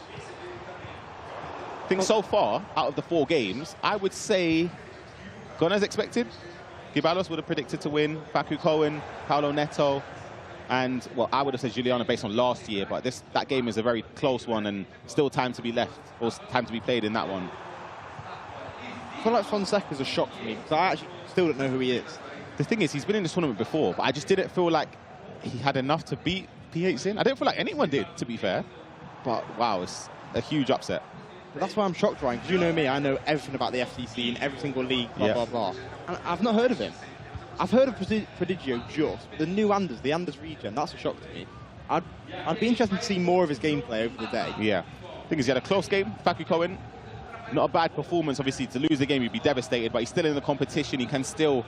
I think so far, out of the 4 games, I would say gone as expected. Gibalos would have predicted to win. Facu Cohen, Paulo Neto, and, well, I would have said Juliano based on last year, but that game is a very close one and still time to be left, or time to be played in that one. I feel like Fonseca's a shock for me, because I actually still don't know who he is. The thing is, he's been in this tournament before, but I just didn't feel like he had enough to beat PH in. I don't feel like anyone did, to be fair. But, wow, it's a huge upset. But that's why I'm shocked, Ryan, because you know me, I know everything about the FTC and every single league, blah, blah, blah. And I've not heard of him. I've heard of Prodigio just, but the new Anders, the Anders region, that's a shock to me. I'd be interested to see more of his gameplay over the day. Yeah. The thing is, he had a close game. Facu Cohen, not a bad performance. Obviously, to lose the game, you'd be devastated, but he's still in the competition. He can still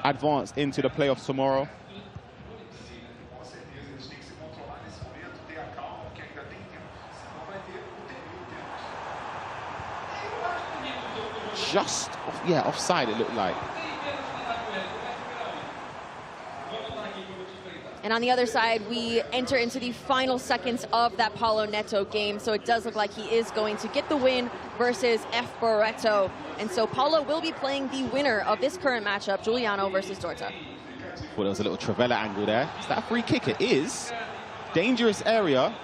advance into the playoffs tomorrow. Just, offside it looked like. And on the other side, we enter into the final seconds of that Paulo Neto game. So it does look like he is going to get the win versus F. Barreto. And so Paulo will be playing the winner of this current matchup, Giuliano versus Dorta. Well, there was a little Travella angle there. Is that a free kick? It is. Dangerous area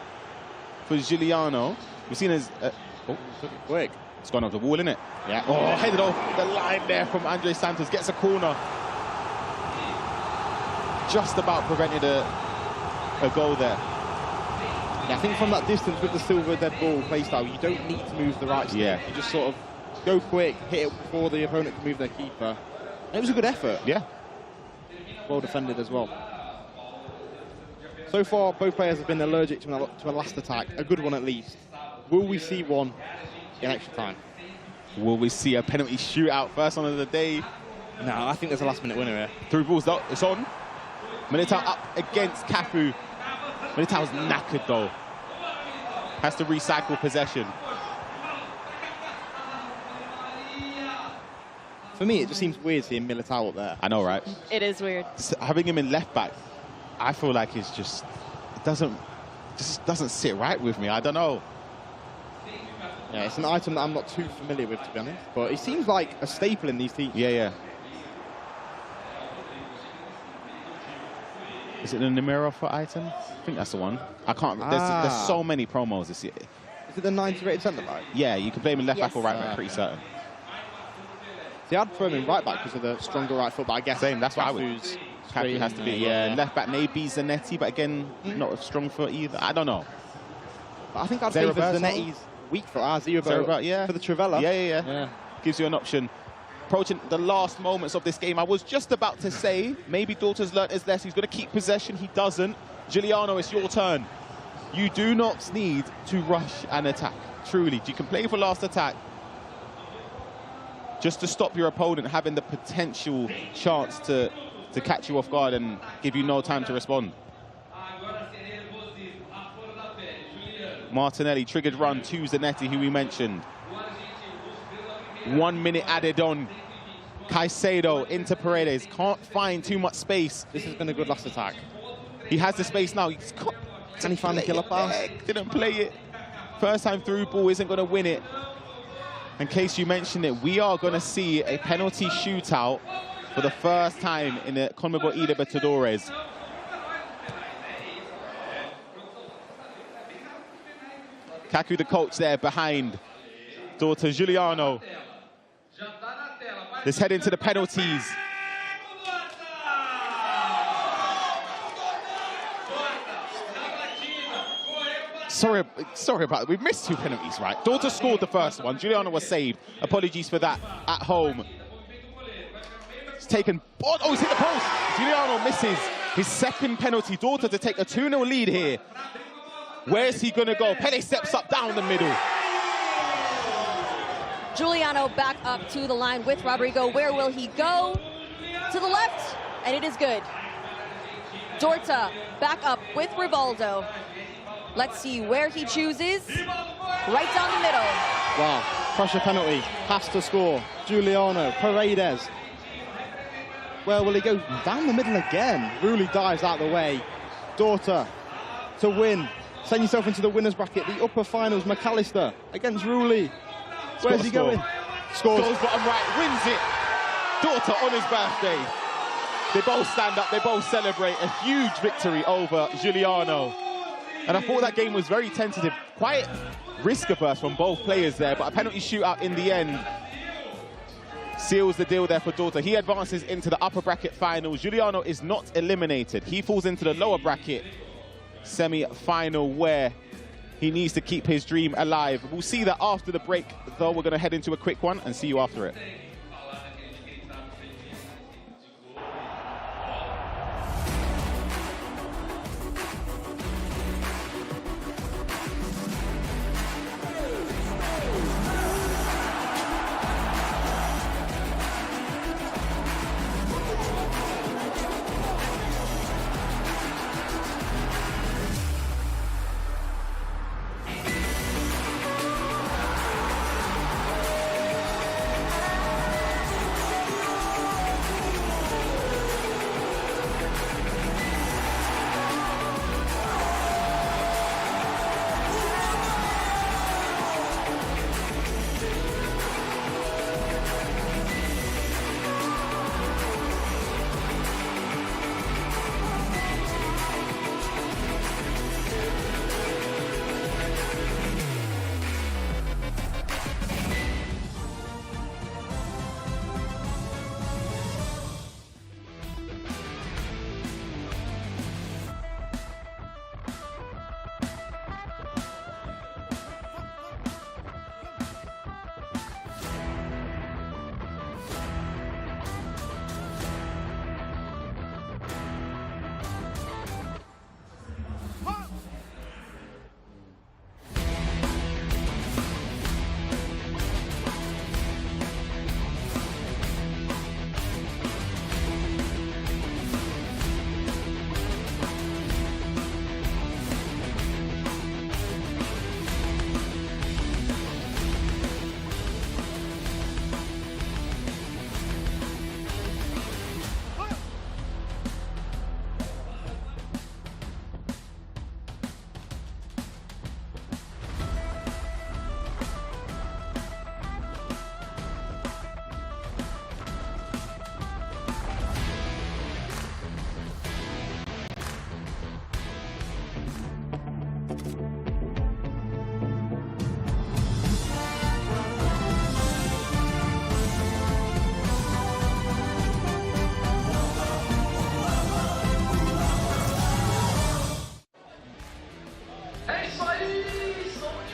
for Giuliano. We've seen his... quick. It's gone off the wall, isn't it? Yeah. Oh, headed off the line there from Andre Santos. Gets a corner. Just about prevented a goal there. Yeah, I think from that distance with the silver dead ball playstyle, you don't need to move the right stick. Yeah. You just sort of go quick, hit it before the opponent can move their keeper. And it was a good effort. Yeah. Well defended as well. So far, both players have been allergic to a last attack, a good one at least. Will we see one in extra time? Will we see a penalty shootout first one of the day? No, I think there's a last-minute winner here. Through balls, though. It's on. Militao up against Cafu. Militao's knackered, though. Has to recycle possession. For me, it just seems weird seeing Militao up there. I know, right? It is weird. Having him in left back, I feel like it's just doesn't sit right with me. I don't know. Yeah, it's an item that I'm not too familiar with, to be honest. But he seems like a staple in these teams. Yeah, yeah. Is it the Nimero for item? I think that's the one. I can't. There's so many promos this year. Is it the 90 rated centre back? Yeah, you can play him in left back or right back, pretty certain. See, I'd throw him in right back because of the stronger right foot, but I guess same. That's what I would. Cafu has to be. Yeah, left back maybe Zanetti, but again, not a strong foot either. I don't know. But I think I'd favour Zanetti's weak foot. Zerobert, yeah. For the Travella. Yeah. Gives you an option. Approaching the last moments of this game, I was just about to say, maybe Dorta's learnt his lesson. He's going to keep possession. He doesn't. Giuliano, it's your turn. You do not need to rush an attack. Truly, you can play for last attack just to stop your opponent having the potential chance to catch you off guard and give you no time to respond. Martinelli, triggered run to Zanetti, who we mentioned. 1 minute added on. Caicedo into Paredes. Can't find too much space. This has been a good last attack. He has the space now. He's got Can he find the killer pass? Didn't play it. First time through ball, isn't going to win it. In case you mentioned it, we are going to see a penalty shootout for the first time in the CONMEBOL eLibertadores. Kaku, the coach, there behind. Daughter Giuliano. Let's head into the penalties. Sorry about it. We've missed 2 penalties, right? Daughter scored the first one. Giuliano was saved. Apologies for that at home. It's taken... Oh, he's hit the post. Giuliano misses his second penalty. Daughter to take a 2-0 lead here. Where's he going to go? Pele steps up down the middle. Giuliano back up to the line with Rodrigo. Where will he go? To the left, and it is good. Dorta back up with Rivaldo. Let's see where he chooses. Right down the middle. Wow, pressure penalty, has to score. Giuliano, Paredes. Where will he go? Down the middle again. Rulli dives out the way. Dorta to win. Send yourself into the winner's bracket. The upper finals, McAllister against Rulli. Where's he going? Scores. Goes bottom right, wins it. Daughter on his birthday. They both stand up, they both celebrate a huge victory over Giuliano. And I thought that game was very tentative, quite risk-averse from both players there, but a penalty shootout in the end seals the deal there for Daughter. He advances into the upper bracket final. Giuliano is not eliminated. He falls into the lower bracket semi-final where he needs to keep his dream alive. We'll see that after the break, though. We're going to head into a quick one and see you after it.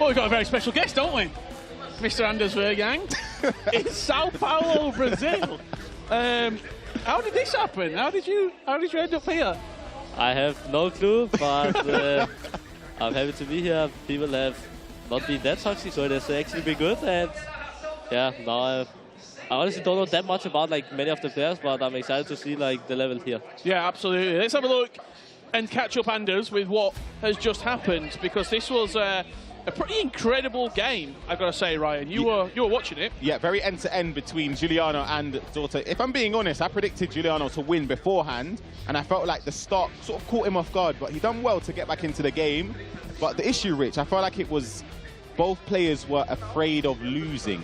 Well, we've got a very special guest, don't we? Mr. Anders Vergang. It's Sao Paulo, Brazil. How did this happen? How did you end up here? I have no clue, but I'm happy to be here. People have not been that toxic, so it has actually been good. And yeah, now I honestly don't know that much about like many of the players, but I'm excited to see like the level here. Yeah, absolutely. Let's have a look and catch up, Anders, with what has just happened, because this was a pretty incredible game, I've got to say, Ryan. You were watching it. Yeah, very end-to-end between Giuliano and Dorta. If I'm being honest, I predicted Giuliano to win beforehand, and I felt like the start sort of caught him off guard, but he done well to get back into the game. But the issue, Rich, I felt like it was both players were afraid of losing,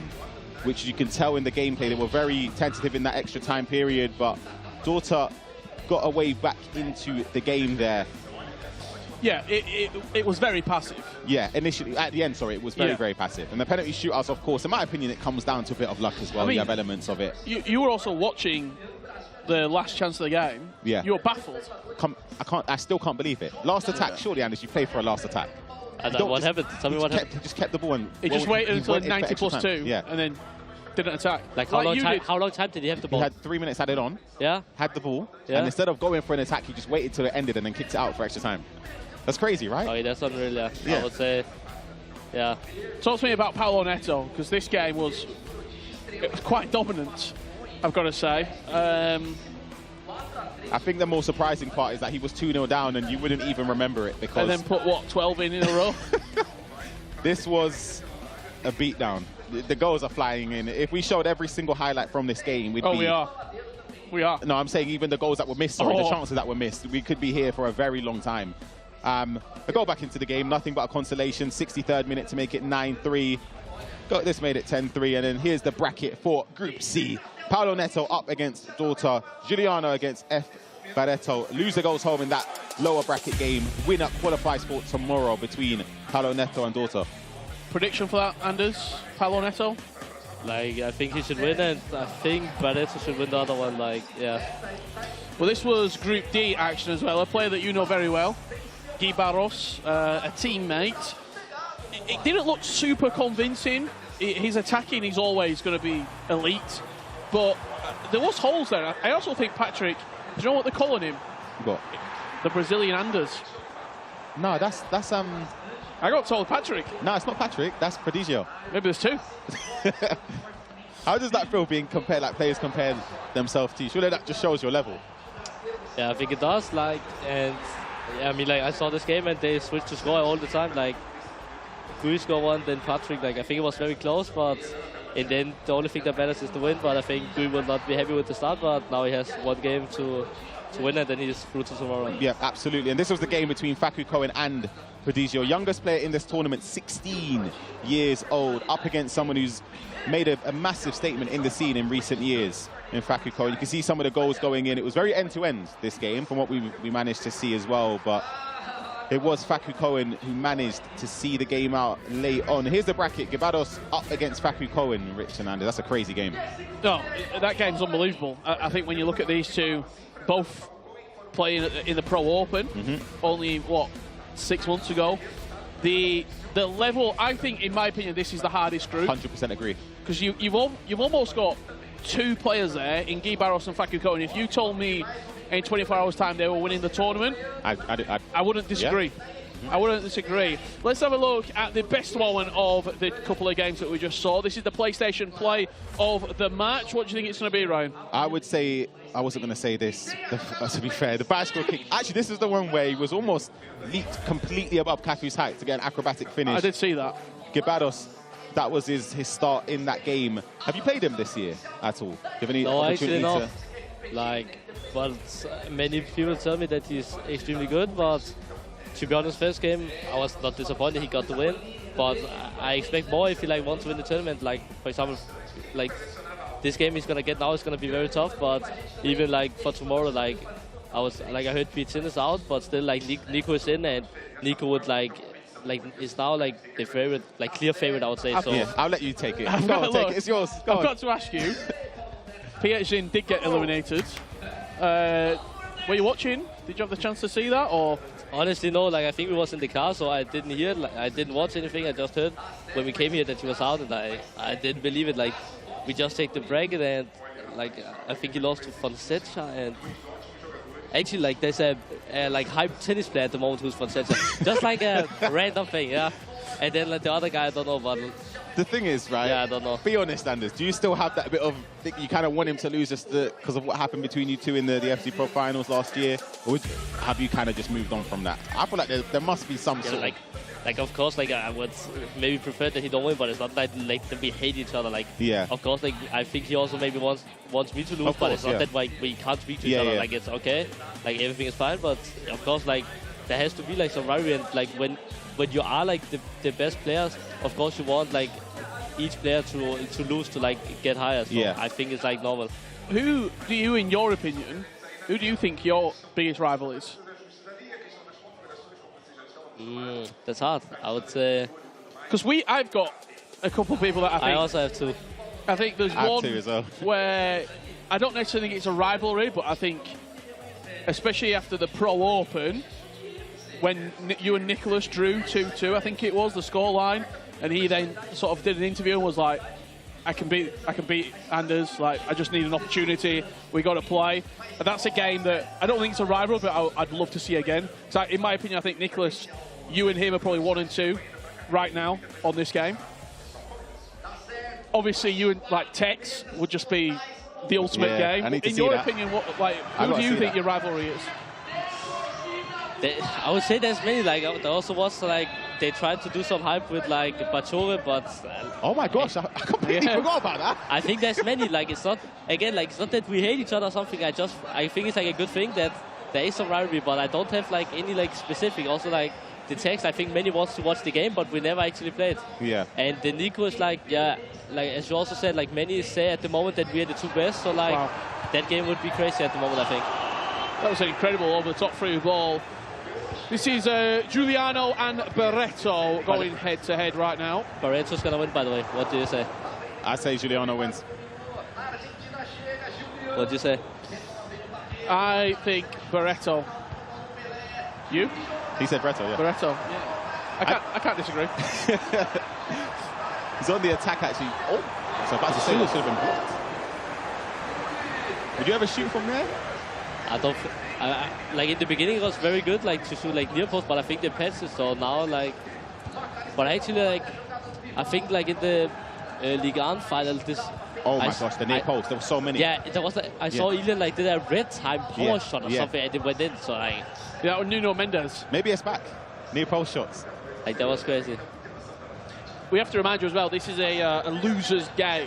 which you can tell in the gameplay. They were very tentative in that extra time period, but Dorta got a way back into the game there. Yeah, it was very passive. Yeah, initially, at the end, sorry, it was very passive. And the penalty shootouts, of course, in my opinion, it comes down to a bit of luck as well. I mean, you have elements of it. You were also watching the last chance of the game. Yeah. You were baffled. I still can't believe it. Last attack, surely, Anders, you play for a last attack. What happened? Tell me what happened. He just kept the ball and... He just waited until 90 plus 2 and then didn't attack. Like how long time did he have the ball? He had 3 minutes added on. Yeah. Had the ball. Yeah. And instead of going for an attack, he just waited till it ended and then kicked it out for extra time. That's crazy, right? Oh, yeah, that's unreal, yeah. I would say, yeah. Talk to me about Paolo Neto, because this game was quite dominant, I've got to say. I think the most surprising part is that he was 2-0 down and you wouldn't even remember it because... And then put, what, 12 in a row? This was a beatdown. The goals are flying in. If we showed every single highlight from this game, we'd be... we are. We are. No, I'm saying even the goals that were missed, sorry, the chances that were missed. We could be here for a very long time. A goal back into the game, nothing but a consolation. 63rd minute to make it 9-3. This made it 10-3, and then here's the bracket for Group C. Paolo Neto up against Daughter. Giuliano against F. Barreto. Loser goes home in that lower bracket game. Winner qualifies for tomorrow between Paolo Neto and Daughter. Prediction for that, Anders? Paolo Neto? Like, I think he should win, and I think Barreto should win the other one, like, yeah. Well, this was Group D action as well. A player that you know very well, Guy Barros, a teammate. It didn't look super convincing. His attacking is always going to be elite, but there was holes there. I also think Patrick, do you know what they're calling him? What? The Brazilian Anders. No, that's I got told Patrick. No, it's not Patrick. That's Prodigio. Maybe there's two. How does that feel being compared, like players compare themselves to you? Surely that just shows your level. Yeah, I think it does. Like, and yeah, I mean, like I saw this game and they switched to score all the time. Like, Gui scored one, then Patrick. Like, I think it was very close, but and then the only thing that matters is the win. But I think Gui will not be happy with the start. But now he has one game to win, and then he's through to tomorrow. Yeah, absolutely. And this was the game between Facu Cohen and Prodigio, youngest player in this tournament, 16 years old, up against someone who's made a massive statement in the scene in recent years in Facu Cohen. You can see some of the goals going in. It was very end-to-end, this game, from what we managed to see as well. But it was Facu Cohen who managed to see the game out late on. Here's the bracket. Guevados up against Facu Cohen, Rich Hernandez. That's a crazy game. No, that game's unbelievable. I think when you look at these two, both playing in the Pro Open, only, what, 6 months ago. The level, I think, in my opinion, this is the hardest group. 100% agree. Because you've almost got two players there in Guy Barros and Facu Cohen. If you told me in 24 hours' time they were winning the tournament, I wouldn't disagree. Yeah. I wouldn't disagree. Let's have a look at the best moment of the couple of games that we just saw. This is the PlayStation play of the match. What do you think it's going to be, Ryan? I would say, I wasn't going to say this, to be fair. The bicycle kick, actually, this is the one where he was almost leaped completely above Kaku's height to get an acrobatic finish. I did see that. Guevados, that was his start in that game. Have you played him this year at all? Do you have any opportunity actually not. Like, but many people tell me that he's extremely good, but to be honest, first game, I was not disappointed he got the win, but I expect more if he like wants to win the tournament. Like, for example, like this game he's gonna get now is gonna be very tough, but even like for tomorrow, like I heard Beatin is out, but still like Nico is in, and Nico would like is now like the favorite, like clear favorite, I would say. So yeah, I'll let you take it. Go on, take it. It's yours. Go I've on. got to ask you. PHN did get eliminated. Were you watching? Did you have the chance to see that, or? Honestly, no. Like, I think we was in the car, so I didn't hear. Like, I didn't watch anything. I just heard when we came here that he was out, and I didn't believe it. Like, we just take the bracket, and like I think he lost to Fonseca, and actually like there's a like hype tennis player at the moment who's Fonseca. Just like a random thing, yeah. And then like the other guy, I don't know, but the thing is, right? Yeah, I don't know. Be honest, Anders. Do you still have that bit of think you kind of want him to lose just because of what happened between you two in the FC Pro Finals last year, or have you kind of just moved on from that? I feel like there must be some sort of... Like of course, like I would maybe prefer that he don't win, but it's not like that we hate each other. Like, yeah. Of course, like I think he also maybe wants me to lose, but it's not that like we can't speak to each other. Like, it's okay, like everything is fine, but of course, like there has to be like some rivalry, and like when you are like the best players, of course you want like each player to lose to like get higher. So I think it's like normal. Who do you, in your opinion, who do you think your biggest rival is? That's hard. I would say. Because I've got a couple of people that I think. I also have two. I think there's I have one two as well. where I don't necessarily think it's a rivalry, but I think, especially after the Pro Open, when you and Nicholas drew 2-2, I think it was the scoreline, and he then sort of did an interview and was like, I can beat Anders. Like, I just need an opportunity. We got to play. And that's a game that I don't think it's a rival, but I'd love to see again. So, in my opinion, I think Nicholas, you and him are probably 1 and 2 right now on this game. Obviously, you and like Tex would just be the ultimate game. In your opinion, who do you think your rivalry is? I would say there's many. Like, there also was like they tried to do some hype with like Bachore, but oh my gosh, I completely forgot about that. I think there's many. Like, it's not it's not that we hate each other or something. I think it's like a good thing that there is some rivalry, but I don't have like any like specific. Also, like the Text, I think many wants to watch the game, but we never actually played. Yeah. And the Nico is like, like as you also said, like many say at the moment that we are the 2 best. So like that game would be crazy at the moment, I think. That was an incredible over the top free ball. This is Giuliano and Barreto going head to head right now. Barreto's going to win, by the way. What do you say? I say Giuliano wins. What do you say? I think Barreto. You? He said Barreto, yeah. Barreto. I can't disagree. He's on the attack, actually. Oh, so about to say that should have been blocked. Would you ever shoot from there? I don't. Like in the beginning, it was very good, like to shoot like near post, but I think the passes. So now, like, but actually, like, I think like in the Ligue 1 final, this. Oh my gosh, the near post. There were so many. Yeah, there was. I saw Elian like did a red time power shot or something, and it went in. So like. Yeah, or Nuno Mendes. Maybe it's back. Near post shots. Like that was crazy. We have to remind you as well, this is a loser's game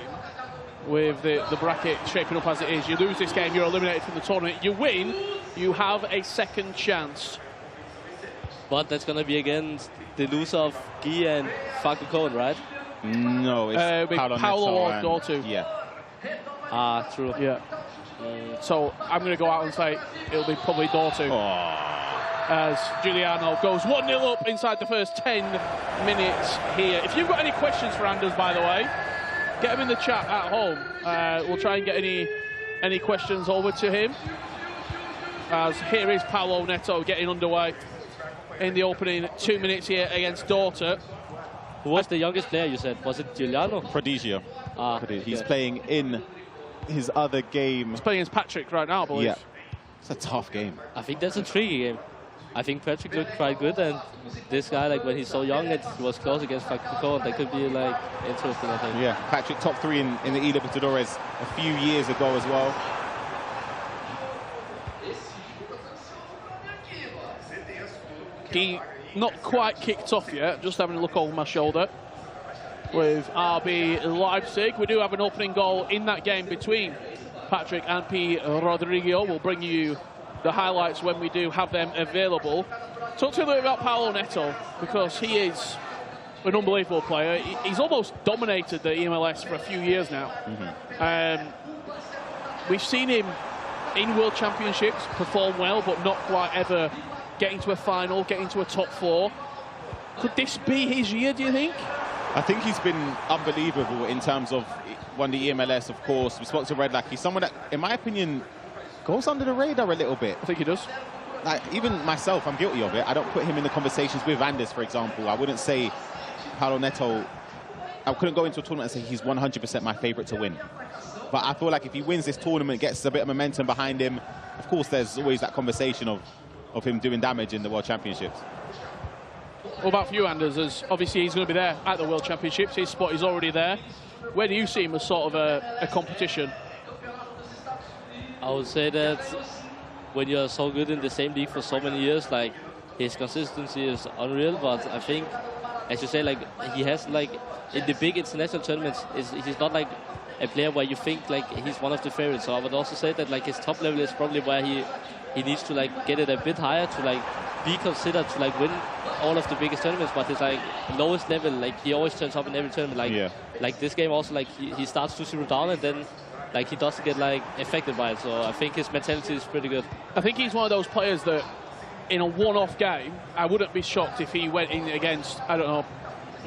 with the bracket shaping up as it is. You lose this game, you're eliminated from the tournament. You win, you have a second chance. But that's going to be against the loser of Guy and Facu Cohen, right? No, it's Paolo or Dortu. Yeah. Ah, true. Yeah. So I'm going to go out and say it'll be probably Dortu. As Giuliano goes 1-0 up inside the first 10 minutes here. If you've got any questions for Anders, by the way, get them in the chat at home. We'll try and get any questions over to him. As here is Paolo Neto getting underway in the opening 2 minutes here against Dortu. Who was the youngest player you said? Was it Giuliano? Prodigio. He's okay. playing in his other game. He's playing against Patrick right now, I believe. Yeah. It's a tough game. I think that's a tricky game. I think Patrick looked quite good, and this guy, like when he's so young, it was close against Facu. That could be like interesting, I think. Yeah, Patrick top 3 in the eLibertadores a few years ago as well. He not quite kicked off yet, just having a look over my shoulder with RB Leipzig. We do have an opening goal in that game between Patrick and P. Rodrigo. We'll bring you the highlights when we do have them available. Talk to me a little bit about Paolo Neto, because he is an unbelievable player. He's almost dominated the MLS for a few years now. We've seen him in World Championships perform well, but not quite ever getting to a final, getting to a top 4. Could this be his year, do you think? I think he's been unbelievable in terms of won the EMLS, of course. We spoke to Red Lack. He's someone that, in my opinion, goes under the radar a little bit. I think he does. Like, even myself, I'm guilty of it. I don't put him in the conversations with Anders, for example. I wouldn't say Paolo Neto. I couldn't go into a tournament and say he's 100% my favourite to win. But I feel like if he wins this tournament, gets a bit of momentum behind him, of course, there's always that conversation of him doing damage in the World Championships. What about for you, Anders? As obviously he's going to be there at the World Championships. His spot is already there. Where do you see him as sort of a competition? I would say that when you're so good in the same league for so many years, like his consistency is unreal. But I think, as you say, like he has like in the big international tournaments, he's not like a player where you think like he's one of the favorites. So I would also say that like his top level is probably where he needs to like get it a bit higher to like be considered to like win all of the biggest tournaments. But his like lowest level, like he always turns up in every tournament. Like like this game also, like he starts 2-0 down and then like he doesn't get like affected by it. So I think his mentality is pretty good. I think he's one of those players that in a one-off game, I wouldn't be shocked if he went in against, I don't know,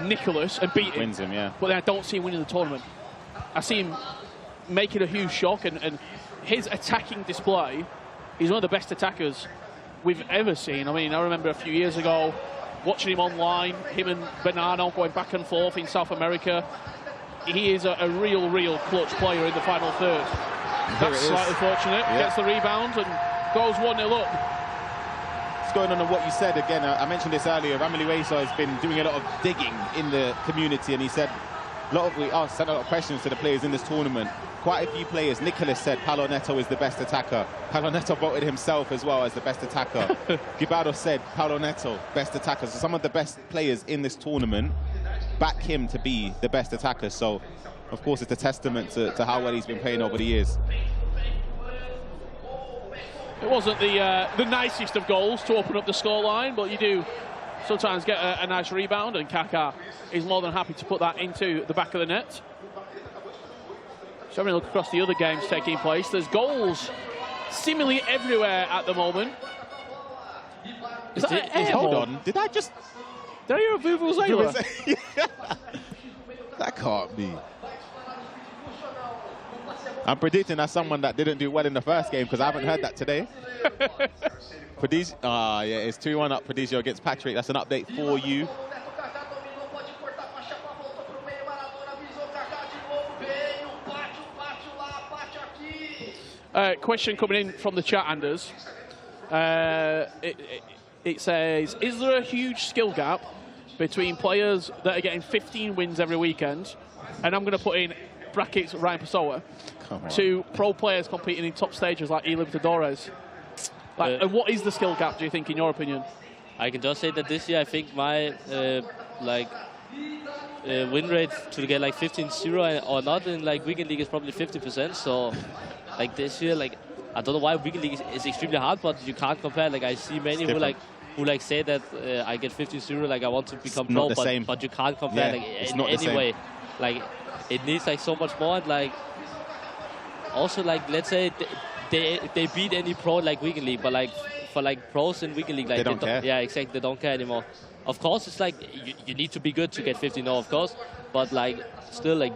Nicholas and beat him. Wins him, yeah. But then I don't see him winning the tournament. I see him making a huge shock, and his attacking display, he's one of the best attackers we've ever seen. I mean, I remember a few years ago watching him online, him and Bonanno going back and forth in South America. He is a real clutch player in the final third. That's slightly fortunate. Yeah. Gets the rebound and goes 1-0 up. It's going on what you said again. I mentioned this earlier. Ramirez has been doing a lot of digging in the community, and he said we sent a lot of questions to the players in this tournament. Quite a few players. Nicholas said Paulo Neto is the best attacker. Paulo Neto voted himself as well as the best attacker. Guibarro said Paulo Neto, best attacker. So some of the best players in this tournament back him to be the best attacker. So, of course, it's a testament to how well he's been playing over the years. It wasn't the nicest of goals to open up the scoreline, but you do sometimes get a nice rebound, and Kaká is more than happy to put that into the back of the net. So having a look across the other games taking place, there's goals seemingly everywhere at the moment. Hold on, did I hear a vuvuzela? That can't be. I'm predicting as someone that didn't do well in the first game because I haven't heard that today. Yeah, it's 2-1 up Prodigio against Patrick. That's an update for you. Question coming in from the chat, Anders. It says, is there a huge skill gap between players that are getting 15 wins every weekend, and I'm going to put in brackets Ryan Pessoa, to pro players competing in top stages like eLibertadores? And what is the skill gap, do you think, in your opinion? I can just say that this year I think my win rate to get like 15-0 or not in like weekend league is probably 50%. So like this year, like I don't know why weekend league is extremely hard, but you can't compare. Like I see many who say that I get 15-0, like I want to become pro, but you can't compare in any way. Like it needs like so much more. And, like also like let's say they beat any pro like weekend league, but like for like pros in weekend league, like they don't care. Yeah, exactly. They don't care anymore. Of course, it's like you need to be good to get 15-0, of course, but like still like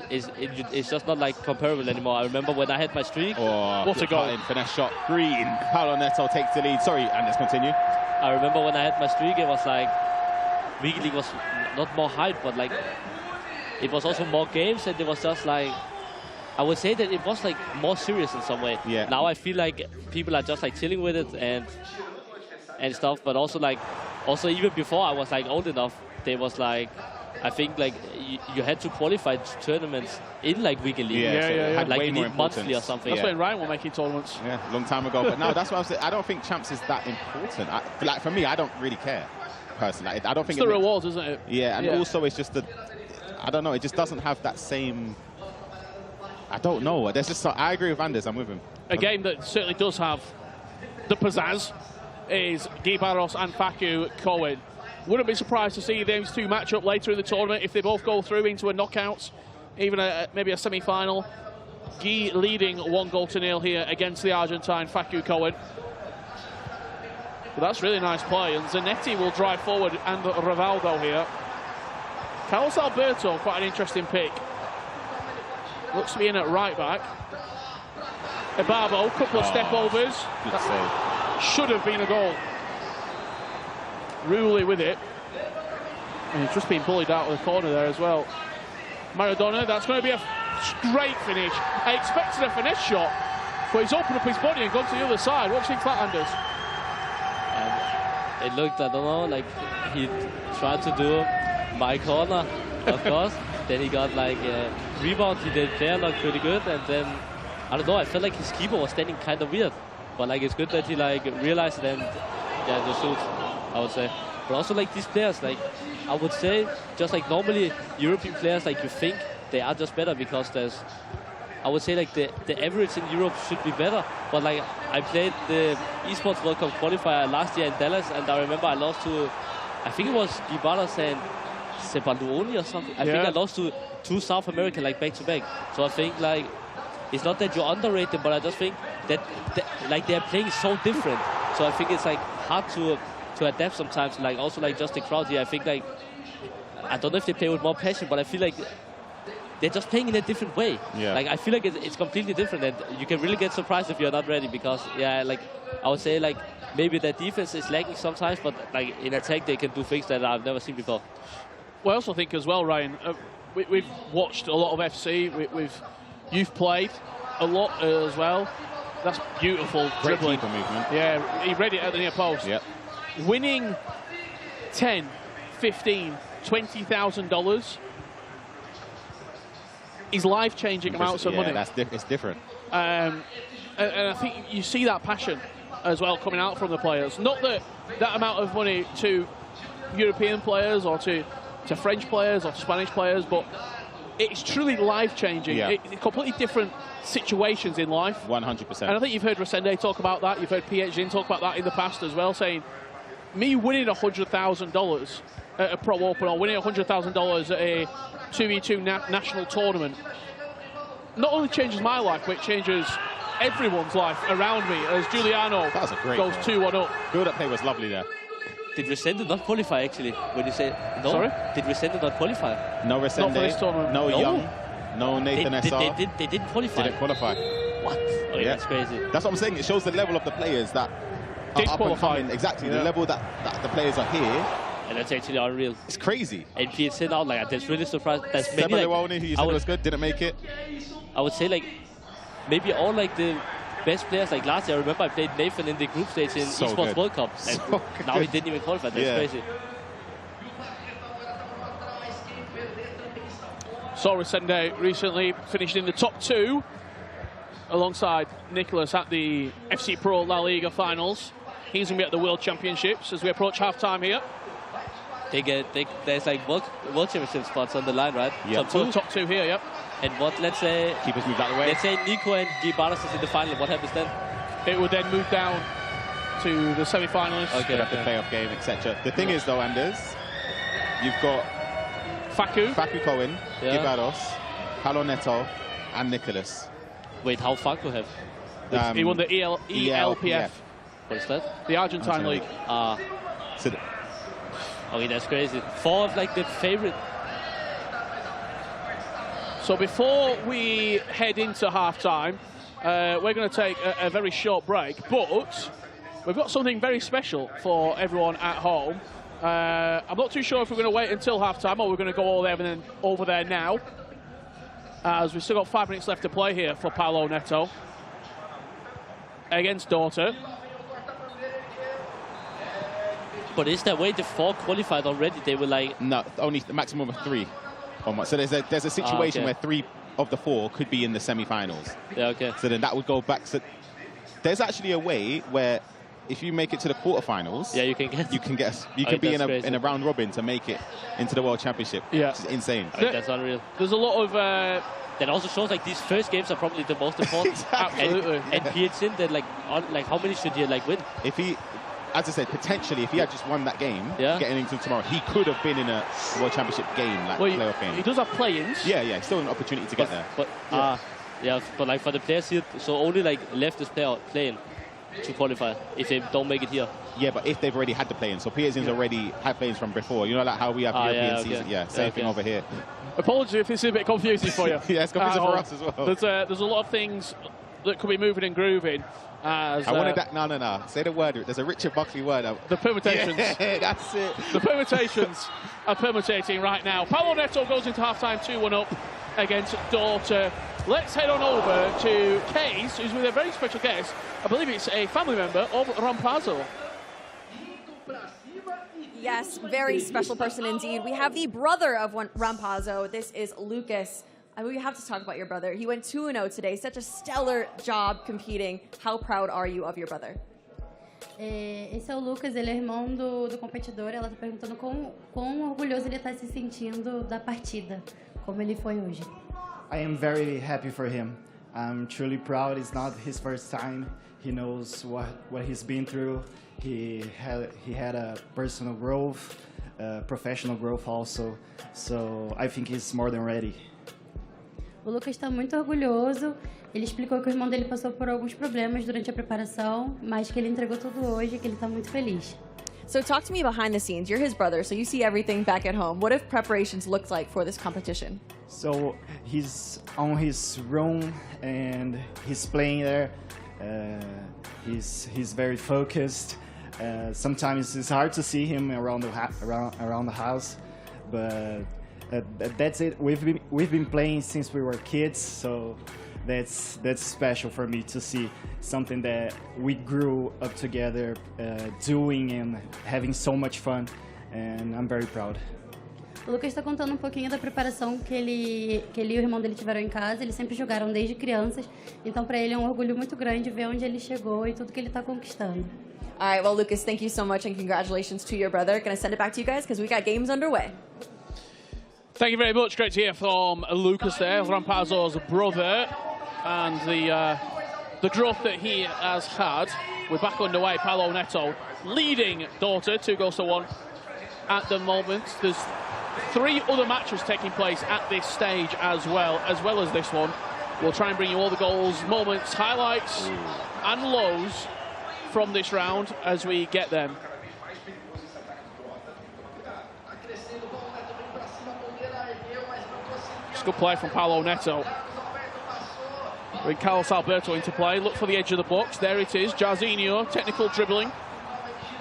it's just not like comparable anymore. I remember when I had my streak. What a goal! In finesse shot, green. Paulo Neto takes the lead. Sorry, and let's continue. I remember when I had my streak, it was like weekend league was not more hype, but like it was also more games, and it was just like I would say that it was like more serious in some way. Yeah. Now I feel like people are just like chilling with it and stuff, but also like even before I was like old enough, there was like I think like you had to qualify to tournaments in like weekend league. Yeah. Like you need monthly or something. That's when Ryan was making tournaments. Yeah, a long time ago. But no, that's what I'm saying. I don't think champs is that important. Like for me, I don't really care personally. I don't think it's the rewards, isn't it? Yeah, and also it's just I don't know. It just doesn't have that same. I don't know. There's just. I agree with Anders. I'm with him. A game that certainly does have the pizzazz is Guy Barros and Facu Cohen. Wouldn't be surprised to see those two match up later in the tournament if they both go through into a knockout, even maybe a semi-final. Guy leading 1-0 here against the Argentine Facu Cohen. But that's really nice play, and Zanetti will drive forward and Rivaldo here. Carlos Alberto, quite an interesting pick. Looks to be in at right back. Ibarbo, couple of step overs. Good save. Should have been a goal. Rulli with it. And he's just been bullied out of the corner there as well. Maradona, that's going to be a great finish. I expected a finesse shot, but he's opened up his body and gone to the other side. What do you think of that, Anders? It looked, I don't know, like he tried to do my corner, of course. Then he got like a rebound. He did fair, looked pretty good, and then I don't know. I felt like his keeper was standing kind of weird, but like it's good that he like realized it and just shoot. I would say, but also like these players, like I would say, just like normally European players, like you think they are just better because there's. I would say like the average in Europe should be better, but like I played the Esports World Cup qualifier last year in Dallas, and I remember I lost to, I think it was Guibarras and Cebaloni or something. I think I lost to two South American like back to back. So I think like it's not that you're underrated, but I just think that like they're playing so different. So I think it's like hard to adapt sometimes. Like also like just the crowd here, I think like I don't know if they play with more passion, but I feel like they're just playing in a different way. Yeah. Like I feel like it's completely different, and you can really get surprised if you're not ready because like I would say like maybe their defense is lacking sometimes, but like in attack they can do things that I've never seen before. Well, I also think as well, Ryan, we've watched a lot of FC. You've played a lot as well. That's beautiful Great dribbling. keeper movement. Yeah, he read it at the near post. Yep. Winning 10, 15, $20,000 is life-changing amounts of money. It's different. And I think you see that passion as well coming out from the players. Not that amount of money to European players or to French players or Spanish players, but it's truly life-changing. Yeah. It's completely different situations in life. 100%. And I think you've heard Resende talk about that. You've heard PH talk about that in the past as well, saying, me winning $100,000 at a Pro Open or winning $100,000 at a 2v2 national tournament not only changes my life, but it changes everyone's life around me as Giuliano goes 2-1 up. Build-up play was lovely there. Did Resende not qualify actually? When you say no? Sorry? Did Resende not qualify? No Resende. Not for this tournament. No Young. No Nathan SR. They didn't qualify. Didn't qualify. What? Oh, yeah, that's crazy. That's what I'm saying. It shows the level of the players that are up and coming. Exactly, the level that the players are here. And that's actually unreal. It's crazy. And PSN out like that's really surprised. That's maybe Sebelewoni, who you said was good, didn't make it. I would say like maybe all like the best players. Like last year, I remember I played Nathan in the group stage in Esports World Cup, and now he didn't even qualify. That's crazy. So Resende recently finished in the top 2 alongside Nicholas at the FC Pro La Liga finals. He's going to be at the World Championships as we approach half-time here. There's like world championship spots on the line, right? Yep. Top 2 here, yep. And what, let's say... Keepers move that way. Let's say Nico and Guy Barras is in the final. What happens then? It would then move down to the semi-finalists. Okay. Have the playoff game, etc. The thing is, though, Anders, you've got Facu Cohen, Guy Barras, Paulo Neto, and Nicholas. Wait, how Facu have? He won the ELPF. What is that? The Argentine League. Okay, that's crazy. 4 of like the favorite. So before we head into half-time, we're going to take a very short break, but we've got something very special for everyone at home. I'm not too sure if we're going to wait until half-time or we're going to go all there and then over there now, as we've still got 5 minutes left to play here for Paulo Neto against Daughter. But is that way the 4 qualified already? They were like... No, only the maximum of 3. So there's a situation where 3 of the 4 could be in the semi-finals. Yeah, okay. So then that would go back. So there's actually a way where if you make it to the quarterfinals, yeah, you can be in a round robin to make it into the World Championship. Yeah, which is insane. That's unreal. There's a lot of. That also shows like these first games are probably the most important. Exactly. Absolutely. And PHN, that like how many should he like win? If he, as I said, potentially if he had just won that game, getting into tomorrow, he could have been in a World Championship game, like playoff game. He does have play-ins. Yeah, still an opportunity to get there. But like for the players here, so only like left is playing to qualify if they don't make it here. Yeah, but if they've already had the play-ins, so PSN's already had play-ins from before. You know, like how we have European season. Yeah, same thing over here. Apologies if this is a bit confusing for you. Yeah, it's confusing for us as well. There's a lot of things that could be moving and grooving. I wanted that. No. Say the word. There's a Richard Buckley word. The permutations. Yeah, that's it. The permutations are permutating right now. Paulo Neto goes into half-time 2-1 up against Daughter. Let's head on over to Case, who's with a very special guest. I believe it's a family member of Rampazzo. Yes, very special person indeed. We have the brother of Rampazzo. This is Lucas. I mean, we have to talk about your brother. He went 2-0 today. Such a stellar job competing. How proud are you of your brother? Esse é o Lucas, ele é irmão do competidor. Ela está perguntando quão orgulhoso ele está se sentindo da partida, como ele foi hoje. I am very happy for him. I'm truly proud. It's not his first time. He knows what he's been through. He had a personal growth, professional growth also. So I think he's more than ready. O Lucas está muito orgulhoso. Ele explicou que o irmão dele passou por alguns problemas durante a preparação, mas que ele entregou tudo hoje e que ele está muito feliz. So talk to me behind the scenes. You're his brother, so you see everything back at home. What have preparations looked like for this competition? So he's on his room and he's playing there. He's very focused. Sometimes it's hard to see him around the house, but that's it. We've been playing since we were kids, so that's special for me to see something that we grew up together doing and having so much fun, and I'm very proud. O Lucas está contando um pouquinho da preparação que ele e o irmão dele tiveram em casa. Eles sempre jogaram desde crianças, então para ele é um orgulho muito grande ver onde ele chegou e tudo que ele está conquistando. All right, well, Lucas, thank you so much and congratulations to your brother. Gonna send it back to you guys because we got games underway. Thank you very much. Great to hear from Lucas there, Rampazzo's brother, and the growth that he has had. We're back underway. Paolo Neto leading daughter 2-1 at the moment. There's 3 other matches taking place at this stage as well as this one. We'll try and bring you all the goals, moments, highlights and lows from this round as we get them. It's good play from Paolo Neto. Bring Carlos Alberto into play. Look for the edge of the box. There it is. Jarzinho, technical dribbling.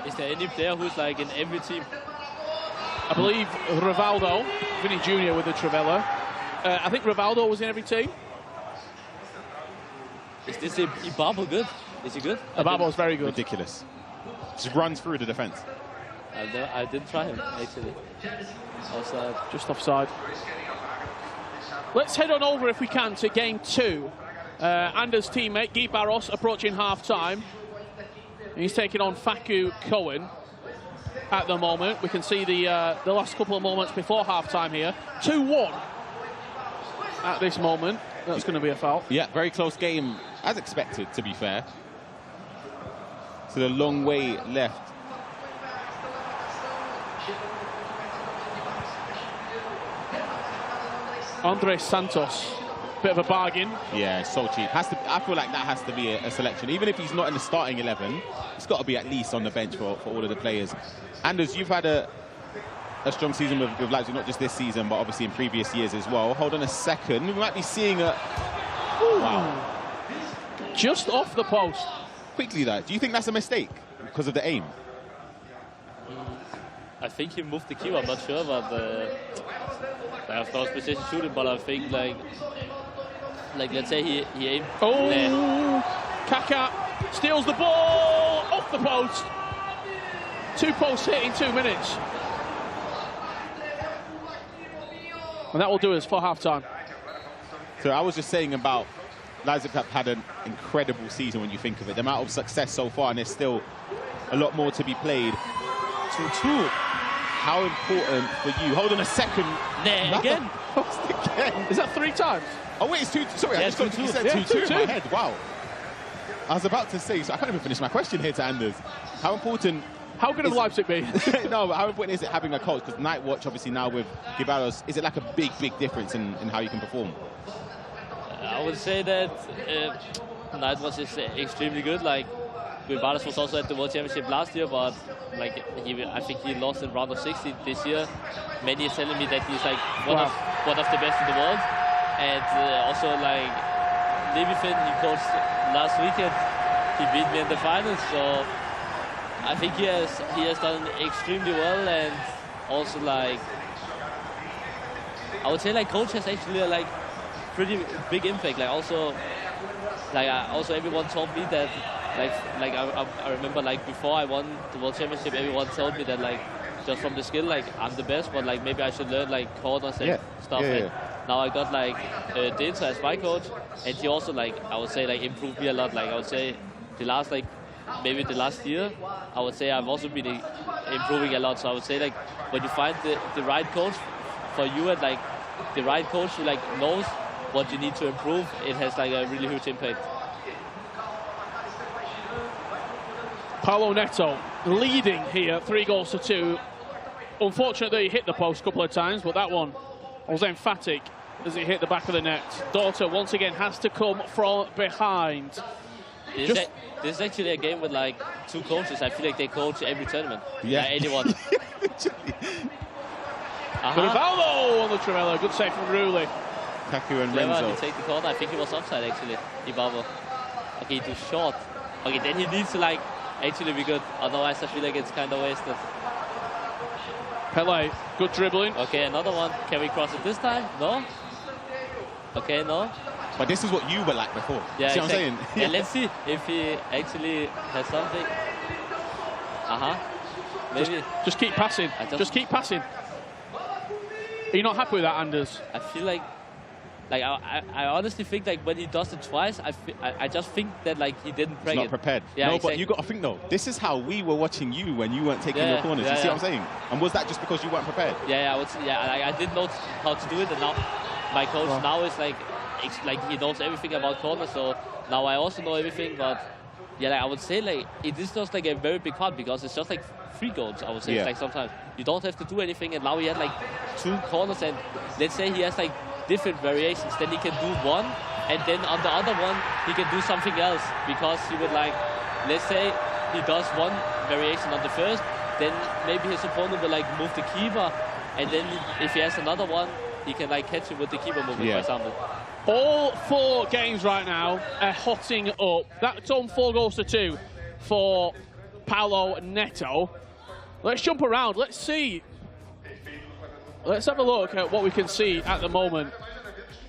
Is there any player who's like in every team? I believe Rivaldo, Vinny Jr. with the Trivella. I think Rivaldo was in every team. Is this Ibarbo good? Is he good? Ibarbo's very good. Ridiculous. Just runs through the defence. I didn't try him, actually. Offside. Just offside. Let's head on over, if we can, to game 2. Anders' teammate, Guy Barros, approaching half-time. He's taking on Facu Cohen at the moment. We can see the last couple of moments before half-time here. 2-1 at this moment. That's going to be a foul. Yeah, very close game, as expected, to be fair. So a long way left. Andres Santos, bit of a bargain. Yeah, so cheap. I feel like that has to be a selection. Even if he's not in the starting 11, it's got to be at least on the bench for all of the players. Anders, you've had a strong season with Leipzig, not just this season, but obviously in previous years as well. Hold on a second. We might be seeing a... Ooh. Wow. Just off the post. Quickly, that. Do you think that's a mistake because of the aim? I think he moved the keeper, I'm not sure, but of course precision shooting, but I think like let's say he aimed. Oh, there. Kaká steals the ball off the post. 2 posts hit in 2 minutes. And that will do us for half-time. So I was just saying about Leipzig have had an incredible season when you think of it. The amount of success so far, and there's still a lot more to be played. 2-2. How important for you? Hold on a second. There again. Again. Is that 3 times? Oh wait, it's 2. Sorry, yeah, I just got you said 2-2 in my head. Wow. I was about to say, so I can't even finish my question here to Anders. How important? How good have Leipzig been? No, but how important is it having a coach? Because Night Watch, obviously now with Gibaros, is it like a big difference in how you can perform? I would say that Night Watch is extremely good. Like, Gibaros was also at the World Championship last year, but like I think he lost in round of 16 this year. Many is telling me that he's like one of the best in the world, and also like Levifin, he coached last weekend. He beat me in the finals, so I think he has done extremely well, and also like I would say like coach has actually like pretty big impact. Like also everyone told me that. Like I remember like before I won the World Championship, everyone told me that like just from the skill like I'm the best, but like maybe I should learn like corners and stuff. And now I got like Dinter as my coach, and he also like I would say like improved me a lot. Like I would say the last year, I would say I've also been improving a lot. So I would say like when you find the right coach for you and like the right coach who like knows what you need to improve, it has like a really huge impact. Paolo Neto leading here, 3-2. Unfortunately, he hit the post a couple of times, but that one was emphatic as it hit the back of the net. Daughter, once again, has to come from behind. This is actually a game with like 2 coaches. I feel like they coach every tournament. Yeah. Anyone. Rivaldo on the tremolo. Good save from Rulli. Kaku and Clever, Renzo. he take the corner. I think he was offside actually. Ibabo. Okay, too short. Okay, then he needs to like actually be good. Otherwise, I feel like it's kind of wasted. Pele, good dribbling. Okay, another one. Can we cross it this time? No. Okay, no. But this is what you were like before. Yeah, see what I'm saying? Yeah, let's see if he actually has something. Maybe. Just keep passing. Just keep passing. Are you not happy with that, Anders? I feel like I honestly think like when he does it twice, I just think that like he didn't He's preg not it. prepared. Yeah, No, exactly. but you got to think though, this is how we were watching you when you weren't taking your corners. You see what I'm saying? And was that just because you weren't prepared? Yeah, I would say, I didn't know how to do it, and now my coach now is like he knows everything about corners, so now I also know everything. But yeah, like, I would say like it is just like a very big part because it's just like 3 goals. I would say it's like sometimes you don't have to do anything, and now he had like 2 corners, and let's say he has like different variations. Then he can do one, and then on the other one he can do something else because he would like, let's say he does one variation on the first, then maybe his opponent will like move the keeper, and then if he has another one, he can like catch it with the keeper movement, for example. All 4 games right now are hotting up. That's on 4 goals to 2 for Paolo Neto. Let's jump around. Let's see. Let's have a look at what we can see at the moment.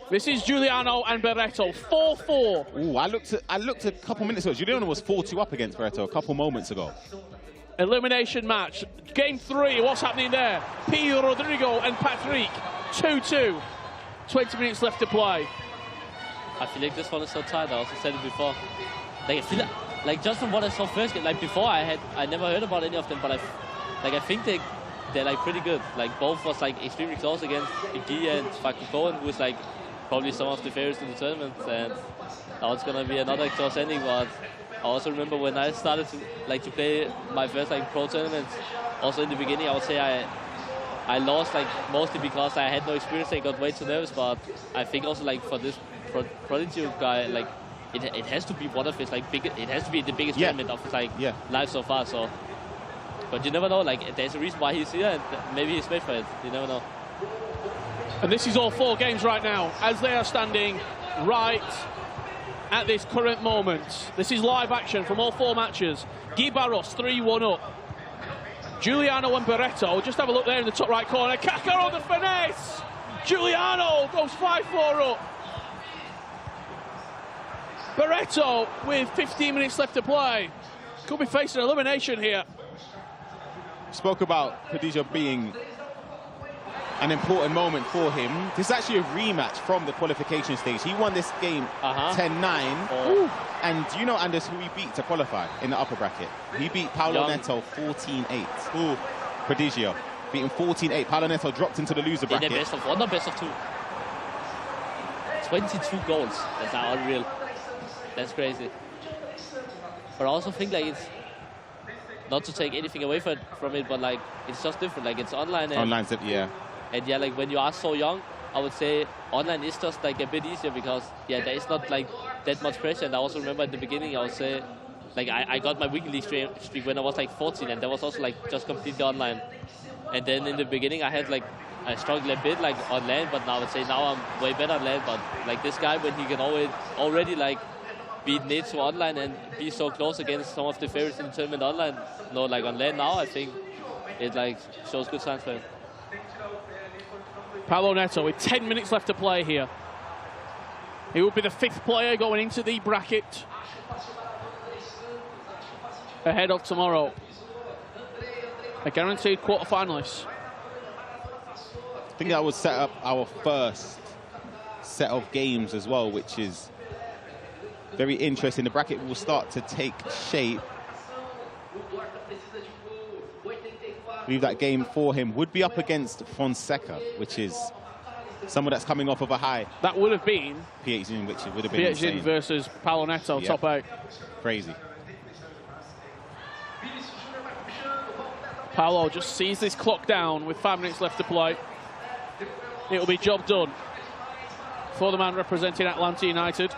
This is Giuliano and Barreto, 4-4. Ooh, I looked a couple minutes ago. Giuliano was 4-2 up against Barreto a couple moments ago. Elimination match. Game 3, what's happening there? P. Rodrigo and Patrick, 2-2. 20 minutes left to play. I feel like this one is so tight. I also said it before. Like I feel like just from what I saw first game, like before I never heard about any of them, but I think they're like pretty good. Like both was like extremely close against Igia and fucking Cohen, who is like probably some of the favorites in the tournament, and now it's gonna be another close ending. But I also remember when I started to play my first like pro tournaments, also in the beginning I would say I lost like mostly because I had no experience. I got way too nervous, but I think also like for this Prodigy guy, like it has to be one of his like it has to be the biggest tournament of his like life so far. So, but you never know. Like there's a reason why he's here, and maybe he's made for it. You never know. And this is all 4 games right now as they are standing right at this current moment. This is live action from all 4 matches. Guy Barros 3-1 up. Giuliano and Barreto, just have a look there in the top right corner. Kaka on the finesse! Giuliano goes 5-4 up. Barreto with 15 minutes left to play. Could be facing elimination here. Spoke about Khadija being an important moment for him. This is actually a rematch from the qualification stage. He won this game 10-9. And do you know, Anders, who he beat to qualify in the upper bracket? He beat Paolo Neto 14-8. Prodigio beat him 14-8. Paolo Neto dropped into the loser bracket. In the best of 1 or best of 2? 22 goals. That's unreal. That's crazy. But I also think like it's not to take anything away from it, but like it's just different. Like it's online. Online, yeah. And yeah, like when you are so young, I would say online is just like a bit easier because there is not like that much pressure. And I also remember at the beginning, I would say, like I got my weekly streak when I was like 14, and that was also like just completely online. And then in the beginning, I struggled a bit like on land, but now I would say now I'm way better on land. But like this guy, when he can already like beat Neto online and be so close against some of the favorites in the tournament online, like on land now, I think it like shows good signs for him. Paolo Neto with 10 minutes left to play here. He will be the 5th player going into the bracket ahead of tomorrow. A guaranteed quarter-finalist. I think that would set up our first set of games as well, which is very interesting. The bracket will start to take shape. I believe that game for him would be up against Fonseca, which is someone that's coming off of a high. That would have been PHN, which would have been insane. versus Paolo Neto, top 8. Crazy. Paolo just sees this clock down with 5 minutes left to play. It'll be job done. for the man representing Atlanta United.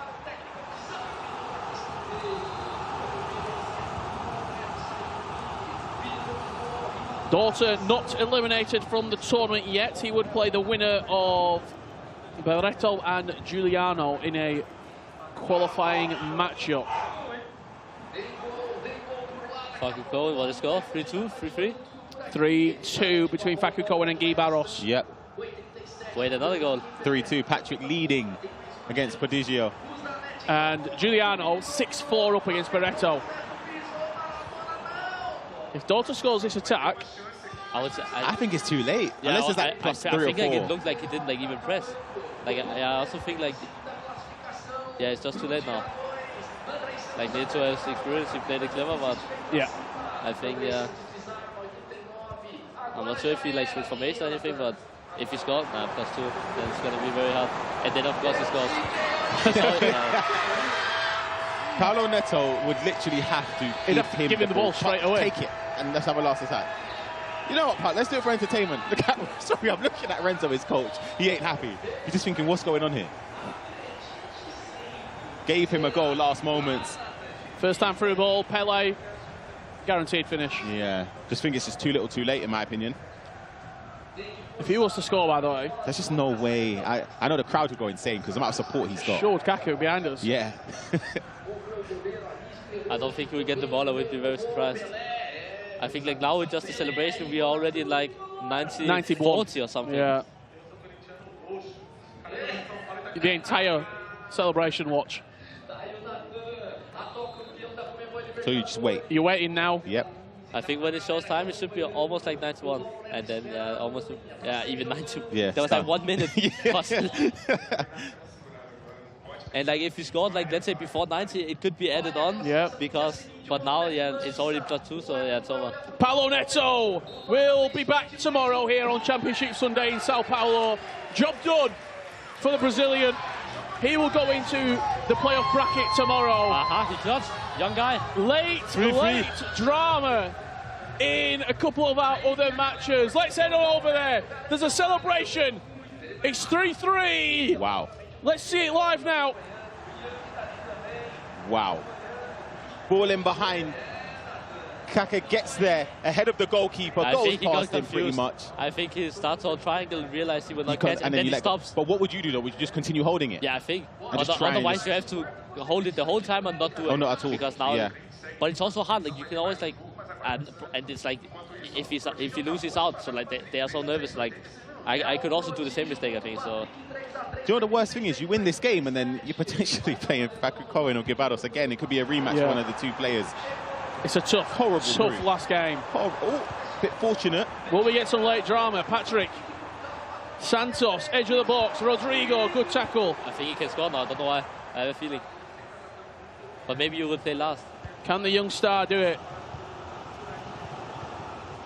Daughter not eliminated from the tournament yet. He would play the winner of Barreto and Giuliano in a qualifying matchup. Facu Cohen, what is the score? 3-2, 3-3? 3-2 between Facu Cohen and Guy Barros. Yep. Wait, another goal. 3-2, Patrick leading against Prodigio. And Giuliano 6-4 up against Barreto. If Daughter scores this attack, I think it's too late. Yeah, unless it's like plus 3 I or think 4. like, it looked like he didn't like even press. Like I also think like, yeah, it's just too late now. Like Neto has experience, he played it clever, but yeah, I think I'm not sure if he like switched formation or anything, but if he scored, nah, +2, then it's gonna be very hard. And then of course he scores. So, Paulo Neto would literally have to give him the ball straight away. Take it, and let's have a last attack. You know what, Pat? Let's do it for entertainment. Look at, sorry, I'm looking at Renzo, his coach. He ain't happy. He's just thinking, what's going on here? Gave him a goal last moments. First time through ball, Pele, guaranteed finish. Yeah, just think it's just too little too late, in my opinion. If he was to score, by the way, there's just no way. I know the crowd would go insane because the amount of support he's got. Showed Kaku behind us. Yeah. I don't think we'll get the ball. I would be very surprised. I think like now with just the celebration, we are already in like 90-40 or something. Yeah. The entire celebration watch. So you just wait. You're waiting now? Yep. I think when it shows time, it should be almost like 91. And then almost, even 92. Yeah, there was like 1 minute. And like if you scored, like let's say before 90, it could be added on. Yeah. But now, yeah, it's already +2, so yeah, it's over. Paulo Neto will be back tomorrow here on Championship Sunday in Sao Paulo. Job done for the Brazilian. He will go into the playoff bracket tomorrow. He does. Young guy. Late drama in a couple of our other matches. Let's head on over there. There's a celebration. It's 3-3. Wow. Let's see it live now. Wow. Ball in behind. Kaka gets there ahead of the goalkeeper, goes past him pretty much. I think he starts on triangle, realized he will not catch, and then he stops. But what would you do though? Would you just continue holding it? Yeah, I think. Otherwise you have to hold it the whole time and not do it. Oh, not at all. Because now, but it's also hard. Like you can always like, and it's like if he loses out, so like they are so nervous. Like I could also do the same mistake. I think so. Do you know the worst thing is? You win this game and then you're potentially playing Facu Cohen or Gibados again. It could be a rematch for one of the two players. It's a tough last game. Bit fortunate. Will we get some late drama? Patrick Santos, edge of the box. Rodrigo, good tackle. I think he can score now. I don't know why. I have a feeling. But maybe you would play last. Can the young star do it?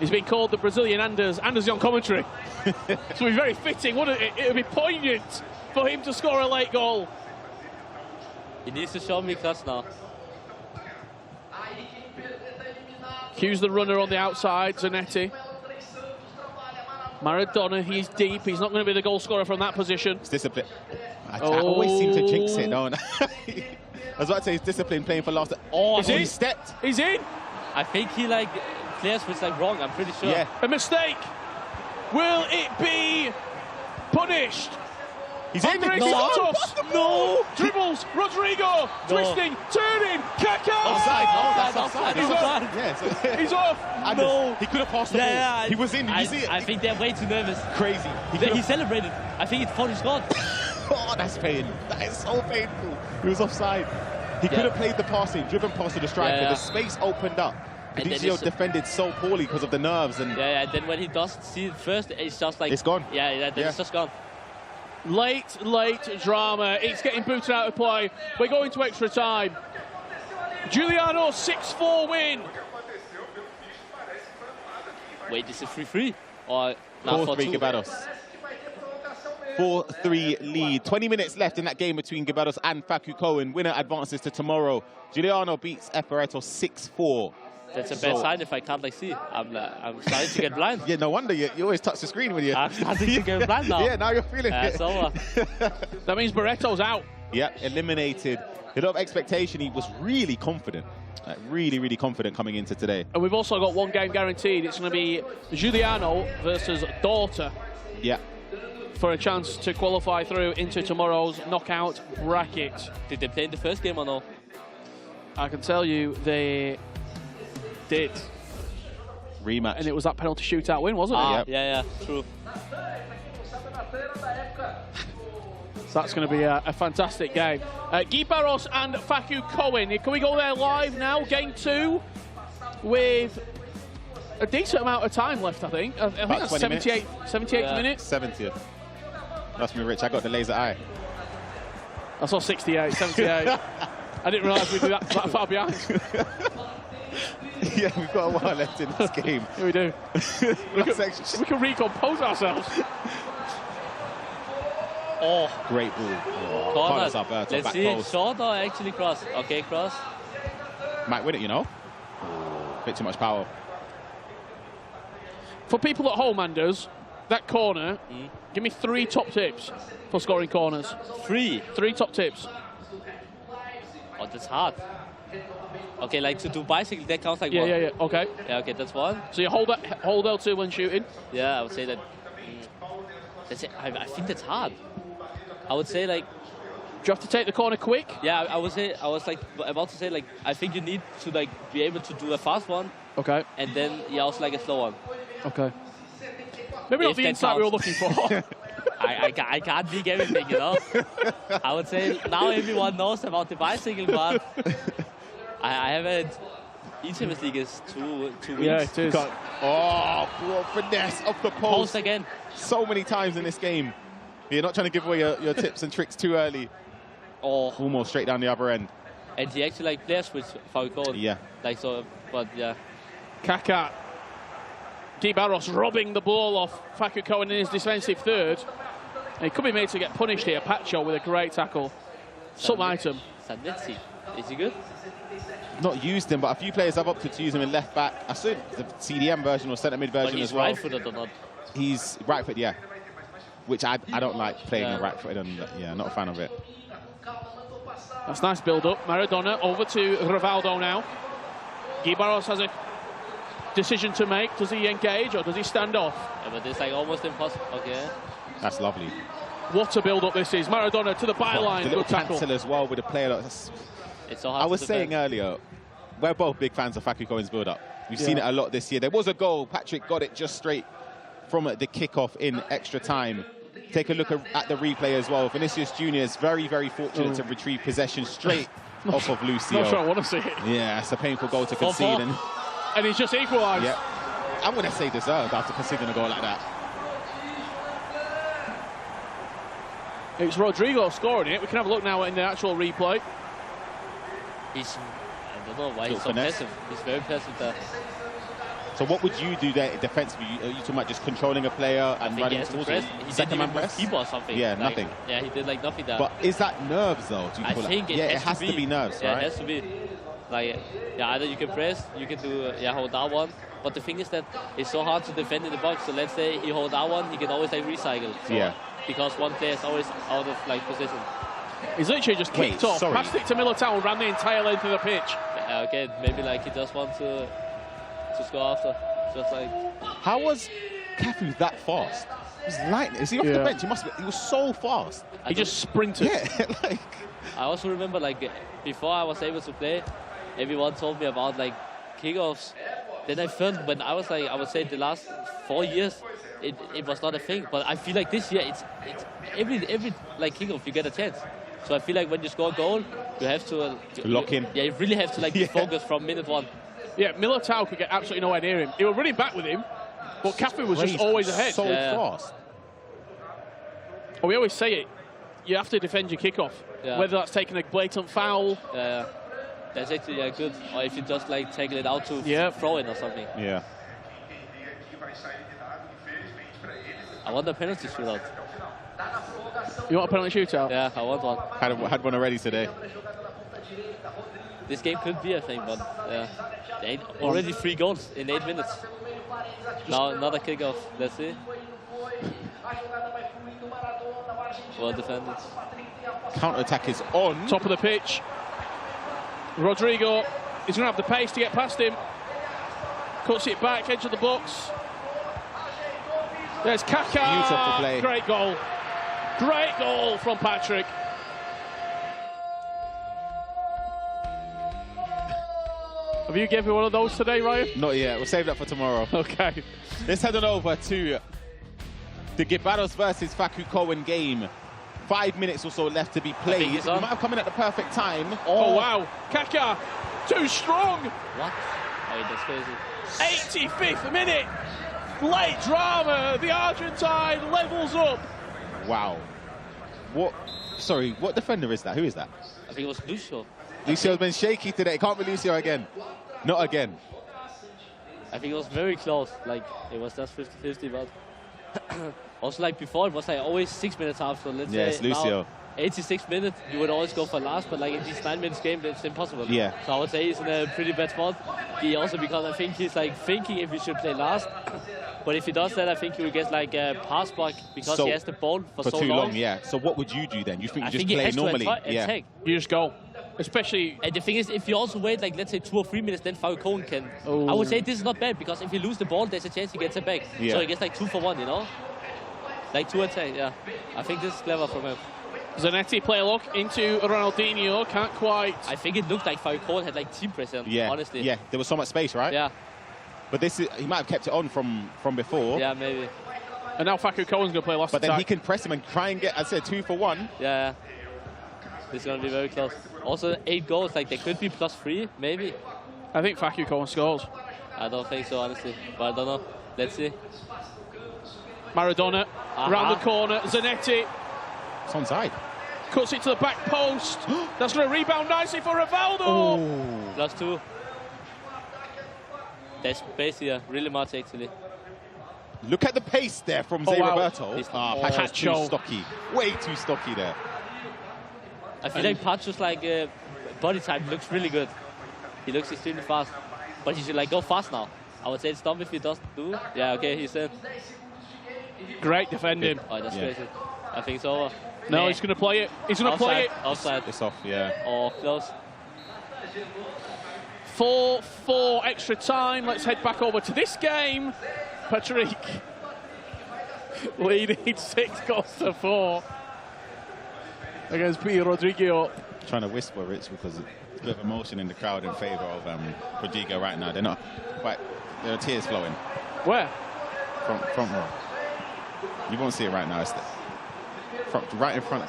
He's been called the Brazilian Anders. Anders on commentary. So it'd be very fitting, wouldn't it? It would be poignant for him to score a late goal. He needs to show me class now. Cues the runner on the outside, Zanetti. Maradona, he's deep. He's not going to be the goal scorer from that position. It's discipline. I always seem to jinx it, don't I? I was about to say it's discipline playing for last. Oh, he stepped. He's in. I think he like clears which like wrong. I'm pretty sure. Yeah. A mistake. Will it be punished? He's in. No. Dribbles. Rodrigo. Twisting. Turning. Kaká. Offside. That's offside. He's off. Yeah, He's off. No. He could have passed the ball. He was in. Did you see it? I think they're way too nervous. Crazy. He celebrated. I think it's thought he scored. Oh, that's pain. That is so painful. He was offside. He could have played the passing, driven past to the striker. The space opened up. Prodigio defended so poorly because of the nerves. And and then when he does see it first, it's just like... It's gone. Then it's just gone. Late drama. It's getting booted out of play. We're going to extra time. Giuliano 6-4 win. Wait, is it 3-3? Or 4-3 Gibados. 4-3 lead. 20 minutes left in that game between Gibados and Facu Cohen. Winner advances to tomorrow. Giuliano beats Epareto 6-4. That's a bad sign if I can't like see. I'm starting to get blind. Yeah, no wonder you always touch the screen when you. I'm starting to get blind now. Yeah, now you're feeling it. It's over. That means Barreto's out. Yeah, eliminated. A lot of expectation. He was really confident. Really, really confident coming into today. And we've also got one game guaranteed. It's going to be Giuliano versus Daughter. Yeah. For a chance to qualify through into tomorrow's knockout bracket. Did they play in the first game or no? I can tell you they did. Rematch. And it was that penalty shootout win, wasn't it? Yeah, true. So that's going to be a fantastic game. Guy Barros and Facu Cohen. Can we go there live now? Game 2 with a decent amount of time left, I think. I think that's 78 minutes. 70th. That's me, Rich. I got the laser eye. I saw 68, 78. I didn't realise we'd be that far behind. Yeah, we've got a while left in this game. Yeah, we do. we can recompose ourselves. Oh, great ball. Corner. Let's see it short or actually cross. Okay, cross. Might win it, you know. Bit too much power. For people at home, Anders, that corner, give me 3 top tips for scoring corners. 3 top tips. Oh, that's hard. Okay, like to do bicycle, that counts like yeah, one. Yeah, okay. Yeah, okay, that's one. So you hold L2 when shooting? Yeah, I would say that. That's it. I think that's hard. I would say like. Do you have to take the corner quick? Yeah, I would say. I was like about to say like I think you need to like be able to do a fast one. Okay. And then also like a slow one. Okay. Maybe not the insight we were looking for. I can't dig everything, you know. I would say now everyone knows about the bicycle, but I haven't. Intimacy League is 2 weeks. Yeah, it is. Oh, poor finesse off the post again. So many times in this game. You're not trying to give away your tips and tricks too early. Oh, almost straight down the other end. And he actually like player switch Falcon. Yeah. Like so, but yeah. Kaká. Guy Barros robbing the ball off Facu Cohen in his defensive third. And he could be made to get punished here. Pacho with a great tackle. Some item. Sanetsi. Is he good? Not used him, but a few players have opted to use him in left back. I saw the CDM version or centre mid version as well. He's right-footed or not? He's right-footed, yeah. Which I don't like playing a right-footed, and yeah, not a fan of it. That's nice build-up. Maradona over to Rivaldo now. Guy Barros has a decision to make. Does he engage or does he stand off? Yeah, but it's like almost impossible. Okay. That's lovely. What a build-up this is. Maradona to the byline. The little Good tackle. cancel as well with a player. It's so hard I was saying earlier, we're both big fans of Facu Cohen's build-up. We've seen it a lot this year. There was a goal. Patrick got it just straight from the kickoff in extra time. Take a look at the replay as well. Vinicius Jr. is very, very fortunate to retrieve possession straight off of Lucio. Not sure I want to see it. Yeah, it's a painful goal to concede. And he's just equalised. Yeah. I'm going to say deserved after conceding a goal like that. It's Rodrigo scoring it. We can have a look now in the actual replay. I don't know why he's so passive. He's very passive there. So what would you do there defensively? Are you talking about just controlling a player and running towards him? He Second man press? keeper or something. Yeah, like, nothing. Yeah, he did like nothing there. But is that nerves though? I think it has to be nerves, yeah, right? it has to be. Like, yeah, either you can press, you can do, hold down one. But the thing is that it's so hard to defend in the box. So let's say he hold down one, he can always like recycle. So, yeah. Because one player is always out of like position. He's literally just kicked off, passed it to Militao and ran the entire length of the pitch. Okay, maybe like he just wants to score after. Just like. How was Cafu that fast? He was lightning. Is he off the bench? He was so fast. He just sprinted. Yeah, like. I also remember like before I was able to play, everyone told me about like kickoffs. Then I felt when I was like, I would say the last 4 years, it was not a thing. But I feel like this year it's every like kickoff you get a chance. So I feel like when you score a goal, you have to lock in. Yeah, you really have to like be focused from minute one. Yeah, Militao could get absolutely nowhere near him. He was running back with him, but Cafu was just always ahead. So fast. Well, we always say it. You have to defend your kickoff, whether that's taking a blatant foul. Yeah, that's actually good. Or if you just like taking it out to throw in or something. Yeah. I want a penalty shootout. You want a penalty shootout? Yeah, I want one. Had one already today. this game could be, I think, but already 3 goals in 8 minutes. Now another kickoff. Let's see. Well defended. Counter-attack is on. Top of the pitch. Rodrigo is going to have the pace to get past him. Cuts it back, edge of the box. There's Kaká. Beautiful play. Great goal. Great goal from Patrick. Have you given one of those today, Ryan? Not yet. We'll save that for tomorrow. Okay. Let's head on over to the Gibaros versus Faku Cohen game. 5 minutes or so left to be played. He might have come in at the perfect time. Oh wow. Kaká, too strong. What? Oh, that's crazy. 85th minute. Late drama. The Argentine levels up. Wow. What? Sorry, what defender is that? Who is that? I think it was Lucio. Lucio's been shaky today. Can't be Lucio again. Not again. I think it was very close. Like, it was just 50-50, but also, like, before, it was like always 6 minutes after. Let's say it's Lucio. Now, 86 minutes, you would always go for last, but like in these 9 minutes game, it's impossible. Yeah. So I would say he's in a pretty bad spot. He also, because I think he's like thinking if he should play last. But if he does that, I think he will get like a pass block because he has the ball for so too long. Yeah. So what would you do then? You think I you just think play he has normally? To attack. You just go. Especially... And the thing is, if you also wait, like, let's say 2 or 3 minutes, then Faku Cohen can... I would say this is not bad, because if you lose the ball, there's a chance he gets it back. Yeah. So he gets like 2 for 1, you know? Like 2 attack, yeah. I think this is clever from him. Zanetti play a look into Ronaldinho, can't quite... I think it looked like Faku Cohen had like team pressure, honestly. Yeah, there was so much space, right? Yeah. But this is, he might have kept it on from before. Yeah, maybe. And now Faku Cohen's going to play last But attack. then he can press him and try and get, as I said, 2 for 1. Yeah. This is going to be very close. Also, 8 goals, like, they could be +3, maybe. I think Faku Cohen scores. I don't think so, honestly. But I don't know. Let's see. Maradona, round the corner. Zanetti. It's onside. Cuts it to the back post. That's going to rebound nicely for Rivaldo. Oh. +2. There's space here, really much, actually. Look at the pace there from Zé Roberto. Pacho's too Pacho. stocky. Way too stocky there. I feel like Pacho's like body type looks really good. He looks extremely fast, but he should like go fast now. I would say it's dumb if he doesn't do. Yeah, okay, he's in. Great defending. Oh, that's crazy. I think it's over. No, he's going to play it. He's going to play it. Offside. It's off, yeah. Oh, close. 4-4 extra time. Let's head back over to this game. Patrick leading 6 goals to 4 against Peter Rodrigo. Trying to whisper, Rich, because there's a bit of emotion in the crowd in favour of Rodrigo right now. They're not quite, there are tears flowing. Where? Front row. You won't see it right now. It's right in front.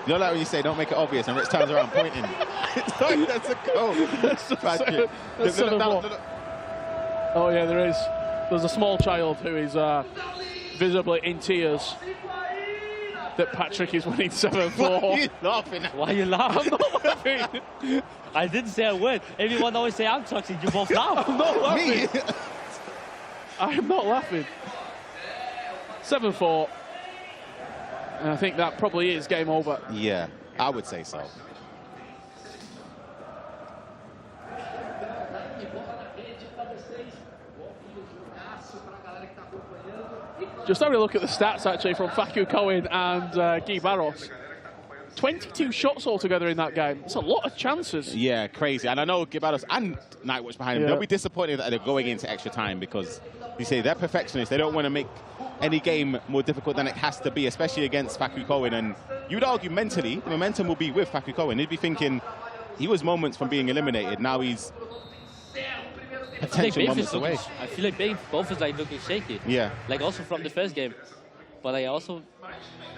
You know, like when you say, don't make it obvious, and Rich turns around pointing. That's a goal. Oh, yeah, there is. There's a small child who is visibly in tears that Patrick is winning 7-4. Why are you laughing at? Why are you laughing? I'm not laughing. I didn't say a word. Everyone always say I'm toxic. You both laugh. I'm not laughing. Me? I am not laughing. 7-4. And I think that probably is game over. Yeah, I would say so. Just having a look at the stats, actually, from Faku Cohen and Guy Barros. 22 shots altogether in that game. It's a lot of chances. Yeah, crazy. And I know Gibaros and Nightwatch behind him, they'll be disappointed that they're going into extra time because, you say, they're perfectionists. They don't want to make any game more difficult than it has to be, especially against Faku Cohen. And you would argue mentally, the momentum will be with Faku Cohen. He'd be thinking he was moments from being eliminated. Now he's potential moments away. I feel like both is like looking shaky. Yeah. Like also from the first game. But like also,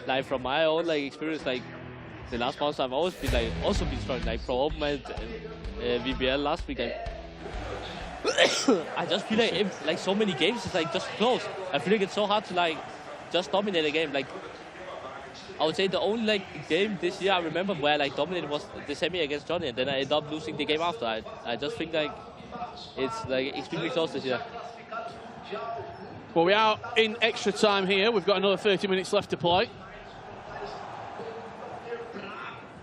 like from my own like experience, like the last months I've always been like also been strong. Like Pro Open and VBL last week. I just feel like so many games is like just close. I feel like it's so hard to like just dominate a game. Like I would say the only like game this year I remember where I like dominated was the semi against Johnny, and then I ended up losing the game after. I just think like it's like extremely close this year. Well, we are in extra time here. We've got another 30 minutes left to play.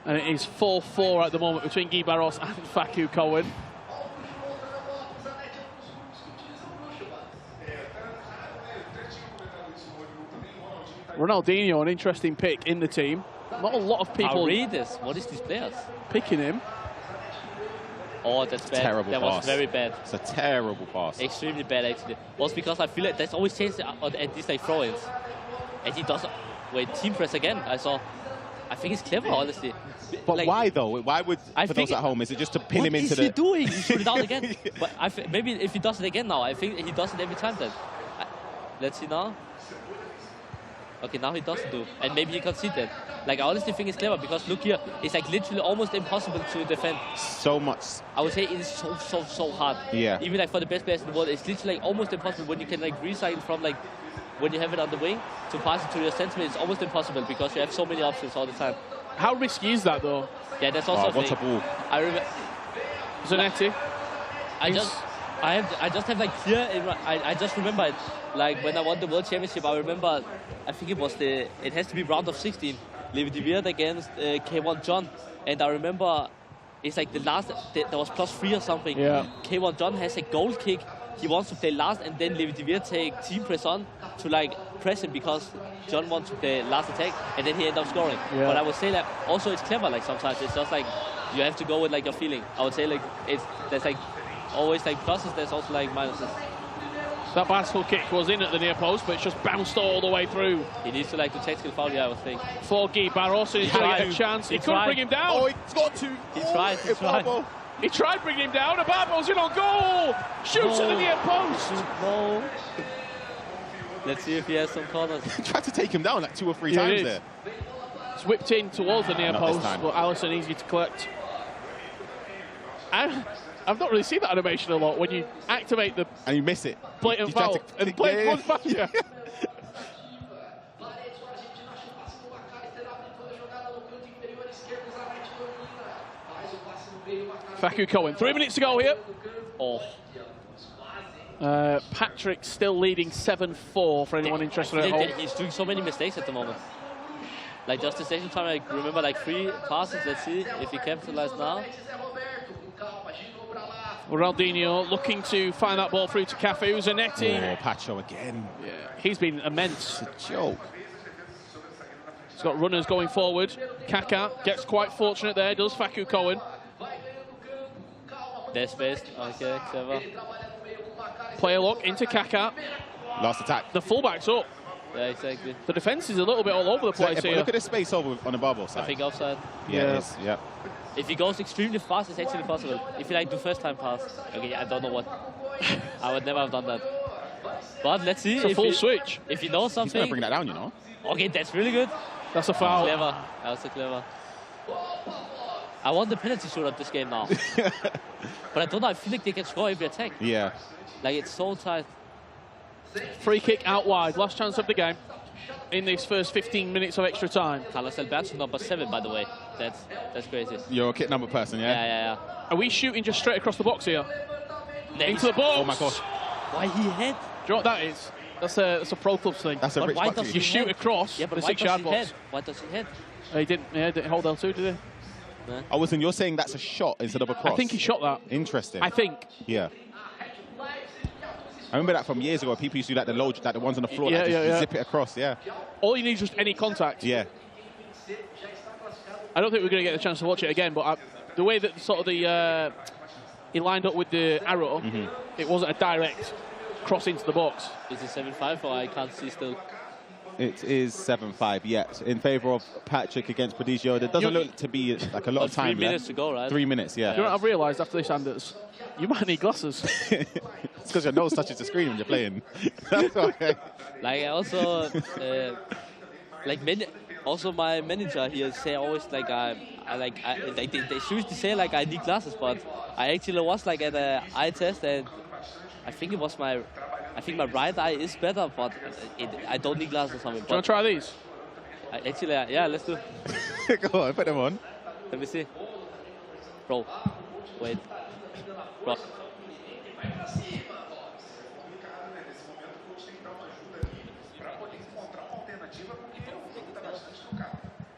And it is 4-4 at the moment between Guy Barros and Facu Cohen. Ronaldinho, an interesting pick in the team. Not a lot of people. Outrageous. What is these players? Picking him. Oh, that's bad. Terrible that pass. was very bad. It's a terrible pass. Extremely bad, actually. Was because I feel like that's always changed at these like throw-ins. And he does. Wait, team press again. I think it's clever, honestly. But like, why though? Why would, for those at home, is it just to pin him into the... What is he doing? He shoot it out again. But maybe if he does it again now, I think he does it every time then. Let's see now. Okay, now he doesn't do. And maybe he conceded that. Like, I honestly think it's clever because look here, it's like literally almost impossible to defend. So much. I would say it is so hard. Yeah. Even like for the best players in the world, it's literally like almost impossible when you can like recycle from like when you have it on the wing to pass it to your centre. It's almost impossible because you have so many options all the time. How risky is that though? Yeah, that's also a what thing. a ball. I remember Zanetti. I just have like clear. I just remember it. Like when I won the World Championship, I remember. I think it has to be round of 16. Levi de Weert against K1 John, and I remember it's like the last. There was +3 or something. Yeah. K1 John has a goal kick. He wants to play last, and then Levi de Weert take team press on to like press him because John wants to play last attack, and then he ended up scoring. Yeah. But I would say that also it's clever. Like sometimes it's just like you have to go with like your feeling. I would say like there's like always like pluses. There's also like minuses. That bicycle kick was in at the near post, but it's just bounced all the way through. He needs to like to tactical foul, yeah, I would think. For Guy Barros, he's going to get a chance. He couldn't bring him down. Oh, he's got to. He tried. He tried bringing him down. Ababo's in on goal. Shoots at the near post. No. Let's see if he has some corners. He tried to take him down like 2 or 3 times there. It's whipped in towards the near Not post, this time. but Allison easy to collect. And I've not really seen that animation a lot when you activate the and you miss it. Blatant You try foul to- and blatant yeah, one back. Yeah. Facu Cohen, 3 minutes to go here. Oh. Patrick still leading 7-4 for anyone interested at home. He's doing so many mistakes at the moment. Like just the second time I remember like 3 passes. Let's see if he capitalizes now. Ronaldinho looking to find that ball through to Cafu. Zanetti. Oh, Pacho again. Yeah, he's been immense. It's a joke. He's got runners going forward. Kaká gets quite fortunate there, does Facu Cohen. There's space. Okay, clever. Play a look into Kaká. Last attack. The fullback's up. Yeah, exactly. The defence is a little bit all over the place here. Look at the space over on the Barbell side. I think offside. Yeah, it is. Yeah. If he goes extremely fast, it's actually possible. If he like do first time pass, okay, I don't know what. I would never have done that. But let's see. It's a full switch. If he knows something. He's going to bring that down, you know. Okay, that's really good. That's a foul. Clever. That was clever. I want the penalty shootout this game now. But I don't know. I feel like they can score every attack. Yeah. Like it's so tight. Free kick out wide. Last chance of the game in these first 15 minutes of extra time. Carlos Alberto, number 7, by the way. That's crazy. You're a kit number person, yeah? Yeah. Are we shooting just straight across the box here? Nice. Into the box. Oh my gosh. Why he hit? Do you know what that is? That's a pro clubs thing. That's a rich why buck does to he You shoot head? across Yeah, but the why 6 does yard he box. head? Why does he hit? He didn't hold L2, did he? Oh, listen, you're saying that's a shot instead of a cross? I think he shot that. Interesting. I think. Yeah. I remember that from years ago. People used to do that, the ones on the floor, Yeah, that just yeah. zip it across, yeah. All you need is just any contact. Yeah. I don't think we're going to get the chance to watch it again, but the way that sort of he lined up with the arrow, it wasn't a direct cross into the box. Is it 7-5 or I can't see still? It is 7-5, yes, in favour of Patrick against Prodigio. There doesn't look to be like a lot of time 3 minutes to go, right? 3 minutes, yeah. You know what I've realised after this, Anders? You might need glasses. It's because your nose touches the screen when you're playing. That's okay. Like I also, also my manager here say always like they seriously say like I need glasses, but I actually was like at an eye test and I think my right eye is better, but I don't need glasses or something. Do you want to try these? Yeah, let's do. Go on, put them on. Let me see. Bro, wait. Bro.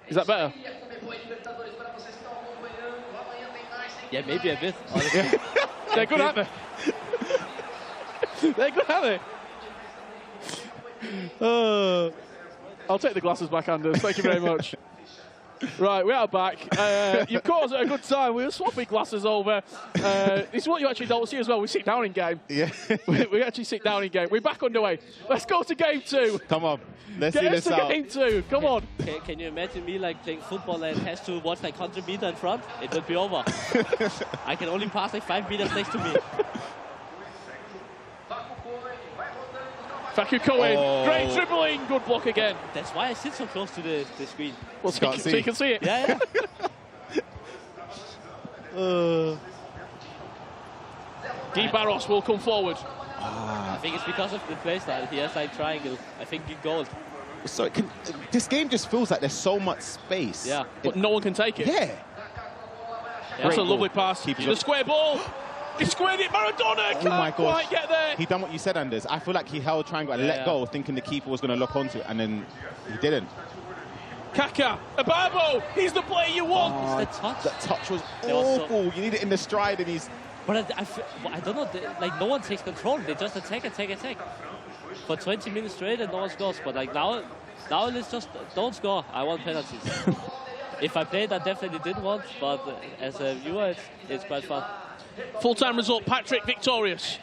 Is that better? Yeah, maybe a bit, honestly. They're good, aren't they? They're good, aren't they? I'll take the glasses back, Anders. Thank you very much. Right, we are back. You've caught us at a good time. We were swapping glasses over. It's what you actually don't see as well. We sit down in game. Yeah. we actually sit down in game. We're back underway. Let's go to game 2. Come on. Let's Get see us this to out. game 2. Come on. Can you imagine me like playing football and has to watch like 100 meters in front? It would be over. I can only pass like 5 meters next to me. Faku Cohen, great dribbling, good block again. That's why I sit so close to the screen. Well, so you can see it. Yeah, yeah. Guy Barros will come forward. I think it's because of the play style. He has like triangle. I think he goal. So this game just feels like there's so much space. Yeah. But no one can take it. Yeah. That's Great a lovely ball. pass. The square ball. He squared it. Maradona can't quite get there. He done what you said, Anders. I feel like he held triangle and let go, thinking the keeper was going to lock onto it, and then he didn't. Kaka, Ababo, he's the player you want. It's the touch. That touch was awful. You need it in the stride, and he's... But I don't know, like no one takes control. They just attack. For 20 minutes straight and no one scores. But like now let's just don't score. I want penalties. If I played, I definitely didn't want. But as a viewer, it's quite fun. Full-time result, Patrick victorious.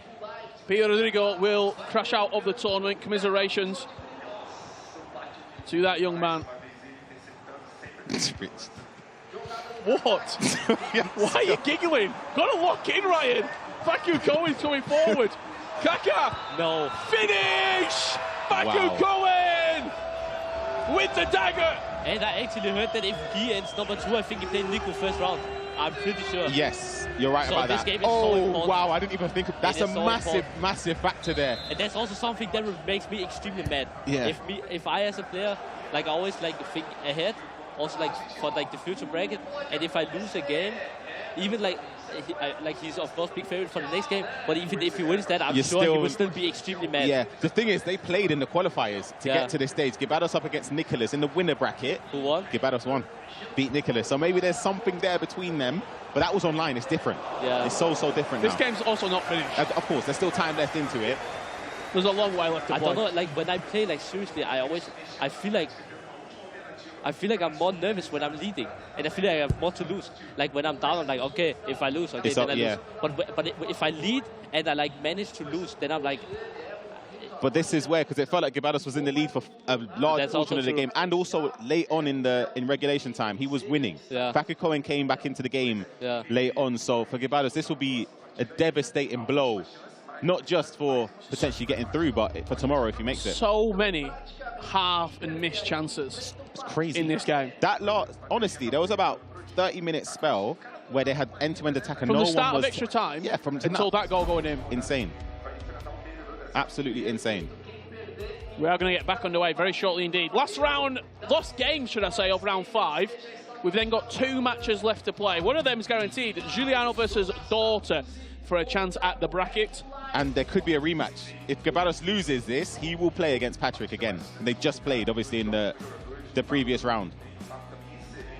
Peter Rodrigo will crash out of the tournament. Commiserations to that young man. What? Why are you giggling? Got to lock in, Ryan. Faku Cohen's coming forward. Kaka. No. Finish! Faku Cohen with the dagger. And I actually heard that if he ends number 2, I think he played Nico first round. I'm pretty sure. Yes, you're right so about this that. Game is so important. Wow, I didn't even think of that. That's a so massive factor there. And that's also something that makes me extremely mad. Yeah. If I as a player, like I always like think ahead, also like for like the future bracket, and if I lose a game, even like he's of course big favorite for the next game, but even if he wins that, I'm sure he will still be extremely mad. Yeah, the thing is, they played in the qualifiers to get to this stage. Gibados up against Nicholas in the winner bracket. Who won? Gibados won. Beat Nicholas. So maybe there's something there between them, but that was online. It's different. Yeah. It's so different This now. game's also not finished. Of course, there's still time left into it. There's a long way left to play. I don't know, like when I play, like seriously, I feel like I'm more nervous when I'm leading, and I feel like I have more to lose. Like when I'm down, I'm like, okay, if I lose, okay, then I lose. But if I lead and I like manage to lose, then I'm like. But this is where, because it felt like Gibados was in the lead for a large portion of the game, and also late on in regulation time, he was winning. Yeah. Faku Cohen came back into the game late on, so for Gibados, this will be a devastating blow. Not just for potentially getting through, but for tomorrow if he makes it. So many half and missed chances. It's crazy in this game. That lot, honestly, there was about 30-minute spell where they had end-to-end attack and from no the start one was of extra time. Yeah, until that goal going in. Insane. Absolutely insane. We are going to get back underway very shortly indeed. Last game, should I say, of round 5. We've then got 2 matches left to play. One of them is guaranteed, Giuliano versus Daughter, for a chance at the bracket. And there could be a rematch. If Gibados loses this, he will play against Patrick again. And they just played, obviously, in the previous round.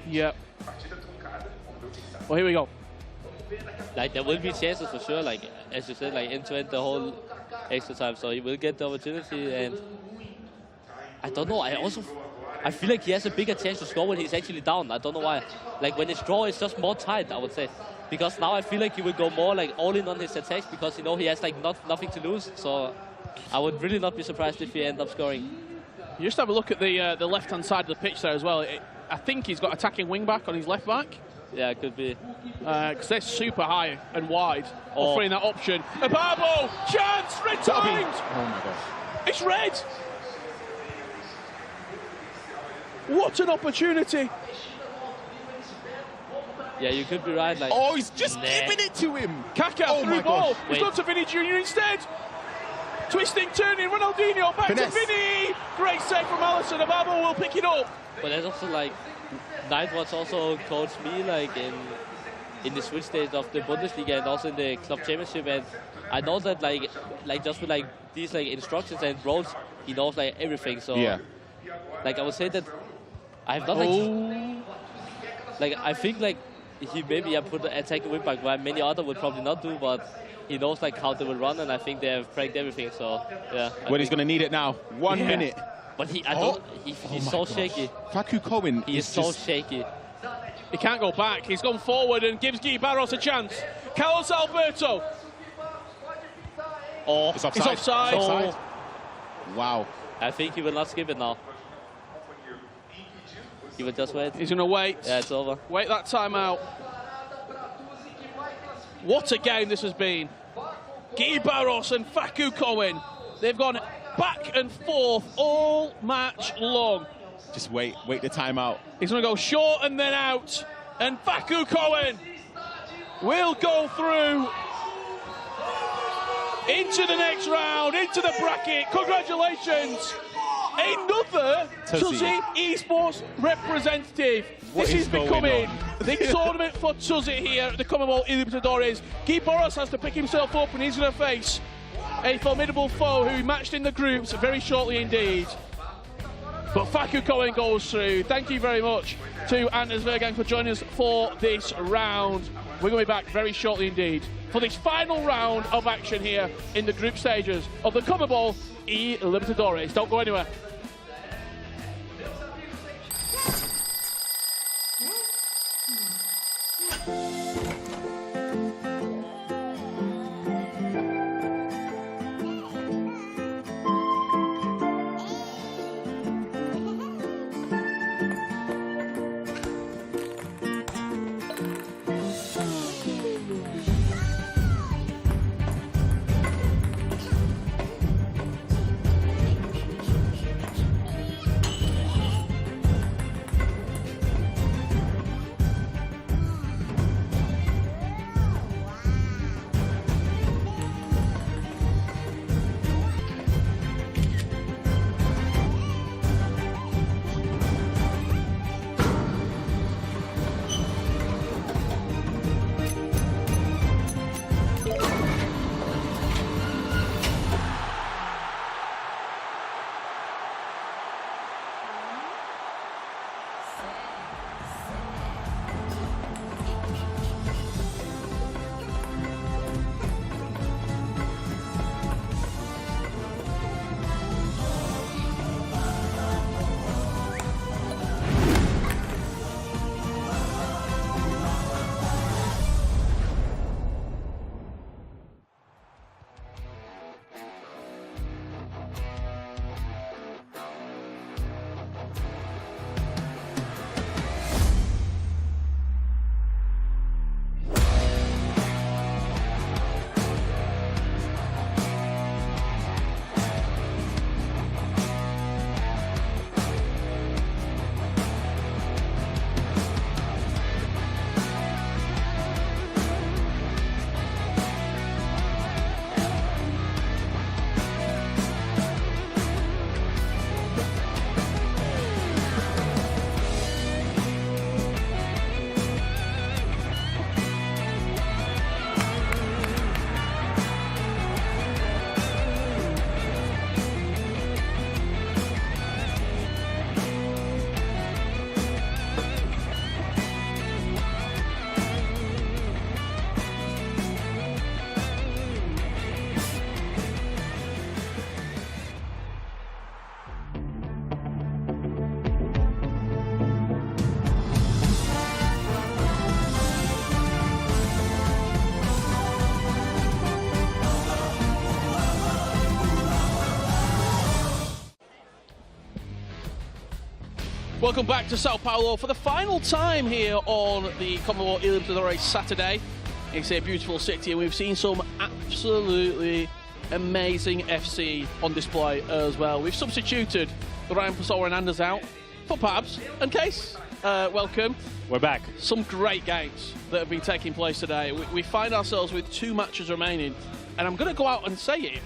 Yep. Well, here we go. Like, there will be chances for sure, like, as you said, like, end-to-end the whole extra time. So he will get the opportunity, and I don't know, I feel like he has a bigger chance to score when he's actually down. I don't know why. Like, when it's draw, it's just more tight, I would say. Because now I feel like he will go more like all in on his attacks because you know he has like nothing to lose. So I would really not be surprised if he ends up scoring. You just have a look at the left-hand side of the pitch there as well. I think he's got attacking wing-back on his left back. Yeah, it could be. Because they're super high and wide, offering that option. Ababo, chance, red timed. Oh my God. It's red. What an opportunity. Yeah, you could be right. Like, oh, he's just giving it to him. Kaka through ball. He's gone to Vinny Jr. instead. Twisting, turning, Ronaldinho back to Vinny. Great save from Alisson. Ababo will pick it up. But there's also like Nightwatch also coached me like in the switch stage of the Bundesliga and also in the club championship, and I know that like just with like these like instructions and roles, he knows like everything. So like I would say that I have not like. like I think like he maybe put the attack wing back where many others would probably not do, but he knows like how they will run, and I think they have pranked everything. So yeah. When he's going to need it now. 1 minute. But he's so shaky. Facu Cohen is so shaky. He can't go back. He's gone forward and gives Guy Barros a chance. Carlos Alberto. Oh, it's offside. He's offside. Oh. Wow. I think he will not skip it now. He will just wait. He's going to wait. Yeah, it's over. Wait that time out. What a game this has been. Guy Barros and Facu Cohen. They've gone back and forth all match long. Just wait the time out. He's going to go short and then out. And Facu Cohen will go through into the next round, into the bracket. Congratulations. Another Tuzzy Esports representative. This is becoming the tournament for Tuzzy here at the CONMEBOL eLibertadores. Guy Barros has to pick himself up, and he's going to face a formidable foe who he matched in the groups very shortly indeed. But Facu Cohen goes through. Thank you very much to Anders Vergang for joining us for this round. We're going to be back very shortly indeed for this final round of action here in the group stages of the CONMEBOL eLibertadores. Don't go anywhere. Welcome back to Sao Paulo for the final time here on the CONMEBOL eLibertadores Saturday. It's a beautiful city, and we've seen some absolutely amazing FC on display as well. We've substituted Ryan Pessoa and Anders out for Pabs and Case. Welcome. We're back. Some great games that have been taking place today. We find ourselves with 2 matches remaining, and I'm going to go out and say it.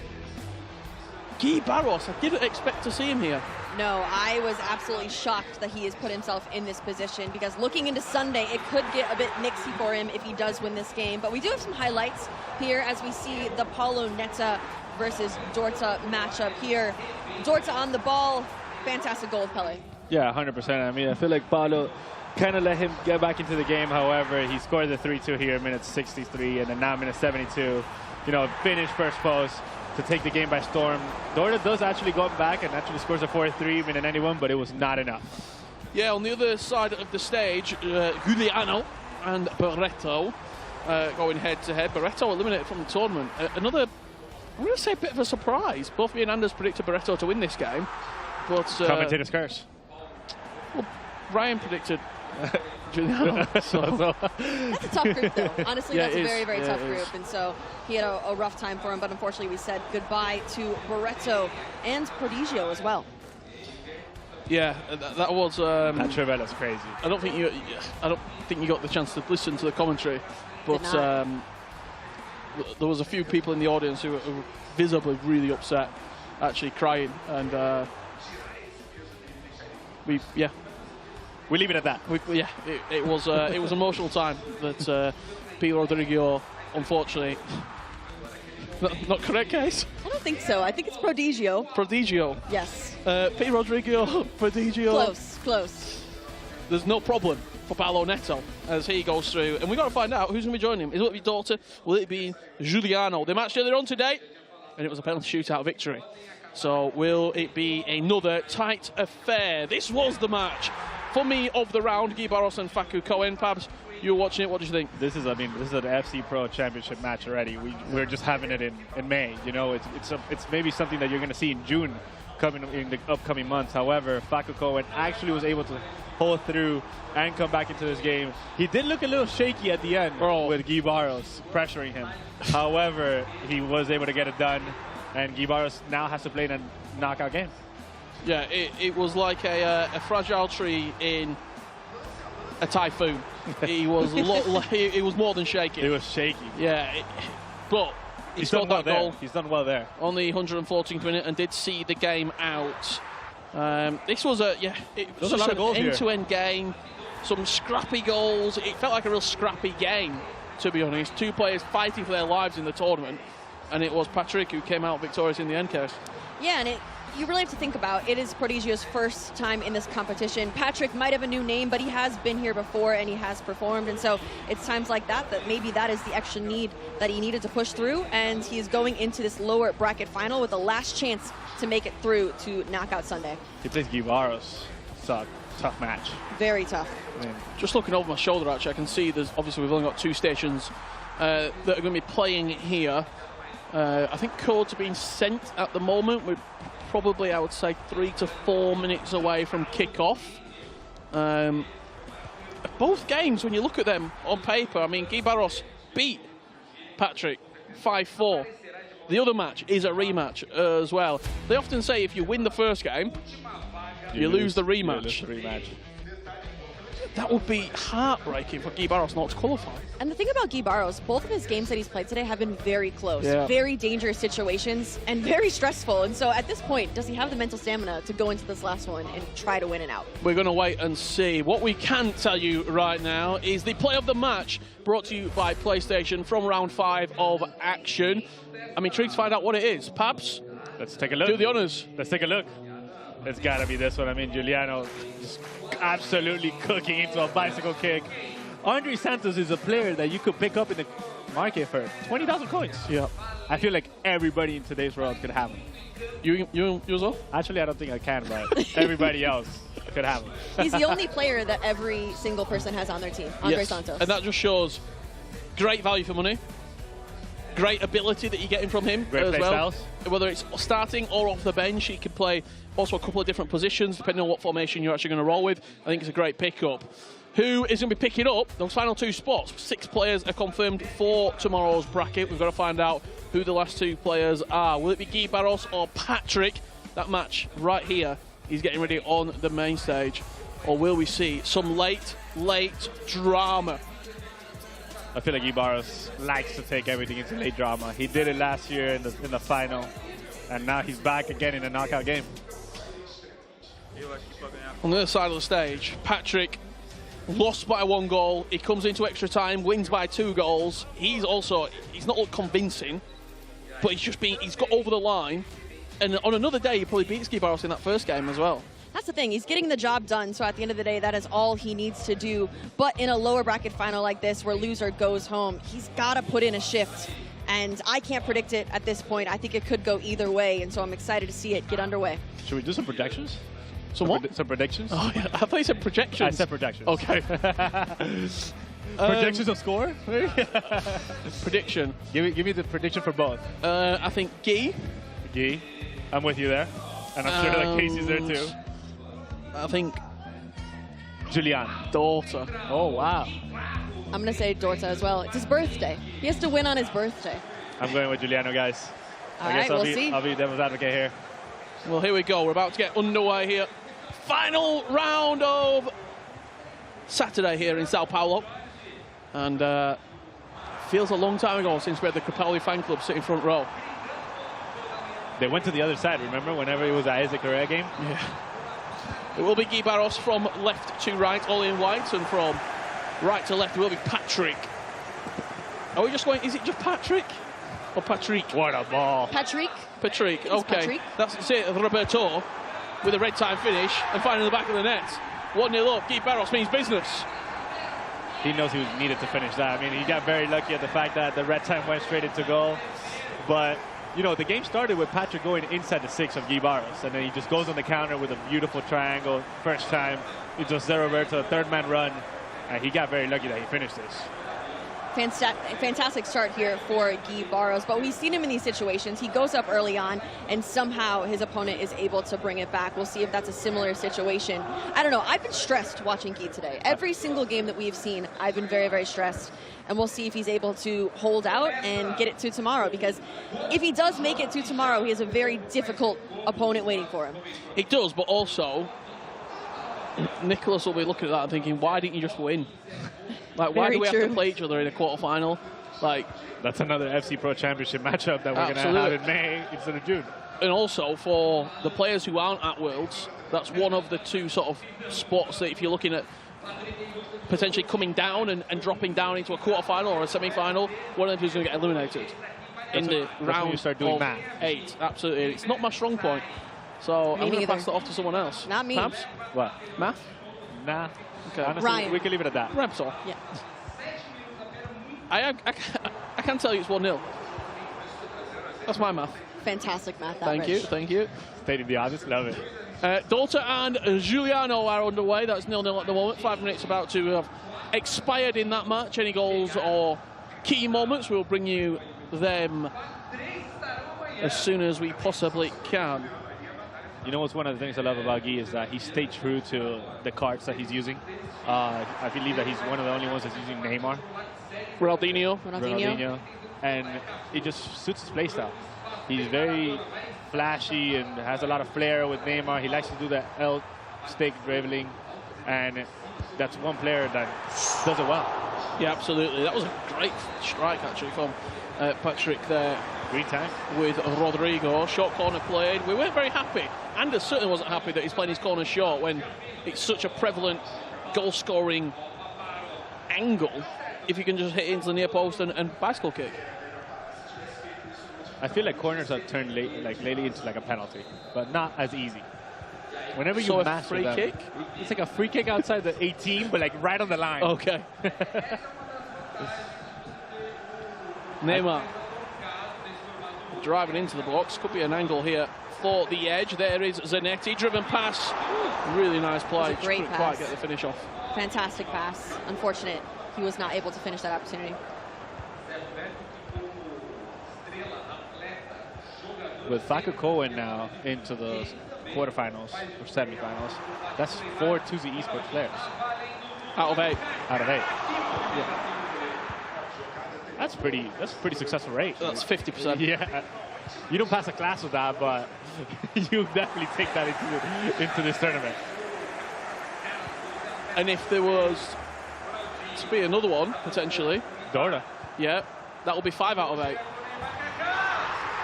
Guy Barros, I didn't expect to see him here. No, I was absolutely shocked that he has put himself in this position, because looking into Sunday, it could get a bit nixy for him if he does win this game. But we do have some highlights here as we see the Paulo Neta versus Dorta matchup here. Dorta on the ball. Fantastic goal of Pele. Yeah, 100%. I mean, I feel like Paulo kind of let him get back into the game. However, he scored the 3-2 here, minute 63, and then now minute 72. You know, finish first post to take the game by storm. Dorda does actually go back and actually scores a 4-3 minute 91, but it was not enough. Yeah, on the other side of the stage, Giuliano and Barreto going head-to-head. Barreto eliminated from the tournament. Another, I'm going to say, a bit of a surprise. Both me and Anders predicted Barreto to win this game, but Commentator's curse. Well, Ryan predicted Giuliano. So. That's a tough group, though. Honestly, Yeah, that's a it very, is. very Yeah, tough it group. is. And so he had a rough time for him, but unfortunately we said goodbye to Barreto and Prodigio as well. Yeah, that was. That Trivella's crazy. I don't think you got the chance to listen to the commentary, but there was a few people in the audience who were visibly really upset, actually crying, and we leave it at that. It was emotional time that Peter Rodrigo, unfortunately. Not correct, Case? I don't think so. I think it's Prodigio. Prodigio. Yes. P. Rodrigo, Prodigio. Close. There's no problem for Paolo Neto as he goes through. And we've got to find out who's going to be joining him. Is it be Daughter? Will it be Giuliano? They matched earlier on today, and it was a penalty shootout victory. So will it be another tight affair? This was the match. For me, of the round, Guy Barros and Facu Cohen. Pabs, you were watching it. What did you think? This is an FC Pro Championship match already. We're just having it in May. You know, it's maybe something that you're going to see in June, coming in the upcoming months. However, Facu Cohen actually was able to pull through and come back into this game. He did look a little shaky at the end with Guy Barros pressuring him. However, he was able to get it done, and Guy Barros now has to play in a knockout game. Yeah, it was like a fragile tree in a typhoon. He was he was more than shaky. He was shaky. Yeah, but he scored that goal. He's done well there. On the 114th minute and did see the game out. This was a lot of goals here. end-to-end game. Some scrappy goals. It felt like a real scrappy game, to be honest. Two players fighting for their lives in the tournament, and it was Patrick who came out victorious in the end case. Yeah, and you really have to think about it is Prodigio's first time in this competition. Patrick might have a new name, but he has been here before and he has performed, and so it's times like that maybe that is the extra need that he needed to push through, and he is going into this lower bracket final with the last chance to make it through to Knockout Sunday. He plays Guy Barros. It's a tough match. Very tough. Just looking over my shoulder, actually, I can see there's obviously we've only got two stations that are going to be playing here. I think codes are being sent at the moment. We're probably, I would say, 3 to 4 minutes away from kickoff. Both games, when you look at them on paper, I mean, Guy Barros beat Patrick 5-4. The other match is a rematch as well. They often say if you win the first game, you lose the rematch. That would be heartbreaking for Guy Barros not to qualify. And the thing about Guy Barros, both of his games that he's played today have been very close, very dangerous situations, and very stressful. And so at this point, does he have the mental stamina to go into this last one and try to win it out? We're going to wait and see. What we can tell you right now is the play of the match brought to you by PlayStation from round 5 of action. I'm intrigued to find out what it is. Pabs? Let's take a look. Do the honors. Let's take a look. It's got to be this one. I mean, Giuliano just absolutely cooking into a bicycle kick. Andre Santos is a player that you could pick up in the market for 20,000 coins. Yeah. I feel like everybody in today's world could have him. You as well? Actually, I don't think I can, but everybody else could have him. He's the only player that every single person has on their team, Andre Santos. And that just shows great value for money. Great ability that you're getting from him Great as play well. styles. Whether it's starting or off the bench, he can play also a couple of different positions depending on what formation you're actually going to roll with. I think it's a great pickup. Who is going to be picking up those final 2 spots? 6 players are confirmed for tomorrow's bracket. We've got to find out who the last 2 players are. Will it be Guy Barros or Patrick? That match right here is getting ready on the main stage. Or will we see some late drama? I feel like Guy Barros likes to take everything into late drama. He did it last year in the final, and now he's back again in a knockout game. On the other side of the stage, Patrick lost by 1 goal. He comes into extra time, wins by 2 goals. He's not looked convincing, but he's got over the line. And on another day, he probably beats Guy Barros in that first game as well. That's the thing. He's getting the job done, so at the end of the day, that is all he needs to do. But in a lower bracket final like this, where loser goes home, he's got to put in a shift. And I can't predict it at this point. I think it could go either way, and so I'm excited to see it get underway. Should we do some predictions? Some what? Some predictions? Oh, yeah. I thought you said projections. I said projections. Okay. Predictions of score? Prediction. Give me the prediction for both. I think Guy. Guy. I'm with you there. And I'm sure that Casey's there too. I think Julian. Daughter. Oh, wow. I'm going to say Dorta as well. It's his birthday. He has to win on his birthday. I'm going with Giuliano, guys. All right, we'll see. I'll be devil's advocate here. Well, here we go. We're about to get underway here. Final round of Saturday here in Sao Paulo. And feels a long time ago since we had the Capelli fan club sitting front row. They went to the other side, remember, whenever it was a Correa game? Yeah. It will be Guy Barros from left to right, all in white, and from right to left will be Patrick. Are we just going, is it just Patrick? Or Patrick? What a ball. Patrick. Patrick, okay. Patrick. That's it, Roberto with a red time finish and finding the back of the net. 1-0 up, Guy Barros means business. He knows he was needed to finish that. I mean, he got very lucky at the fact that the red time went straight into goal. But, you know, the game started with Patrick going inside the 6 of Guy Barros, and then he just goes on the counter with a beautiful triangle. First time, it's Jose Roberto, third-man run, and he got very lucky that he finished this. Fantastic start here for Guy Barros, but we've seen him in these situations. He goes up early on, and somehow his opponent is able to bring it back. We'll see if that's a similar situation. I don't know. I've been stressed watching Guy today. Every single game that we've seen, I've been very, very stressed. And we'll see if he's able to hold out and get it to tomorrow, because if he does make it to tomorrow, he has a very difficult opponent waiting for him. He does, but also Nicholas will be looking at that and thinking, why didn't you just win? Like, why do we have to play each other in a quarterfinal? Like, that's another FC Pro Championship matchup that we're going to have in May instead of June. And also for the players who aren't at Worlds, that's one of the two sort of spots that if you're looking at potentially coming down and dropping down into a quarterfinal or a semi-final, one of them is going to get eliminated in the round you start doing of math. 8. Absolutely, it's not my strong point, so I'm going to pass that off to someone else. Not me. Pabs? What? Math? Nah. Okay. Honestly, Ryan. we can leave it at that. Repsol. Yeah. I can tell you it's 1-0. That's my math. Fantastic math. Thank you. Stating the obvious, love it. Daughter and Giuliano are underway. That's 0-0 at the moment. 5 minutes about to have expired in that match. Any goals or key moments, we'll bring you them as soon as we possibly can. You know what's one of the things I love about Guy is that he stayed true to the cards that he's using. I believe that he's one of the only ones that's using Neymar. Ronaldinho. And it just suits his play style. He's very flashy and has a lot of flair with Neymar. He likes to do that L-stick dribbling, and that's one player that does it well. Yeah, absolutely. That was a great strike, actually, from Patrick there. Green time. With Rodrigo. Short corner played. We weren't very happy. Anders certainly wasn't happy that he's playing his corner short when it's such a prevalent goal-scoring angle if you can just hit into the near post and bicycle kick. I feel like corners have turned lately into like a penalty, but not as easy. Whenever you master free them, kick? it's like a free kick outside the 18, but like right on the line. Okay. Neymar driving into the box. Could be an angle here for the edge. There is Zanetti. Driven pass. Really nice play. It was a great couldn't pass. quite get the finish off. Fantastic pass. Unfortunate, he was not able to finish that opportunity. With Facu Cohen now into the quarterfinals or semifinals, that's 4 Tuesday esports players. Out of 8. Out of 8. Yeah. That's a pretty successful rate. That's 50%. Yeah. You don't pass a class with that, but you definitely take that into this tournament. And if there was to be another one, potentially. Dorta. Yeah, that will be 5 out of 8.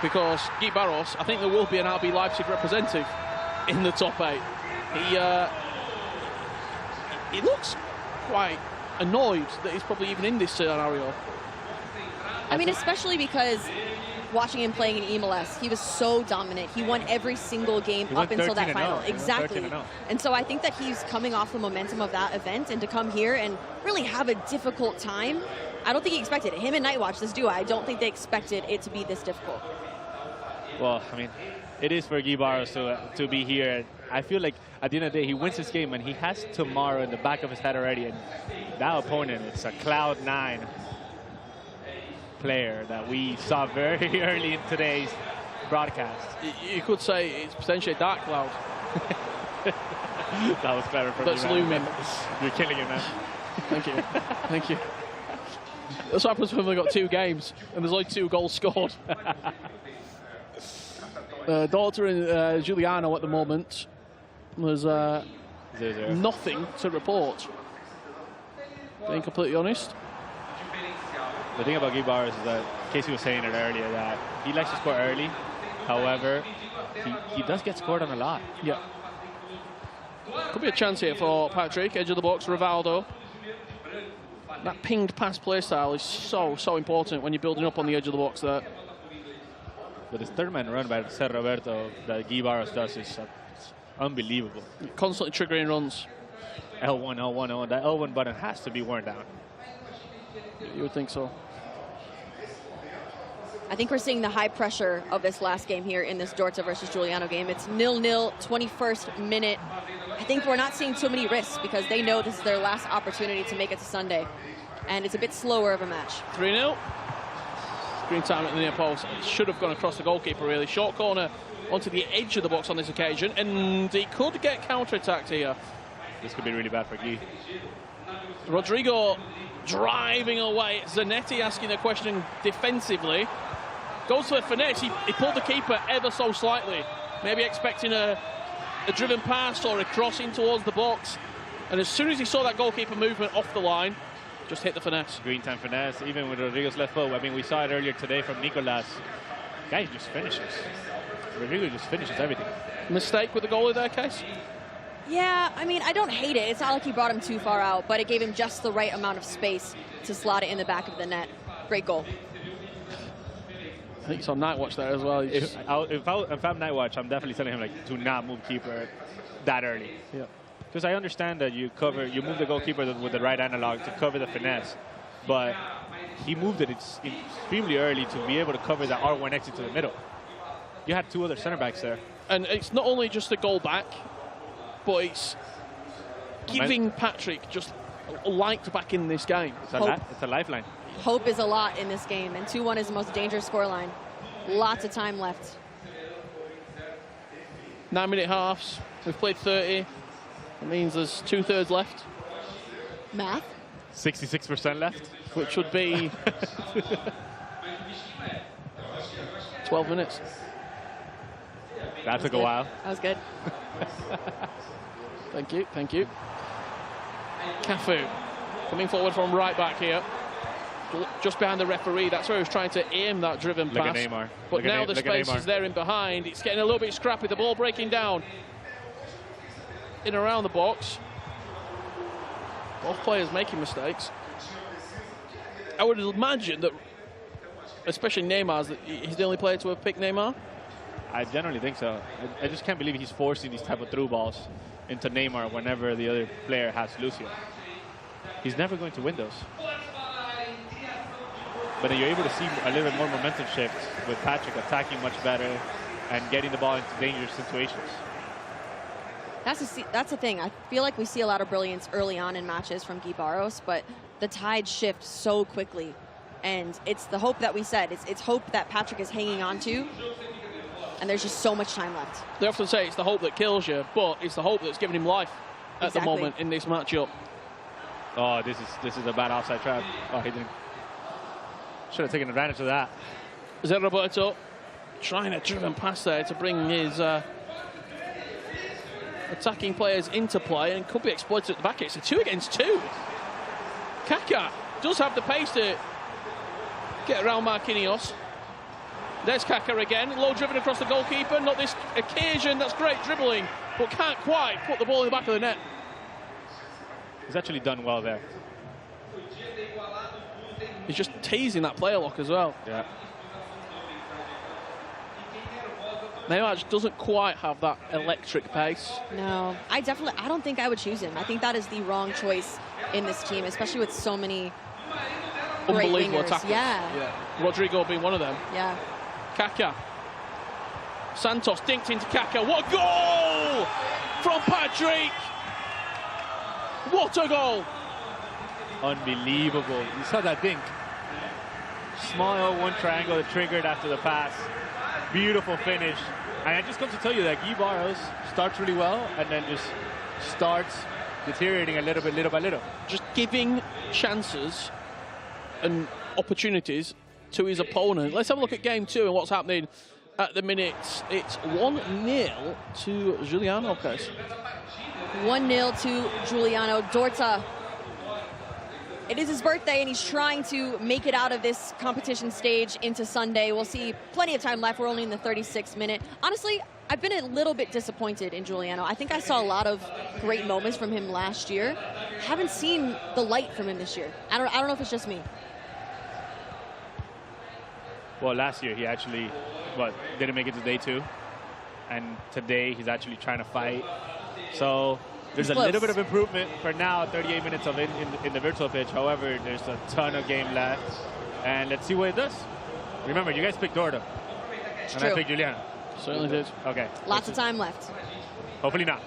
Because Guy Barros, I think there will be an RB Leipzig representative in the top 8. He looks quite annoyed that he's probably even in this scenario. I mean, especially because watching him playing in MLS. He was so dominant. He won every single game up until that final. Exactly. And so I think that he's coming off the momentum of that event, and to come here and really have a difficult time, I don't think he expected it. Him and Nightwatch, this duo, I don't think they expected it to be this difficult. Well, I mean, it is for Guy Barros to be here. I feel like at the end of the day, he wins this game, and he has tomorrow in the back of his head already. And that opponent, it's a Cloud9 player that we saw very early in today's broadcast. You could say it's potentially a Dark Cloud. That was clever from That's you, looming. You're killing it, man. Thank you. Thank you. That's what happens when we've got 2 games and there's only 2 goals scored. Daughter and Giuliano at the moment. There's nothing to report. Being completely honest. The thing about Guy Barros is that Casey was saying it earlier, that he likes to score early. However, he does get scored on a lot. Yeah. Could be a chance here for Patrick. Edge of the box, Rivaldo. That pinged pass play style is so important when you're building up on the edge of the box there. But this third-man run by Ser Roberto that Guy Barros does is unbelievable. Constantly triggering runs. L1, L1, L1. That L1 button has to be worn down. You would think so. I think we're seeing the high pressure of this last game here in this Dorta versus Giuliano game. It's 0-0, 21st minute. I think we're not seeing too many risks because they know this is their last opportunity to make it to Sunday. And it's a bit slower of a match. 3-0. Screen time at the near post. It should have gone across the goalkeeper, really. Short corner onto the edge of the box on this occasion. And he could get counter-attacked here. This could be really bad for Guy. Rodrigo driving away. Zanetti asking the question defensively. Goes for a finesse. He pulled the keeper ever so slightly. Maybe expecting a driven pass or a crossing towards the box. And as soon as he saw that goalkeeper movement off the line, just hit the finesse. Green time finesse, even with Rodrigo's left foot. I mean, we saw it earlier today from Nicolas. Guy just finishes. Rodrigo just finishes everything. Mistake with the goalie there, Case? Yeah, I mean, I don't hate it. It's not like he brought him too far out, but it gave him just the right amount of space to slot it in the back of the net. Great goal. I think it's on Nightwatch there as well. If I'm Nightwatch, I'm definitely telling him, like, do not move keeper that early. Yeah. Because I understand that you move the goalkeeper with the right analog to cover the finesse, but he moved it extremely early to be able to cover the R1 exit to the middle. You had 2 other center backs there. And it's not only just the goal back, but it's giving Patrick just a light back in this game. It's a lifeline. Hope is a lot in this game, and 2-1 is the most dangerous scoreline. Lots of time left. 9-minute halves. We've played 30. That means there's 2/3 left. Math? 66% left. Which would be 12 minutes. That took a while. That was good. Thank you, thank you. Cafu coming forward from right back here. Just behind the referee. That's where he was trying to aim that driven pass. Look at Neymar. But now the space is there in behind. It's getting a little bit scrappy. The ball breaking down in around the box. Both players making mistakes. I would imagine that, especially Neymar's, that he's the only player to have picked Neymar. I generally think so. I just can't believe he's forcing these type of through balls into Neymar whenever the other player has Lucio. He's never going to win those. But then you're able to see a little bit more momentum shift with Patrick attacking much better and getting the ball into dangerous situations. That's the thing. I feel like we see a lot of brilliance early on in matches from Guy Barros, but the tide shifts so quickly. And it's the hope that we said. It's hope that Patrick is hanging on to. And there's just so much time left. They often say it's the hope that kills you, but it's the hope that's giving him life at the moment in this matchup. Oh, this is a bad offside trap. Oh, he didn't. Should have taken advantage of that. Zé Roberto trying a driven pass there to bring his attacking players into play, and could be exploited at the back. It's a 2 against 2. Kaká does have the pace to get around Marquinhos. There's Kaká again, low driven across the goalkeeper. Not this occasion. That's great dribbling, but can't quite put the ball in the back of the net. He's actually done well there. He's just teasing that player lock as well. Yeah. Neymar just doesn't quite have that electric pace. No, I don't think I would choose him. I think that is the wrong choice in this team, especially with so many great Unbelievable wingers. attackers. Yeah. Rodrigo being one of them. Yeah. Kaká. Santos dinked into Kaká. What a goal from Patrick! What a goal! Unbelievable. You saw that dink. Small one triangle that triggered after the pass. Beautiful finish. And it just comes to tell you that Guy Barros starts really well and then just starts deteriorating a little bit, little by little. Just giving chances and opportunities to his opponent. Let's have a look at game 2 and what's happening at the minute. It's 1-0 to Giuliano, Case. 1-0 to Giuliano Dorta. It is his birthday, and he's trying to make it out of this competition stage into Sunday. We'll see plenty of time left. We're only in the 36th minute. Honestly, I've been a little bit disappointed in Giuliano. I think I saw a lot of great moments from him last year. Haven't seen the light from him this year. I don't know if it's just me. Well, last year he actually, didn't make it to day 2. And today he's actually trying to fight. So there's a little bit of improvement for now, 38 minutes of in the virtual pitch. However, there's a ton of game left. And let's see what it does. Remember, you guys picked Dorta. It's and true. I picked Giuliano. Certainly did. Okay. Lots of time left. Hopefully not.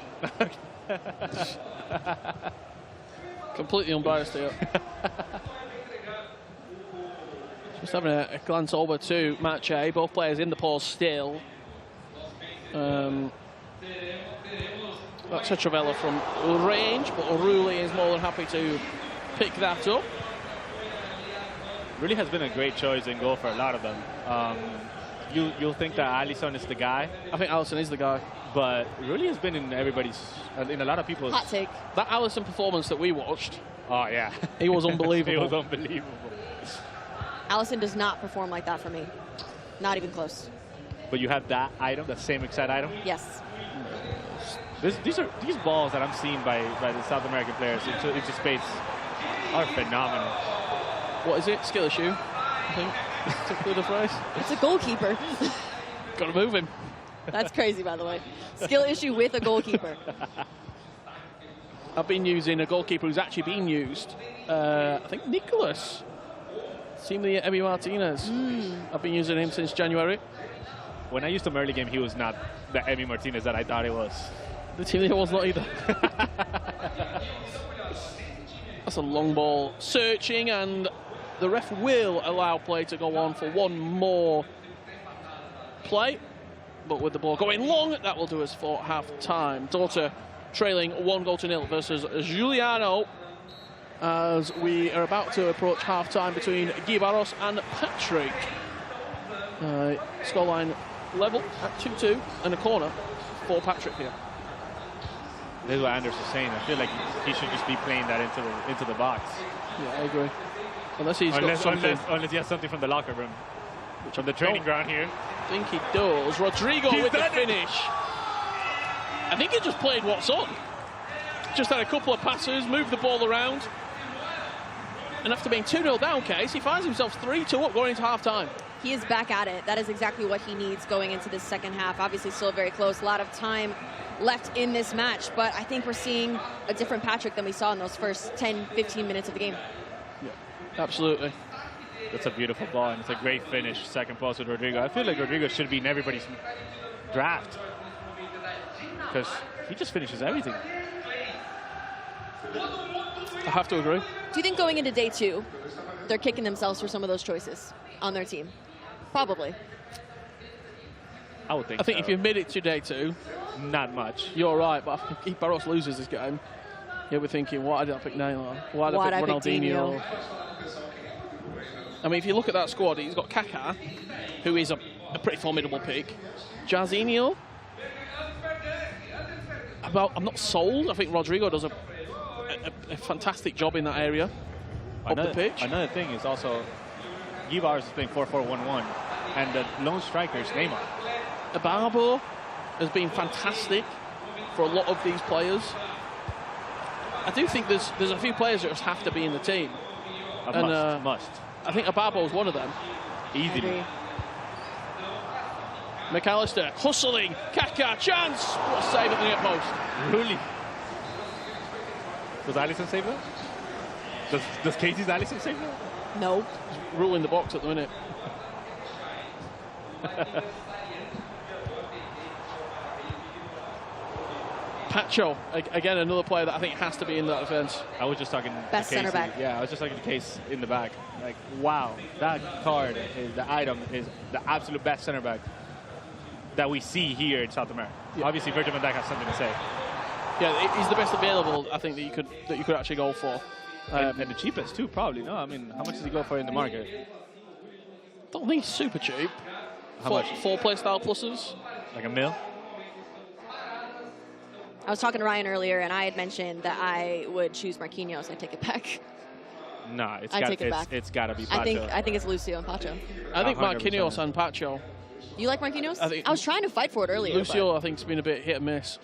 Completely unbiased here. Just having a glance over to match A. Both players in the pause still. That's a Travella from range, but Rulli is more than happy to pick that up. Really has been a great choice in goal for a lot of them. You'll think that Alisson is the guy. I think Alisson is the guy. But really has been in in a lot of people's... Hot take. That Alisson performance that we watched. Oh, yeah. He was unbelievable. He was unbelievable. Alisson does not perform like that for me. Not even close. But you have that item, the same exact item? Yes. These balls that I'm seeing by the South American players into space are phenomenal. What is it? Skill issue, I think. To include the phrase. It's a goalkeeper. Got to move him. That's crazy, by the way. Skill issue with a goalkeeper. I've been using a goalkeeper who's actually been used. I think Nicholas. Seemingly Emi Martinez. I've been using him since January. When I used him early game, he was not the Emi Martinez that I thought he was. The team was not either. That's a long ball. Searching, and the ref will allow play to go on for one more play. But with the ball going long, that will do us for half-time. Dorta trailing 1-0 versus Giuliano as we are about to approach half-time between Guy Barros and Patrick. Scoreline level at 2-2 and a corner for Patrick here. This is what Anders was saying. I feel like he should just be playing that into the box. Yeah, I agree. Unless he has something from the locker room. From the training ground here. I think he does. Rodrigo with the finish. I think he just played what's on. Just had a couple of passes, moved the ball around. And after being 2-0 down, Case, he finds himself 3-2 up going into half-time. He is back at it. That is exactly what he needs going into this second half. Obviously still very close. A lot of time left in this match, but I think we're seeing a different Patrick than we saw in those first 10, 15 minutes of the game. Yeah, absolutely. That's a beautiful ball, and it's a great finish. Second post with Rodrigo. I feel like Rodrigo should be in everybody's draft because he just finishes everything. I have to agree. Do you think going into day 2, they're kicking themselves for some of those choices on their team? Probably. I would think I think so. if you've made it to day 2, not much. You're right, but if Barros loses this game, you'll be thinking, why did I pick Neymar? Why did I pick Ronaldinho? I mean, if you look at that squad, he's got Kaká, who is a pretty formidable pick. Jairzinho, I'm not sold. I think Rodrigo does a fantastic job in that area of the pitch. Another thing is also, Guy Barros is playing 4-4-1-1, and the lone striker is Neymar. Ababo has been fantastic for a lot of these players. I do think there's a few players that just have to be in the team. Must. I think Ababo is one of them. Easily. McAllister hustling. Kaká, chance. What a save at the near post. Really? Does Alisson save that? Does Katie's Alisson save that? No. Ruling the box at the minute. Pacho, again, another player that I think has to be in that defense. I was just talking Best to Casey. center back. Yeah, I was just talking to Case in the back. Like, wow, that card, the item, is the absolute best center back that we see here in South America. Yeah. Obviously, Virgil van Dijk has something to say. Yeah, he's the best available, I think, that you could actually go for. And the cheapest too, probably. No, I mean, how much does he go for in the market? Don't think he's super cheap. How much? 4 play style pluses. Like $1 million? I was talking to Ryan earlier, and I had mentioned that I would choose Marquinhos. I take it back. Nah, I take it back. It's got to be Pacho. I think it's Lucio and Pacho. I think 100%. Marquinhos and Pacho. You like Marquinhos? I was trying to fight for it earlier. Lucio, I think, has been a bit hit and miss.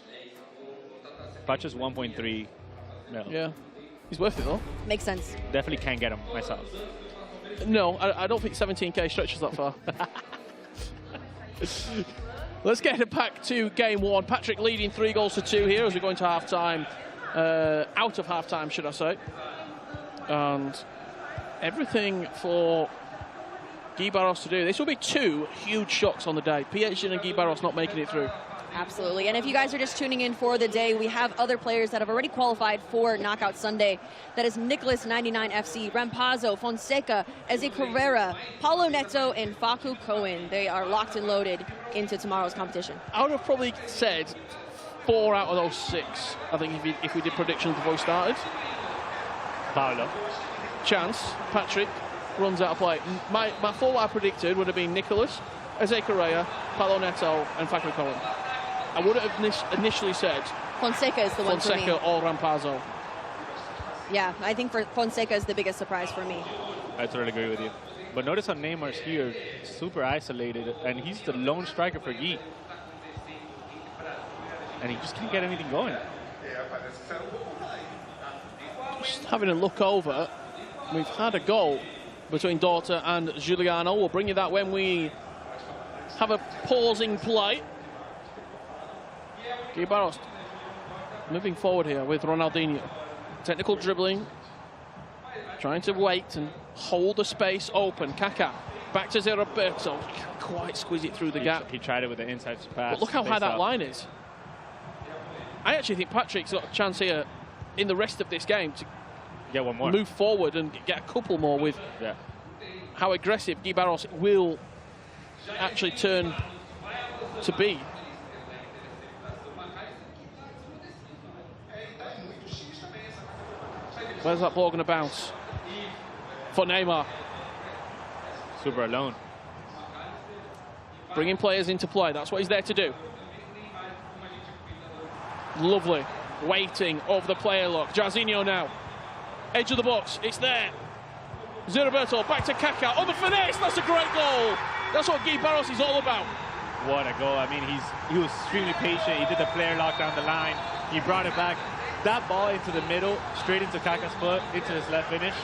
Pacho's 1.3 million. Yeah. He's worth it, though. Makes sense. Definitely can't get him myself. No, I don't think 17k stretches that far. Let's get back to game 1. Patrick leading 3-2 here as we go into half-time. Out of half-time, should I say. And everything for Guy Barros to do. This will be 2 huge shocks on the day. PH and Guy Barros not making it through. Absolutely. And if you guys are just tuning in for the day, we have other players that have already qualified for Knockout Sunday. That is Nicholas 99 FC, Rampazzo, Fonseca, Eze Carrera, Paulo Neto, and Facu Cohen. They are locked and loaded into tomorrow's competition. I would have probably said 4 out of those 6, I think, if we did predictions before we started. Paulo. Chance, Patrick runs out of play. My 4 I predicted would have been Nicholas, Eze Correa, Paulo Neto, and Facu Cohen. I would have initially said Fonseca is the one for me. Fonseca or Rampazzo. Yeah, I think Fonseca is the biggest surprise for me. I totally agree with you. But notice how Neymar's here, super isolated, and he's the lone striker for Guy. And he just can't get anything going. Just having a look over, we've had a goal between Dorta and Giuliano. We'll bring you that when we have a pausing play. Guy Barros moving forward here with Ronaldinho. Technical dribbling. Trying to wait and hold the space open. Kaká back to Roberto. Can't quite squeeze it through the gap. He tried it with the inside pass. But look how high that line is. I actually think Patrick's got a chance here in the rest of this game to get one more. Move forward and get a couple more with how aggressive Guy Barros will actually turn to be. Where's that ball going to bounce? For Neymar. Super alone. Bringing players into play. That's what he's there to do. Lovely. Waiting over the player lock. Jairzinho now. Edge of the box. It's there. Roberto back to Kaká. On the finesse. That's a great goal. That's what Guy Barros is all about. What a goal. I mean, he was extremely patient. He did the player lock down the line. He brought it back. That ball into the middle, straight into Kaká's foot, into his left finish.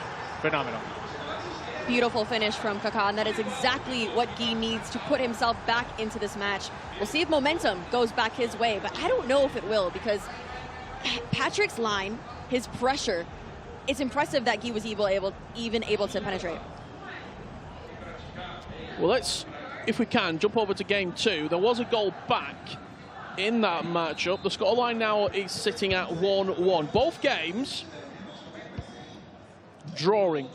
Phenomenal. Beautiful finish from Kaká, and that is exactly what Guy needs to put himself back into this match. We'll see if momentum goes back his way, but I don't know if it will, because Patrick's line, his pressure, it's impressive that Guy was even able to penetrate. Well, let's, if we can, jump over to game 2. There was a goal back in that matchup. The scoreline now is sitting at 1-1. Both games drawing.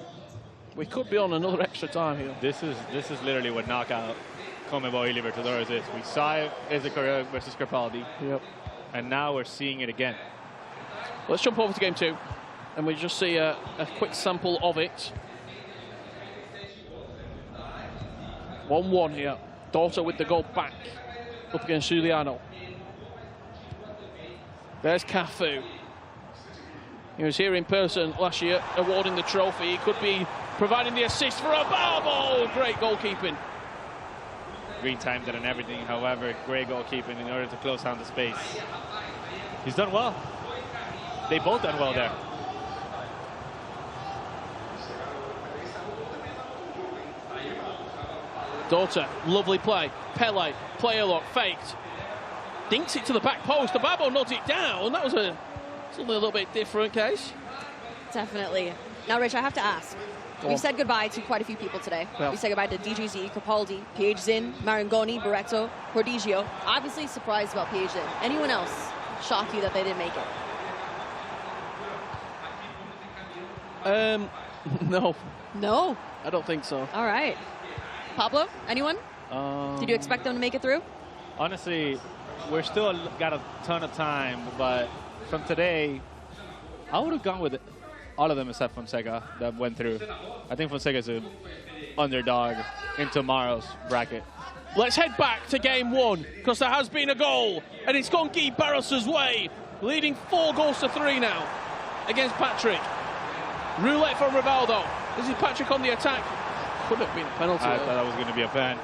We could be on another extra time here. This is literally what knockout CONMEBOL eLibertadores is. We saw it as a Correa versus Crepaldi. Yep. And now we're seeing it again. Let's jump over to game 2 and we just see a quick sample of it. 1-1 here. Dorta with the goal back up against Giuliano. There's Cafu. He was here in person last year awarding the trophy. He could be providing the assist for a ball. Great goalkeeping. Green timed it and everything. However, great goalkeeping in order to close down the space. He's done well. They both done well there. Dorta, lovely play. Pele player look, faked. Dinks it to the back post. Ababo nods it down. That was something a little bit different case. Definitely. Now, Rich, I have to ask. We've said goodbye to quite a few people today. Yeah. We said goodbye to DJZ, Capaldi, PH Zin, Marangoni, Barreto, Cordigio. Obviously surprised about PH Zin. Anyone else shock you that they didn't make it? No. No? I don't think so. All right. Pablo, anyone? Did you expect them to make it through? Honestly, we're still got a ton of time, but from today, I would have gone with all of them except Fonseca that went through. I think Fonseca's an underdog in tomorrow's bracket. Let's head back to game 1, because there has been a goal, and it's gone Guy Barros' way, leading 4-3 now against Patrick. Roulette from Rivaldo. This is Patrick on the attack. Could have been a penalty. I thought that was going to be a pen.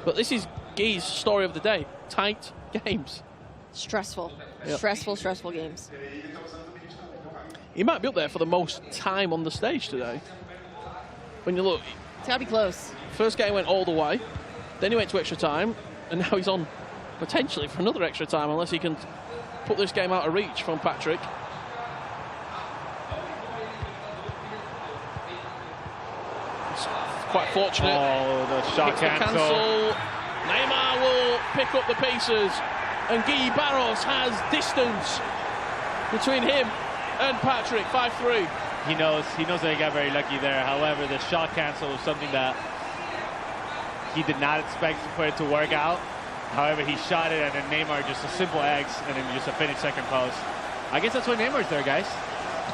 But this is Guy's story of the day. Tight games. Stressful. Yep. Stressful games. He might be up there for the most time on the stage today. When you look, it's got to be close. First game went all the way, then he went to extra time, and now he's on potentially for another extra time unless he can put this game out of reach from Patrick. It's quite fortunate. Oh, the shot cancel. Neymar will pick up the pieces, and Guy Barros has distance between him and Patrick. 5-3. He knows that he got very lucky there. However, the shot cancel was something that he did not expect for it to work out. However, he shot it, and then Neymar just a simple X, and then just a finished second post. I guess that's why Neymar's there, guys.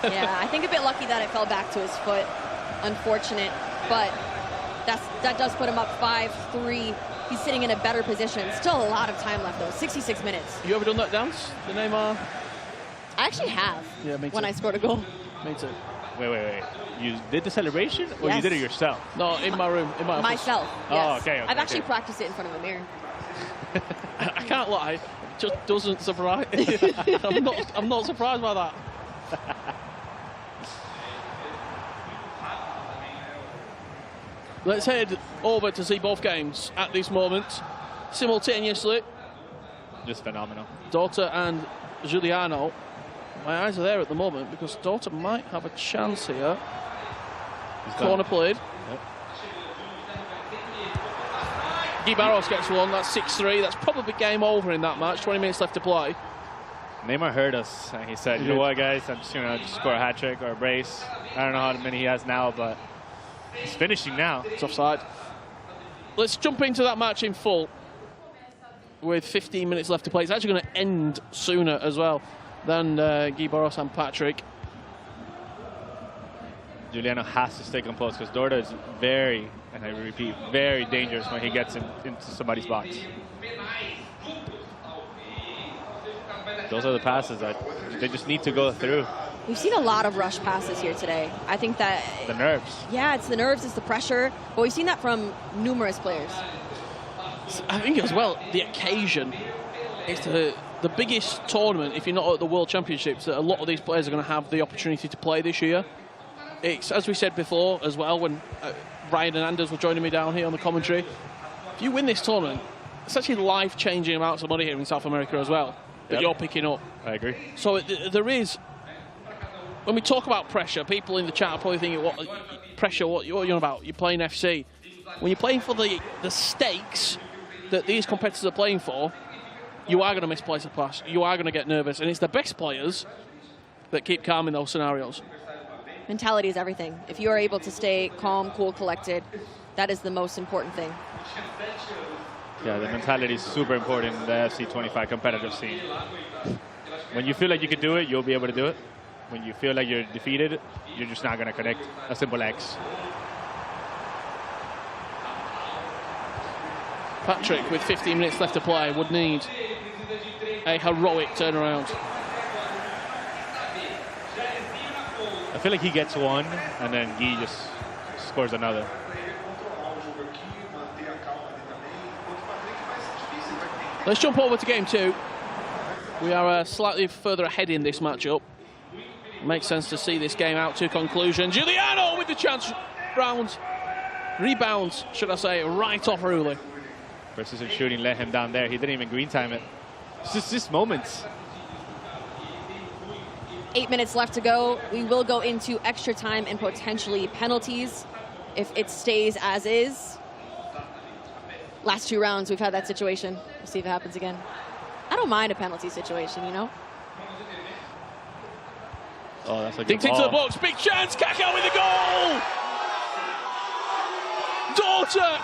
Yeah, I think a bit lucky that it fell back to his foot. Unfortunate, but that does put him up 5-3. He's sitting in a better position. Still a lot of time left, though. 66 minutes. You ever done that dance, the Neymar? I actually have. Yeah, me too. When I scored a goal. Me too. Wait. You did the celebration, or Yes. you did it yourself? No, in my room, in my office. Myself. Oh, Yes. okay. I've actually practiced it in front of a mirror. I can't lie, it just doesn't surprise. I'm not surprised by that. Let's head over to see both games at this moment simultaneously. Just phenomenal. Daughter and Giuliano. My eyes are there at the moment because Daughter might have a chance here. Corner played. Yep. Guy Barros gets one. That's 6-3. That's probably game over in that match. 20 minutes left to play. Neymar heard us, and he said, you know what, guys, I'm just going to score a hat trick or a brace. I don't know how many he has now, but he's finishing now. It's offside. Let's jump into that match in full with 15 minutes left to play. It's actually going to end sooner as well than Guy Barros and Patrick. Giuliano has to stay composed because Dorda is very, and I repeat, very dangerous when he gets into somebody's box. Those are the passes that they just need to go through. We've seen a lot of rush passes here today. I think that... The nerves. Yeah, it's the nerves, it's the pressure. But we've seen that from numerous players. I think as well, the occasion. It's the biggest tournament, if you're not at the World Championships, that a lot of these players are going to have the opportunity to play this year. It's, as we said before as well, when Ryan and Anders were joining me down here on the commentary, if you win this tournament, it's actually life-changing amounts of money here in South America as well that you're picking up. I agree. So there is, when we talk about pressure, people in the chat are probably thinking, what pressure, what are you on about? You're playing FC. When you're playing for the stakes that these competitors are playing for, you are going to misplace a pass. You are going to get nervous. And it's the best players that keep calm in those scenarios. Mentality is everything. If you are able to stay calm, cool, collected, that is the most important thing. Yeah, the mentality is super important in the FC 25 competitive scene. When you feel like you can do it, you'll be able to do it. When you feel like you're defeated, you're just not going to connect a simple X. Patrick, with 15 minutes left to play, would need a heroic turnaround. I feel like he gets one, and then Guy just scores another. Let's jump over to game 2. We are slightly further ahead in this matchup. Makes sense to see this game out to conclusion. Giuliano with the chance round. rebounds, should I say, right off Rulli. Precision shooting let him down there. He didn't even green time it. It's just moments. 8 minutes left to go. We will go into extra time and potentially penalties if it stays as is. Last 2 rounds, we've had that situation. We'll see if it happens again. I don't mind a penalty situation, you know? Oh, that's a good Dinked into the box, big chance, Kaká with a goal! Daughter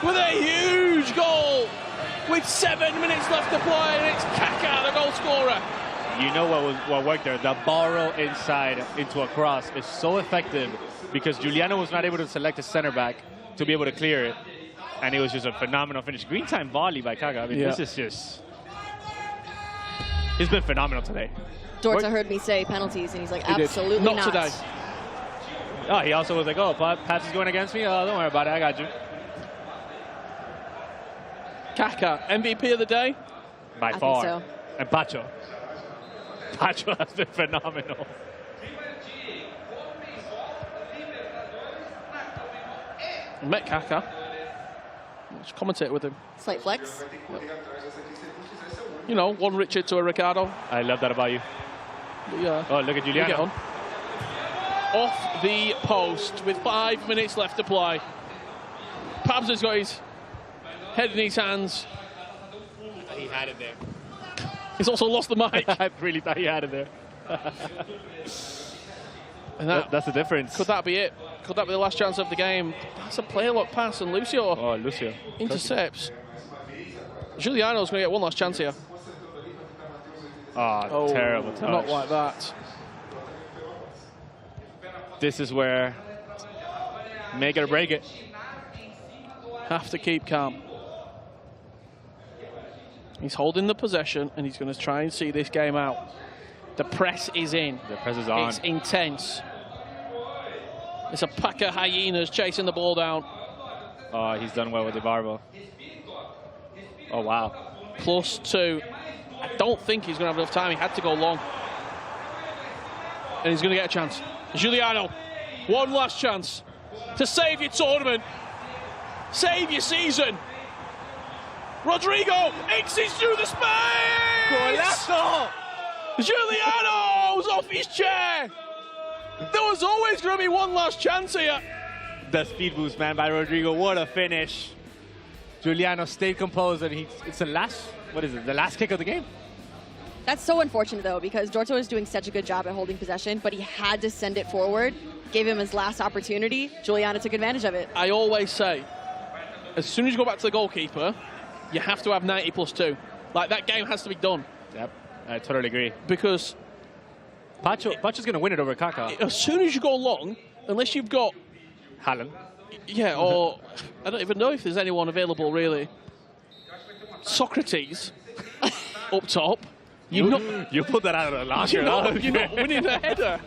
with a huge goal with 7 minutes left to play, and it's Kaká, the goal scorer. You know what worked there? The borrow inside into a cross is so effective because Giuliano was not able to select a center back to be able to clear it. And it was just a phenomenal finish. Green time volley by Kaká. I mean, this is just... He's been phenomenal today. Dorta heard me say penalties, and he's like, absolutely not. Not today. Oh, he also was like, oh, Pats is going against me? Oh, don't worry about it. I got you. Kaká, MVP of the day? By I far. think so. And Pacho. Pacho has been phenomenal. Met Kaká. Let's commentate with him. Slight flex. You know, one Richard to a Ricardo. I love that about you. Yeah. Oh, look at Giuliano. Off the post with 5 minutes left to play. Pabs has got his head in his hands. He had it there. He's also lost the mic. I really thought he had it there. And that's the difference. Could that be it? Could that be the last chance of the game? That's a play lock pass, and Lucio intercepts. Giuliano's going to get one last chance here. Oh, terrible touch. Not like that. This is where make it or break it. Have to keep calm. He's holding the possession, and he's going to try and see this game out. The press is in. The press is on. It's intense. It's a pack of hyenas chasing the ball down. Oh, he's done well with the barbell. Oh, wow. +2. I don't think he's going to have enough time. He had to go long. And he's going to get a chance. Giuliano, one last chance to save your tournament. Save your season. Rodrigo exits through the space! Golazo! Giuliano's off his chair! There was always going to be one last chance here. The speed boost, man, by Rodrigo. What a finish. Giuliano stayed composed, and it's the last, what is it, the last kick of the game? That's so unfortunate, though, because Dorto is doing such a good job at holding possession, but he had to send it forward, gave him his last opportunity. Giuliano took advantage of it. I always say, as soon as you go back to the goalkeeper, you have to have 90+2. Like, that game has to be done. Yep, I totally agree. Because Pacho's going to win it over Kaká. As soon as you go long, unless you've got Haaland. Yeah, or I don't even know if there's anyone available, really. Socrates up top. You pulled that out of the locker. You're not winning a header.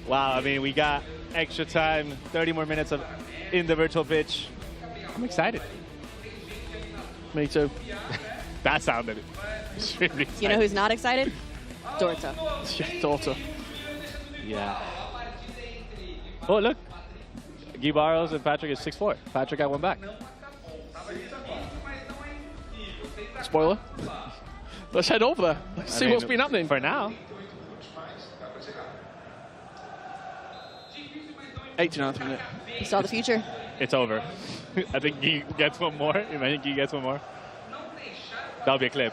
Wow, I mean, we got extra time, 30 more minutes in the virtual pitch. I'm excited. Me too. That sounded extremely exciting. You know who's not excited? Dorta. Yeah, Dorta. Yeah. Oh, look. Guy Barros and Patrick is 6'4". Patrick got one back. Spoiler. Let's head over there. Let's see what's been happening. For now. 89th minute. You saw the future. It's over. I think Guy gets one more. Imagine Guy gets one more. That'll be a clip.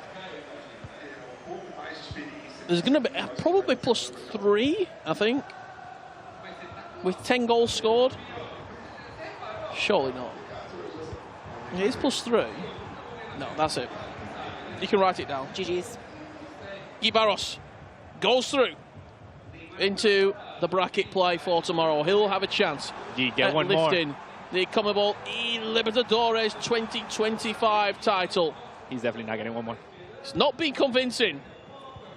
There's going to be probably +3, I think, with 10 goals scored. Surely not. It is +3. No, that's it. You can write it down. GG's. Guy Barros goes through into the bracket play for tomorrow. He'll have a chance get one lifting more. the CONMEBOL eLibertadores 2025 title. He's definitely not getting one more. It's not been convincing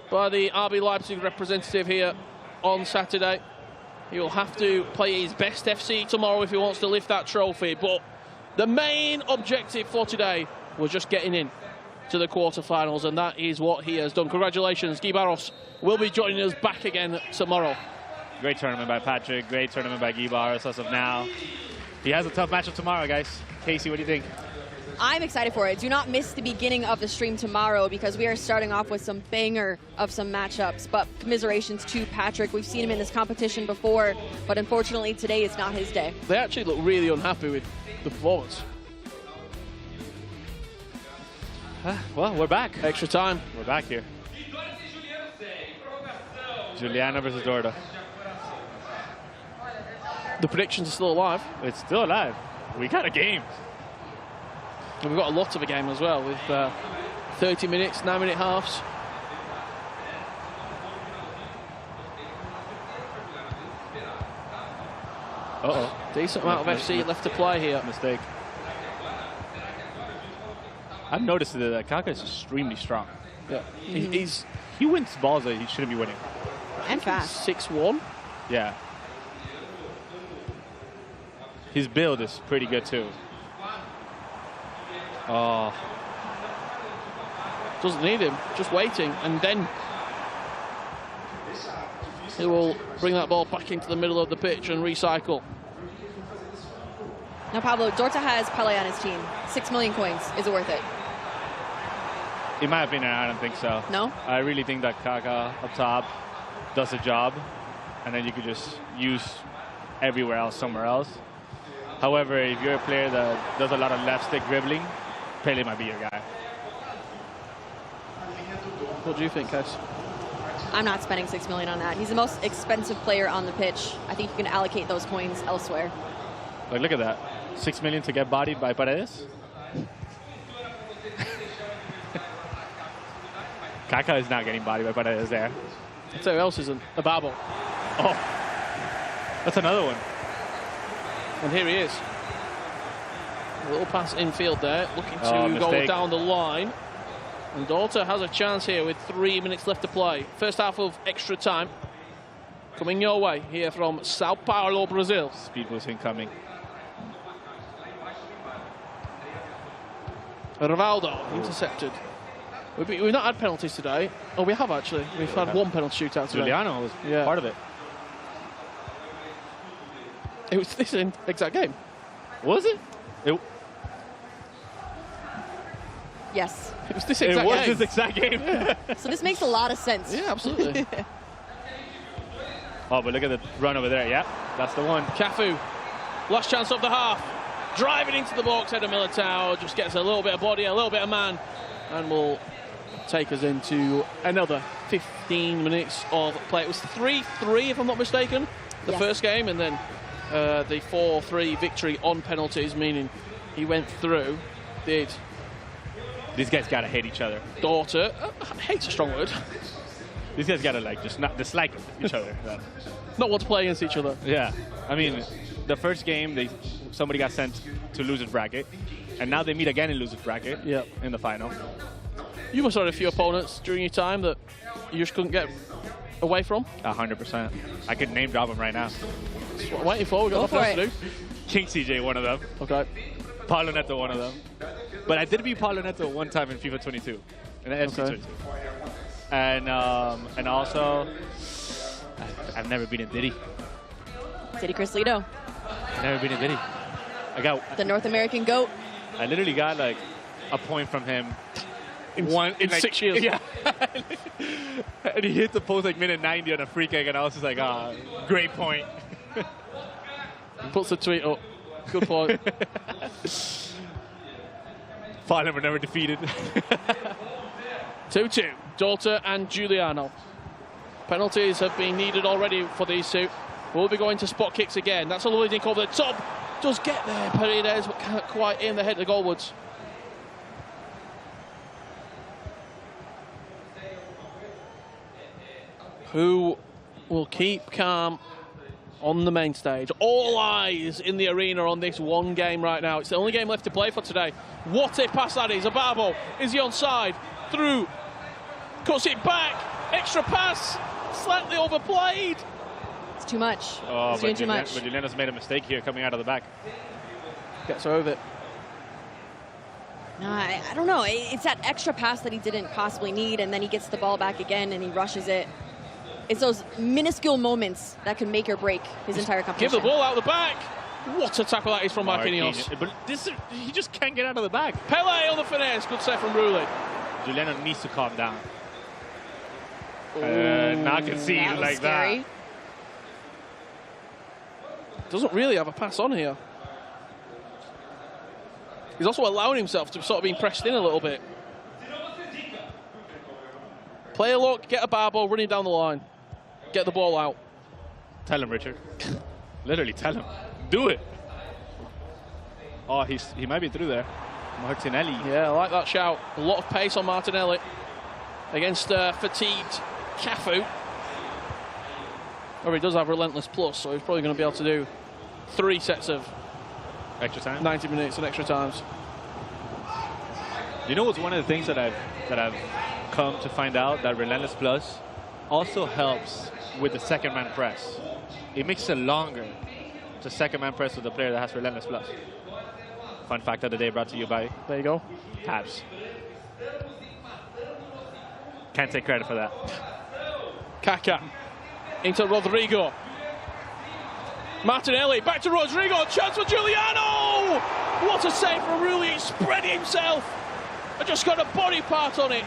by the RB Leipzig representative here on Saturday. He will have to play his best FC tomorrow if he wants to lift that trophy. But the main objective for today was just getting in to the quarterfinals, and that is what he has done. Congratulations, Guy Barros will be joining us back again tomorrow. Great tournament by Patrick. Great tournament by Guy Barros as of now. He has a tough matchup tomorrow, guys. Casey, what do you think? I'm excited for it. Do not miss the beginning of the stream tomorrow because we are starting off with some banger of some matchups. But commiserations to Patrick. We've seen him in this competition before, but unfortunately today is not his day. They actually look really unhappy with the performance. Well, we're back. Extra time. We're back here. Juliana versus Dorta. The predictions are still alive. It's still alive. We got a game. And we've got a lot of a game as well with 30 minutes, 9-minute halves. Uh-oh. Decent amount of FC left to play here. Mistake. I've noticed that Kaka is extremely strong. Yeah. He wins balls that he shouldn't be winning. And fast. 6-1. Yeah. His build is pretty good too. Oh. Doesn't need him, just waiting, and then he will bring that ball back into the middle of the pitch and recycle. Now, Pablo, Dorta has Pele on his team. 6 million coins. Is it worth it? In my opinion, I don't think so. No? I really think that Kaka up top does the job, and then you could just use everywhere else somewhere else. However, if you're a player that does a lot of left stick dribbling, Pele might be your guy. What do you think, Kes? I'm not spending 6 million on that. He's the most expensive player on the pitch. I think you can allocate those coins elsewhere. Like, look at that. 6 million to get bodied by Paredes. Kaka is not getting bodied by Paredes there. I'll tell you who else isn't. A Babel. Oh, that's another one. And here he is. A little pass infield there, looking to go down the line. And Dorta has a chance here with 3 minutes left to play. First half of extra time. Coming your way here from Sao Paulo, Brazil. Speed boost incoming. Rivaldo intercepted. We've not had penalties today. Oh, we have actually. We've had one penalty shootout today. Juliano was part of it. It was this exact game. Was it? Yes. It was this exact game. This exact game. So this makes a lot of sense. Yeah, absolutely. Oh, but look at the run over there. Yeah, that's the one. Cafu, last chance of the half. Driving into the box, Eder Militao just gets a little bit of body, a little bit of man, and will take us into another 15 minutes of play. It was 3-3, if I'm not mistaken, the first game, and then the 4-3 victory on penalties, meaning he went through. These guys gotta hate each other. Dorta, hate's a strong word. These guys gotta like just not dislike each other. Not want to play against each other. Yeah, I mean, the first game somebody got sent to losers bracket, and now they meet again in losers bracket. In the final. You must have had a few opponents during your time that you just couldn't get away from. 100%. I could name drop them right now. That's what I'm waiting for. We've got nothing else to do. King CJ, one of them. Okay. Paulo Neto, one of them. But I did beat Paulo Neto one time in FIFA 22, in the FC 22. And also, I've never beaten Diddy. Diddy Crislito. Never beaten Diddy. I got the North American GOAT. I literally got like a point from him in like, 6 years. Yeah. And he hit the post like minute 90 on a free kick, and I was just like, great point. He puts the tweet up. Good point. Final were never defeated. 2-2, Dorta and Giuliano. Penalties have been needed already for these two. We'll be going to spot kicks again. That's a lovely dink over the top. Does get there, Paredes, but can't quite aim the head of the goalwards. Who will keep calm on the main stage? All eyes in the arena on this one game right now. It's the only game left to play for today. What a pass that is. Ababo, is he onside? Through, cuts it back. Extra pass, slightly overplayed. It's too much. Oh, He's doing too much. But Juliana's made a mistake here coming out of the back. Gets her over it. No, I don't know. It's that extra pass that he didn't possibly need, and then he gets the ball back again and he rushes it. It's those minuscule moments that can make or break his entire competition. Give the ball out the back. What a tackle that is from Marquinhos. But he just can't get out of the bag. Pele on the finesse. Good save from Rulli. Giuliano needs to calm down. Not concede like scary. that. Doesn't really have a pass on here. He's also allowing himself to sort of being pressed in a little bit. Play a look, get a barbell, running down the line. Get the ball out. Tell him, Richard. Literally tell him. Do it. Oh, he might be through there. Martinelli. Yeah, I like that shout. A lot of pace on Martinelli against fatigued Cafu. Or he does have Relentless Plus, so he's probably going to be able to do 3 sets of extra time, 90 minutes and extra times. You know what's one of the things that I've come to find out, that Relentless Plus also helps with the second man press. It makes it longer to second man press with a player that has Relentless Plus. Fun fact of the day brought to you by, there you go, Tabs. Can't take credit for that. Kaká into Rodrigo. Martinelli back to Rodrigo. Chance for Giuliano. What a save from Rulli. Spreading himself. I just got a body part on it.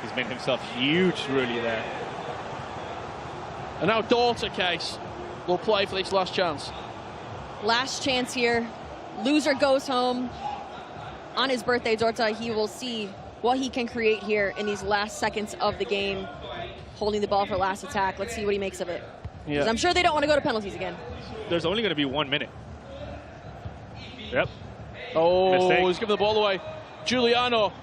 He's made himself huge, Rulli, there. And now Daughter Case will play for this last chance. Last chance here. Loser goes home. On his birthday, Dorta, he will see what he can create here in these last seconds of the game. Holding the ball for last attack. Let's see what he makes of it. Yeah. I'm sure they don't want to go to penalties again. There's only going to be 1 minute. Yep. Oh, Mistake. he's giving the ball away. Giuliano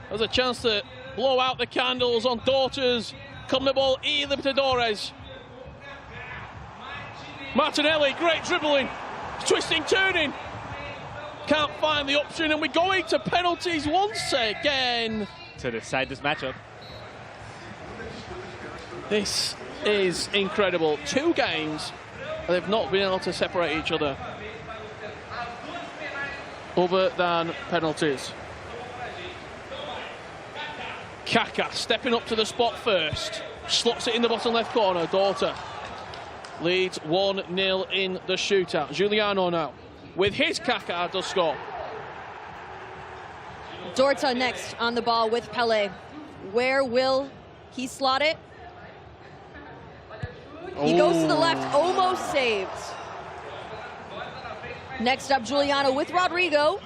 has a chance to blow out the candles on Daughters. CONMEBOL eLibertadores. Martinelli, great dribbling. Twisting, turning. Can't find the option, and we're going to penalties once again. To decide this matchup. This is incredible. 2 games, and they've not been able to separate each other. Other than penalties. Kaká stepping up to the spot first. Slots it in the bottom left corner. Daughter leads 1-0 in the shootout. Giuliano now with his Kaká does score. Dorta next on the ball with Pele. Where will he slot it? He goes to the left, almost saved. Next up, Giuliano with Rodrigo.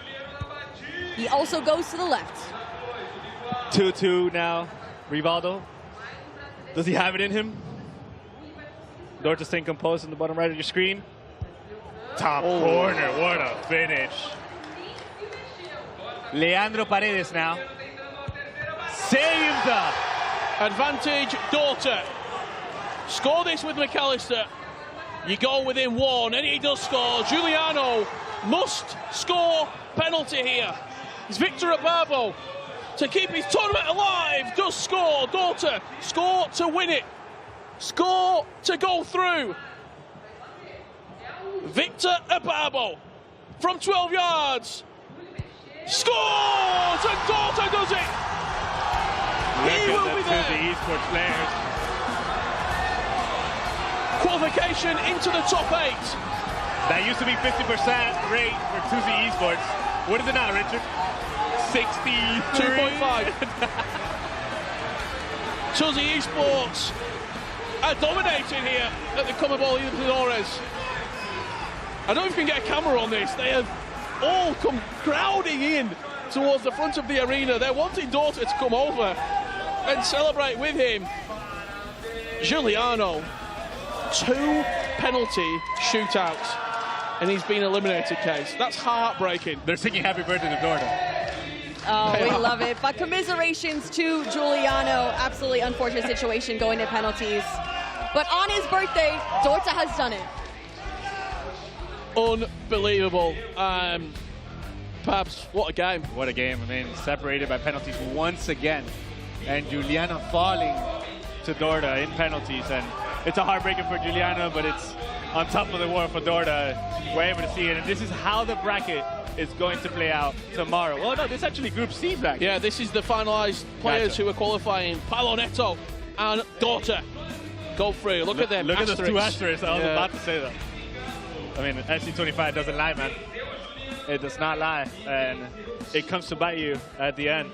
He also goes to the left. 2-2 now. Rivaldo. Does he have it in him? Dorta staying composed in the bottom right of your screen. Top corner, what a finish. Leandro Paredes now. Saved. Advantage, Daughter. Score this with McAllister. You go within 1, and he does score. Giuliano must score penalty here. It's Victor Ababo to keep his tournament alive. Does score. Daughter score to win it. Score to go through. Victor Ababo from 12 yards. Scores! And Daughter does it. He will be there. The esports players. Qualification into the top 8. That used to be 50% rate for Tuesday Esports. What is it now, Richard? 62.5. Tuesday Esports are dominating here at the CONMEBOL eLibertadores. I don't know if we can get a camera on this. They have all come crowding in towards the front of the arena. They're wanting Daughter to come over and celebrate with him. Giuliano. 2 penalty shootouts, and he's been eliminated, Case. That's heartbreaking. They're singing happy birthday to Dorta. Oh, we love it. But commiserations to Giuliano. Absolutely unfortunate situation going to penalties. But on his birthday, Dorta has done it. Unbelievable. Pabs, what a game. What a game. I mean, separated by penalties once again. And Giuliano falling to Dorta in penalties. And it's a heartbreaker for Giuliano, but it's on top of the world for Dorta. We're able to see it. And this is how the bracket is going to play out tomorrow. Well, no, this is actually Group C bracket. Yeah, this is the finalized players who are qualifying. Paulo Neto and Daughter go through. Look at them. Look at those two asterisks. asterisks. I was about to say that. I mean, FC25 doesn't lie, man. It does not lie, and it comes to bite you at the end.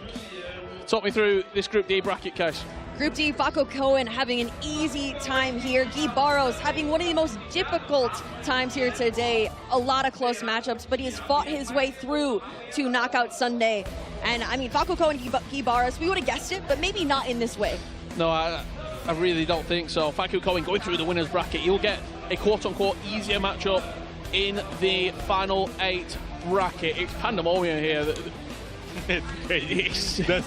Talk me through this Group D bracket, Case. Group D, Faco Cohen having an easy time here. Guy Barros having one of the most difficult times here today. A lot of close matchups, but he has fought his way through to Knockout Sunday. And I mean, Faco Cohen, Guy Barros, we would have guessed it, but maybe not in this way. No, I really don't think so. Faco Cohen going through the winner's bracket. He'll get a quote-unquote easier matchup in the final 8 bracket. It's pandemonium here. It's crazy. The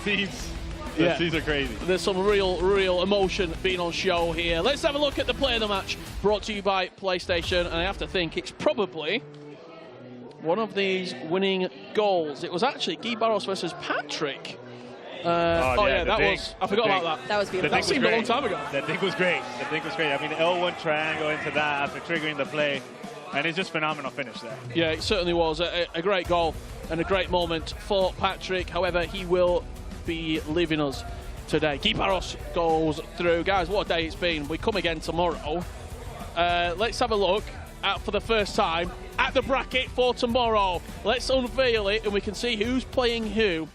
seeds are crazy. There's some real emotion being on show here. Let's have a look at the play of the match, brought to you by PlayStation. And I have to think it's probably one of these winning goals. It was actually Guy Barros versus Patrick. I forgot about that. That was beautiful. That seemed a long time ago. That dink was great. The dink was great. I mean, the L1 triangle into that after triggering the play. And it's just phenomenal finish there. Yeah, it certainly was. A great goal and a great moment for Patrick. However, he will be leaving us today. Guy Barros goes through. Guys, what a day it's been. We come again tomorrow. Let's have a look at, for the first time, at the bracket for tomorrow. Let's unveil it and we can see who's playing who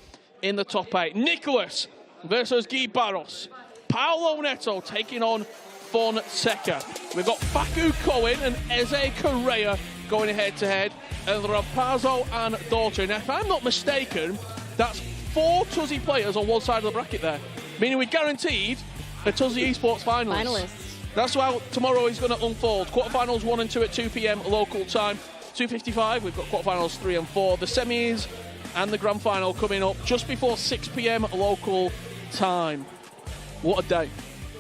in the top 8. Nicholas versus Guy Barros. Paolo Neto taking on Fonseca. We've got Facu Cohen and Eze Correa going head-to-head, and Rapazo and Dolce. Now, if I'm not mistaken, that's 4 Tuzzy players on one side of the bracket there, meaning we're guaranteed a Tuzzy Esports finalists. That's how tomorrow is going to unfold. Quarterfinals 1 and 2 at 2 p.m. local time. 2:55, we've got quarterfinals 3 and 4. The semis and the grand final coming up just before 6 p.m. local time. What a day.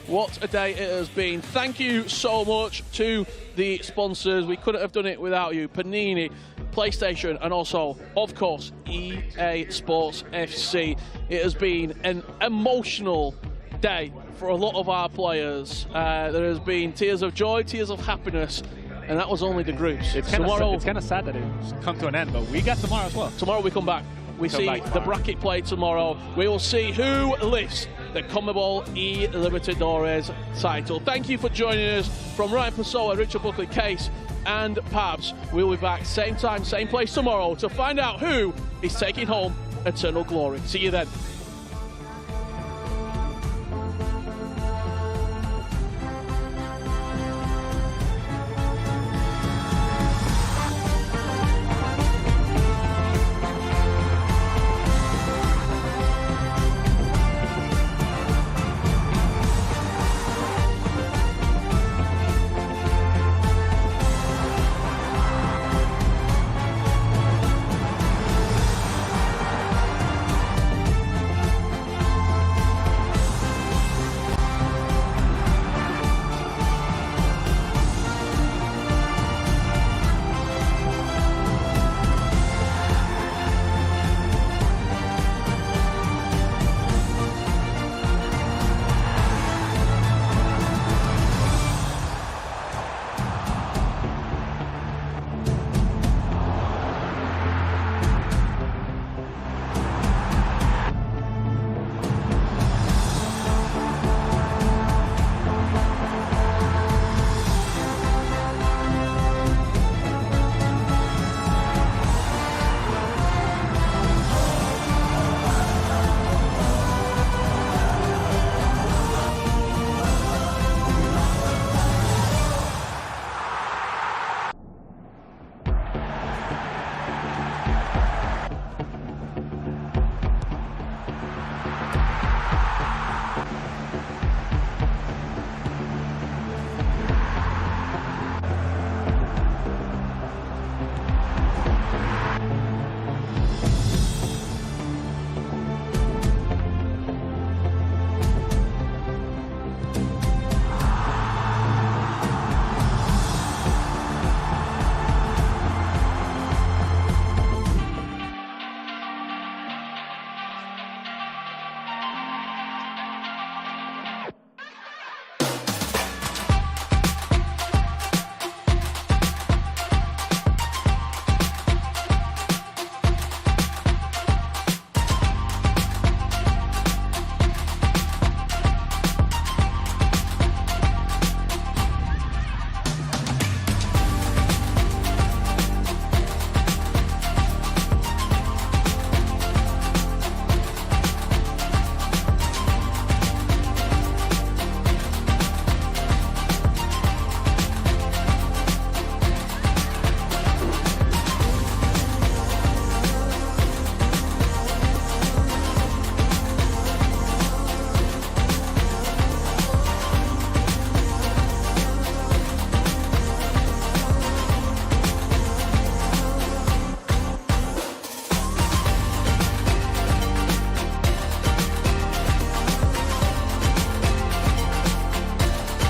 What a day it has been. Thank you so much to the sponsors. We couldn't have done it without you. Panini, PlayStation, and also, of course, EA Sports FC. It has been an emotional day for a lot of our players. There has been tears of joy, tears of happiness, and that was only the groups. It's kind of sad that it's come to an end, but we got tomorrow as well. Tomorrow we come back. We see the bracket play tomorrow. We will see who lifts the CONMEBOL eLibertadores title. Thank you for joining us. From Ryan Pessoa, Richard Buckley, Case, and Pabs. We'll be back same time, same place tomorrow to find out who is taking home eternal glory. See you then.